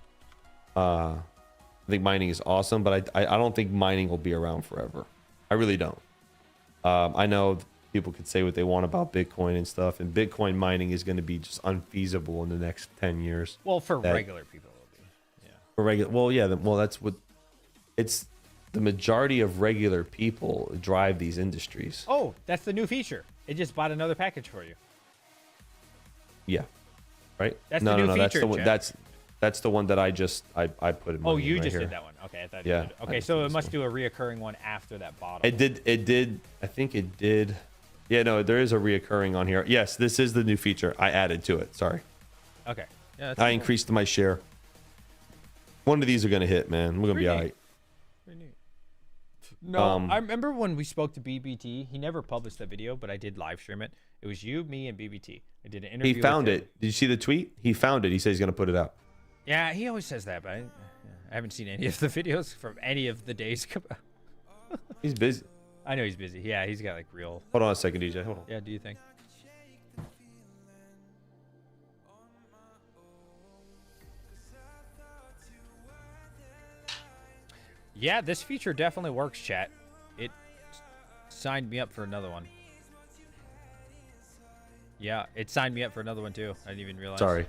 awesome, but I don't think mining will be around forever. I really don't. I know people could say what they want about Bitcoin and stuff, and Bitcoin mining is going to be just unfeasible in the next 10 years. Well, for regular people, it will be. Yeah. For regular, well, yeah, well, that's what it's. The majority of regular people drive these industries. Oh, that's the new feature. It just bought another package for you. Yeah, right. That's the new feature. That's the one. That's the one that I put in. Oh, you right just here. did that one. Okay, I thought. Yeah. You did. Okay, so it must do a reoccurring one after that bottom. It did. I think it did. Yeah, no, there is a reoccurring on here. Yes, this is the new feature. I added to it. Sorry. Okay. Yeah. I increased my share. One of these are gonna hit, man. We're gonna be all right. No, I remember when we spoke to BBT. He never published that video, but I did live stream it. It was you, me, and BBT. I did an interview. He found it. Did you see the tweet? He found it. He said he's gonna put it out. Yeah, he always says that, but I haven't seen any of the videos from any of the days. He's busy. I know he's busy. Yeah, he's got like real. Hold on a second, DJ. Hold on. Yeah, do you think? Yeah, this feature definitely works, chat. It signed me up for another one. Yeah, it signed me up for another one too. I didn't even realize. Sorry.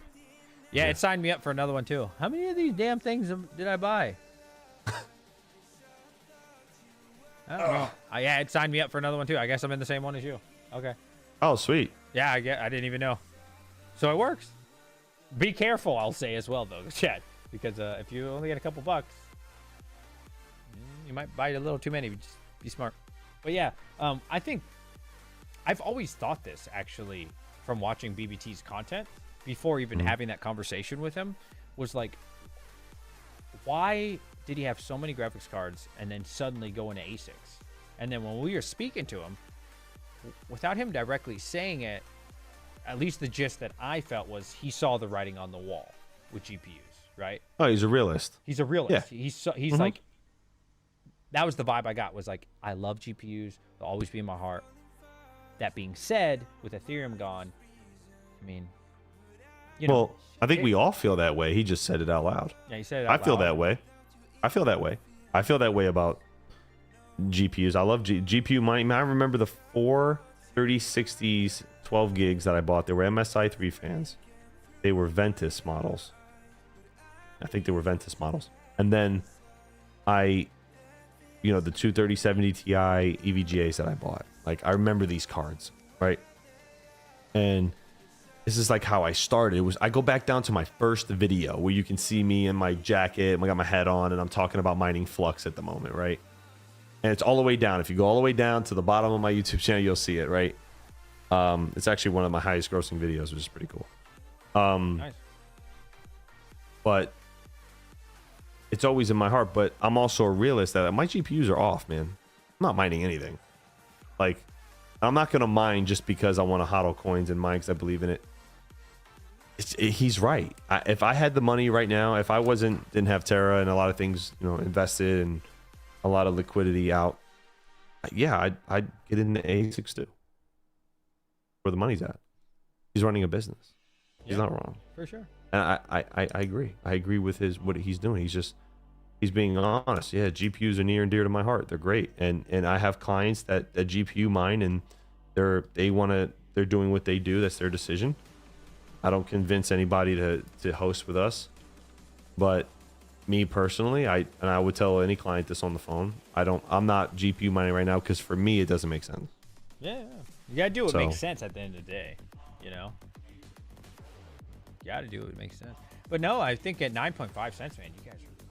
Yeah, it signed me up for another one too. How many of these damn things did I buy? I don't know. Yeah, it signed me up for another one too. I guess I'm in the same one as you. Okay. Oh, sweet. Yeah, I didn't even know. So it works. Be careful, I'll say as well though, chat, because if you only get a couple bucks, you might buy a little too many. Just be smart. But yeah, I think I've always thought this actually from watching BBT's content before even having that conversation with him was like, why did he have so many graphics cards and then suddenly go into ASICs? And then when we were speaking to him, without him directly saying it, at least the gist that I felt was he saw the writing on the wall with GPUs, right? Oh, he's a realist. He's a realist. Yeah. He's like, that was the vibe I got, was like, I love GPUs. They'll always be in my heart. That being said, with Ethereum gone, I mean, well, I think we all feel that way. He just said it out loud. Yeah, he said it out loud. I feel that way. I feel that way. I feel that way about GPUs. I love GPU mining. I remember the 4 3060s 12 gigs that I bought. They were MSI 3 fans. They were Ventus models. I think they were Ventus models. And then the 23070 Ti EVGAs that I bought. Like, I remember these cards, right? And this is like how I started. I go back down to my first video where you can see me in my jacket and I got my hat on and I'm talking about mining Flux at the moment, right? And it's all the way down. If you go all the way down to the bottom of my YouTube channel, you'll see it, right? It's actually one of my highest grossing videos, which is pretty cool. Nice. But it's always in my heart. But I'm also a realist that my GPUs are off, man. I'm not mining anything. Like, I'm not going to mine just because I want to hodl coins and mine because I believe in it. He's right. If I had the money right now, if I didn't have Terra and a lot of things, invested and a lot of liquidity out, yeah, I'd get into ASICs too. Where the money's at. He's running a business. He's not wrong. For sure. And I agree. I agree with what he's doing. He's being honest. Yeah, GPUs are near and dear to my heart. They're great. And I have clients that GPU mine and they're doing what they do. That's their decision. I don't convince anybody to host with us. But me personally, I would tell any client this on the phone. I'm not GPU mining right now because for me it doesn't make sense. Yeah. You gotta do what makes sense at the end of the day, You gotta do what makes sense. But no, I think at 9.5 cents, man, you guys are like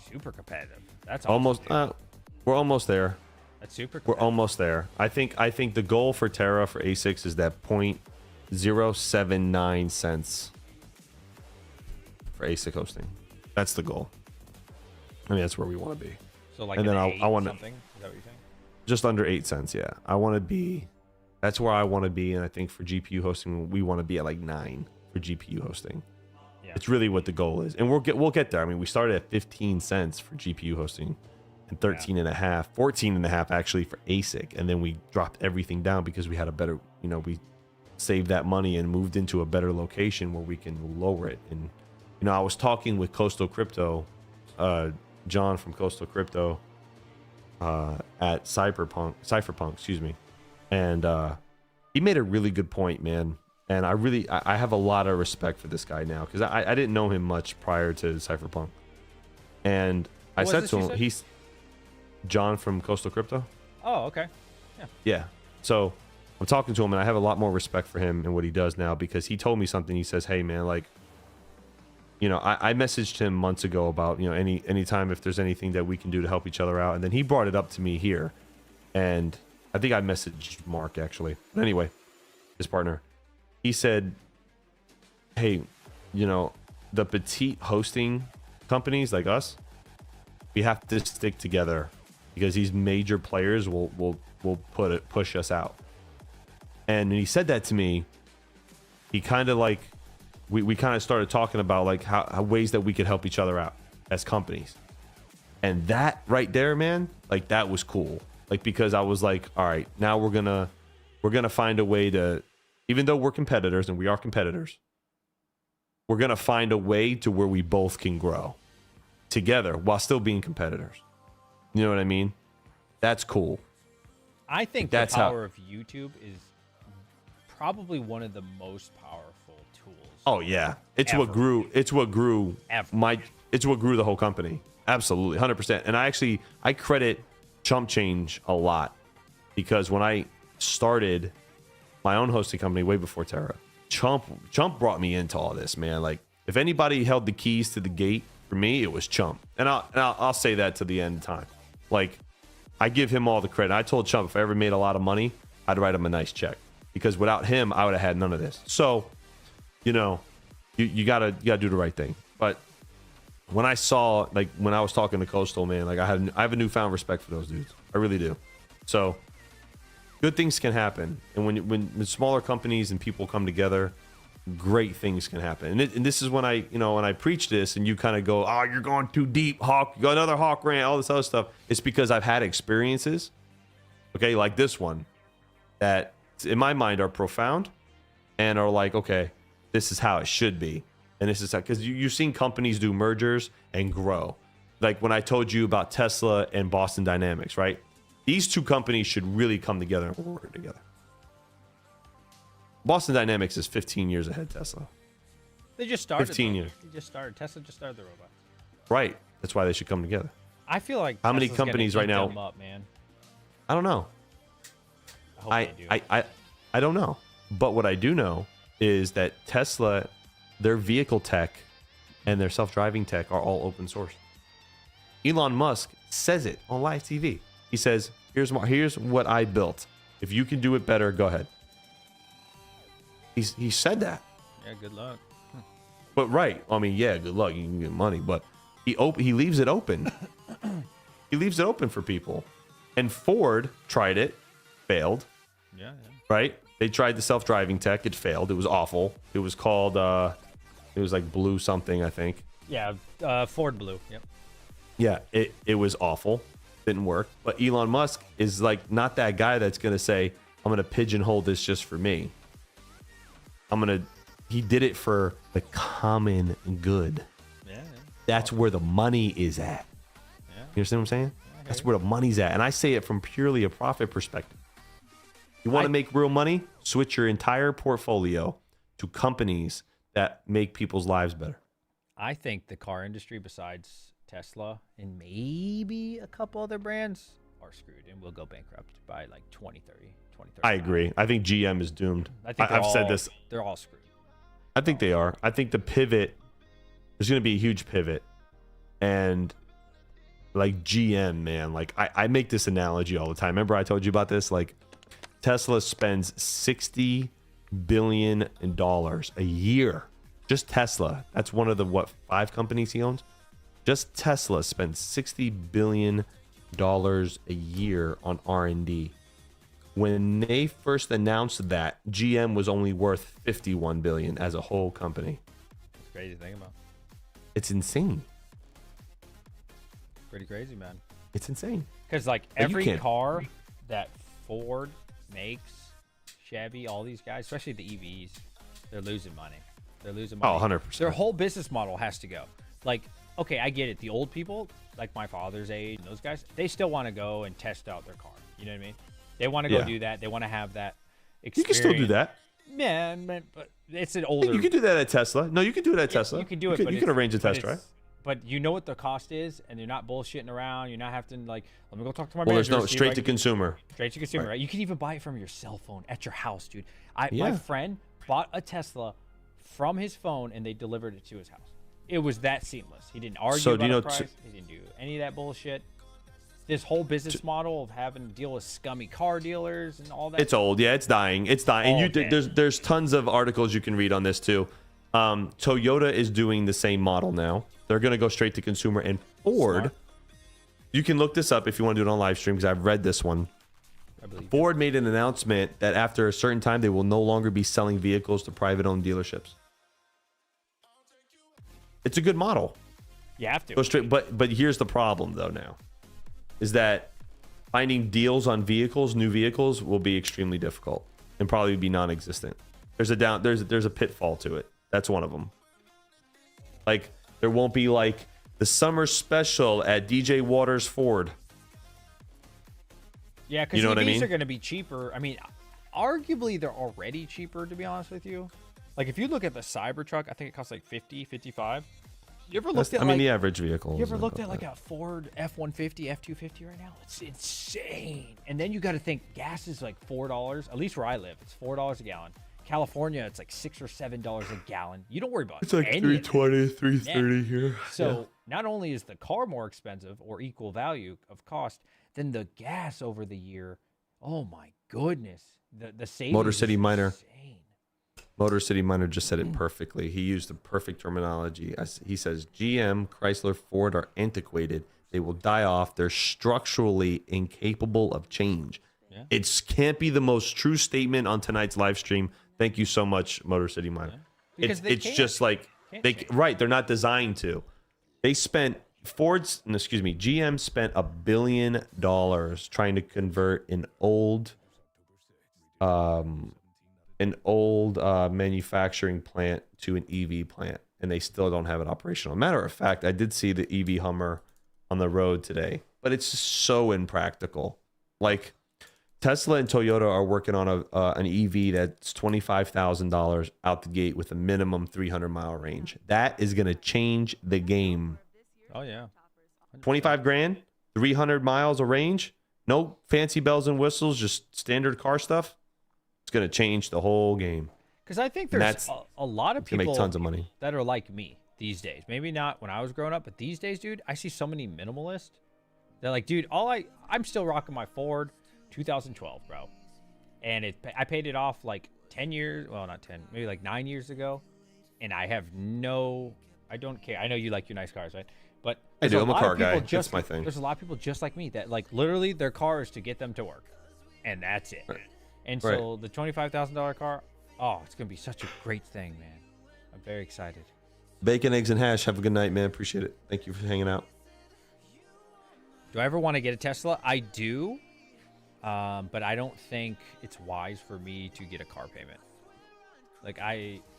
super competitive. That's awesome, we're almost there. That's super competitive. We're almost there. I think the goal for Terra for ASICs is that 0.079 cents for ASIC hosting. That's the goal. I mean, that's where we want to be. So like, and then I want something. Is that what you're saying? Just under 8 cents. Yeah, I want to be. That's where I want to be, and I think for GPU hosting, we want to be at like 9 for GPU hosting. Yeah. It's really what the goal is, and we'll get there. I mean, we started at 15 cents for GPU hosting and 13 and a half, 14 and a half actually for ASIC. And then we dropped everything down because we had a better, we saved that money and moved into a better location where we can lower it. And, I was talking with Coastal Crypto, John from Coastal Crypto, at Cypherpunk, excuse me. And he made a really good point, man. And I have a lot of respect for this guy now because I didn't know him much prior to Cypherpunk. And I said to him, he's John from Coastal Crypto. Oh, okay. Yeah. So I'm talking to him and I have a lot more respect for him and what he does now because he told me something. He says, hey, man, like, I messaged him months ago about, anytime if there's anything that we can do to help each other out. And then he brought it up to me here. And I think I messaged Mark, actually. But anyway, his partner. He said, hey, the petite hosting companies like us, we have to stick together because these major players will push us out. And when he said that to me, he kind of like, we kind of started talking about like how ways that we could help each other out as companies. And that right there, man, like that was cool. Like, because I was like, all right, now we're gonna find a way to, even though we're competitors and we are competitors, we're gonna find a way to where we both can grow together while still being competitors. You know what I mean? That's cool. I think that's the power of YouTube is probably one of the most powerful tools. Oh yeah, it's ever. what grew. It's what grew Ever. It's what grew the whole company. Absolutely, 100%. And I credit Chump Change a lot because when I started my own hosting company way before Terra, Chump brought me into all this, man. Like, if anybody held the keys to the gate for me, it was Chump. And I'll say that to the end of time. Like, I give him all the credit. I told Chump if I ever made a lot of money, I'd write him a nice check because without him, I would have had none of this. So, you gotta do the right thing. But when I saw, like, when I was talking to Coastal, man, like I have a newfound respect for those dudes. I really do. So good things can happen. And when smaller companies and people come together, great things can happen. And this is when I preach this and you kind of go, oh, you're going too deep, Hawk. You got another Hawk rant, all this other stuff. It's because I've had experiences, okay, like this one, that in my mind are profound and are like, okay, this is how it should be. And this is how, because you've seen companies do mergers and grow. Like when I told you about Tesla and Boston Dynamics, right? These two companies should really come together and work together. Boston Dynamics is 15 years ahead of Tesla. They just started. 15 years. They just started. Tesla just started the robots. Right. That's why they should come together. I feel like how Tesla's many companies right now? them up, man. I don't know. I hope they do. I don't know. But what I do know is that Tesla, their vehicle tech and their self-driving tech are all open source. Elon Musk says it on live TV. He says, here's what I built. If you can do it better, go ahead. He said that. Yeah, good luck. But right, I mean, yeah, good luck. You can get money, but he leaves it open. He leaves it open for people. And Ford tried it, failed. Yeah. Right? They tried the self-driving tech. It failed. It was awful. It was called, it was like Blue something, I think. Yeah, Ford Blue. Yep. Yeah, it was awful. Didn't work. But Elon Musk is like not that guy that's going to say, I'm going to pigeonhole this just for me. He did it for the common good. Yeah. That's where the money is at. Yeah. You understand what I'm saying? That's where the money's at. And I say it from purely a profit perspective. You want to make real money? Switch your entire portfolio to companies that make people's lives better. I think the car industry, besides Tesla and maybe a couple other brands, are screwed and will go bankrupt by like 2030. I agree. I think GM is doomed. I've said this. They're all screwed. I think they are. I think the pivot, there's going to be a huge pivot. And like GM, man, like I make this analogy all the time. Remember I told you about this? Like Tesla spends $60 billion a year. Just Tesla. That's one of the, 5 companies he owns? Just Tesla spends $60 billion a year on R&D. When they first announced that, GM was only worth $51 billion as a whole company. It's crazy to think about. It's insane. Pretty crazy, man. It's insane. Because like But you every can't- car that Ford makes, Chevy, all these guys, especially the EVs, they're losing money. They're losing money. Oh, 100%. Their whole business model has to go. Like, okay, I get it. The old people, like my father's age, and those guys, they still want to go and test out their car. You know what I mean? They want to go Yeah. do that. They want to have that You experience. can still do that. Man, but it's an older. You can do that at Tesla. No, you can do it at Tesla. You can do it. You but can it's- arrange a but test it's- drive. But you know what the cost is, and you're not bullshitting around. You're not having to like, let me go talk to my Well, there's manager. no see if I straight to can do-" consumer. Straight to consumer, right? You can even buy it from your cell phone at your house, dude. My Yeah. friend bought a Tesla from his phone, and they delivered it to his house. It was that seamless. He didn't argue So do about you know the price. He didn't do any of that bullshit. This whole business model of having to deal with scummy car dealers and all that. It's old. Yeah, it's dying. It's dying. Oh, And man. there's tons of articles you can read on this too. Toyota is doing the same model now. They're going to go straight to consumer. And Ford, Smart. you can look this up if you want to do it on live stream because I've read this one. I believe. Ford made an announcement that after a certain time, they will no longer be selling vehicles to private-owned dealerships. It's a good model. You have to. Go straight. But here's the problem though now, is that finding deals on vehicles, new vehicles, will be extremely difficult and probably be non-existent. There's a pitfall to it. That's one of them. Like there won't be like the summer special at DJ Waters Ford. Yeah, because You know what I EVs mean? are going to be cheaper. I mean, arguably they're already cheaper, to be honest with you. Like if you look at the Cybertruck, I think it costs like 50, 55. You ever looked at I mean, like, the average vehicle. you ever looked at like a Ford F-150, F-250 right now? It's insane. And then you got to think gas is like $4, at least where I live. It's $4 a gallon. California, it's like $6 or $7 a gallon. You don't worry about It's like any of it. 320, 330 here. So not only is the car more expensive or equal value of cost, then the gas over the year. Oh my goodness, the savings. Motor is City Miner. insane. Motor City Miner just said it perfectly. He used the perfect terminology. He says GM, Chrysler, Ford are antiquated. They will die off. They're structurally incapable of change. Yeah. It can't be the most true statement on tonight's live stream. Thank you so much, Motor City Miner. Because they It's can't. just like Can't right. They're not designed to. They spent GM spent $1 billion trying to convert an old manufacturing plant to an EV plant, and they still don't have it operational. Matter of fact, I did see the EV Hummer on the road today, but it's just so impractical. Like Tesla and Toyota are working on an EV that's $25,000 out the gate with a minimum 300-mile range. That is going to change the game. Oh yeah. 25 grand, 300 miles of range, no fancy bells and whistles, just standard car stuff. It's going to change the whole game. Because I think And there's that's- a lot of It's going to people make tons of money. that are like me these days. Maybe not when I was growing up, but these days, dude, I see so many minimalists. They're like, dude, I'm still rocking my Ford 2012, bro. And I paid it off like 10 years, well, not 10, maybe like 9 years ago. And I don't care. I know you like your nice cars, right? But I do. there's I'm a lot car of people guy. That's my thing. There's a lot of people just like me that like literally their car is to get them to work. And that's it. Right. And so the $25,000 car, oh, it's going to be such a great thing, man. I'm very excited. Bacon, eggs, and hash. Have a good night, man. Appreciate it. Thank you for hanging out. Do I ever want to get a Tesla? I do. But I don't think it's wise for me to get a car payment. Like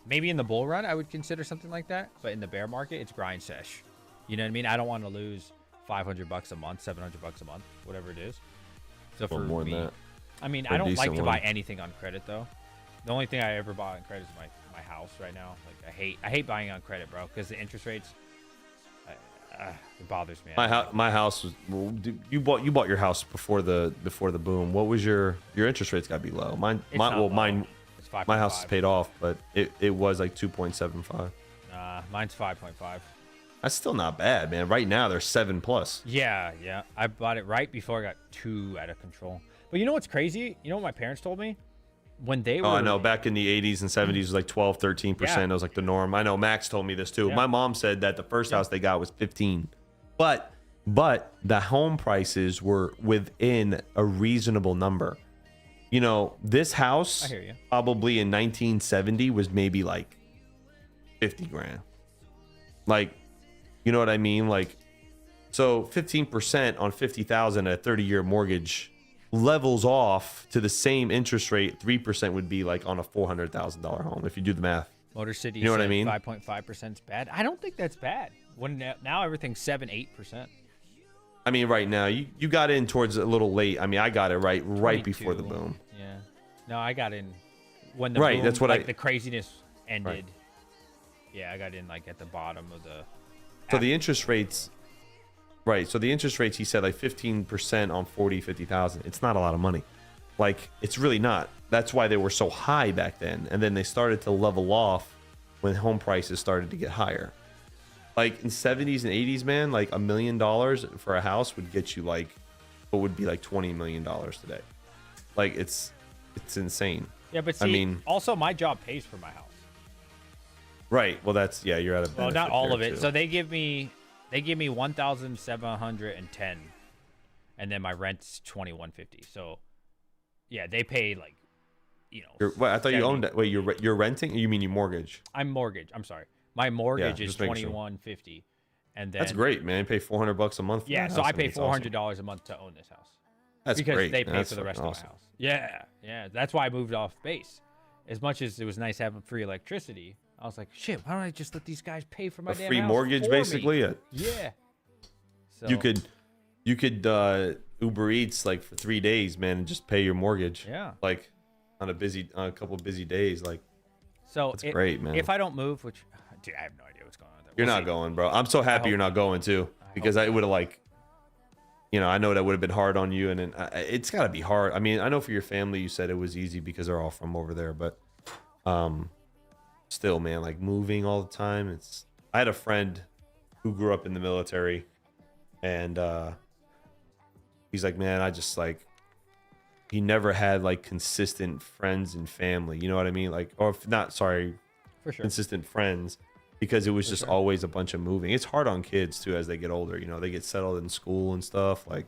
maybe in the bull run, I would consider something like that. But in the bear market, it's grind sesh. You know what I mean? I don't want to lose $500 a month, $700 a month, whatever it is. So for more me, than that. I mean, For I a don't like decent to buy one. anything on credit though. The only thing I ever bought on credit is my house right now. Like I hate buying on credit, bro, because the interest rates. It bothers me. My house was. Well, you bought your house before the boom. What was your interest rates? Got to be low. Mine. It's not low. Mine. It's 5.5. My house is paid off, but it was like 2.75. Mine's 5.5. That's still not bad, man. Right now they're 7+. Yeah. I bought it right before I got too out of control. But you know what's crazy? You know what my parents told me? When they were... Oh, I know. Back in the 80s and 70s, it was like 12, 13%. Yeah. It was like the norm. I know Max told me this too. Yeah. My mom said that the first house they got was 15. But the home prices were within a reasonable number. You know, this house I hear you. probably in 1970 was maybe like 50 grand. Like, you know what I mean? Like, So 15% on 50,000 at a 30-year mortgage levels off to the same interest rate 3% would be like on a $400,000 home if you do the math. Motor City, you know what I mean? 5.5% is bad. I don't think that's bad. When now everything's 7-8%. I mean, right now you got in towards a little late. I mean, I got it right before the 22. boom. Yeah. No, I got in when the Right, boom, that's what the craziness ended. Right. Yeah, I got in like at the bottom of the. So the interest rates, right? So the interest rates, he said like 15% on 50,000. It's not a lot of money. Like, it's really not. That's why they were so high back then. And then they started to level off when home prices started to get higher. Like in 70s and 80s, man, like $1 million for a house would get you like what would be like $20 million today. Like it's insane. Yeah, but see, I mean, also my job pays for my house. Right. Well, that's, yeah, you're at a Well, not all of it. too. So they give me 1,710, and then my rent's 2,150. So yeah, they pay like, you know. Wait, I thought you 70. owned it. Wait, you're renting? You mean you mortgage? I'm mortgage. I'm sorry. My mortgage is just making sure. 2,150, and then That's great, man. You pay $400 a month. For yeah. that So house. I pay That's awesome. $400 a month to own this house. That's because great. they pay That's for the rest fucking of awesome. my house. Yeah, yeah. That's why I moved off base. As much as it was nice having free electricity, I was like, shit, why don't I just let these guys pay for my A damn free house mortgage, for me? basically. Yeah. So, You could Uber Eats like for 3 days, man, and just pay your mortgage. Yeah. Like on a couple of busy days. Like So that's great, man. If I don't move, which dude, I have no idea what's going on there. You're We'll not see. going, bro. I'm so happy you're not going too, because I would have like, you know, I know that would have been hard on you, and then it's got to be hard. I mean, I know for your family, you said it was easy because they're all from over there, but still, man, like moving all the time. I had a friend who grew up in the military, and he's like, man, I just like, he never had like consistent friends and family. You know what I mean? Like, or if not, sorry, For sure. consistent friends, because it was just sure. always a bunch of moving. It's hard on kids too as they get older. You know, they get settled in school and stuff. Like,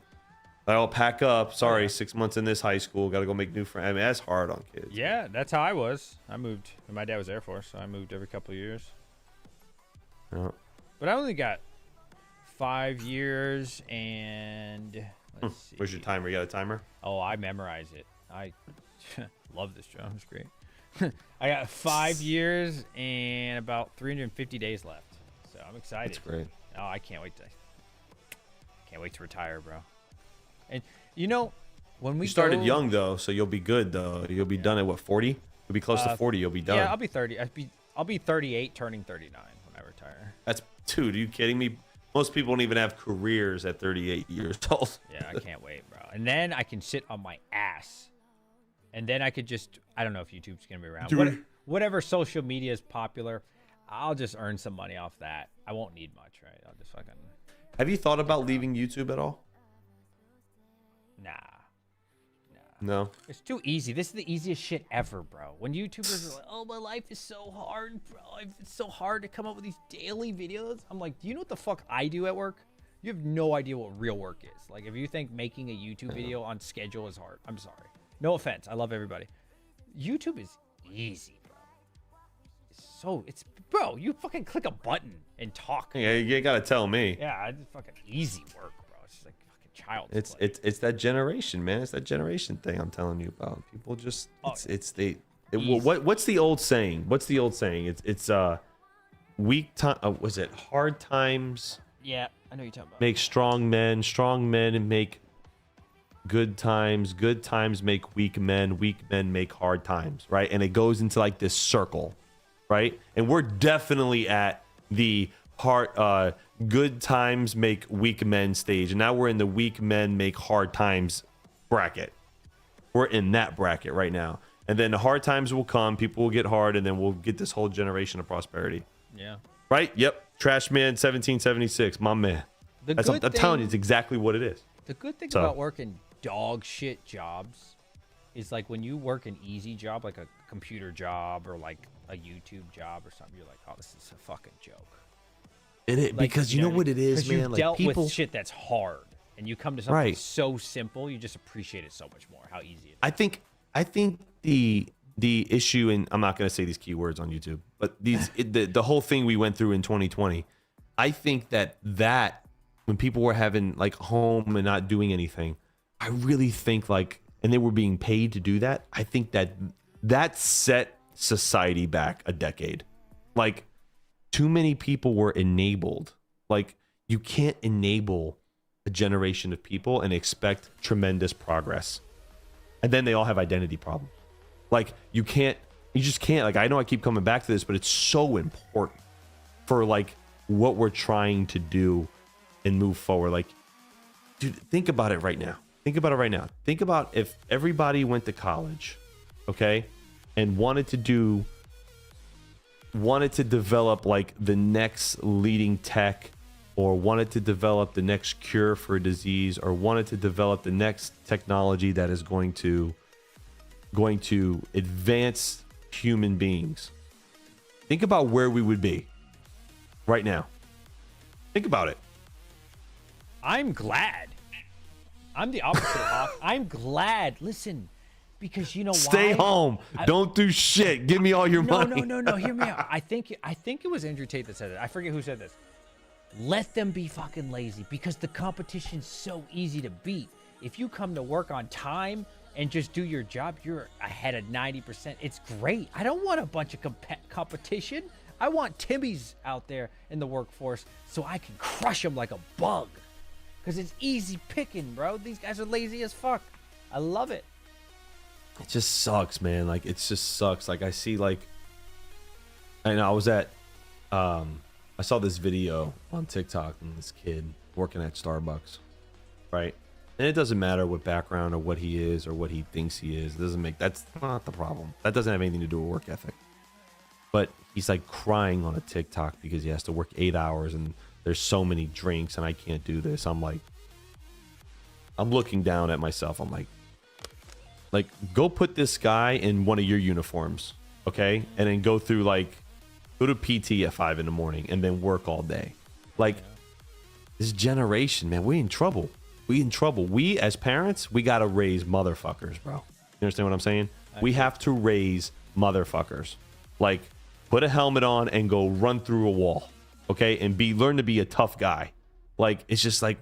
I'll pack up. Sorry, 6 months in this high school, got to go make new friends. I mean, that's hard on kids. Yeah, that's how I was. I moved. My dad was Air Force, so I moved every couple of years. Yeah. But I only got 5 years and let's see. Where's your timer? You got a timer? Oh, I memorize it. I love this job. It's great. I got 5 years and about 350 days left, so I'm excited. That's great. Oh, I can't wait to retire, bro. And you know, when we You started go- young though, so you'll be good though. You'll be done at what, 40? You'll be close to 40. You'll be done. Yeah, I'll be 30. I'll be 38, turning 39 when I retire. That's, dude, are you kidding me? Most people don't even have careers at 38 years old. Yeah, I can't wait, bro. And then I can sit on my ass. And then I could just, I don't know if YouTube's going to be around. Whatever social media is popular, I'll just earn some money off that. I won't need much, right? I'll just fucking... Have you thought about leaving YouTube at all? Nah. No. It's too easy. This is the easiest shit ever, bro. When YouTubers are like, oh, my life is so hard, bro. It's so hard to come up with these daily videos. I'm like, do you know what the fuck I do at work? You have no idea what real work is. Like, if you think making a YouTube video on schedule is hard, I'm sorry. No offense. I love everybody. YouTube is easy, bro. Bro, you fucking click a button and talk. Yeah, you gotta tell me. Yeah, it's fucking easy work, bro. It's just like fucking child's play. It's that generation, man. It's that generation thing I'm telling you about. People just what's the old saying? What's the old saying? It's weak time. Was it hard times Yeah, I know you're talking about. make strong men make good times make weak men make hard times, right? And it goes into like this circle, right? And we're definitely at the good times make weak men stage, and now we're in the weak men make hard times bracket. We're in that bracket right now, and then the hard times will come, people will get hard, and then we'll get this whole generation of prosperity. Yeah. Right? Yep. Trash Man 1776, my man. I'm telling you, it's exactly what it is. The good thing about working dog shit jobs is like when you work an easy job, like a computer job or like a YouTube job or something, you're like, oh, this is a fucking joke. Like, because you know what it is, man. You've Like dealt people, with shit that's hard, and you come to something so simple, you just appreciate it so much more. How easy it is. I think the issue, and I'm not going to say these keywords on YouTube, but the whole thing we went through in 2020, I think that when people were having like home and not doing anything, I really think like, and they were being paid to do that. I think that set society back a decade. Like too many people were enabled. Like you can't enable a generation of people and expect tremendous progress. And then they all have identity problems. Like you just can't, like, I know I keep coming back to this, but it's so important for like what we're trying to do and move forward. Like, dude, think about it right now. Think about it right now. Think about if everybody went to college, okay, and wanted to develop like the next leading tech, or wanted to develop the next cure for a disease, or wanted to develop the next technology that is going to advance human beings. Think about where we would be right now. Think about it. I'm glad. I'm the opposite of Hawk. I'm glad. Listen, because you know why? Stay home. Don't do shit. Give me all your money. No. Hear me out. I think it was Andrew Tate that said it. I forget who said this. Let them be fucking lazy because the competition's so easy to beat. If you come to work on time and just do your job, you're ahead of 90%. It's great. I don't want a bunch of competition. I want Timmys out there in the workforce so I can crush them like a bug. Because it's easy picking, bro. These guys are lazy as fuck. I love it. It just sucks, man. Like, it just sucks. Like, I see, like, I know I was at, I saw this video on TikTok and this kid working at Starbucks, right? And it doesn't matter what background or what he is or what he thinks he is. It doesn't make, that's not the problem. That doesn't have anything to do with work ethic. But he's like crying on a TikTok because he has to work 8 hours and there's so many drinks and I can't do this. I'm like, I'm looking down at myself. I'm like, go put this guy in one of your uniforms, okay? And then go through like, go to PT at 5 in the morning and then work all day. Like, this generation, man, we in trouble. We in trouble. We as parents, we gotta raise motherfuckers, bro. You understand what I'm saying? We have to raise motherfuckers. Like, put a helmet on and go run through a wall, okay? And learn to be a tough guy. Like, it's just like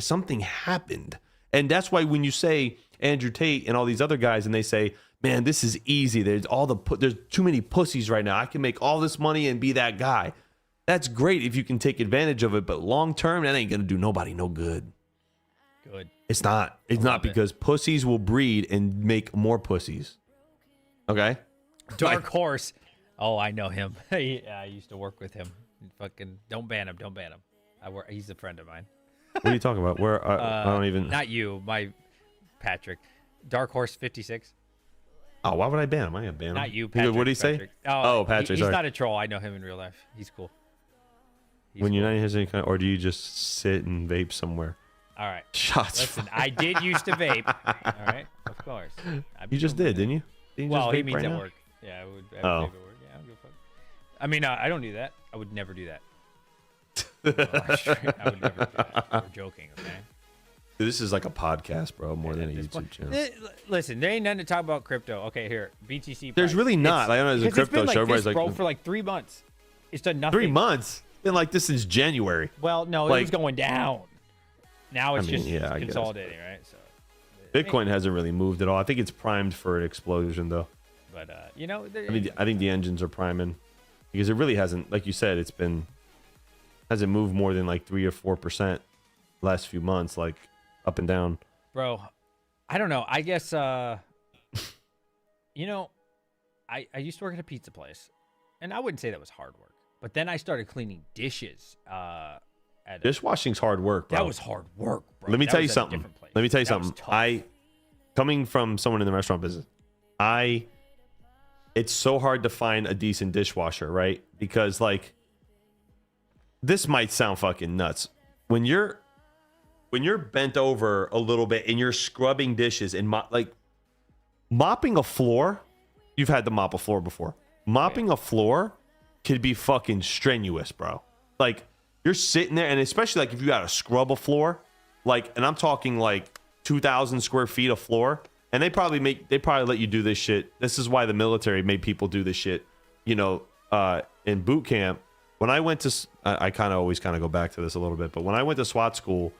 something happened. And that's why when you say Andrew Tate and all these other guys and they say, man, this is easy. There's too many pussies right now. I can make all this money and be that guy. That's great if you can take advantage of it, but long term, that ain't gonna do nobody no good. Good. It's not. It's not because pussies will breed and make more pussies. Okay? Dark Horse. Oh, I know him. I used to work with him. Fucking don't ban him. Don't ban him. He's a friend of mine. What are you talking about? Where I don't even. Not you, my Patrick. Dark Horse 56. Oh, why would I ban him? I ain't ban him. Not you, Patrick. What did he say? Patrick. Oh, Patrick. He's sorry. not a troll. I know him in real life. He's cool. When you're not in any kind, or do you just sit and vape somewhere? All right. Shots. Listen, I did used to vape. All right, of course. You just did, didn't you? Well, he means right at now? work. Yeah, I would vape Oh. at work. Yeah, I don't give a fuck. I mean, I don't do that. I would never do that. I would never do that. We're joking, okay? Dude, this is like a podcast, bro, more than a YouTube channel. Listen, there ain't nothing to talk about crypto. Okay, here, BTC. There's price. really not. I don't know. There's a Because it's crypto been like show. this, Everybody's bro, like, for like 3 months. It's done nothing. 3 months. It's been like this since January. Well, no, it Like- was going down. Now it's I mean, just yeah, I guess. consolidating, right? So, Bitcoin hasn't really moved at all. I think it's primed for an explosion, though. but you know, I think the engines are priming because it really hasn't, like you said, hasn't moved more than like 3 or 4% last few months, like up and down. bro, I don't know. I guess you know, I used to work at a pizza place, and I wouldn't say that was hard work. But then I started cleaning dishes. Dishwashing's hard work, bro. That was hard work, bro. Let me That tell you was at a something. different place. Let me tell you That was something. tough. Coming from someone in the restaurant business, it's so hard to find a decent dishwasher, right? Because like, this might sound fucking nuts. When you're bent over a little bit and you're scrubbing dishes and mopping a floor, you've had to mop a floor before. Mopping a floor could be fucking strenuous, bro. Like, you're sitting there, and especially like if you gotta scrub a floor, like, and I'm talking like 2,000 square feet of floor, and they probably let you do this shit. This is why the military made people do this shit, you know, in boot camp when I went to, I kind of always kind of go back to this a little bit, but when I went to SWAT school,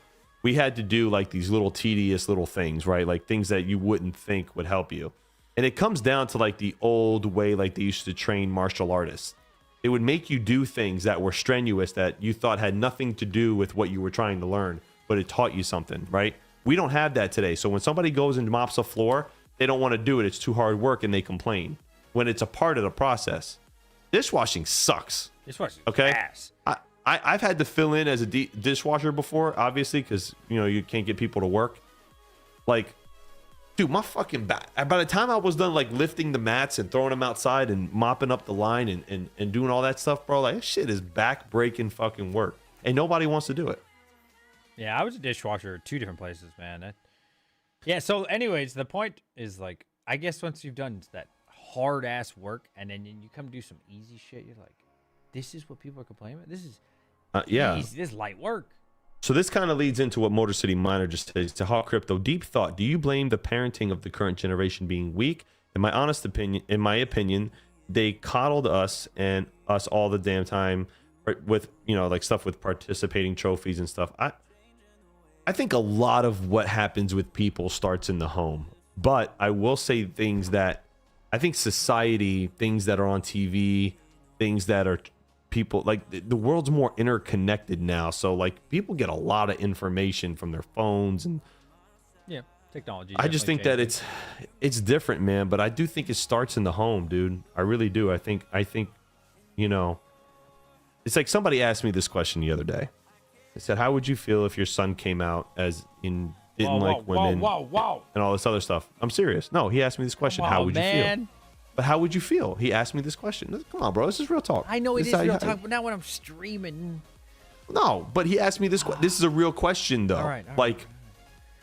we had to do like these little tedious little things, right? Like things that you wouldn't think would help you. And it comes down to like the old way, like they used to train martial artists. It would make you do things that were strenuous that you thought had nothing to do with what you were trying to learn, but it taught you something, right? We don't have that today. So when somebody goes and mops a floor, they don't want to do it. It's too hard work and they complain when it's a part of the process. Dishwashing sucks. Dishwashing okay? Ass. I've had to fill in as a dishwasher before, obviously, because, you know, you can't get people to work. Like, dude, my fucking back. By the time I was done, like, lifting the mats and throwing them outside and mopping up the line and doing all that stuff, bro, like, this shit is back-breaking fucking work. And nobody wants to do it. Yeah, I was a dishwasher at 2 different places, man. Yeah, so anyways, the point is, like, I guess once you've done that hard-ass work and then you come do some easy shit, you're like, this is what people are complaining about? This is yeah. easy. This is light work. So this kind of leads into what Motor City Miner just says to Hawk Crypto. Deep thought. Do you blame the parenting of the current generation being weak? In my opinion, they coddled us and us all the damn time with, you know, like stuff with participating trophies and stuff. I think a lot of what happens with people starts in the home. But I will say things that I think society, things that are on TV, things that are people, like the world's more interconnected now. So like people get a lot of information from their phones and yeah, technology. I just think that it's different, man. But I do think it starts in the home, dude. I really do. I think, you know, it's like somebody asked me this question the other day. They said, how would you feel if your son came out as in didn't like women and all this other stuff? I'm serious. No, he asked me this question. How would you feel? But how would you feel? He asked me this question. Come on, bro. This is real talk. I know it is real talk, but not when I'm streaming. No, but he asked me this. This is a real question, though. All right,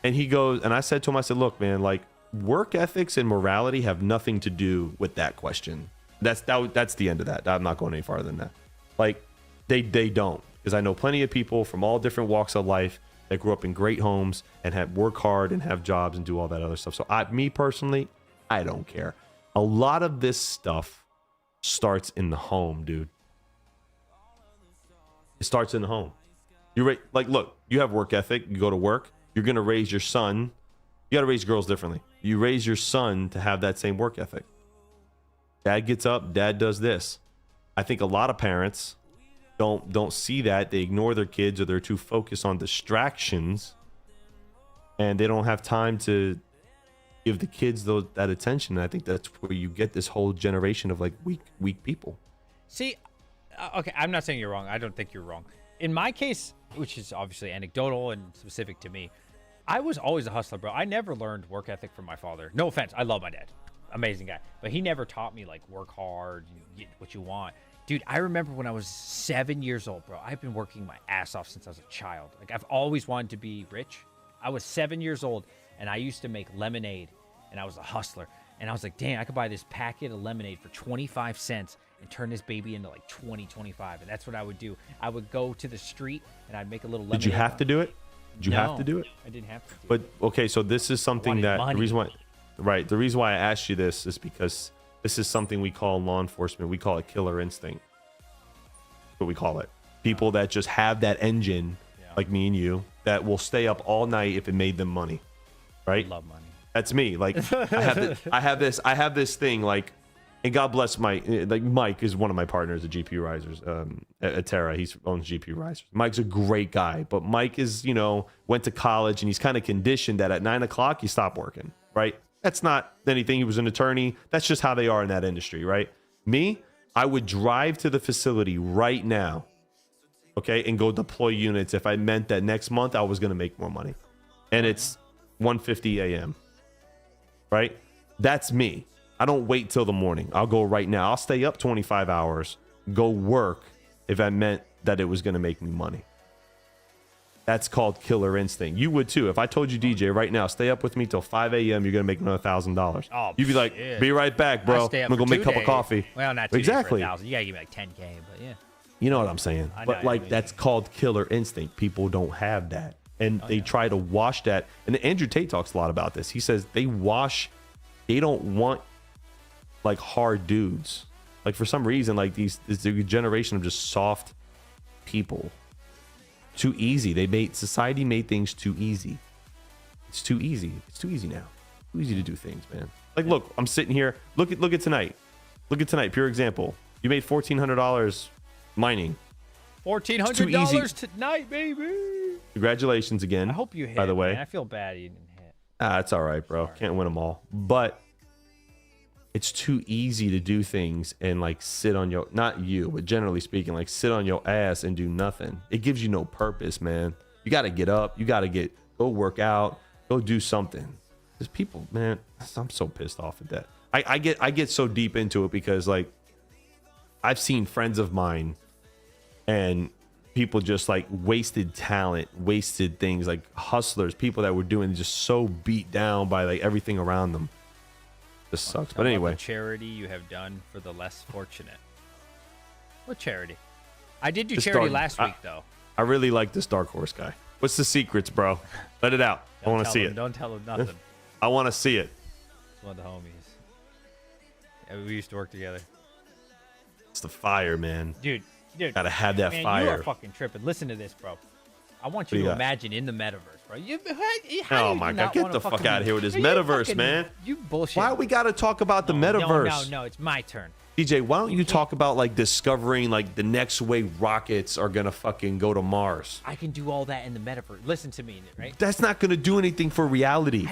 and he goes, and I said to him, I said, look, man, like work ethics and morality have nothing to do with that question. That's the end of that. I'm not going any farther than that. Like they don't, because I know plenty of people from all different walks of life that grew up in great homes and have work hard and have jobs and do all that other stuff. So me personally, I don't care. A lot of this stuff starts in the home, dude. It starts in the home. Like, look, you have work ethic. You go to work. You're going to raise your son. You got to raise girls differently. You raise your son to have that same work ethic. Dad gets up. Dad does this. I think a lot of parents don't see that. They ignore their kids, or they're too focused on distractions, and they don't have time to give the kids that attention. And I think that's where you get this whole generation of like weak people. See, okay, I'm not saying you're wrong. I don't think you're wrong. In my case, which is obviously anecdotal and specific to me, I was always a hustler, bro. I never learned work ethic from my father. No offense. I love my dad. Amazing guy. But he never taught me like work hard, get what you want. Dude, I remember when I was 7 years old, bro. I've been working my ass off since I was a child. Like I've always wanted to be rich. I was 7 years old and I used to make lemonade, and I was a hustler. And I was like, dang, I could buy this packet of lemonade for 25 cents and turn this baby into like 20, 25. And that's what I would do. I would go to the street and I'd make a little lemonade. Did you have to do it? Did you have to do it? I didn't have to do it. But okay, so this is something that the reason why I asked you this is because this is something we call in law enforcement. We call it killer instinct. That's what we call it. People that just have that engine, like me and you, that will stay up all night if it made them money. Right? I love money. That's me. Like I have this thing, like, and God bless Mike. Like Mike is one of my partners at GPU Risers, at Terra. He owns GPU Risers. Mike's a great guy, but Mike is, went to college and he's kind of conditioned that at 9 o'clock you stop working, right? That's not anything. He was an attorney. That's just how they are in that industry, right? Me, I would drive to the facility right now, okay, and go deploy units if I meant that next month I was going to make more money. And it's 1:50 a.m., right? That's me. I don't wait till the morning. I'll go right now. I'll stay up 25 hours, go work if I meant that it was going to make me money. That's called killer instinct. You would too. If I told you, DJ, right now, stay up with me till 5 a.m., you're going to make another $1,000. Oh, you'd be like, be right back, bro. I'm going to go make a cup of coffee. Well, not 2 exactly. days for 1,000. You got to give me like 10K, but yeah. You know what I'm saying? But like, that's called killer instinct. People don't have that. And they try to wash that. And Andrew Tate talks a lot about this. He says they don't want like hard dudes. Like for some reason, like this generation of just soft people. Too easy. Society made things too easy. It's too easy. It's too easy now. Too easy to do things, man. Like, look, I'm sitting here. Look at tonight. Look at tonight. Pure example. You made $1,400 mining. $1,400 tonight, baby. Congratulations again. I hope you hit. By the way, man. I feel bad you didn't hit. It's all right, bro. Can't win them all. But it's too easy to do things and like sit on your, not you, but generally speaking, like sit on your ass and do nothing. It gives you no purpose, man. You got to get up. You got to go work out. Go do something. Because people, man, I'm so pissed off at that. I get so deep into it because like I've seen friends of mine and people just like wasted talent, wasted things, like hustlers, people that were doing just so beat down by like everything around them. This sucks. But anyway, the charity you have done for the less fortunate. What charity? I did do charity last week though. I really like this Dark Horse guy. What's the secrets, bro? Let it out. I want to see it. Don't tell him nothing. I want to see it. It's one of the homies. Yeah, we used to work together. It's the fire, man. Dude, gotta have that fire. You are fucking tripping. Listen to this, bro. I want you to imagine in the metaverse, bro. Oh my god, get the fuck out of here with this metaverse, man. You bullshit. Why we gotta talk about the metaverse? No, it's my turn. DJ, why don't you talk about like discovering like the next way rockets are gonna fucking go to Mars? I can do all that in the metaverse. Listen to me, right? That's not gonna do anything for reality.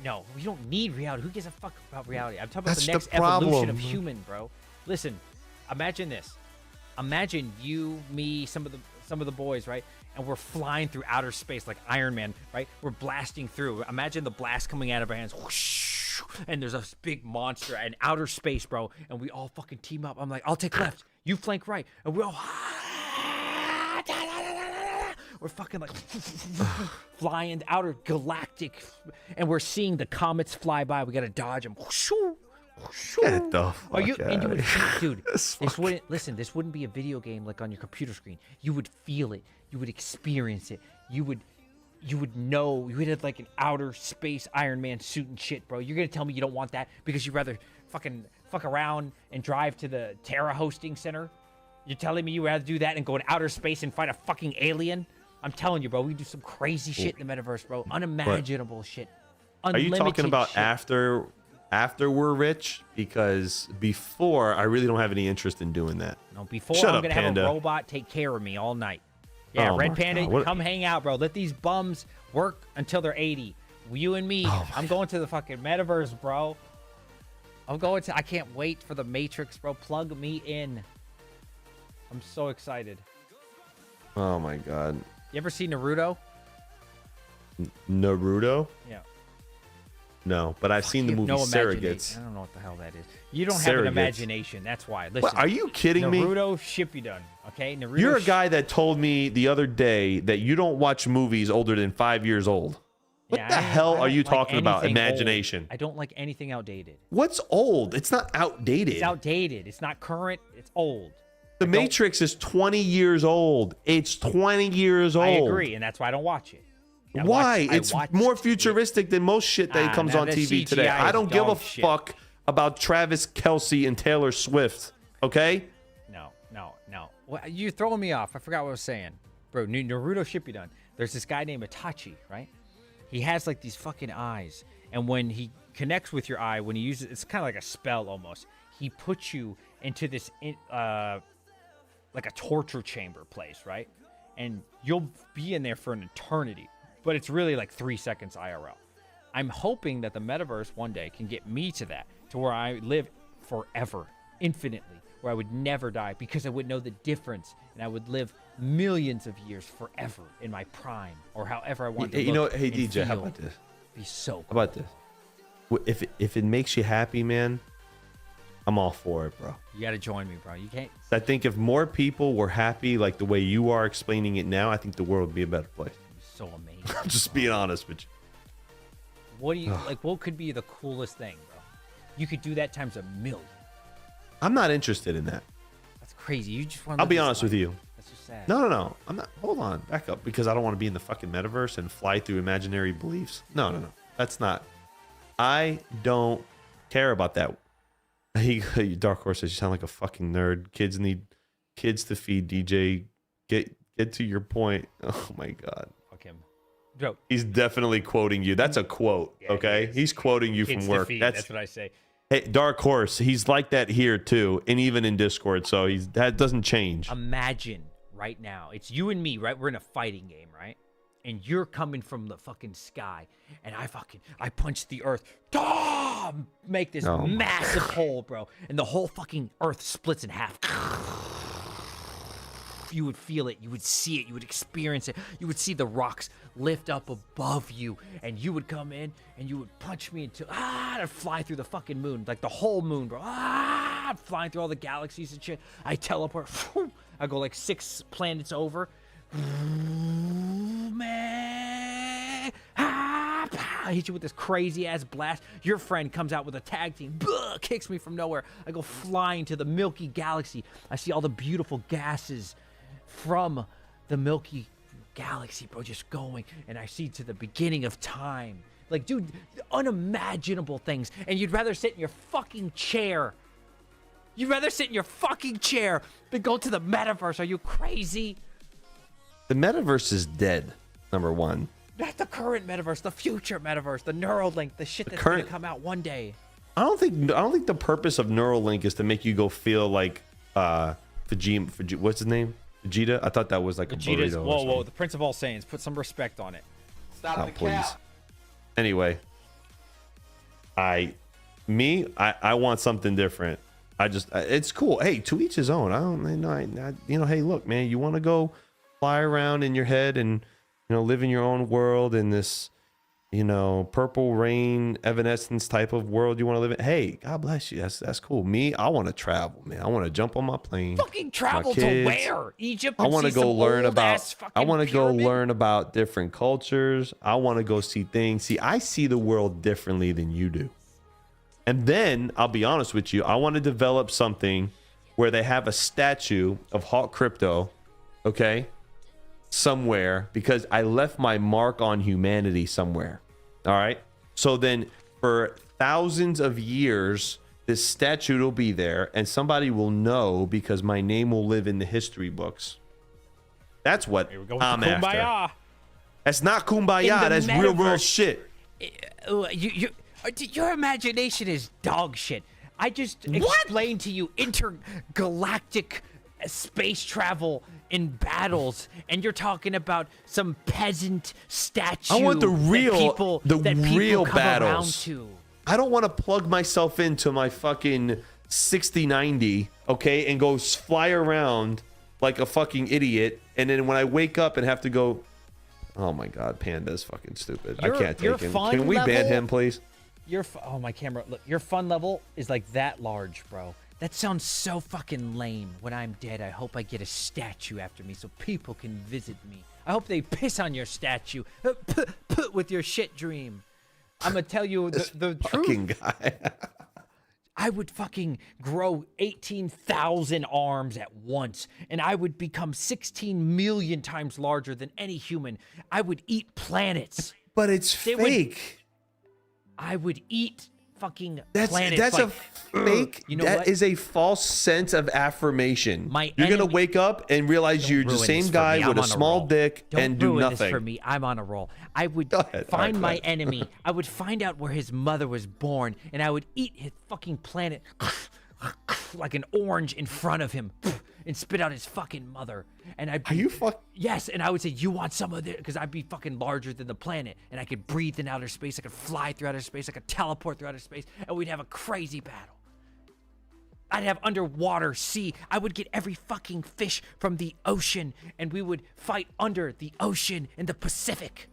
No, we don't need reality. Who gives a fuck about reality? I'm talking about the next evolution of human, bro. Listen, imagine this. Imagine you, me, some of the boys, right? And we're flying through outer space like Iron Man, right? We're blasting through. Imagine the blast coming out of our hands. Whoosh, and there's a big monster in outer space, bro. And we all fucking team up. I'm like, I'll take left. You flank right. And we all... We're fucking like flying outer galactic. And we're seeing the comets fly by. We got to dodge them. Get the fuck and you would feel, dude, this wouldn't be a video game like on your computer screen. You would feel it. You would experience it. You would know. You would have like an outer space Iron Man suit and shit, bro. You're gonna tell me you don't want that because you'd rather fucking fuck around and drive to the Terra hosting center? You're telling me you'd rather do that and go in outer space and fight a fucking alien? I'm telling you, bro. We do some crazy shit in the metaverse, bro. Unimaginable shit. Are you talking about shit. after we're rich? Because before, I really don't have any interest in doing that. No, before I'm going to have a robot take care of me all night. Yeah, Red Panda, come hang out, bro. Let these bums work until they're 80. You and me, I'm going to the fucking metaverse, bro. I can't wait for the Matrix, bro. Plug me in. I'm so excited. Oh, my God. You ever see Naruto? Naruto? Yeah. No, but I've seen the movie Surrogates. I don't know what the hell that is. You don't have an imagination. That's why. Listen. What, are you kidding me? Naruto Shippuden. Okay, Naruto. You're a guy that told me the other day that you don't watch movies older than 5 years old. What the hell are you talking about? Imagination. I don't like anything outdated. What's old? It's not outdated. It's outdated. It's not current. It's old. The Matrix is 20 years old. It's 20 years old. I agree, and that's why I don't watch it. Why? It's more futuristic than most shit that comes on TV today. I don't give a fuck about Travis Kelce and Taylor Swift. Okay? No. Well, you're throwing me off. I forgot what I was saying. Bro, Naruto Shippuden. There's this guy named Itachi, right? He has like these fucking eyes. And when he connects with your eye, when he uses it's kind of like a spell almost. He puts you into this like a torture chamber place, right? And you'll be in there for an eternity. But it's really like 3 seconds IRL. I'm hoping that the metaverse one day can get me to that, to where I live forever, infinitely, where I would never die because I would know the difference and I would live millions of years forever in my prime or however I want to look. You know, hey DJ, feel. how about this? Be so cool. How about this? If it makes you happy, man, I'm all for it, bro. You got to join me, bro. You can't. I think if more people were happy like the way you are explaining it now, I think the world would be a better place. So amazing. I'm just being honest with you. What do you like? What could be the coolest thing, bro? You could do that times a million. I'm not interested in that. That's crazy. You just want. I'll be honest with you. That's just sad. No. I'm not. Hold on, back up, because I don't want to be in the fucking metaverse and fly through imaginary beliefs. No. That's not. I don't care about that. Dark Horse says you sound like a fucking nerd. Kids need kids to feed. DJ, get to your point. Oh my god. Fuck him. Bro, He's definitely quoting you. That's a quote. Yeah, Okay, he he's quoting you kids from to work. feed, That's what I say. hey, Dark Horse. He's like that here too, and even in Discord. So that doesn't change. Imagine right now, it's you and me, right? We're in a fighting game, right? And you're coming from the fucking sky, and I punch the earth, make this Oh my massive hole, bro, and the whole fucking earth splits in half. You would feel it, you would see it, you would experience it, you would see the rocks lift up above you, and you would come in and you would punch me until I'd fly through the fucking moon, like the whole moon, bro. I'm flying through all the galaxies and shit. I teleport, I go like 6 planets over. Man, I hit you with this crazy ass blast. Your friend comes out with a tag team, kicks me from nowhere. I go flying to the Milky Galaxy. I see all the beautiful gases from the Milky Galaxy, bro, just going, and I see to the beginning of time. Like, dude, unimaginable things. And you'd rather sit in your fucking chair. You'd rather sit in your fucking chair than go to the metaverse. Are you crazy? The metaverse is dead. Number one. Not the current metaverse, the future metaverse, the Neuralink, the shit that's gonna come out one day. I don't think the purpose of Neuralink is to make you go feel like Vegeta, what's his name? Vegeta? I thought that was like Vegeta's, a burrito. whoa, the Prince of All Saiyans. Put some respect on it. Stop the please. cap. Anyway, I want something different. It's cool. Hey, to each his own. I don't know. Hey, look, man, you want to go fly around in your head and live in your own world in this purple rain evanescence type of world you want to live in. Hey, God bless you. That's cool. Me, I want to travel, man. I want to jump on my plane. Fucking travel to where? Egypt. I want to go learn about. I want to go pyramid? learn about different cultures. I want to go see things. See, I see the world differently than you do. And then I'll be honest with you. I want to develop something where they have a statue of Hawk Crypto, okay, somewhere, because I left my mark on humanity somewhere. All right. So then for thousands of years, this statue will be there and somebody will know because my name will live in the history books. That's what I'm after. That's not kumbaya. That's real world shit. Your imagination is dog shit. I just explained to you intergalactic space travel in battles, and you're talking about some peasant statue. I want the real, real come battles. To. I don't want to plug myself into my fucking 6090, okay, and go fly around like a fucking idiot, and then when I wake up and have to go, oh my god, Panda's fucking stupid. I can't take him. Can we ban him, please? Oh, my camera. Look, your fun level is like that large, bro. That sounds so fucking lame. When I'm dead, I hope I get a statue after me so people can visit me. I hope they piss on your statue with your shit dream. I'm gonna tell you the truth. Guy. I would fucking grow 18,000 arms at once, and I would become 16 million times larger than any human. I would eat planets. But it's fake. I would eat fucking planets. That's like, a fake. You know that is a false sense of affirmation. You're gonna wake up and realize you're the same guy with a small dick and do nothing. This for me. I'm on a roll. I would find my enemy. I would find out where his mother was born, and I would eat his fucking planet like an orange in front of him and spit out his fucking mother. And Are you fuck? Yes, and I would say, you want some of it? Because I'd be fucking larger than the planet, and I could breathe in outer space, I could fly through outer space, I could teleport through outer space, and we'd have a crazy battle. I'd have underwater sea. I would get every fucking fish from the ocean, and we would fight under the ocean in the Pacific.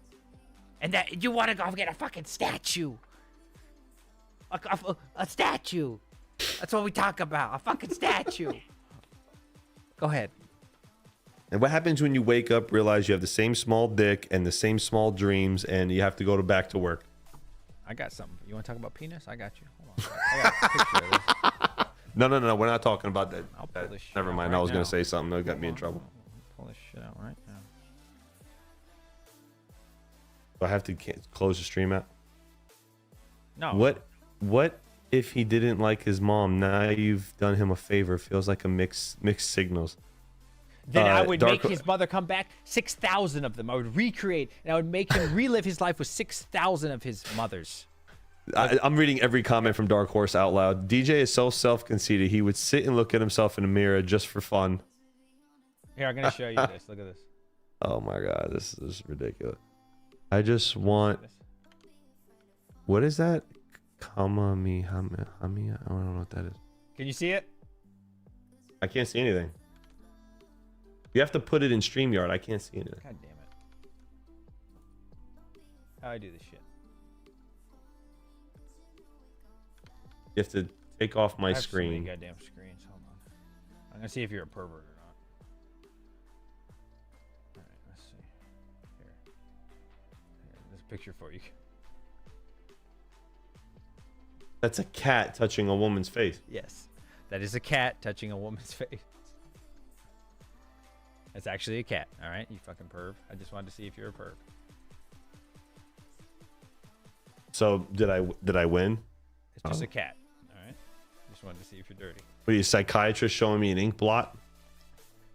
And that you want to go get a fucking statue. A statue. That's what we talk about. A fucking statue. Go ahead. And what happens when you wake up, realize you have the same small dick and the same small dreams, and you have to go back to work? I got something. You want to talk about penis? I got you. Hold on. I got a picture of this. No. We're not talking about that. I'll pull this shit Never mind. out I was right going now. to say something that got me in trouble. Pull this shit out right now. Do I have to close the stream out? No. What if he didn't like his mom, now you've done him a favor. Feels like a mixed signals. Then I would Dark- make his mother come back, 6,000 of them. I would recreate, and I would make him relive his life with 6,000 of his mothers. I'm reading every comment from Dark Horse out loud. DJ is so self-conceited. He would sit and look at himself in the mirror just for fun. Here, I'm gonna show you this. Look at this. Oh my god, this is ridiculous. I just want. What is that? Kamami, I don't know what that is. Can you see it? I can't see anything. You have to put it in StreamYard. I can't see anything. God damn it. How I do this shit? You have to take off my I have so many screen. goddamn screens. Hold on. I'm gonna see if you're a pervert or not. All right, let's see. Here, there's a picture for you. That's a cat touching a woman's face. Yes, that is a cat touching a woman's face. That's actually a cat. All right, you fucking perv. I just wanted to see if you're a perv. So did I win? It's just a cat. All right. Just wanted to see if you're dirty. Were you a psychiatrist showing me an ink blot?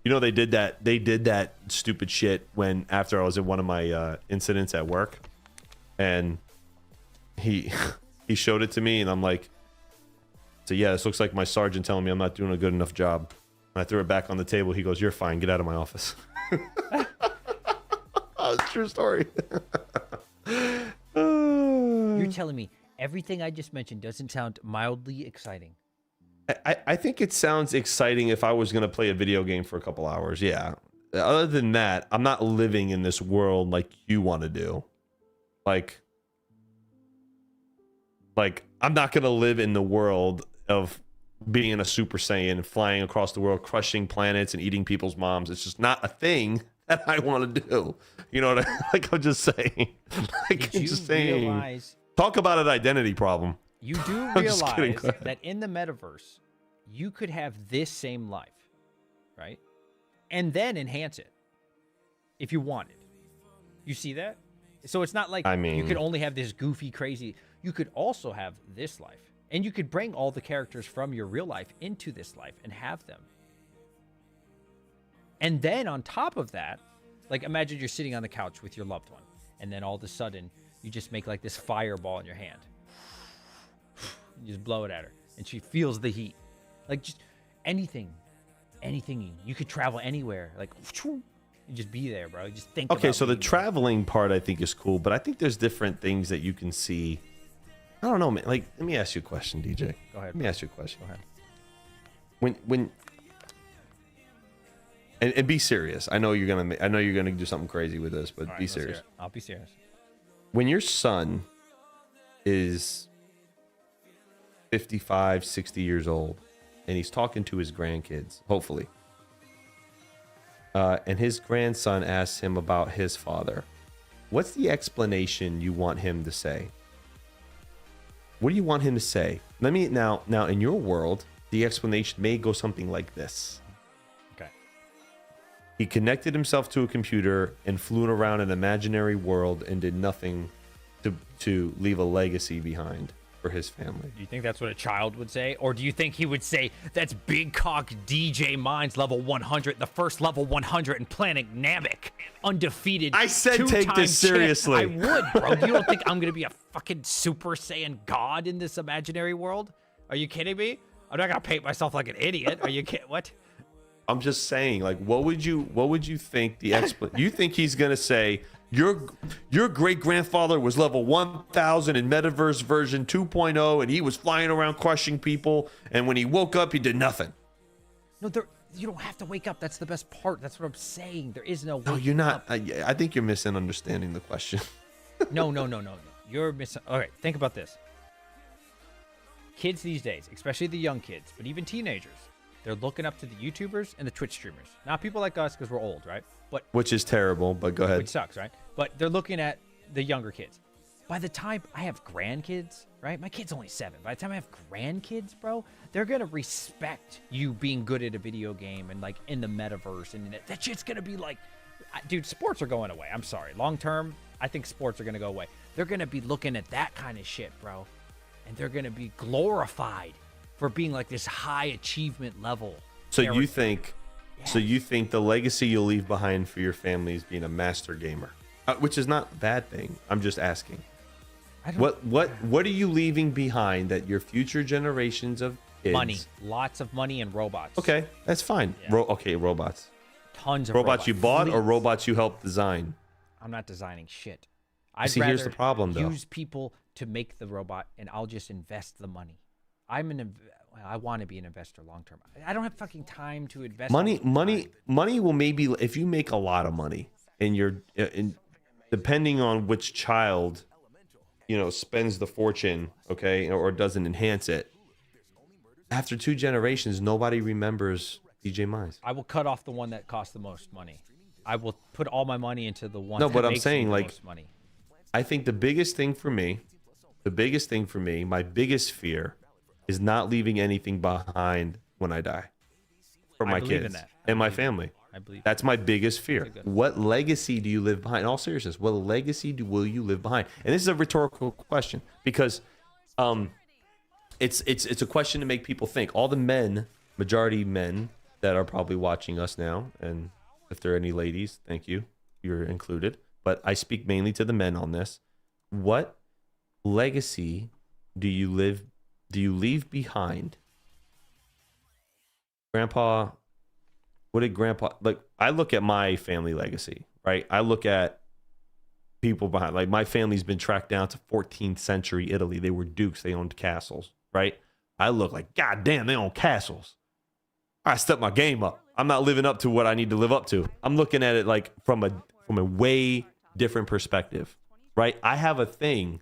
You know they did that. They did that stupid shit when after I was in one of my incidents at work, and he showed it to me, and I'm like, so yeah, this looks like my sergeant telling me I'm not doing a good enough job. And I threw it back on the table. He goes, "You're fine. Get out of my office." It's a true story. You're telling me everything I just mentioned doesn't sound mildly exciting? I think it sounds exciting if I was going to play a video game for a couple hours. Yeah. Other than that, I'm not living in this world like you want to do. Like I'm not going to live in the world of being a Super Saiyan, flying across the world, crushing planets and eating people's moms. It's just not a thing that I want to do. You know what like I'm just saying. Like Did I'm you just saying. realize Talk about an identity problem. you do I'm just kidding. realize Go ahead. that in the metaverse, you could have this same life, right? And then enhance it if you wanted. You see that? So it's not like I mean- you could only have this goofy, crazy. You could also have this life. And you could bring all the characters from your real life into this life and have them. And then on top of that, like imagine you're sitting on the couch with your loved one, and then all of a sudden you just make like this fireball in your hand. You just blow it at her, and she feels the heat. Like just anything. You could travel anywhere. Like you just be there, bro. Just think. Okay, about so the being there. traveling part I think is cool, but I think there's different things that you can see. I don't know, man. Like, let me ask you a question, DJ. Go ahead. Let me ask you a question. Go ahead. When and be serious. I know you're gonna do something crazy with this, but All right, be let's hear serious. it. I'll be serious. When your son is 55, 60 years old, and he's talking to his grandkids, hopefully, and his grandson asks him about his father, what's the explanation you want him to say? What do you want him to say? Let me now in your world, the explanation may go something like this. Okay. He connected himself to a computer and flew around an imaginary world and did nothing to leave a legacy behind for his family. Do you think that's what a child would say? Or do you think he would say, that's Big Cock DJ Minds level 100, the first level 100 in Planet Namek, undefeated. I said take two-time this seriously. champ. I would, bro. You don't think I'm going to be a fucking Super Saiyan God in this imaginary world? Are you kidding me? I'm not going to paint myself like an idiot. Are you kidding? What? I'm just saying, like, what would you think the you think he's gonna say your great grandfather was level 1000 in metaverse version 2.0 and he was flying around crushing people, and when he woke up he did nothing? No, you don't have to wake up. That's the best part. That's what I'm saying. There is no No, wake you're not. up. I think you're misunderstanding the question. No. You're missing. All right, think about this. Kids these days, especially the young kids, but even teenagers, they're looking up to the YouTubers and the Twitch streamers. Not people like us because we're old, right? But Which is terrible, but go ahead. which sucks, right? But they're looking at the younger kids. By the time I have grandkids, right? My kid's only 7. By the time I have grandkids, bro, they're gonna respect you being good at a video game and like in the metaverse, and that shit's gonna be like, dude, sports are going away. I'm sorry. Long term, I think sports are gonna go away. They're gonna be looking at that kind of shit, bro. and they're going to be glorified for being like this high achievement level. So character. you think, so you think the legacy you'll leave behind for your family is being a master gamer, which is not a bad thing. I'm just asking. What are you leaving behind that your future generations of kids? Money, lots of money and robots. Okay, that's fine. Yeah. Okay, robots. Tons of Robots you bought or Fleets. robots you helped design? I'm not designing shit. I'd See, here's the problem, though. use people to make the robot, and I'll just invest the money. I want to be an investor long term. I don't have fucking time to invest. Money will maybe, if you make a lot of money and you're depending on which child, you know, spends the fortune, okay, or doesn't enhance it. After 2 generations, nobody remembers DJ Mize. I will cut off the one that costs the most money. I will put all my money into the one. No, that but I'm makes saying, me the like, most money. I think the biggest thing for me, my biggest fear is not leaving anything behind when I die for my believe in kids that. and my family. I believe That's my biggest fear. good. What legacy do you leave behind? In all seriousness, what legacy will you leave behind? And this is a rhetorical question because it's a question to make people think. All the men, majority men that are probably watching us now, and if there are any ladies, thank you, you're included. But I speak mainly to the men on this. What legacy do you leave behind? Grandpa, what did Grandpa, like, I look at my family legacy, right? I look at people behind, like, my family's been tracked down to 14th century Italy. They were dukes. They owned castles, right? I look like, God damn, they own castles. I step my game up. I'm not living up to what I need to live up to. I'm looking at it like from a way different perspective, right? I have a thing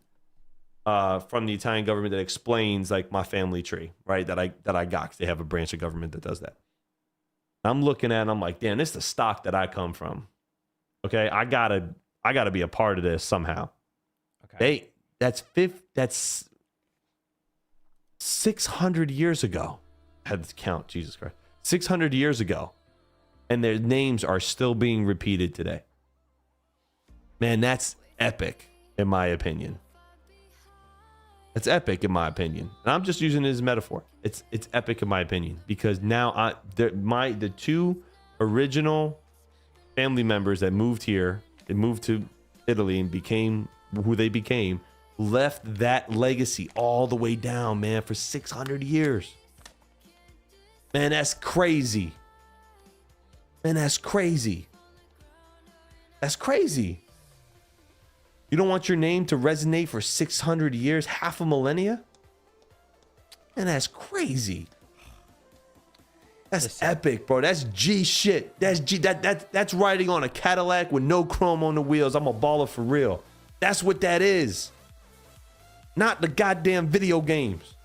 from the Italian government that explains like my family tree, right? That I got, 'cause they have a branch of government that does that. I'm looking at it and I'm like, damn, this is the stock that I come from. Okay, I gotta be a part of this somehow. Okay. That's 600 years ago. I had to count, Jesus Christ. 600 years ago. And their names are still being repeated today. Man, that's epic, in my opinion. It's epic, in my opinion. And I'm just using it as a metaphor. It's epic, in my opinion, because now the 2 original family members that moved here, they moved to Italy and became who they became, left that legacy all the way down, man, for 600 years. Man, that's crazy. Man, that's crazy. That's crazy. You don't want your name to resonate for 600 years, half a millennia? Man, that's crazy. That's epic, bro. That's G shit. That's G. That's riding on a Cadillac with no chrome on the wheels. I'm a baller for real. That's what that is. Not the goddamn video games.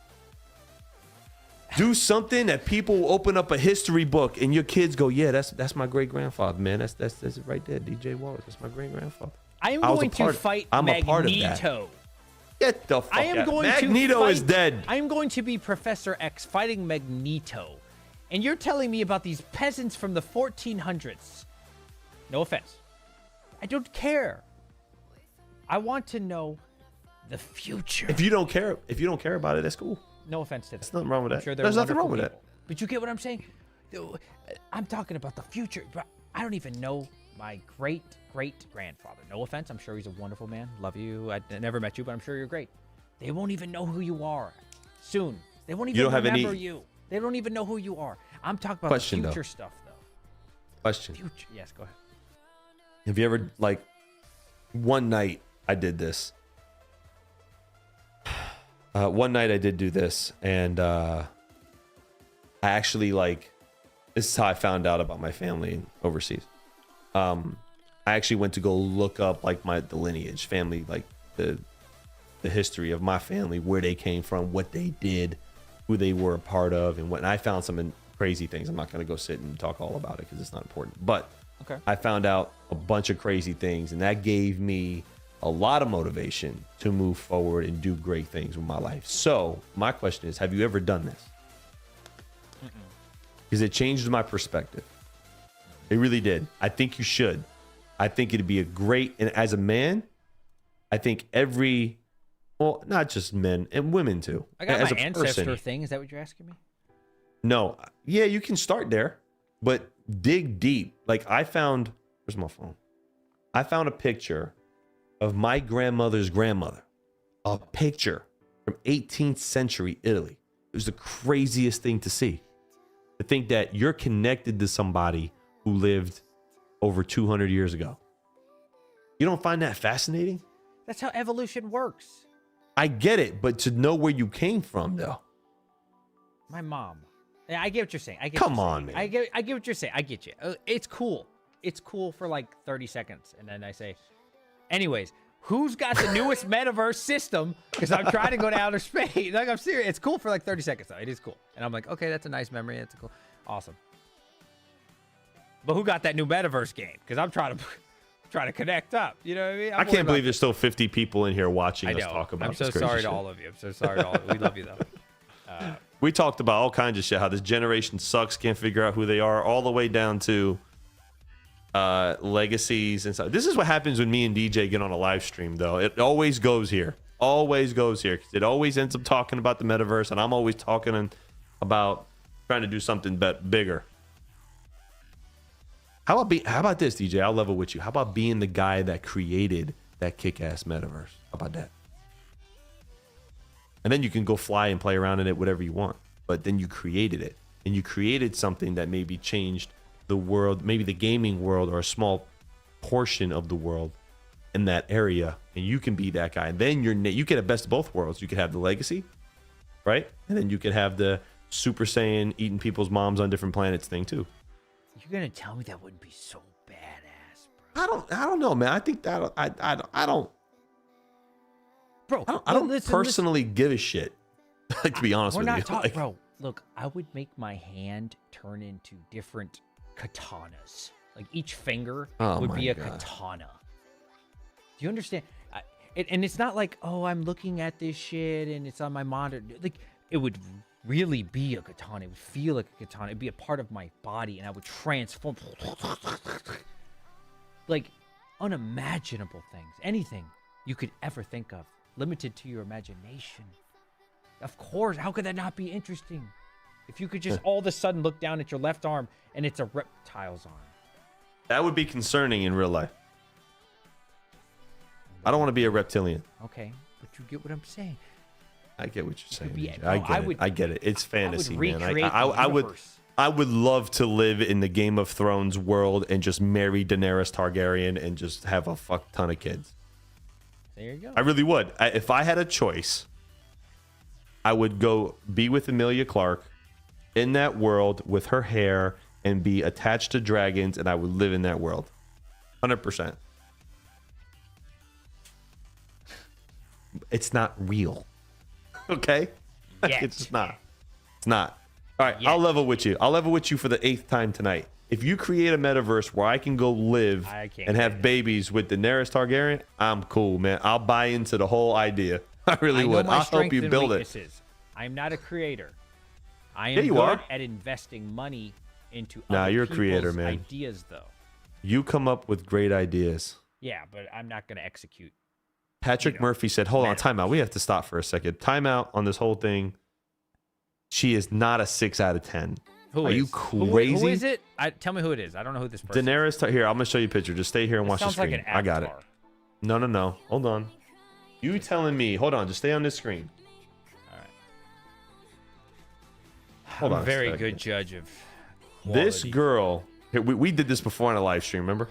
Do something that people will open up a history book and your kids go, yeah, that's my great grandfather, man. That's it right there, DJ Wallace. That's my great grandfather. I am going to fight Magneto. A part of that. Get the fuck out. Magneto is dead. I am going to be Professor X fighting Magneto. And you're telling me about these peasants from the 1400s. No offense. I don't care. I want to know the future. If you don't care about it, that's cool. No offense to that. There's nothing wrong with that. I'm sure There's nothing wrong with that. But you get what I'm saying? I'm talking about the future. I don't even know my great-great-grandfather. No offense. I'm sure he's a wonderful man. Love you. I never met you, but I'm sure you're great. They won't even know who you are soon. They won't even remember you. They don't even know who you are. I'm talking about the future stuff, though. Question. Future. Yes, go ahead. Have you ever, like, one night I did this. One night I did do this, and I actually, like, this is how I found out about my family overseas. I actually went to go look up, like, the lineage, family, like, the history of my family, where they came from, what they did, who they were a part of, and what. And I found some crazy things. I'm not going to go sit and talk all about it because it's not important. But okay. I found out a bunch of crazy things, and that gave me a lot of motivation to move forward and do great things with my life. So my question is, have you ever done this? Because it changed my perspective. It really did. I think you should. I think it'd be a great, and as a man, I think every Well, not just men and women too. I got As my a ancestor person. thing. Is that what you're asking me? No. Yeah, you can start there, but dig deep. Like I found, where's my phone? I found a picture of my grandmother's grandmother. A picture from 18th century Italy. It was the craziest thing to see. To think that you're connected to somebody who lived over 200 years ago. You don't find that fascinating? That's how evolution works. I get it, but to know where you came from, though. My mom. Yeah, I get what you're saying. I get Come what you're on, saying. man. I get what you're saying. I get you. It's cool. It's cool for like 30 seconds. And then I say, anyways, who's got the newest metaverse system? Because I'm trying to go to outer space. Like, I'm serious. It's cool for like 30 seconds, though. It is cool. And I'm like, okay, that's a nice memory. That's cool. Awesome. But who got that new metaverse game? Because I'm trying to connect up. You know what I mean? I can't believe there's still 50 people in here watching I us know. talk about I'm so this crazy sorry shit. to all of you. I'm so sorry to all of you. We love you, though. We talked about all kinds of shit, how this generation sucks, can't figure out who they are, all the way down to legacies and stuff. This is what happens when me and DJ get on a live stream, though. It always goes here. Always goes here. 'Cause it always ends up talking about the metaverse, and I'm always talking about trying to do something bigger. How about this, DJ? I'll level with you. How about being the guy that created that kick-ass metaverse? How about that? And then you can go fly and play around in it, whatever you want. But then you created it. And you created something that maybe changed the world, maybe the gaming world or a small portion of the world in that area. And you can be that guy. And then you can have best of both worlds. You could have the legacy, right? And then you could have the Super Saiyan eating people's moms on different planets thing too. You're going to tell me that wouldn't be so badass, bro. I don't know, man. I think that I don't Bro, I don't listen, personally give a shit. To be honest we're with not you. talking, Like, bro. Look, I would make my hand turn into different katanas. Like each finger Oh would my be a God. katana. Do you understand? And it's not like, oh, I'm looking at this shit and it's on my monitor. Like it would really be a katana. It would feel like a katana. It'd be a part of my body, and I would transform. Like unimaginable things, anything you could ever think of, limited to your imagination. Of course, how could that not be interesting? If you could just all of a sudden look down at your left arm and it's a reptile's arm. that would be concerning in real life. I don't want to be a reptilian. Okay, but you get what I'm saying. I get what you're saying. be- DJ. bro, I get it. It's fantasy, man. recreate the I would universe. I would love to live in the Game of Thrones world and just marry Daenerys Targaryen and just have a fuck ton of kids. There you go. I really would. If I had a choice, I would go be with Emilia Clarke in that world with her hair and be attached to dragons, and I would live in that world. 100%. It's not real. Okay? Yet. It's just not. It's not. All right, Yet. I'll level with you. I'll level with you for the 8th time tonight. If you create a metaverse where I can go live I can't and get have it. babies with Daenerys Targaryen, I'm cool, man. I'll buy into the whole idea. I really I know would. my I'll help strengths you and build it. weaknesses. I'm not a creator. I am Yeah, you good are. at investing money into Nah, other you're a creator, people's man. ideas, though. You come up with great ideas. Yeah, but I'm not going to execute. Patrick Murphy said, hold on, time out. We have to stop for a second. Time out on this whole thing. She is not a 6 out of 10. Who Are is? you crazy? Who is it? Tell me who it is. I don't know who this person is. Daenerys, here, I'm going to show you a picture. Just stay here and watch the Sounds like screen. an I got it. avatar. No. Hold on. You telling me. Hold on. Just stay on this screen. All right. Hold I'm on a a very second. good judge of This quality. girl, here, we did this before on a live stream, remember?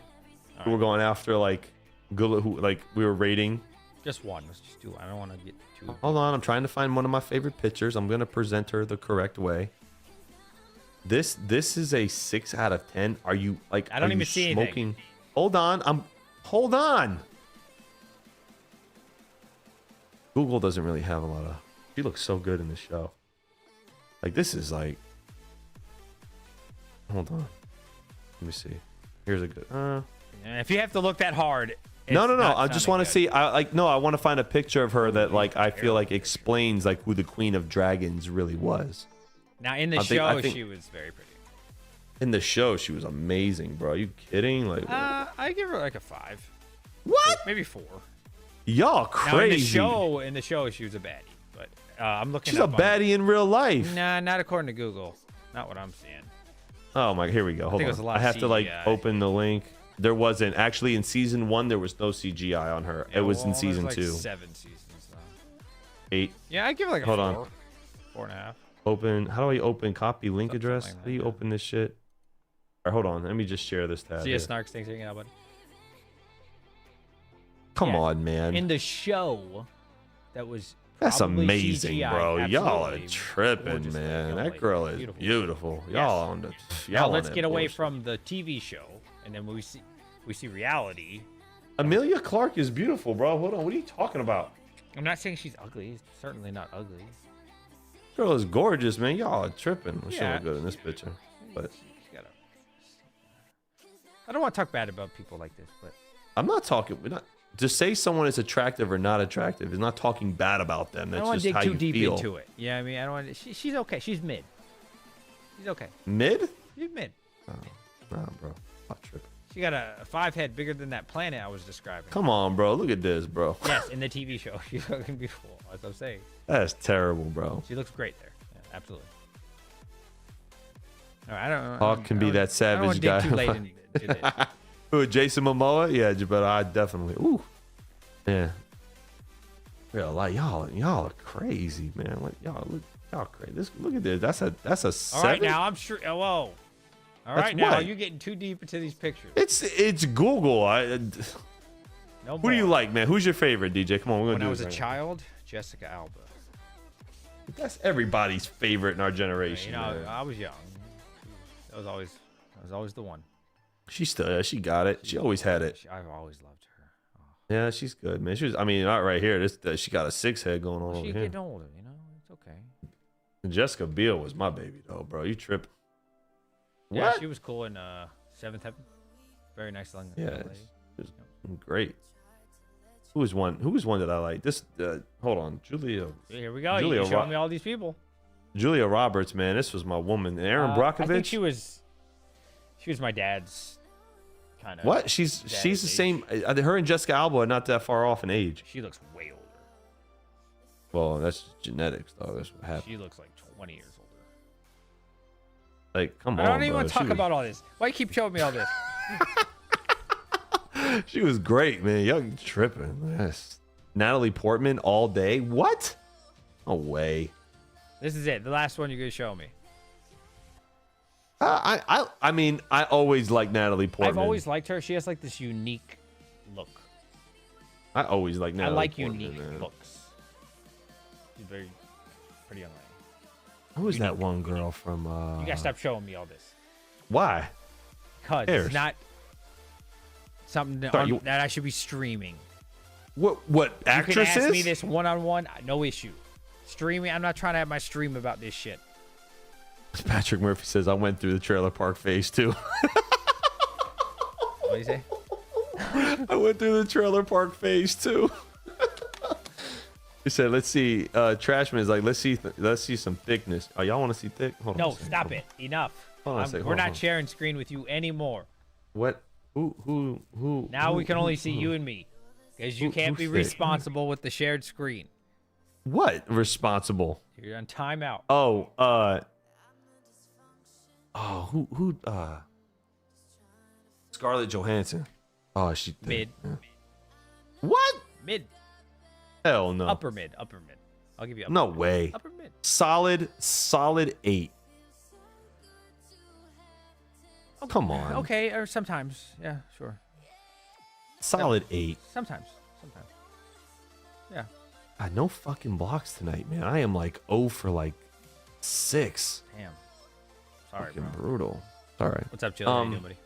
We were going after, like, good, who, like, we were rating. Just one. Let's just do one. I don't want to get too... Hold on. I'm trying to find one of my favorite pictures. I'm going to present her the correct way. This is a 6 out of 10. Are you, like, I don't are you even see smoking? anything. Hold on. Hold on. Google doesn't really have a lot of... She looks so good in this show. Like, this is like... Hold on. Let me see. Here's a good... If you have to look that hard... No. it's not I just sounding want to good. see. I want to find a picture of her that, like, I feel like explains, like, who the Queen of Dragons really was. Now, in the I show, think- she was very pretty. In the show, she was amazing, bro. Are you kidding? Like, I give her like a 5. what? Maybe 4. Y'all crazy. Now, in the show, she was a baddie, but I'm looking. She's a baddie in real life. Nah, not according to Google. Not what I'm seeing. Oh my, here we go. Hold think it was a on. lot I of have to like CGI. open the link. There wasn't actually in season 1. There was no CGI on her. Yeah, it was well, in there's season like 2. 7 seasons though. 8. Yeah, I give it like a Hold 4. on. 4.5. Open. How do I open copy link Something address? like that, How do you yeah. open this shit? All right, hold on. Let me just share this tab. See here. a Snarks thing hanging out, buddy. Come Yeah. on, man. In the show, that was That's probably amazing, CGI. bro. Y'all are Absolutely tripping, gorgeous man. young That lady. girl is beautiful. Yes. Y'all on the. Now Y'all let's on get that away bullshit. from the TV show, and then we see reality. Amelia Clark is beautiful, bro. Hold on. What are you talking about? I'm not saying she's ugly. She's certainly not ugly. Girl is gorgeous, man. Y'all are tripping. Well, she Yeah. look good in this picture, but She's got I don't want to talk bad about people like this, but I'm not talking. We're not. To say someone is attractive or not attractive is not talking bad about them. I That's don't want just to dig how too you deep feel. into it. Yeah, I mean, I don't want. She's okay. She's mid. She's okay. Mid? She's mid. Nah, bro. I'm tripping. She got a 5 head bigger than that planet I was describing. Come on, bro. Look at this, bro. Yes, in the TV show, she's looking beautiful. As I'm saying, That's terrible, bro. she looks great there. Yeah, absolutely. All right, I don't. Hawk can be that I don't savage want to dig guy. too late into this. Who, Jason Momoa? Yeah, but I definitely. Ooh. Yeah. Real like y'all are crazy, man. Like y'all crazy. Look at this. That's a 7. All right, now I'm sure. Oh, whoa. All That's right, now what? you're getting too deep into these pictures. It's Google. No Who do you more. like, man? Who's your favorite, DJ? Come on, we're gonna When do I was this a right child, Jessica Alba. now. That's everybody's favorite in our generation. You know, man. I was young. That was always the one. She she got it. She always had it. I've always loved her. Oh. Yeah, she's good, man. She was. I mean, not right here. She got a 6 head going on She's over here. getting older, you know. It's okay. Jessica Biel was my baby, though, bro. You tripping? Yeah, What? she was cool in Seventh Heaven. Very nice young Yeah, lady. it's great. Who was one that I like? This. Hold on, Julia. Here we go. Julia You're showing me all these people. Julia Roberts, man. This was my woman. Aaron Brockovich. I think she was my dad's kind of. What? She's the same. Her and Jessica Alba are not that far off in age. She looks way older. Well, that's genetics, though. That's what happened. She looks like 20 years older. Like, come on, I don't even bro. want to talk about all this. Why you keep showing me all this? She was great, man. Y'all tripping. Yes. Natalie Portman all day. What? No way. This is it. The last one you're gonna show me. I mean, I always liked Natalie Portman. I've always liked her. She has like this unique look. I always liked Natalie I like Portman, unique man. looks. She's very pretty young lady. Who was that one girl from? You gotta stop showing me all this. Why? Cause Cares. it's not something Sorry, that I should be streaming. What You actresses? can ask me this one-on-one, no issue. Streaming, I'm not trying to have my stream about this shit. Patrick Murphy says I went through the trailer park phase too. What do you say? I went through the trailer park phase too. He said, "Let's see." Trashman is like, "Let's see some thickness." Oh, y'all want to see thick? Hold on. No, a second. stop Hold it. Enough. Hold on a second. We're Hold not on. sharing screen with you anymore. What? Who? Now who- we can only who- see who? you and me. Because you can't be who's thick? responsible with the shared screen. What responsible? You're on timeout. Oh, who? Scarlett Johansson. Oh, she thick. Mid. Yeah. What? Mid. Hell no. Upper mid. Upper mid. I'll give you upper No mid. way. Upper mid. Solid 8. Come on. Okay, or sometimes. Yeah, sure. Solid 8. Sometimes. Yeah. God, no fucking blocks tonight, man. I am like 0 for like 6. Damn. Sorry, Fucking bro. brutal. All right. What's up, Jill? How you doing, buddy?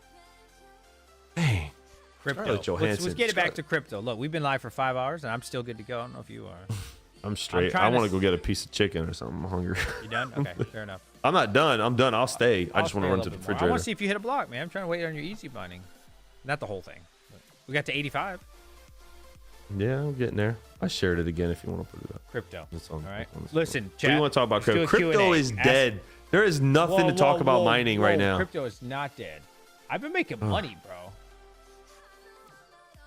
Dang. Crypto. Scarlett Let's Johansson. get it back to crypto. Look, we've been live for 5 hours, and I'm still good to go. I don't know if you are. I'm straight. trying I to want s- to go get a piece of chicken or something. I'm hungry. You done? Okay, fair enough. I'm not done. I'm done. I'll stay. I I'll just want stay to a run to little the bit more. I refrigerator. want to see if you hit a block, man. I'm trying to wait on your easy binding. Not the whole thing. We got to 85. Yeah, I'm getting there. I shared it again if you want to put it up. Crypto. That's all. All right. That's all. Listen, What chat. do you want to talk about? let's do Crypto? a Crypto Q&A. is Ask- dead. There is nothing to talk about mining right now. Crypto is not dead. I've been making money, bro.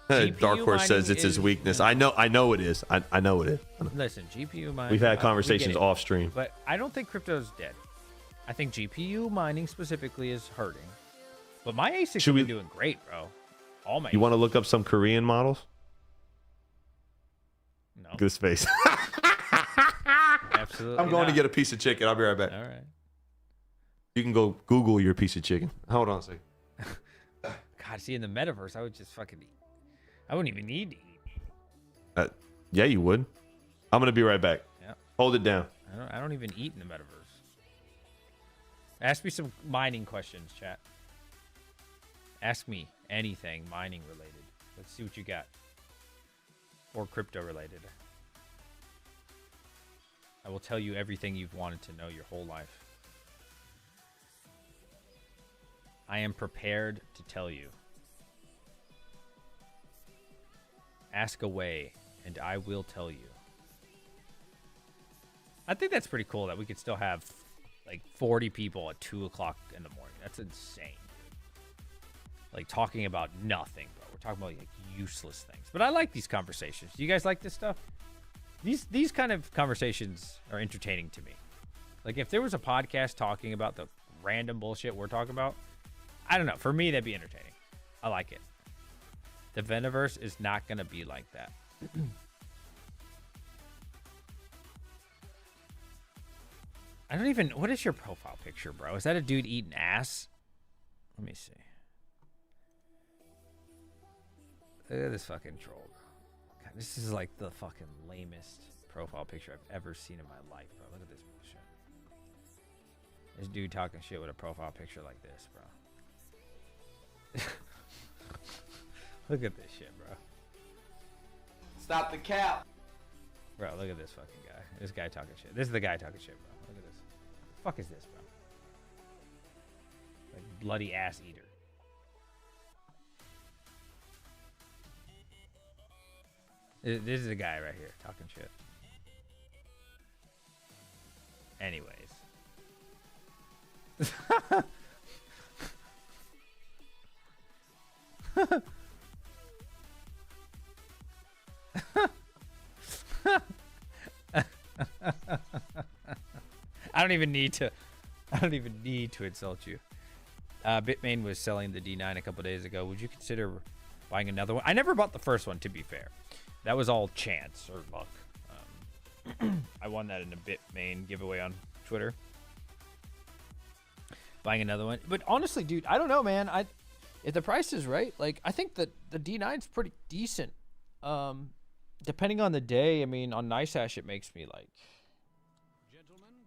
Dark Horse says it's his weakness. I know it is. I know it is. Listen, GPU mining. We've had we conversations get it, off stream. but I don't think crypto's dead. I think GPU mining specifically is hurting. But my ASICs have been doing great, bro. All my. You want to look up some Korean models? No. Look at his face. Absolutely. I'm going to not. get a piece of chicken. I'll be right back. All right. You can go Google your piece of chicken. Hold on a second. God, see, in the metaverse, I would just fucking eat. I wouldn't even need to eat. Yeah, you would. I'm gonna be right back. Yeah. Hold it down. I don't even eat in the metaverse. Ask me some mining questions, chat. Ask me anything mining related. Let's see what you got. Or crypto related. I will tell you everything you've wanted to know your whole life. I am prepared to tell you. Ask away, and I will tell you. I think that's pretty cool that we could still have like 40 people at 2 o'clock in the morning. That's insane, dude. Like talking about nothing, bro. We're talking about like useless things. But I like these conversations. Do you guys like this stuff? These kind of conversations are entertaining to me. Like if there was a podcast talking about the random bullshit we're talking about, I don't know. For me, that'd be entertaining. I like it. The Veniverse is not going to be like that. I don't even... What is your profile picture, bro? Is that a dude eating ass? Let me see. Look at this fucking troll. God, this is like the fucking lamest profile picture I've ever seen in my life, bro. Look at this bullshit. This dude talking shit with a profile picture like this, bro. Look at this shit, bro. Stop the cap. Bro, look at this fucking guy. This guy talking shit. This is the guy talking shit, bro. Look at this. The fuck is this, bro? Like bloody ass eater. This is the guy right here talking shit. Anyways. I don't even need to insult you. Bitmain was selling the D9 a couple days ago. Would you consider buying another one? I never bought the first one, to be fair. That was all chance or luck. I won that in a Bitmain giveaway on Twitter. Buying another one. But honestly, dude, I don't know, man. If the price is right, like I think that the D9's pretty decent. Depending on the day, I mean, on NiceHash it makes me like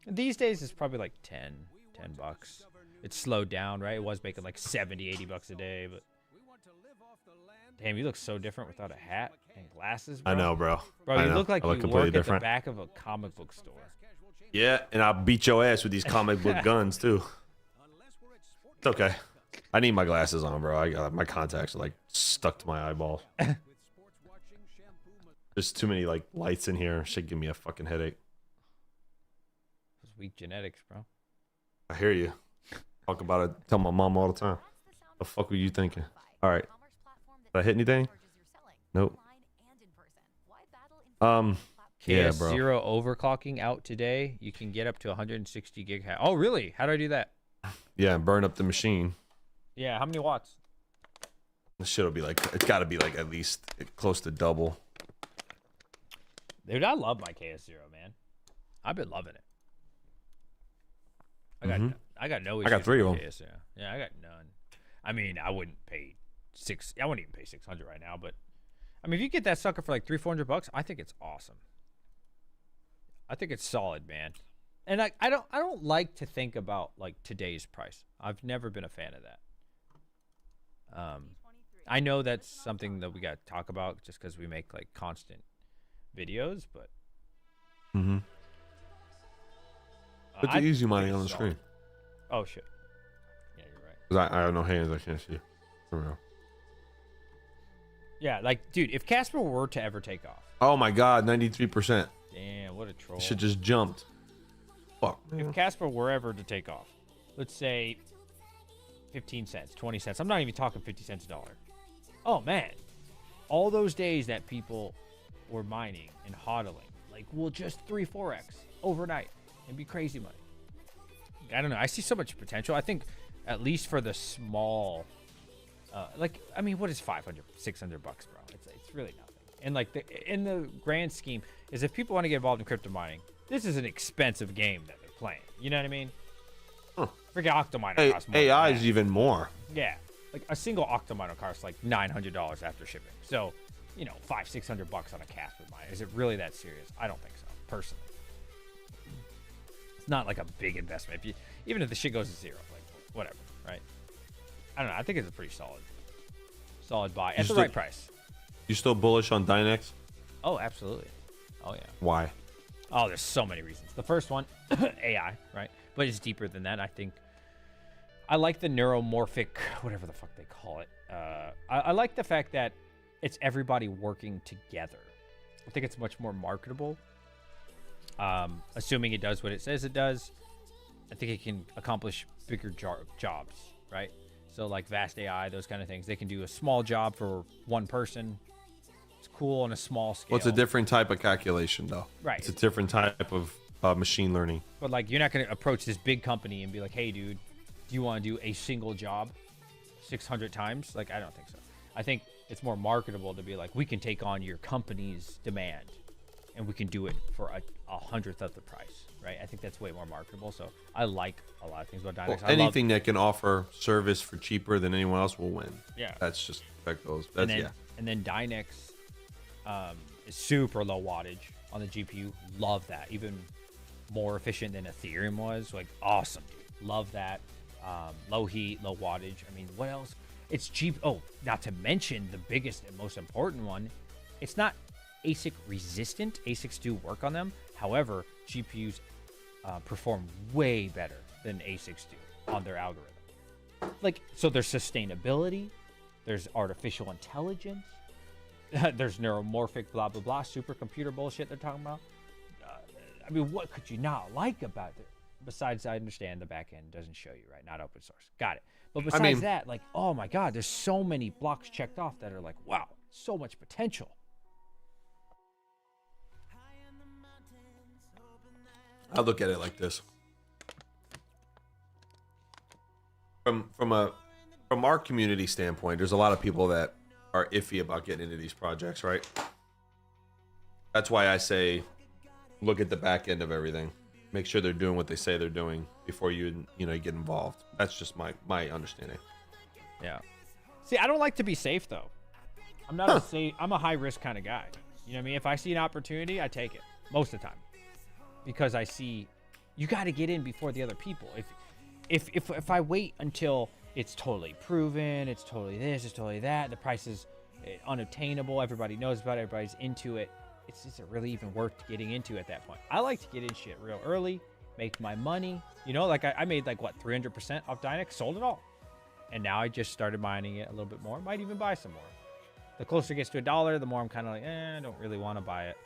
these days it's probably like 10 bucks. It's slowed down, right? It was making like 70, 80 bucks a day, but damn, you look so different without a hat and glasses, bro. I know, bro. Bro, you look like you work at the different. back of a comic book store. Yeah, and I'll beat your ass with these comic book guns too. It's okay. I need my glasses on, bro. I got my contacts are like stuck to my eyeballs. There's too many like lights in here. Should give me a fucking headache. Those weak genetics, bro. I hear you. Talk about it. Tell my mom all the time. The fuck were you thinking? All right. Did I hit anything? Nope. Yeah, bro. KS0 overclocking out today. You can get up to 160 gig. Oh, really? How do I do that? Yeah, and burn up the machine. Yeah, how many watts? This shit'll be like, it's got to be like at least close to double. Dude, I love my KS0, man. I've been loving it. I got no issues. I got 3 of them. KS0. Yeah, I got none. I mean, I wouldn't pay I wouldn't even pay 600 right now, but I mean, if you get that sucker for like $300-400, I think it's awesome. I think it's solid, man. And I don't like to think about like today's price. I've never been a fan of that. I know that's something that we got to talk about just because we make like constant videos, but Put the easy money on the screen. Oh shit. Yeah, you're right. 'Cause I have no hands. I can't see you. For real. Yeah, like, dude, if Casper were to ever take off. Oh my god, 93%. Damn, what a troll. Should just jumped. Fuck, If man. Casper were ever to take off, let's say 15 cents, 20 cents. I'm not even talking 50 cents a dollar. Oh, man. all those days that people were mining and hodling, like, we'll just 3-4x overnight and be crazy money. I don't know. I see so much potential. I think at least for the small, like, I mean, what is 500, 600 bucks, bro? It's really nothing. And like in the grand scheme is if people want to get involved in crypto mining, this is an expensive game that they're playing. You know what I mean? Huh. Freaking Octominer costs more. AI than is that. even more. Yeah. Like a single Octominer costs like $900 after shipping. So, you know, $500-600 bucks on a Casper miner. Is it really that serious? I don't think so, personally. It's not like a big investment. Even if the shit goes to zero, like whatever, right? I don't know. I think it's a pretty solid buy at the right price. You still bullish on Dynex? Oh, absolutely. Oh yeah. Why? Oh, there's so many reasons. The first one, AI, right? But it's deeper than that. I think I like the neuromorphic, whatever the fuck they call it. I like the fact that it's everybody working together. I think it's much more marketable. Assuming it does what it says it does, I think it can accomplish bigger jobs, right? So like vast AI, those kind of things. They can do a small job for one person. It's cool on a small scale. Well, it's a different type of calculation, though. Right. It's a different type of machine learning. But like, you're not going to approach this big company and be like, hey, dude, do you want to do a single job 600 times? Like, I don't think so. I think it's more marketable to be like, we can take on your company's demand and we can do it for a hundredth of the price, right? I think that's way more marketable. So I like a lot of things about Dynex. Well, anything that can offer service for cheaper than anyone else will win. Yeah. That's just, that goes, that's, yeah. And then Dynex is super low wattage on the GPU. Love that. Even more efficient than Ethereum was. Like, awesome, dude. Love that. Low heat, low wattage. I mean, what else? It's cheap. Oh, not to mention the biggest and most important one. It's not ASIC resistant. ASICs do work on them. However, GPUs perform way better than ASICs do on their algorithm. Like, so there's sustainability. There's artificial intelligence. There's neuromorphic, blah, blah, blah, supercomputer bullshit they're talking about. I mean, what could you not like about it? Besides, I understand the back end doesn't show you, right? Not open source. Got it. But besides that, like, oh my God, there's so many blocks checked off that are like, wow, so much potential. I look at it like this. From our community standpoint, there's a lot of people that are iffy about getting into these projects, right? That's why I say, look at the back end of everything. Make sure they're doing what they say they're doing before you get involved. That's just my understanding. Yeah. See, I don't like to be safe though. I'm not I'm a high risk kind of guy. You know what I mean? If I see an opportunity, I take it most of the time because I see you got to get in before the other people. If I wait until it's totally proven, it's totally this, it's totally that, the price is unattainable, everybody knows about it, everybody's into it. Is it really even worth getting into at that point? I like to get in shit real early, make my money. You know, like I made like what 300% off Dynex, sold it all, and now I just started mining it a little bit more. Might even buy some more. The closer it gets to $1, the more I'm kind of like, I don't really want to buy it.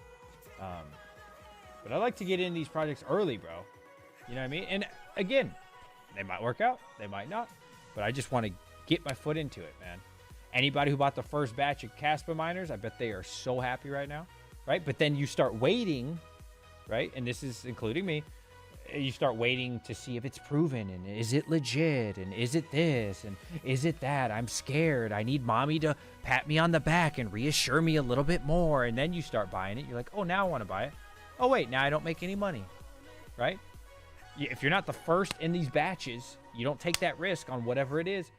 But I like to get in these projects early, bro. You know what I mean? And again, they might work out, they might not, but I just want to get my foot into it, man. Anybody who bought the first batch of Casper miners, I bet they are so happy right now. Right? But then you start waiting, right? And this is including me. You start waiting to see if it's proven and is it legit and is it this and is it that? I'm scared. I need mommy to pat me on the back and reassure me a little bit more. And then you start buying it. You're like, oh, now I want to buy it. Oh, wait, now I don't make any money, right? If you're not the first in these batches, you don't take that risk on whatever it is.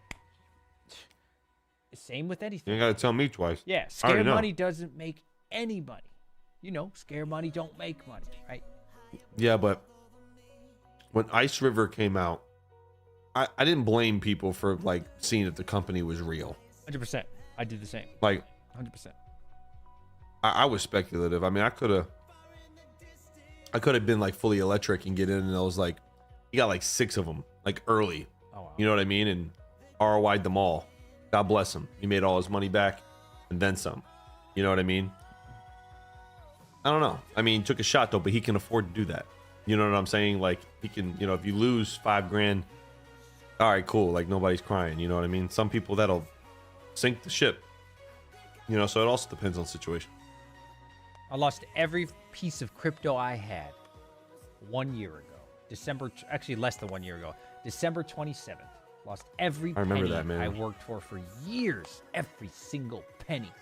Same with anything. You ain't got to tell me twice. Yeah, scare money doesn't make any money. You know, scare money don't make money, right? Yeah, but when Ice River came out, I didn't blame people for like seeing that the company was real. 100%. I did the same. Like 100%. I was speculative. I mean, I could have been like fully electric and get in, and I was like, you got like 6 of them, like early. Oh, wow. You know what I mean? And ROI'd them all. God bless him. He made all his money back and then some. You know what I mean? I don't know. I mean, took a shot though, but he can afford to do that. You know what I'm saying? Like he can, if you lose $5,000, all right, cool. Like nobody's crying. You know what I mean? Some people that'll sink the ship. You know, so it also depends on the situation. I lost every piece of crypto I had 1 year ago. Actually less than 1 year ago. December 27th. Lost every I remember penny that, man. I worked for years. Every single penny.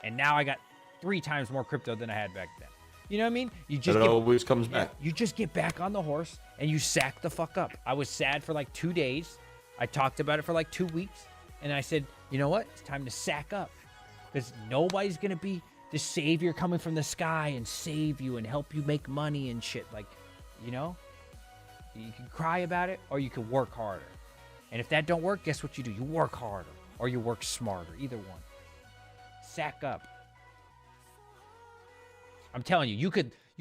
And now I got 3 times more crypto than I had back then. You know what I mean? You just It always comes yeah, back. you just get back on the horse and you sack the fuck up. I was sad for like 2 days. I talked about it for like 2 weeks. And I said, you know what? It's time to sack up. Because nobody's going to be the savior coming from the sky and save you and help you make money and shit. Like, you know? You can cry about it or you can work harder. And if that don't work, guess what you do? You work harder or you work smarter. Either one. Sack up. I'm telling you, you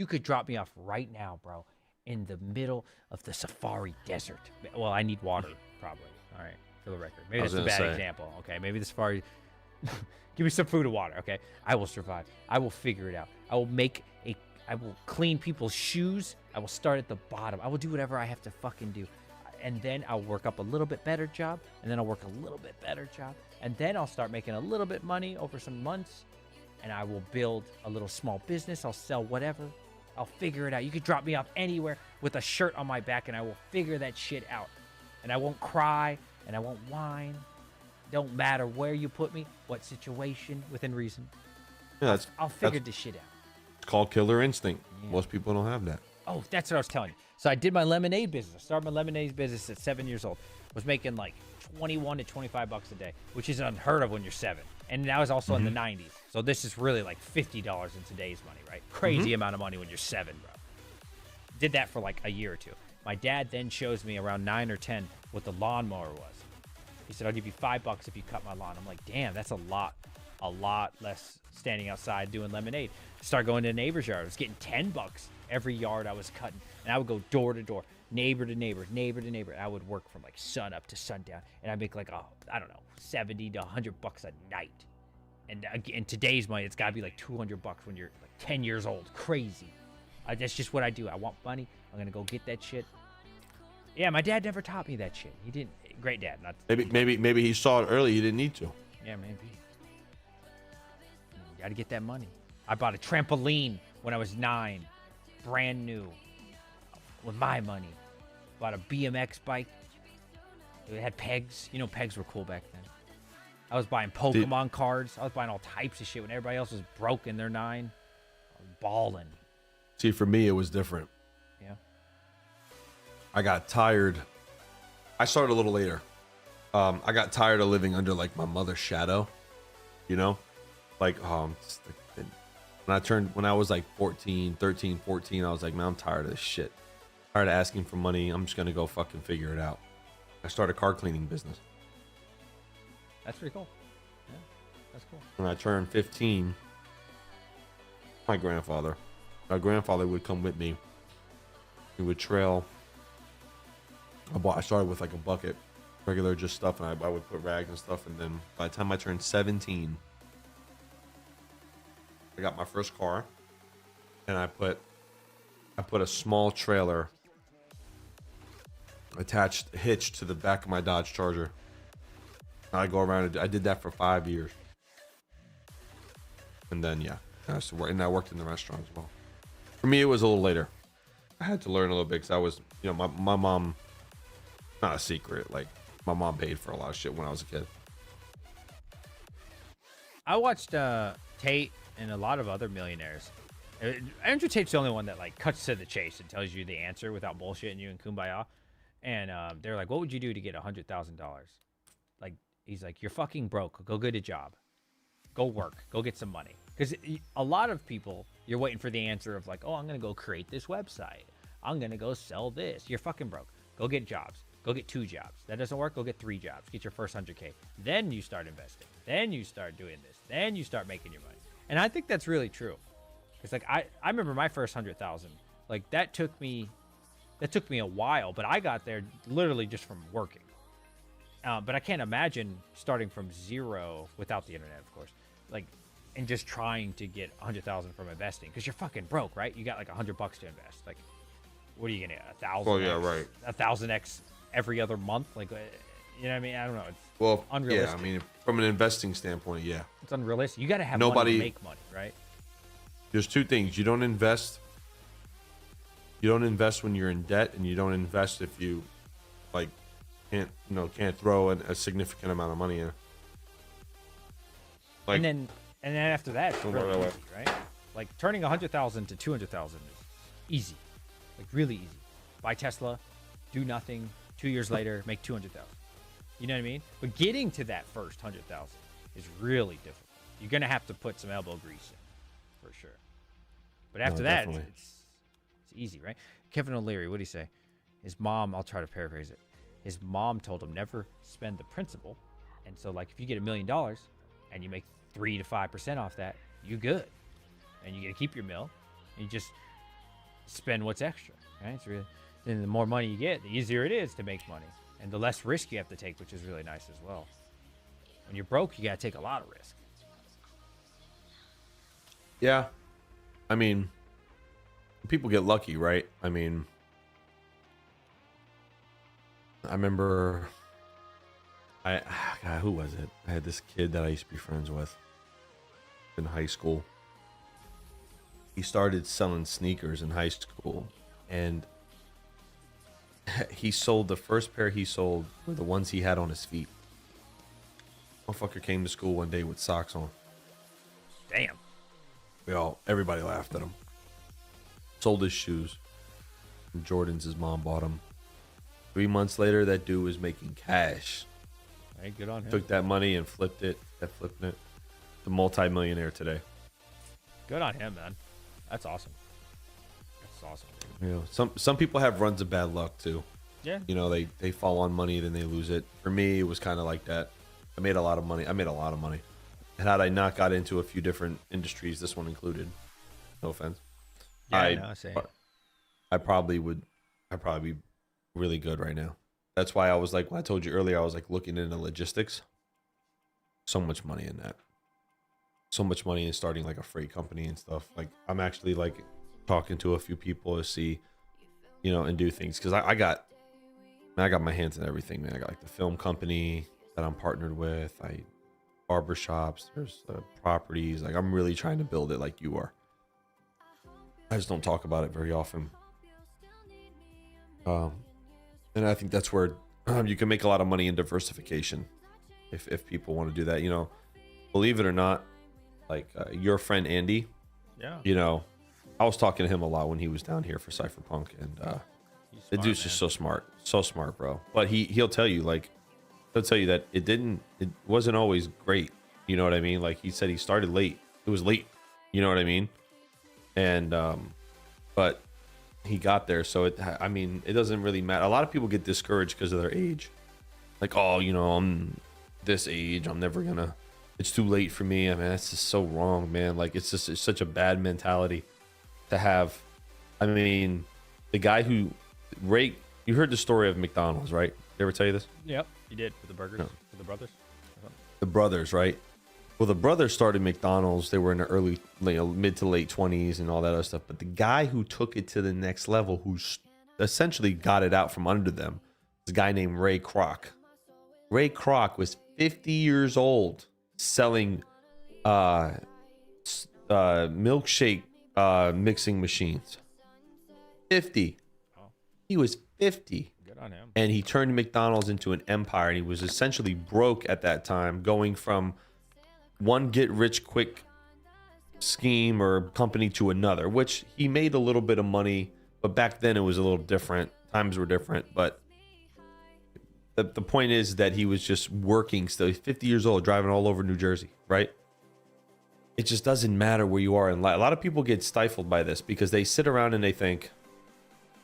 could drop me off right now, bro, in the middle of the Safari Desert. Well, I need water, probably. All right, for the record. Maybe that's a bad example. Okay, maybe the Safari. Give me some food and water. Okay, I will survive. I will figure it out. I will clean people's shoes. I will start at the bottom. I will do whatever I have to fucking do. And then I'll work up a little bit better job. And then I'll work a little bit better job. And then I'll start making a little bit money over some months. And I will build a little small business. I'll sell whatever. I'll figure it out. You could drop me off anywhere with a shirt on my back and I will figure that shit out. And I won't cry and I won't whine. Don't matter where you put me, what situation, within reason. Yeah, I'll figure this shit out. It's called killer instinct. Yeah. Most people don't have that. Oh, that's what I was telling you. So I did my lemonade business. I started my lemonade business at 7 years old. Was making like 21 to 25 bucks a day, which is unheard of when you're 7. And that was also in the 90s. So this is really like $50 in today's money, right? Crazy amount of money when you're 7, bro. Did that for like a year or two. My dad then shows me around 9 or 10 what the lawnmower was. He said, I'll give you $5 if you cut my lawn. I'm like, damn, that's a lot less standing outside doing lemonade. Start going to the neighbor's yard. I was getting $10 every yard I was cutting. And I would go door to door, neighbor to neighbor, neighbor to neighbor. And I would work from like sun up to sundown. And I'd make like, I don't know, 70 to 100 bucks a night. And in today's money, it's got to be like 200 bucks when you're like 10 years old. Crazy. That's just what I do. I want money. I'm going to go get that shit. Yeah, my dad never taught me that shit. He didn't. Great dad. Not Maybe he saw it early. He didn't need to. Yeah, maybe. You got to get that money. I bought a trampoline when I was 9. Brand new. With my money. Bought a BMX bike. It had pegs. You know, pegs were cool back then. I was buying Pokemon cards. I was buying all types of shit when everybody else was broke in their 9. I was balling. See, for me, it was different. Yeah. I got tired. I started a little later. I got tired of living under like my mother's shadow, you know, like when I was like 13, 14, I was like, man, I'm tired of this shit. Tired of asking for money. I'm just gonna go fucking figure it out. I started a car cleaning business. That's pretty cool. Yeah, that's cool. When I turned 15, my grandfather would come with me. He would trail. I started with like a bucket, regular just stuff, and I would put rags and stuff. And then by the time I turned 17, I got my first car, and I put a small trailer hitched to the back of my Dodge Charger. I go around. I did that for 5 years, and then I used to work, and I worked in the restaurant as well. For me, it was a little later. I had to learn a little bit because I was, my mom. Not a secret. Like, my mom paid for a lot of shit when I was a kid. I watched Tate and a lot of other millionaires. Andrew Tate's the only one that like cuts to the chase and tells you the answer without bullshitting you and kumbaya. And they're like, what would you do to get $100,000? Like, he's like, you're fucking broke. Go get a job. Go work. Go get some money. Because a lot of people, you're waiting for the answer of like, oh, I'm going to go create this website. I'm going to go sell this. You're fucking broke. Go get jobs. Go get 2 jobs. That doesn't work. Go get 3 jobs. Get your first 100K. Then you start investing. Then you start doing this. Then you start making your money. And I think that's really true. It's like I remember my first 100,000. Like that took me a while, but I got there literally just from working. But I can't imagine starting from zero without the internet, of course. Like, and just trying to get 100,000 from investing because you're fucking broke, right? You got like $100 to invest. Like, what are you gonna get? 1,000? Oh yeah, right. 1,000x every other month. Like, You know what I mean? I don't know. It's Well, unrealistic. yeah, I mean, from an investing standpoint, yeah. It's unrealistic. You got to have money Nobody- to make money, right? There's two things. You don't invest when you're in debt, and you don't invest if you like can't throw a significant amount of money in. Like, and then after that, it's Don't really worry about easy, right? Like turning 100,000 to 200,000 is easy, like really easy. Buy Tesla, do nothing. 2 years later, make 200,000. You know what I mean? But getting to that first 100,000 is really difficult. You're gonna have to put some elbow grease in, for sure. But after that, definitely. it's easy, right? Kevin O'Leary, what do you say? His mom, I'll try to paraphrase it. His mom told him never spend the principal, and so like if you get $1 million and you make 3 to 5% off that, you good, and you get to keep your mill. And you just spend what's extra, right? It's really, and the more money you get, the easier it is to make money, and the less risk you have to take, which is really nice as well. When you're broke, you got to take a lot of risk. yeah, I mean, people get lucky, right? I mean, I remember, God, who was it? I had this kid that I used to be friends with in high school. He started selling sneakers in high school, and he sold the first pair he sold were the ones he had on his feet. Motherfucker came to school one day with socks on. Damn. Everybody laughed at him. Sold his shoes. And Jordans his mom bought him. 3 months later, that dude was making cash. Hey, good on him. Took that money and flipped it. The multi-millionaire today. Good on him, man. That's awesome. That's awesome, dude. You know, some people have runs of bad luck too. Yeah. You know, they fall on money, then they lose it. For me, it was kind of like that. I made a lot of money. And had I not got into a few different industries, this one included, no offense, Yeah, I'd probably be really good right now. That's why I was like, when I told you earlier, I was like looking into logistics. So much money in that. So much money in starting like a freight company and stuff. Like I'm actually like talking to a few people to see, and do things. Cause I got my hands in everything, man. I got like the film company that I'm partnered with. Barbershops, there's properties. Like I'm really trying to build it like you are. I just don't talk about it very often. And I think that's where you can make a lot of money in diversification if people want to do that. Believe it or not, like your friend Andy, Yeah. I was talking to him a lot when he was down here for Cypherpunk, and the dude's just so smart, bro. But he'll tell you that it wasn't always great. You know what I mean? Like he said, he started late. It was late. You know what I mean? And but he got there. So it doesn't really matter. A lot of people get discouraged because of their age. Like, oh, I'm this age. I'm never gonna. It's too late for me. I mean, that's just so wrong, man. Like it's such a bad mentality to have. I mean, the guy who Ray. You heard the story of McDonald's, right? Did I ever tell you this? Yep, you did with the burgers, with the brothers. The brothers, right? Well, the brothers started McDonald's. They were in the early, mid to late 20s and all that other stuff. But the guy who took it to the next level, who essentially got it out from under them, was a guy named Ray Kroc. Ray Kroc was 50 years old selling milkshake mixing machines. 50. He was 50. Good on him. And he turned McDonald's into an empire, and he was essentially broke at that time, going from one get rich quick scheme or company to another, which he made a little bit of money, but back then it was a little different. Times were different, but the point is that he was just working still. He's 50 years old, driving all over New Jersey, right? It just doesn't matter where you are in life. A lot of people get stifled by this because they sit around and they think,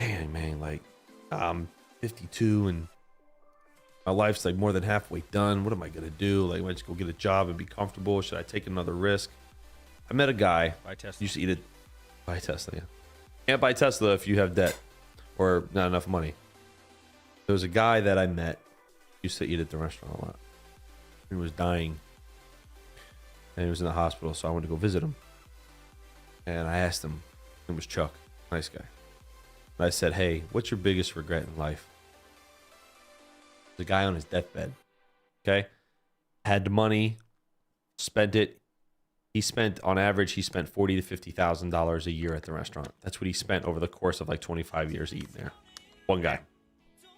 man, like I'm 52 and my life's like more than halfway done. What am I gonna do? Like, am I just go get a job and be comfortable? Should I take another risk? I met a guy. Buy Tesla. Used to eat it. Buy Tesla. Yeah. Can't buy Tesla if you have debt or not enough money. There was a guy that I met. Used to eat at the restaurant a lot. He was dying, and he was in the hospital. So I went to go visit him, and I asked him. It was Chuck, nice guy. And I said, "Hey, what's your biggest regret in life?" The guy on his deathbed. Okay. Had the money, spent it. He spent, on average, he spent $40,000 to $50,000 a year at the restaurant. That's what he spent over the course of like 25 years eating there. One guy.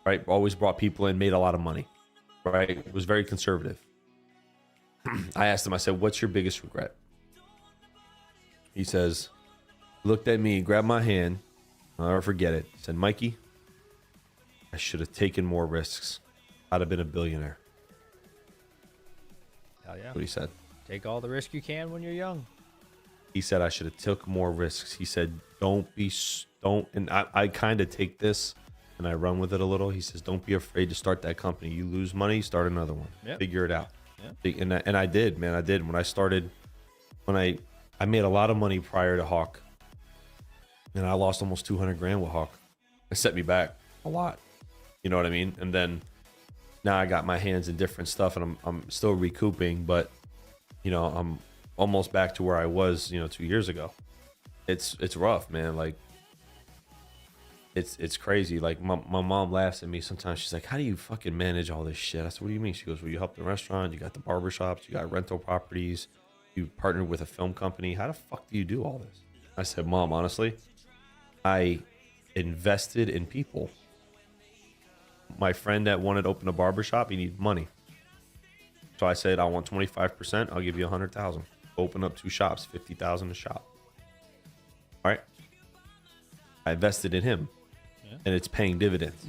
Right? Always brought people in, made a lot of money. Right? Was very conservative. I asked him, I said, what's your biggest regret? He says, looked at me, grabbed my hand. I'll never forget it. He said, Mikey, I should have taken more risks. I'd have been a billionaire. Hell yeah. That's what he said. Take all the risk you can when you're young. He said, I should have took more risks. He said, don't, and I kind of take this and I run with it a little. He says, don't be afraid to start that company. You lose money, start another one. Yep. Figure it out. Yep. And I did, man. I did. When I started, I made a lot of money prior to Hawk. And I lost almost 200 grand with Hawk. It set me back a lot. You know what I mean? And then now I got my hands in different stuff and I'm still recouping, but you know, I'm almost back to where I was, 2 years ago. It's rough, man. Like it's crazy. Like my mom laughs at me sometimes. She's like, how do you fucking manage all this shit? I said, what do you mean? She goes, well, you help the restaurant, you got the barbershops, you got rental properties, you partnered with a film company. How the fuck do you do all this? I said, Mom, honestly, I invested in people. My friend that wanted to open a barbershop, he needed money. So I said, I want 25%. I'll give you 100,000. Open up 2 shops, 50,000 a shop. All right. I invested in him, and it's paying dividends.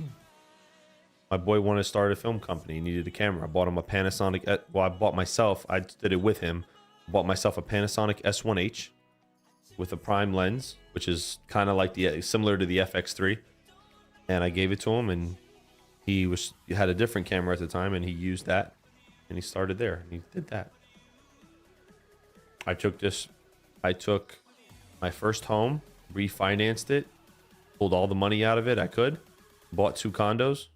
My boy wanted to start a film company. He needed a camera. I bought him a Panasonic. Well, I bought myself. I did it with him. I bought myself a Panasonic S1H with a prime lens, which is kind of like similar to the FX3. And I gave it to him, and he had a different camera at the time, and he used that, and he started there, and he did that. I took my first home, refinanced it, pulled all the money out of it I could, bought 2 condos,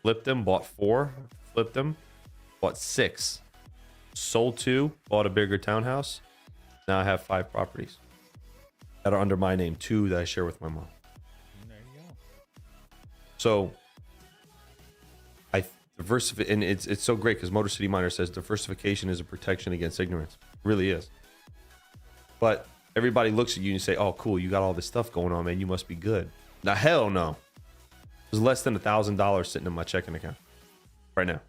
flipped them, bought 4, flipped them, bought 6, sold 2, bought a bigger townhouse. Now I have 5 properties that are under my name, 2 that I share with my mom. There you go. So I diversify, and it's so great because Motor City Miner says diversification is a protection against ignorance. It really is. But everybody looks at you and say, oh, cool, you got all this stuff going on, man. You must be good. Now, hell no. There's less than $1,000 sitting in my checking account right now.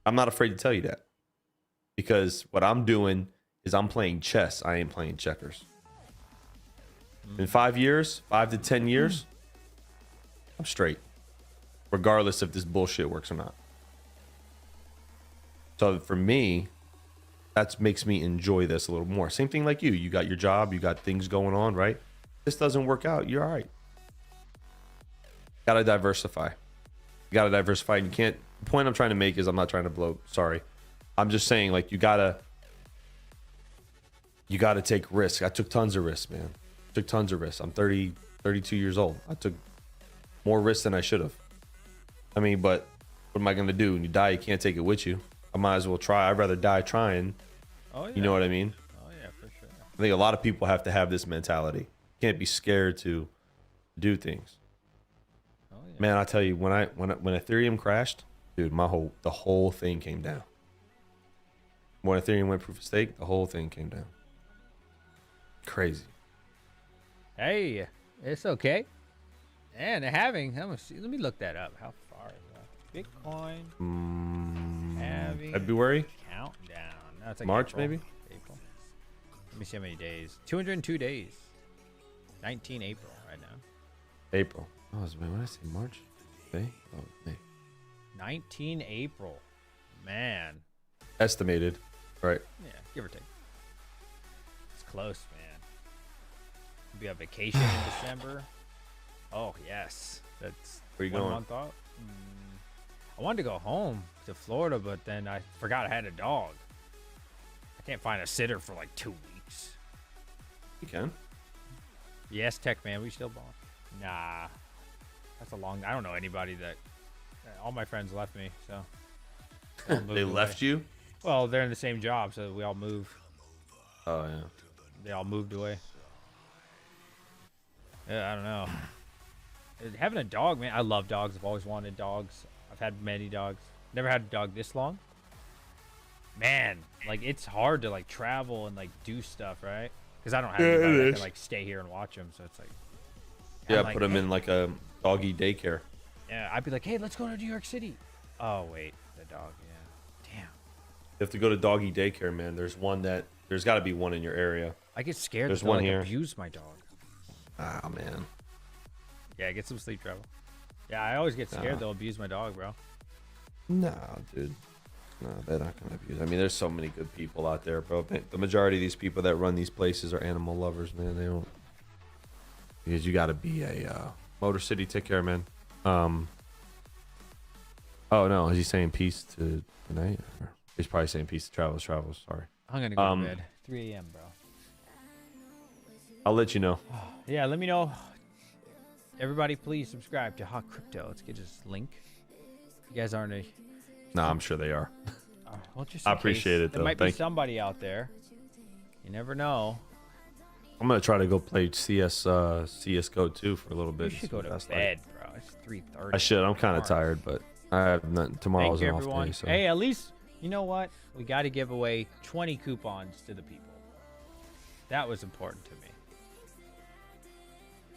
I'm not afraid to tell you that. Because what I'm doing is I'm playing chess. I ain't playing checkers. In 5 years, 5 to 10 years, I'm straight. Regardless if this bullshit works or not. So for me, that makes me enjoy this a little more. Same thing like you. You got your job. You got things going on, right? This doesn't work out. You're all right. Got to diversify. You got to diversify. And you can't. The point I'm trying to make is I'm not trying to blow. Sorry. I'm just saying, like, you got to take risks. I took tons of risks, man. Took tons of risks. I'm 32 years old. I took more risks than I should have. I mean, but what am I going to do? When you die, you can't take it with you. I might as well try. I'd rather die trying. Oh, yeah. You know what I mean? Oh, yeah, for sure. I think a lot of people have to have this mentality. You can't be scared to do things. Oh, yeah. Man, I tell you, when Ethereum crashed, dude, the whole thing came down. When Ethereum went proof of stake, the whole thing came down. Crazy. Hey, it's okay. And let me look that up. How far is that? Bitcoin having February? countdown. No, it's like March, April. maybe? April. Let me see how many days. 202 days. 19 April right now. April. Oh, when did I say March? May? Oh, May. 19 April. Man. Estimated. Right. Yeah, give or take. It's close, man. Be on vacation in December. Oh, yes. That's Where you 1 going? month off. I wanted to go home to Florida, but then I forgot I had a dog. I can't find a sitter for like 2 weeks. You can. Yes, Tech Man, we still bond. Nah. That's a long... I don't know anybody that... all my friends left me, so... They left you? Well, they're in the same job, so we all moved. Oh, yeah. They all moved away. Yeah, I don't know. Having a dog, man. I love dogs. I've always wanted dogs. I've had many dogs. Never had a dog this long. Man, like it's hard to like travel and like do stuff, right? Because I don't have anybody that can like stay here and watch them, so it's like. Yeah, I'm like, put them in like a doggy daycare. Yeah, I'd be like, hey, let's go to New York City. Oh wait, the dog. Yeah, damn. You have to go to doggy daycare, man. There's got to be one in your area. I get scared. There's that they'll, one like, here. Abuse my dog. Ah, man. Yeah, get some sleep travel. Yeah, I always get scared they'll abuse my dog, bro. Nah, dude. No, they're not gonna abuse. I mean, there's so many good people out there, bro. The majority of these people that run these places are animal lovers, man. They don't. Because you got to be a Motor City. Take care, man. Oh no, is he saying peace to tonight? Or he's probably saying peace to Travels. Sorry. I'm gonna go to bed. 3 a.m., bro. I'll let you know. Yeah, let me know. Everybody, please subscribe to Hot Crypto. Let's get his link. You guys aren't a. Nah, I'm sure they are. Well, just I in appreciate case, it, though. There might be Thank you. somebody out there. You never know. I'm gonna try to go play CS:GO too for a little bit. You should go to That's bed, bro. It's 3:30. I should. I'm kind of tired, but I have nothing. Tomorrow's Thank an you, off everyone. day. So. Hey, at least you know what? We got to give away 20 coupons to the people. That was important to me.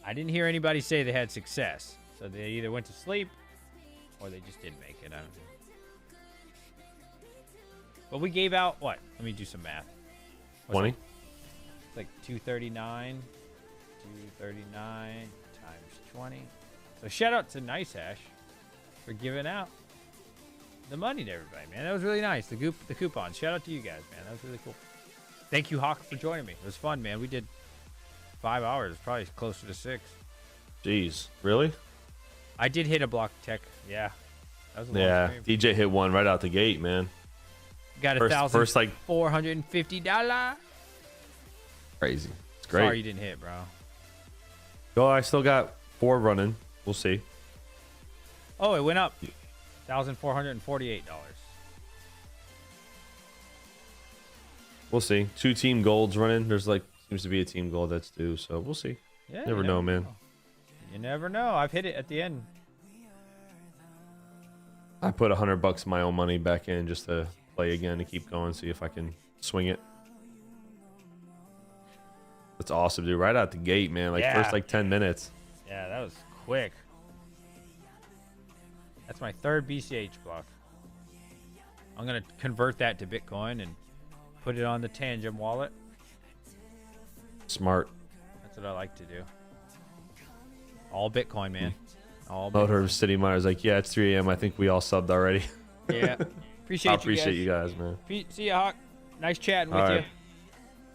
I didn't hear anybody say they had success, so they either went to sleep or they just didn't make it. I don't know. But we gave out what? Let me do some math. 20. It's like 239. 239 times 20. So shout out to NiceHash for giving out the money to everybody, man. That was really nice. The coupons. Shout out to you guys, man. That was really cool. Thank you, Hawk, for joining me. It was fun, man. We did 5 hours, probably closer to 6. Jeez, really? I did hit a block tech. Yeah. That was a long Yeah, stream. DJ hit one right out the gate, man. Got first, like $1,450. crazy. It's great. Sorry you didn't hit, bro. Oh, I still got 4 running. We'll see. Oh, it went up. $1,448. We'll see. 2 team golds running. There's like seems to be a team gold that's due, so we'll see. Yeah, Never know, man. You never know. I've hit it at the end. I put $100 of my own money back in just to play again to keep going, see if I can swing it. That's awesome, dude. Right out the gate, man. Like Yeah. first like 10 minutes. Yeah, that was quick. That's my 3rd BCH block. I'm going to convert that to Bitcoin and put it on the Tangem wallet. Smart. That's what I like to do. All Bitcoin, man. All Bitcoin. Motor City Myers like, yeah, it's 3 a.m. I think we all subbed already. Yeah. Appreciate I you appreciate guys. you guys, man. See ya, Hawk. Nice chatting with All you. right.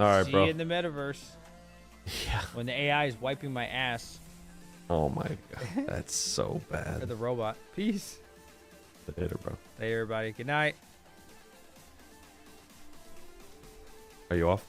All right, See bro. you in the metaverse. Yeah. When the AI is wiping my ass Oh my god, that's so for bad. the robot. Peace. Later, bro. Later, everybody. Good night. Are you off?